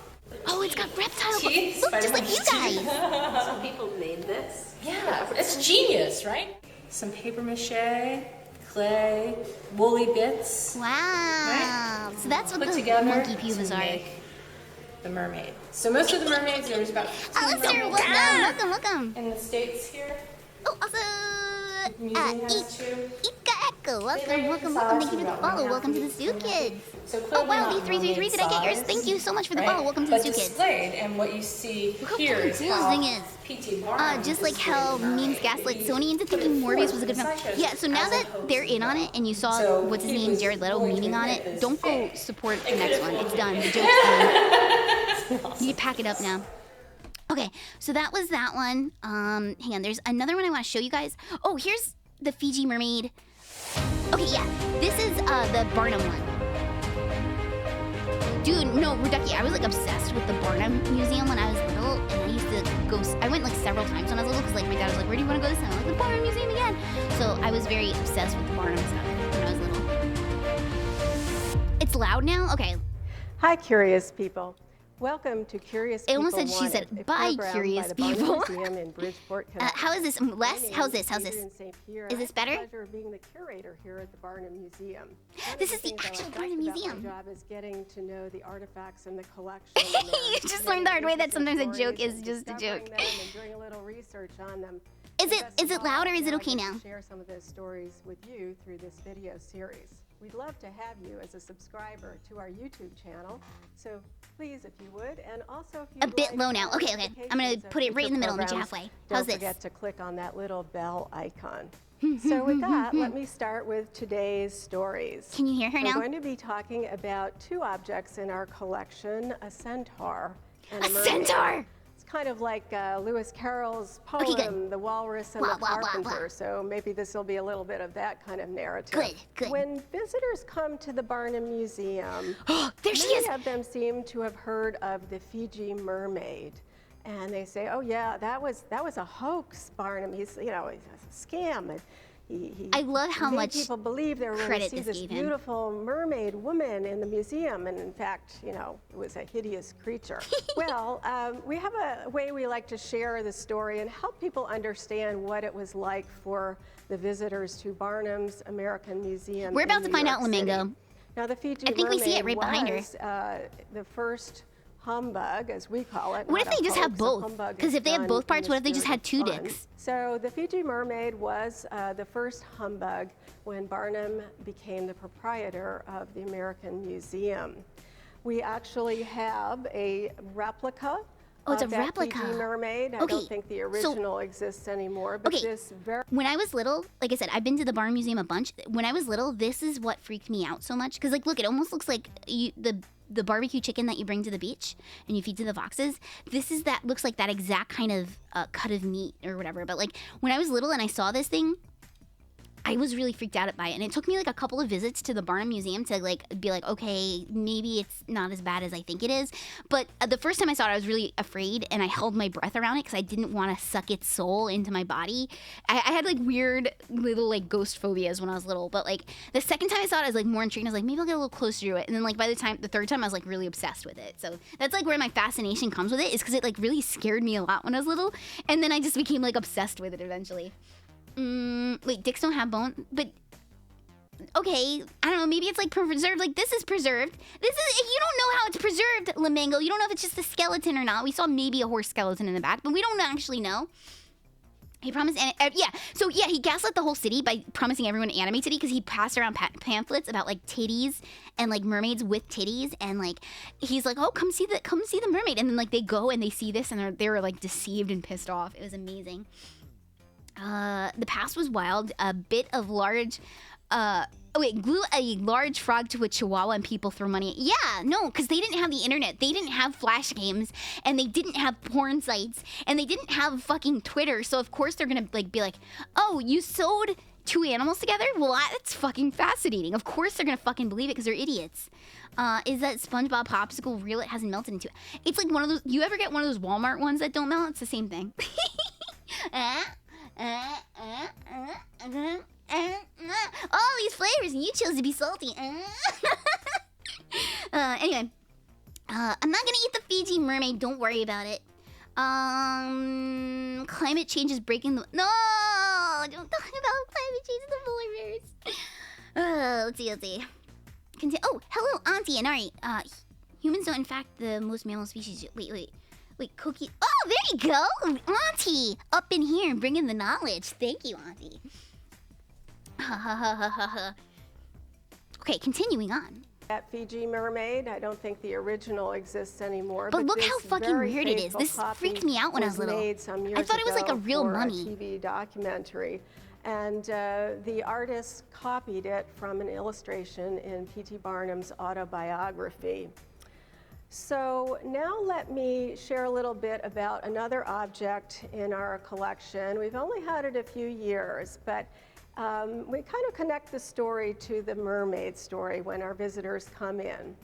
Oh, it's got reptile claws. Look, just like you guys. Some people made this. Yeah, it's genius, right? Some paper mache, clay, woolly bits. Wow. Right? So that's what Put the together monkey pubes to are. make the mermaid. So most of the mermaids, there's about 15 Alistair, welcome. in the States here. Oh, also, Museum has two. Ika Echo, welcome. Thank you for the follow. Welcome to the Zoo Kids. Oh, wow, D333, did I get yours? Thank you so much for the follow. Welcome to the Zoo Kids. Displayed, and what you see Look how here cool is this how thing is. P.T. Barnum Just like how memes gaslit Sony into thinking Morbius was a good film. Yeah, so now that they're in on it and you saw what's his name, Jared Leto, memeing on it, don't go support the next one. It's done. The joke's done. You can pack it up now. Okay, so that was that one. Hang on, there's another one I want to show you guys. Oh, here's the Fiji Mermaid. Okay, yeah, this is the Barnum one. Dude, no, Reducky, I was like obsessed with the Barnum Museum when I was little, and I used to go, I went like several times when I was little, because like my dad was like, where do you want to go this time? I'm like, the Barnum Museum again. So I was very obsessed with the Barnum stuff when I was little. It's loud now? Okay. Hi, curious people. Welcome to Curious People. It almost said she Wanted, said, bye, curious by the people. Museum in Bridgeport, How is this? Les? How's this? Is this better? I have the pleasure of being the curator here at the Barnum Museum. This is the actual Barnum Museum. My job is getting to know the artifacts in the collection. You just learned the hard way that sometimes a joke is just a joke. And doing a little research on them. Is it loud or is it okay now? Share some of those stories with you through this video series. We'd love to have you as a subscriber to our YouTube channel. So please, if you would, and also if you a bit low now. Okay. I'm gonna put it right in the middle and meet you halfway. How's this? Don't forget to click on that little bell icon. So with that, let me start with today's stories. Can you hear her now? We're going to be talking about two objects in our collection: a centaur and a centaur. Kind of like Lewis Carroll's poem, The Walrus and the Carpenter. So maybe this will be a little bit of that kind of narrative. Good. When visitors come to the Barnum Museum, there she is. Many of them seem to have heard of the Fiji Mermaid. And they say, oh yeah, that was a hoax, Barnum. He's a scam. And I love how much people believe they were going to see this beautiful mermaid woman in the museum, and in fact, it was a hideous creature. Well, we have a way we like to share the story and help people understand what it was like for the visitors to Barnum's American Museum. We're about to find out, Lamingo. Now, the Fiji I think we see it right behind her. The first humbug, as we call it. What if they just have both? Because if they have both parts, what if they just had two dicks? So the Fiji Mermaid was the first humbug when Barnum became the proprietor of the American Museum. We actually have a replica. Oh, it's a replica. Fiji Mermaid. I don't think the original exists anymore. But when I was little, like I said, I've been to the Barnum Museum a bunch. When I was little, this is what freaked me out so much. Because, like, look, it almost looks like the barbecue chicken that you bring to the beach and you feed to the foxes. Looks like that exact kind of cut of meat or whatever. But like when I was little and I saw this thing, I was really freaked out by it, and it took me like a couple of visits to the Barnum Museum to like be like, okay, maybe it's not as bad as I think it is. But the first time I saw it, I was really afraid, and I held my breath around it because I didn't want to suck its soul into my body. I had like weird little like ghost phobias when I was little, but like the second time I saw it, I was like more intrigued. I was like, maybe I'll get a little closer to it, and then like by the third time, I was like really obsessed with it. So that's like where my fascination comes with it, is because it like really scared me a lot when I was little, and then I just became like obsessed with it eventually. Wait, dicks don't have bone? But, okay, I don't know, maybe it's like preserved, like this is preserved. You don't know how it's preserved, Lamango. You don't know if it's just a skeleton or not. We saw maybe a horse skeleton in the back, but we don't actually know. He promised, he gaslit the whole city by promising everyone to animate titty, because he passed around pamphlets about like titties and like mermaids with titties, and like he's like, oh, come see the mermaid, and then like they go and they see this and they were like deceived and pissed off. It was amazing. The past was wild. A bit of large Oh wait, glue a large frog to a chihuahua and people throw money. Yeah, no, because they didn't have the internet. They didn't have flash games, and they didn't have porn sites, and they didn't have fucking Twitter. So of course they're gonna like be like, oh, you sewed 2 animals together? Well, that's fucking fascinating. Of course they're gonna fucking believe it because they're idiots. Is that SpongeBob popsicle real? It hasn't melted into it. It's like one of those. You ever get one of those Walmart ones that don't melt? It's the same thing. All these flavors, and you chose to be salty. Anyway, I'm not gonna eat the Fiji Mermaid. Don't worry about it. Climate change is breaking the. No, don't talk about climate change in the polar bears. Let's see. Oh, hello, Auntie and Ari. Humans don't in fact the most mammal species. Wait, Cookie. Oh, there you go, Auntie. Up in here, bringing the knowledge. Thank you, Auntie. Okay, continuing on. That Fiji Mermaid, I don't think the original exists anymore. But look how fucking weird it is. This freaked me out when I was little. I thought it was like a real mummy. A TV documentary. And the artist copied it from an illustration in P.T. Barnum's autobiography. So now let me share a little bit about another object in our collection. We've only had it a few years, but we kind of connect the story to the mermaid story when our visitors come in.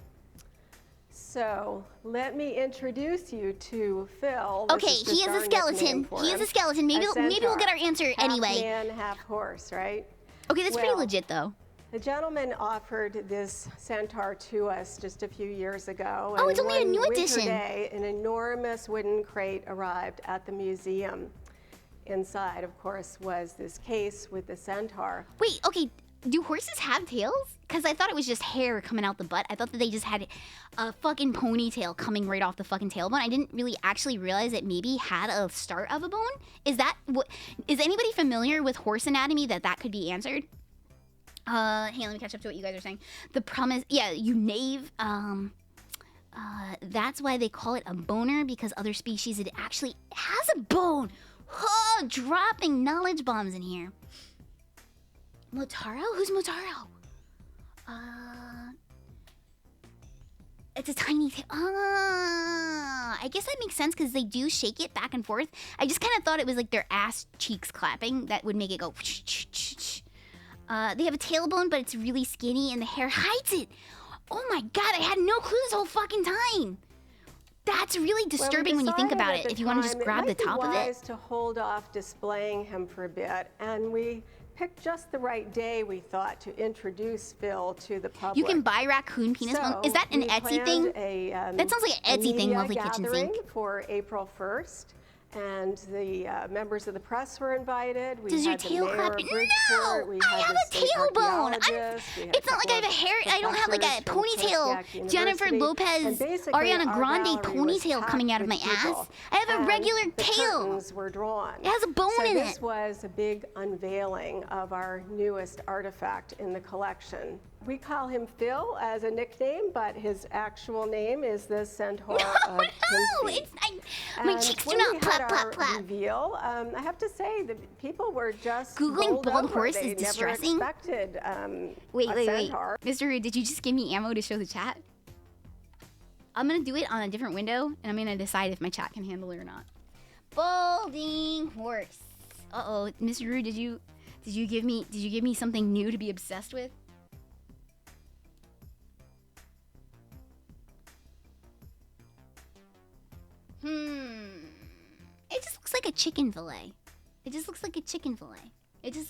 So let me introduce you to Phil. Okay, he is a skeleton. He is a skeleton. Maybe we'll get our answer anyway. Half man, half horse, right? Okay, that's pretty legit though. The gentleman offered this centaur to us just a few years ago. Oh, it's only a new edition. Day, an enormous wooden crate arrived at the museum. Inside, of course, was this case with the centaur. Wait, okay, do horses have tails? Because I thought it was just hair coming out the butt. I thought that they just had a fucking ponytail coming right off the fucking tailbone. I didn't really actually realize it maybe had a start of a bone. Is anybody familiar with horse anatomy that could be answered? Hey, let me catch up to what you guys are saying. The promise, yeah, you knave. That's why they call it a boner, because other species, it actually has a bone. Oh, dropping knowledge bombs in here. Motaro? Who's Motaro? It's a tiny thing. I guess that makes sense because they do shake it back and forth. I just kind of thought it was like their ass cheeks clapping that would make it go. They have a tailbone, but it's really skinny and the hair hides it. Oh my god, I had no clue this whole fucking time. That's really disturbing when you think about it. If you want to just grab the top of it. It might be wise to hold off displaying him for a bit, and we picked just the right day, we thought, to introduce Phil to the public. You can buy raccoon penis bone. Is that an Etsy thing? That sounds like an Etsy thing, Lovely Kitchen Sink. For April 1st. And the members of the press were invited. Does your tail clap? No! I have a tailbone! It's not like I have a hair. I don't have like a ponytail. Jennifer Lopez, Ariana Grande ponytail coming out of my ass. I have a regular tail. Curtains were drawn. It has a bone in it. This was a big unveiling of our newest artifact in the collection. We call him Phil as a nickname, but his actual name is the Centaur of Kimsey. My cheeks do not clap, clap, clap. Reveal, I have to say, the people were just Googling bald horse is distressing. Never expected wait. Mr. Rude, did you just give me ammo to show the chat? I'm gonna do it on a different window, and I'm gonna decide if my chat can handle it or not. Balding horse. Uh-oh, Mr. Rude, did you give me something new to be obsessed with? It just looks like a chicken fillet. It just looks like a chicken fillet. It's not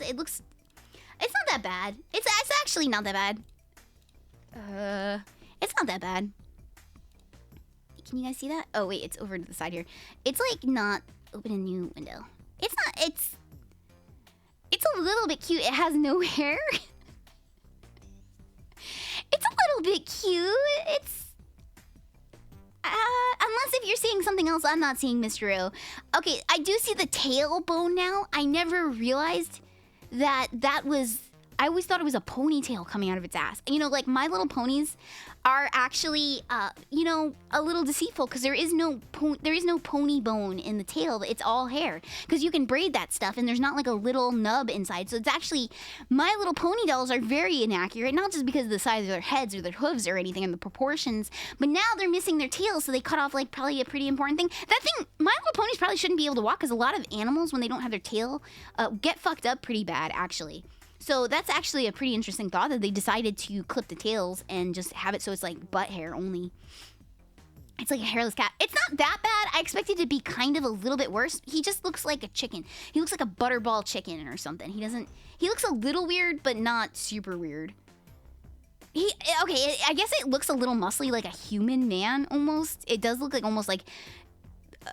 that bad. It's actually not that bad. It's not that bad. Can you guys see that? Oh wait, it's over to the side here. It's like not open a new window. It's a little bit cute. It has no hair. It's a little bit cute. Unless if you're seeing something else I'm not seeing, Mr. O. Okay, I do see the tailbone now. I never realized that was I always thought it was a ponytail coming out of its ass. You know, like My Little Ponies are actually, you know, a little deceitful because there is no pony bone in the tail. It's all hair because you can braid that stuff and there's not like a little nub inside. So it's actually, My Little Pony dolls are very inaccurate, not just because of the size of their heads or their hooves or anything and the proportions, but now they're missing their tails, so they cut off like probably a pretty important thing. That thing, My Little Ponies probably shouldn't be able to walk because a lot of animals, when they don't have their tail, get fucked up pretty bad actually. So that's actually a pretty interesting thought that they decided to clip the tails and just have it so it's like butt hair only. It's like a hairless cat. It's not that bad. I expected it to be kind of a little bit worse. He just looks like a chicken. He looks like a butterball chicken or something. He looks a little weird, but not super weird. Okay, I guess it looks a little muscly, like a human man almost. It does look like almost like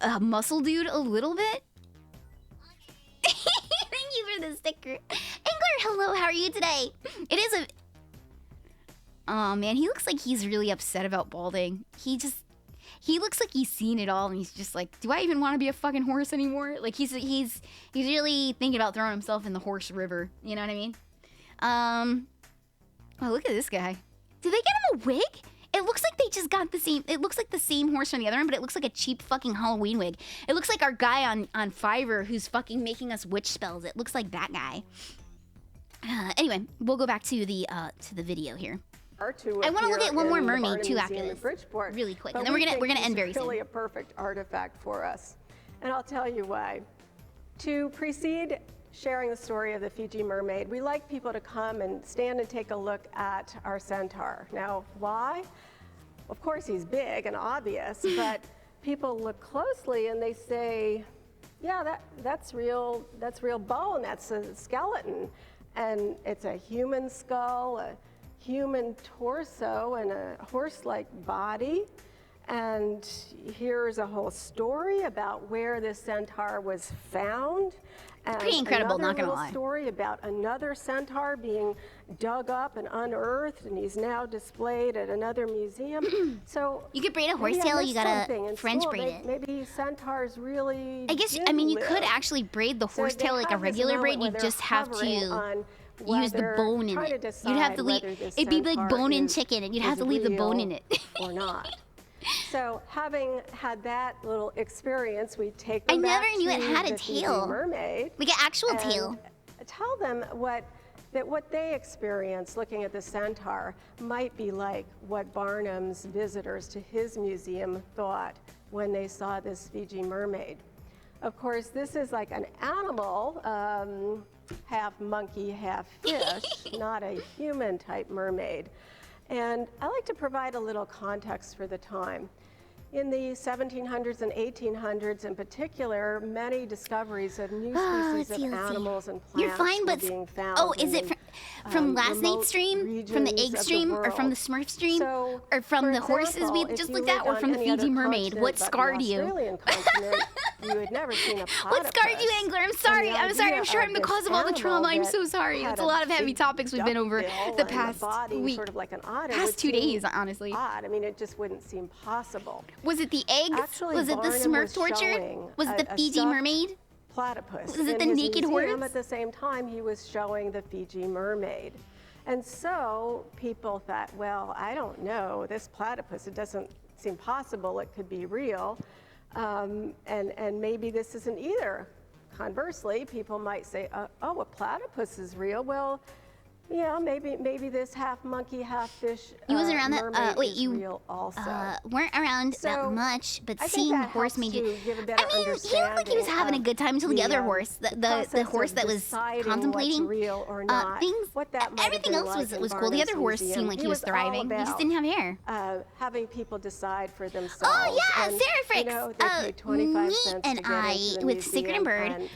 a muscle dude a little bit. Thank you for the sticker. Angler, hello, how are you today? It is a... Oh man, he looks like he's really upset about balding. He looks like he's seen it all and he's just like, do I even want to be a fucking horse anymore? Like he's really thinking about throwing himself in the horse river. You know what I mean? Oh, look at this guy. Did they get him a wig? It looks like they just got the same. It looks like the same horse from the other one, but it looks like a cheap fucking Halloween wig. It looks like our guy on Fiverr who's fucking making us witch spells. It looks like that guy. Anyway, we'll go back to the video here. I want to look at one more mermaid too after this, really quick, and then we're gonna end very soon. It's really a perfect artifact for us, and I'll tell you why. To precede sharing the story of the Fiji Mermaid, we like people to come and stand and take a look at our centaur. Now, why? Of course, he's big and obvious, but people look closely and they say, yeah, that's real bone, that's a skeleton. And it's a human skull, a human torso, and a horse-like body. And here's a whole story about where this centaur was found. And pretty incredible, not gonna lie. Another story about another centaur being dug up and unearthed, and he's now displayed at another museum. So you could braid a horsetail. You gotta French braid it. Maybe centaurs really. I guess. I mean, you could actually braid the horsetail like a regular braid. You just have to use the bone in it. You'd have to leave. It'd be like bone-in chicken, and you'd have to leave the bone in it. Or not. So, having had that little experience, we take them back never knew it had a Fiji tail. Mermaid, like an actual tail. Tell them what they experienced looking at the centaur might be like what Barnum's visitors to his museum thought when they saw this Fiji mermaid. Of course, this is like an animal, half monkey, half fish, not a human type mermaid. And I like to provide a little context for the time. In the 1700s and 1800s in particular, many discoveries of new species of animals and plants were being found. Oh, is it from last night's stream? From the egg stream? Or from the Smurf stream? So, or from the horses we just looked at? Or from the Fiji Mermaid? What scarred you? You had never seen a platypus. What scarred you, Angler? I'm sorry. I'm sure I'm the cause of all the trauma. I'm so sorry. It's a lot of heavy topics we've been over the past week. Sort of like an otter, past 2 days, honestly. Odd. I mean, it just wouldn't seem possible. Was it the eggs? Actually, was it the Smurf torture? Was it the Fiji Mermaid? Platypus. Was it the naked horse? At the same time, he was showing the Fiji Mermaid. And so people thought, well, I don't know, this platypus, it doesn't seem possible it could be real. And maybe this isn't either. Conversely, people might say, oh, a platypus is real. Well, yeah, maybe this half monkey, half fish. You wasn't around that. Wait, you real also. Weren't around that much, but seeing the horse made you. I mean, he looked like he was having a good time until the other horse, the horse that was contemplating real or not, things. Everything else was cool. The other horse seemed like he was thriving. He just didn't have hair. Having people decide for themselves. Oh yeah, Serifrix. You know, they paid 25 cents and I, with Secret and Bird,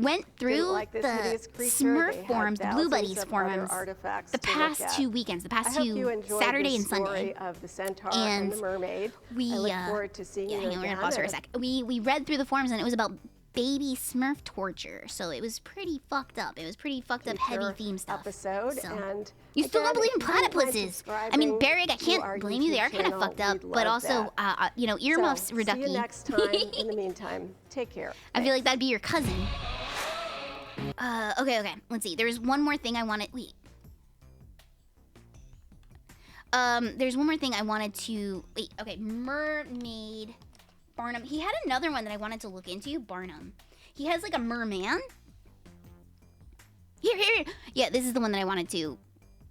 went through the Smurf forums, the Blue Buddies forums. The past 2 weekends, the past two Saturday and Sunday, of the centaur and the mermaid. We I look forward to seeing you hang on, we're gonna pause for a sec. We read through the forums and it was about baby Smurf torture, so it was pretty fucked up. It was pretty fucked up, heavy theme stuff. Episode, so. And you still don't believe in platypuses? I mean, Barrig, I can't blame you. They are kind of fucked up, but also, you know, earmuffs, reducky. See you next time. In the meantime, take care. I feel like that'd be your cousin. Okay. Let's see. There's one more thing I wanted. Wait. There's one more thing I wanted to. Wait. Okay. Mermaid. Barnum. He had another one that I wanted to look into. Barnum. He has like a merman. Here. Yeah, this is the one that I wanted to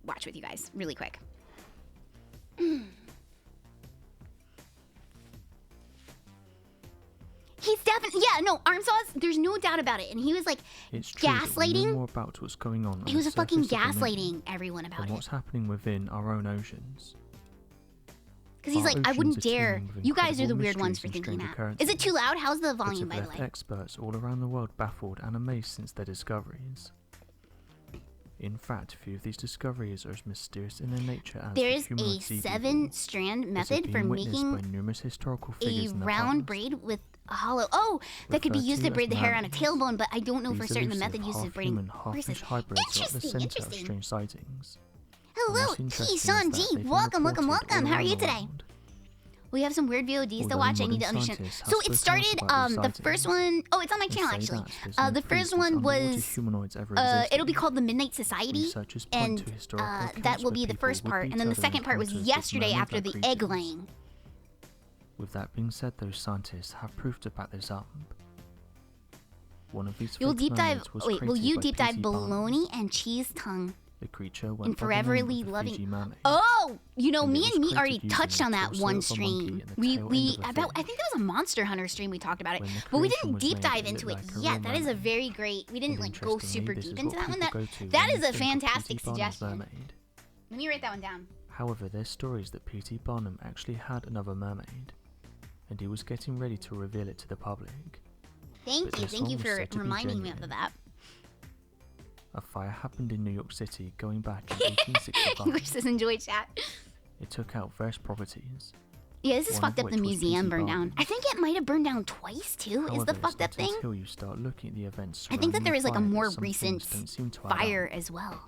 watch with you guys really quick. He's definitely, yeah, no, Armsaws, there's no doubt about it. And he was like gaslighting. We know more about what's going on. He was a fucking gaslighting everyone about it. What's happening within our own oceans. Because he's like, I wouldn't dare. You guys are the weird ones for thinking that. Is it too loud? How's the volume, by the way? Experts all around the world baffled and amazed since their discoveries. In fact, a few of these discoveries are as mysterious in their nature as there's a 7-strand method for making a round braid with a hollow. Oh, that could be used to braid the hair on a tailbone, but I don't know for certain the method used to braiding horses. Interesting. Hello, Sean G. Welcome. How are you today? We have some weird VODs to watch. I need to understand. So it started, the first one, oh, it's on my channel actually. The first one was, it'll be called The Midnight Society, and that will be the first part. And then the second part was yesterday after the egg laying. With that being said, those scientists have proof to back this up. One of these will you deep dive bologna and cheese tongue? The creature and foreverly loving. Oh, you know, me and me already touched on that one stream. I think that was a Monster Hunter stream we talked about it, but we didn't deep dive into it yet. That is a very great. We didn't like go super deep into that one. That is a fantastic suggestion. Let me write that one down. However, there's stories that P.T. Barnum actually had another mermaid, and he was getting ready to reveal it to the public. Thank you for reminding me of that. A fire happened in New York City going back in 1865. English says enjoy chat. It took out various properties. Yeah, this is fucked up. The museum burned down. I think it might have burned down twice too. However, is the fucked up thing? Until you start looking at the events. I think that there is like a more recent fire as well.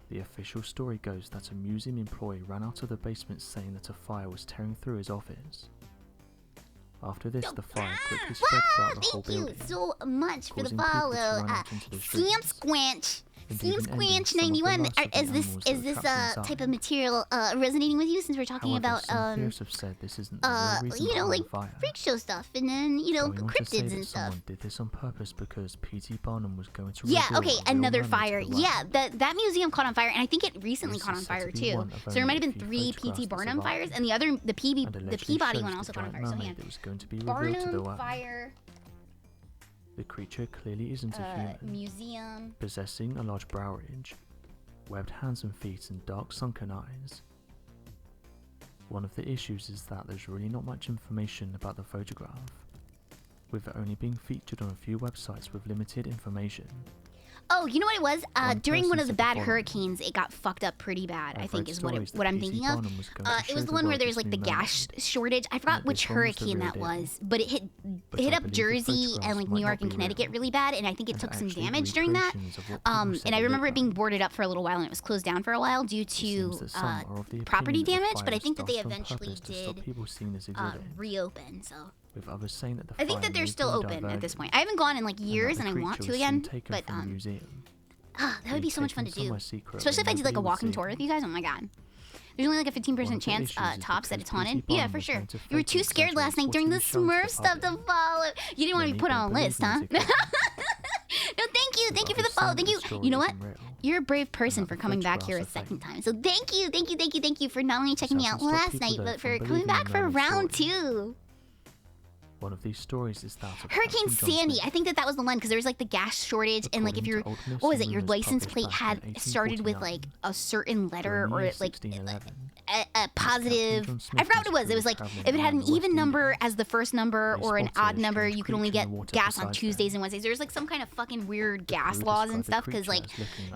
The official story goes that a museum employee ran out of the basement saying that a fire was tearing through his office. After this, the fire quickly spread throughout the whole building. Thank you so much for the follow. Sam Squanch. Seems Squanch 91. Is this type of material resonating with you since we're talking about you know, like freak show stuff and then cryptids and stuff. Did this on purpose because P.T. Barnum was going to another fire. Yeah, that museum caught on fire, and I think it recently caught on fire too. So there might have been 3 P.T. Barnum fires, and the Peabody one also caught on fire. So hang on. Barnum fire. The creature clearly isn't a human. Museum. Possessing a large brow ridge, webbed hands and feet, and dark sunken eyes. One of the issues is that there's really not much information about the photograph, with it only being featured on a few websites with limited information. Oh, you know what it was? During one of the bad hurricanes, it got fucked up pretty bad, I think is what I'm thinking of. It was the one where there's like the gas shortage. I forgot which hurricane that was, but it hit up Jersey and like New York and Connecticut really bad, and I think it took some damage during that. And I remember it being boarded up for a little while, and it was closed down for a while due to property damage, but I think that they eventually did reopen, so... With others saying that I think that they're still open at this point. I haven't gone in like years, and I want to again. But that would be so much fun to do, especially if I did like a walking tour with you guys. Oh my god, there's only like a 15% chance tops that it's haunted. Yeah, for sure. You were too scared last night during the Smurf stuff to follow. You didn't want to be put on a list, huh? No, thank you for the follow. Thank you. You know what? You're a brave person for coming back here a second time. So thank you for not only checking me out last night, but for coming back for round 2. One of these stories is that of Hurricane Sandy. I think that was the one because there was like the gas shortage, and like if your your license plate had started with like a certain letter or like a positive. I forgot what it was. It was like if it had an even number as the first number or an odd number, you could only get gas on Tuesdays and Wednesdays. There's like some kind of fucking weird gas laws and stuff because like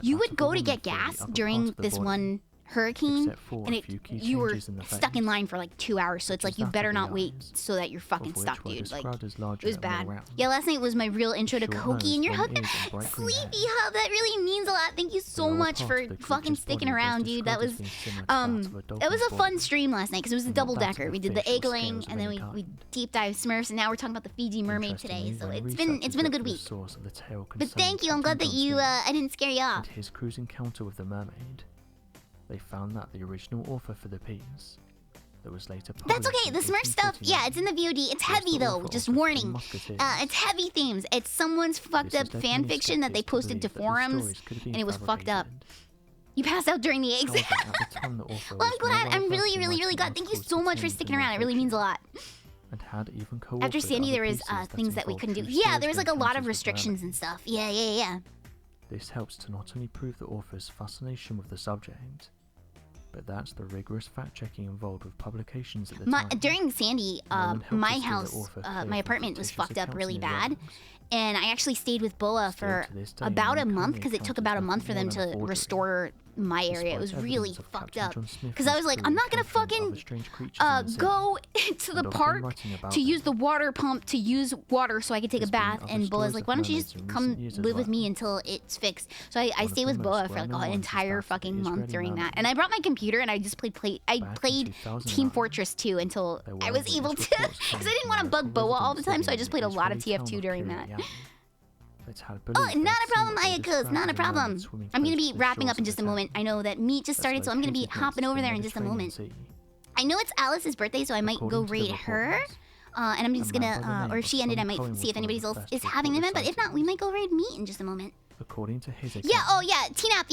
you would go to get gas during this one hurricane, and you were stuck in line for like 2 hours. So it's like you better not wait so that you're fucking stuck, dude. Like it was bad. Yeah, last night was my real intro to Koki, and your hug, Sleepy Hub. That really means a lot. Thank you so much for fucking sticking around, dude. That was it was a fun stream last night because it was a double decker. We did the eggling, and then we deep dive Smurfs, and now we're talking about the Fiji Mermaid today. So it's been a good week. But thank you. I'm glad that you I didn't scare you off. His cruise encounter with the mermaid. They found that the original author for the piece that was later published. That's okay. The Smurf stuff, yeah, it's in the VOD. It's heavy though. Just warning. It's heavy themes. It's someone's fucked up fan fiction that they posted to forums, and it was fucked up. You passed out during the eggs. Well, I'm glad. I'm really glad. Thank you so much for sticking around. It really means a lot. After Sandy, there was things that we couldn't do. Yeah, there was like a lot of restrictions and stuff. Yeah. This helps to not only prove the author's fascination with the subject, but that's the rigorous fact-checking involved with publications at the time. During Sandy, my house, my apartment was fucked up really bad, and I actually stayed with Boa for about a month because it took about a month for them to restore my area. It was really fucked up because I was like, I'm not gonna fucking go to the park to use the water pump to use water so I could take a bath. And Boa's like, why don't you just come live with me until it's fixed? So I stayed with Boa for like an entire fucking month during that. And I brought my computer and I just played Team Fortress 2 until I was able to, because I didn't want to bug Boa all the time, so I just played a lot of TF2 during that. Oh, not a problem, Ayakos, not a problem. I'm gonna be wrapping up in just a moment. I know that meet just started, so I'm gonna be hopping over there in just a moment. I know it's Alice's birthday, so I might go raid her. And I'm just gonna, or if she ended, I might see if anybody else is having an event, but if not, we might go raid meet in just a moment. According to his account, T-Nap,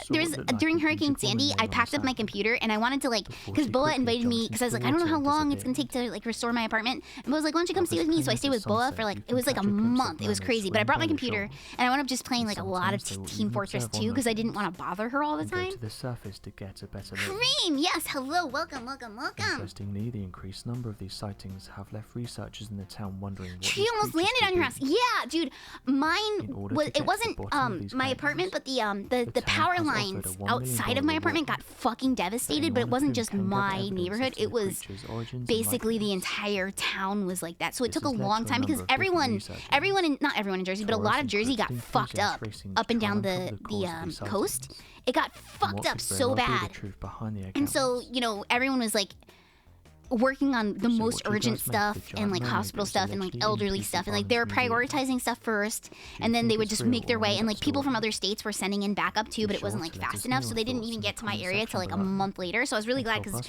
there was, during Hurricane Sandy, I packed up my computer, and I wanted to, like, because Boa invited me, because I was like, I don't know how long it's gonna take to, like, restore my apartment, and Boa was like, why don't you come stay with me? So I stayed with Boa for, like, it was like a month. It was crazy, but I brought my computer, and I wound up just playing, like, a lot of Team Fortress 2, because I didn't want to bother her all the time. To the surface to get a better look. Cream, yes, hello, welcome. Interestingly, the increased number of these sightings have left researchers in the town wondering what she almost landed on your house. Yeah, dude, mine was, it wasn't, my apartment, but the power lines outside of my apartment got fucking devastated. But it wasn't just my neighborhood, it was basically the entire town was like that. So it took a long time because everyone in, not everyone in Jersey, but a lot of Jersey got fucked up and down the coast. It got fucked up so bad, and so, you know, everyone was like working on the most urgent stuff and like hospital stuff and like elderly stuff, and like they were prioritizing stuff first, and then they would just make their way, and like people from other states were sending in backup too, but it wasn't like fast enough, so they didn't even get to my area till like a month later. So I was really glad because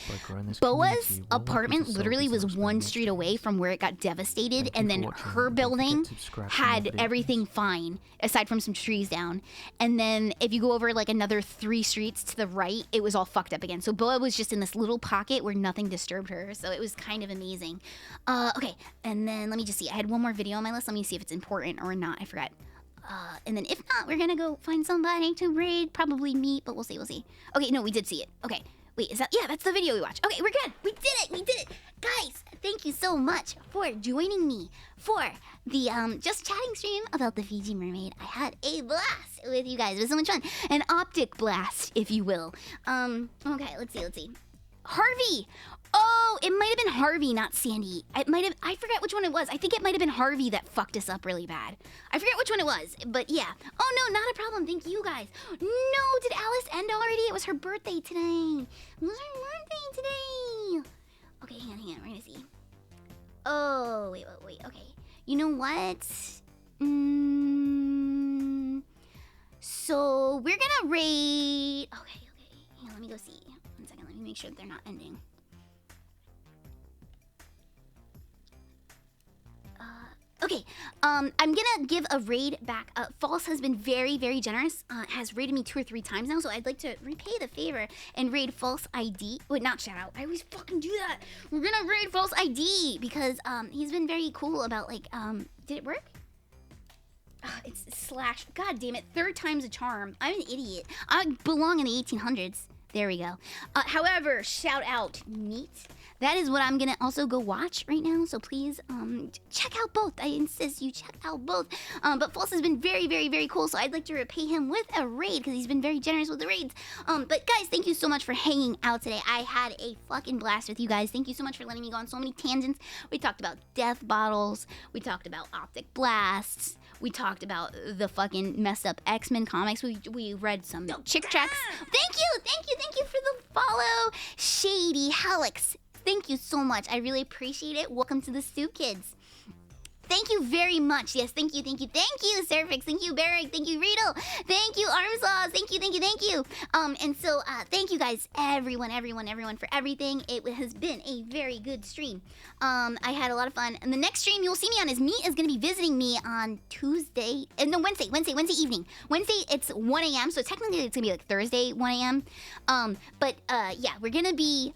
Boa's apartment literally was one street away from where it got devastated, and then her building had everything fine aside from some trees down, and then if you go over like another 3 streets to the right, it was all fucked up again. So Boa was just in this little pocket where nothing disturbed her. So it was kind of amazing. Okay, and then let me just see. I had one more video on my list. Let me see if it's important or not. I forgot. And then if not, we're gonna go find somebody to raid. Probably meet, but we'll see. Okay, no, we did see it. Okay, wait, is that? Yeah, that's the video we watched. Okay, we're good. We did it. Guys, thank you so much for joining me for the just chatting stream about the Fiji Mermaid. I had a blast with you guys. It was so much fun. An optic blast, if you will. Okay, let's see. Harvey! Oh, it might have been Harvey, not Sandy. I forget which one it was. I think it might have been Harvey that fucked us up really bad. I forget which one it was, but yeah. Oh no, not a problem. Thank you guys. No, did Alice end already? It was her birthday today. Okay, hang on. We're gonna see. Oh, wait. Okay. You know what? So we're gonna raid. Okay. Hang on, let me go see. 1 second. Let me make sure that they're not ending. Okay, I'm gonna give a raid back. False has been very, very generous. Has raided me 2 or 3 times now, so I'd like to repay the favor and raid False ID. Wait, not shout out. I always fucking do that. We're gonna raid False ID because he's been very cool about like did it work? It's slash. God damn it! 3rd time's a charm. I'm an idiot. I belong in the 1800s. There we go. However, shout out Neat. that is what I'm gonna also go watch right now. So please check out both. I insist you check out both. But False has been very, very, very cool. So I'd like to repay him with a raid because he's been very generous with the raids. But guys, thank you so much for hanging out today. I had a fucking blast with you guys. Thank you so much for letting me go on so many tangents. We talked about death bottles. We talked about optic blasts. We talked about the fucking messed up X-Men comics. We read some chick tracks. Thank you for the follow, Shady Helix. Thank you so much. I really appreciate it. Welcome to the Stew Kids. Thank you very much. Yes, thank you, Serfix. Thank you, Barrick. Thank you, Riedel. Thank you, Armslaws. Thank you. And so, thank you guys, everyone, for everything. It has been a very good stream. I had a lot of fun. And the next stream you'll see me on is going to be visiting me on Tuesday. No, Wednesday evening. Wednesday, it's 1 a.m. So technically, it's going to be like Thursday, 1 a.m. But yeah, we're going to be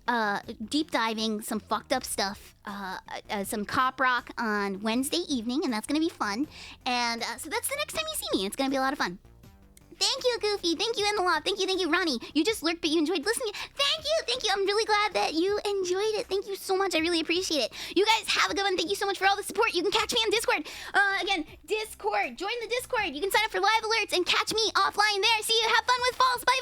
deep diving some fucked up stuff. Some cop rock on Wednesday evening, and that's gonna be fun. And so that's the next time you see me. It's gonna be a lot of fun. Thank you, Goofy. Thank you, Envelop. Thank you, Ronnie. You just lurked, but you enjoyed listening. Thank you. I'm really glad that you enjoyed it. Thank you so much. I really appreciate it. You guys have a good one. Thank you so much for all the support. You can catch me on Discord. Again, Discord. Join the Discord. You can sign up for live alerts and catch me offline there. See you. Have fun with False. Bye.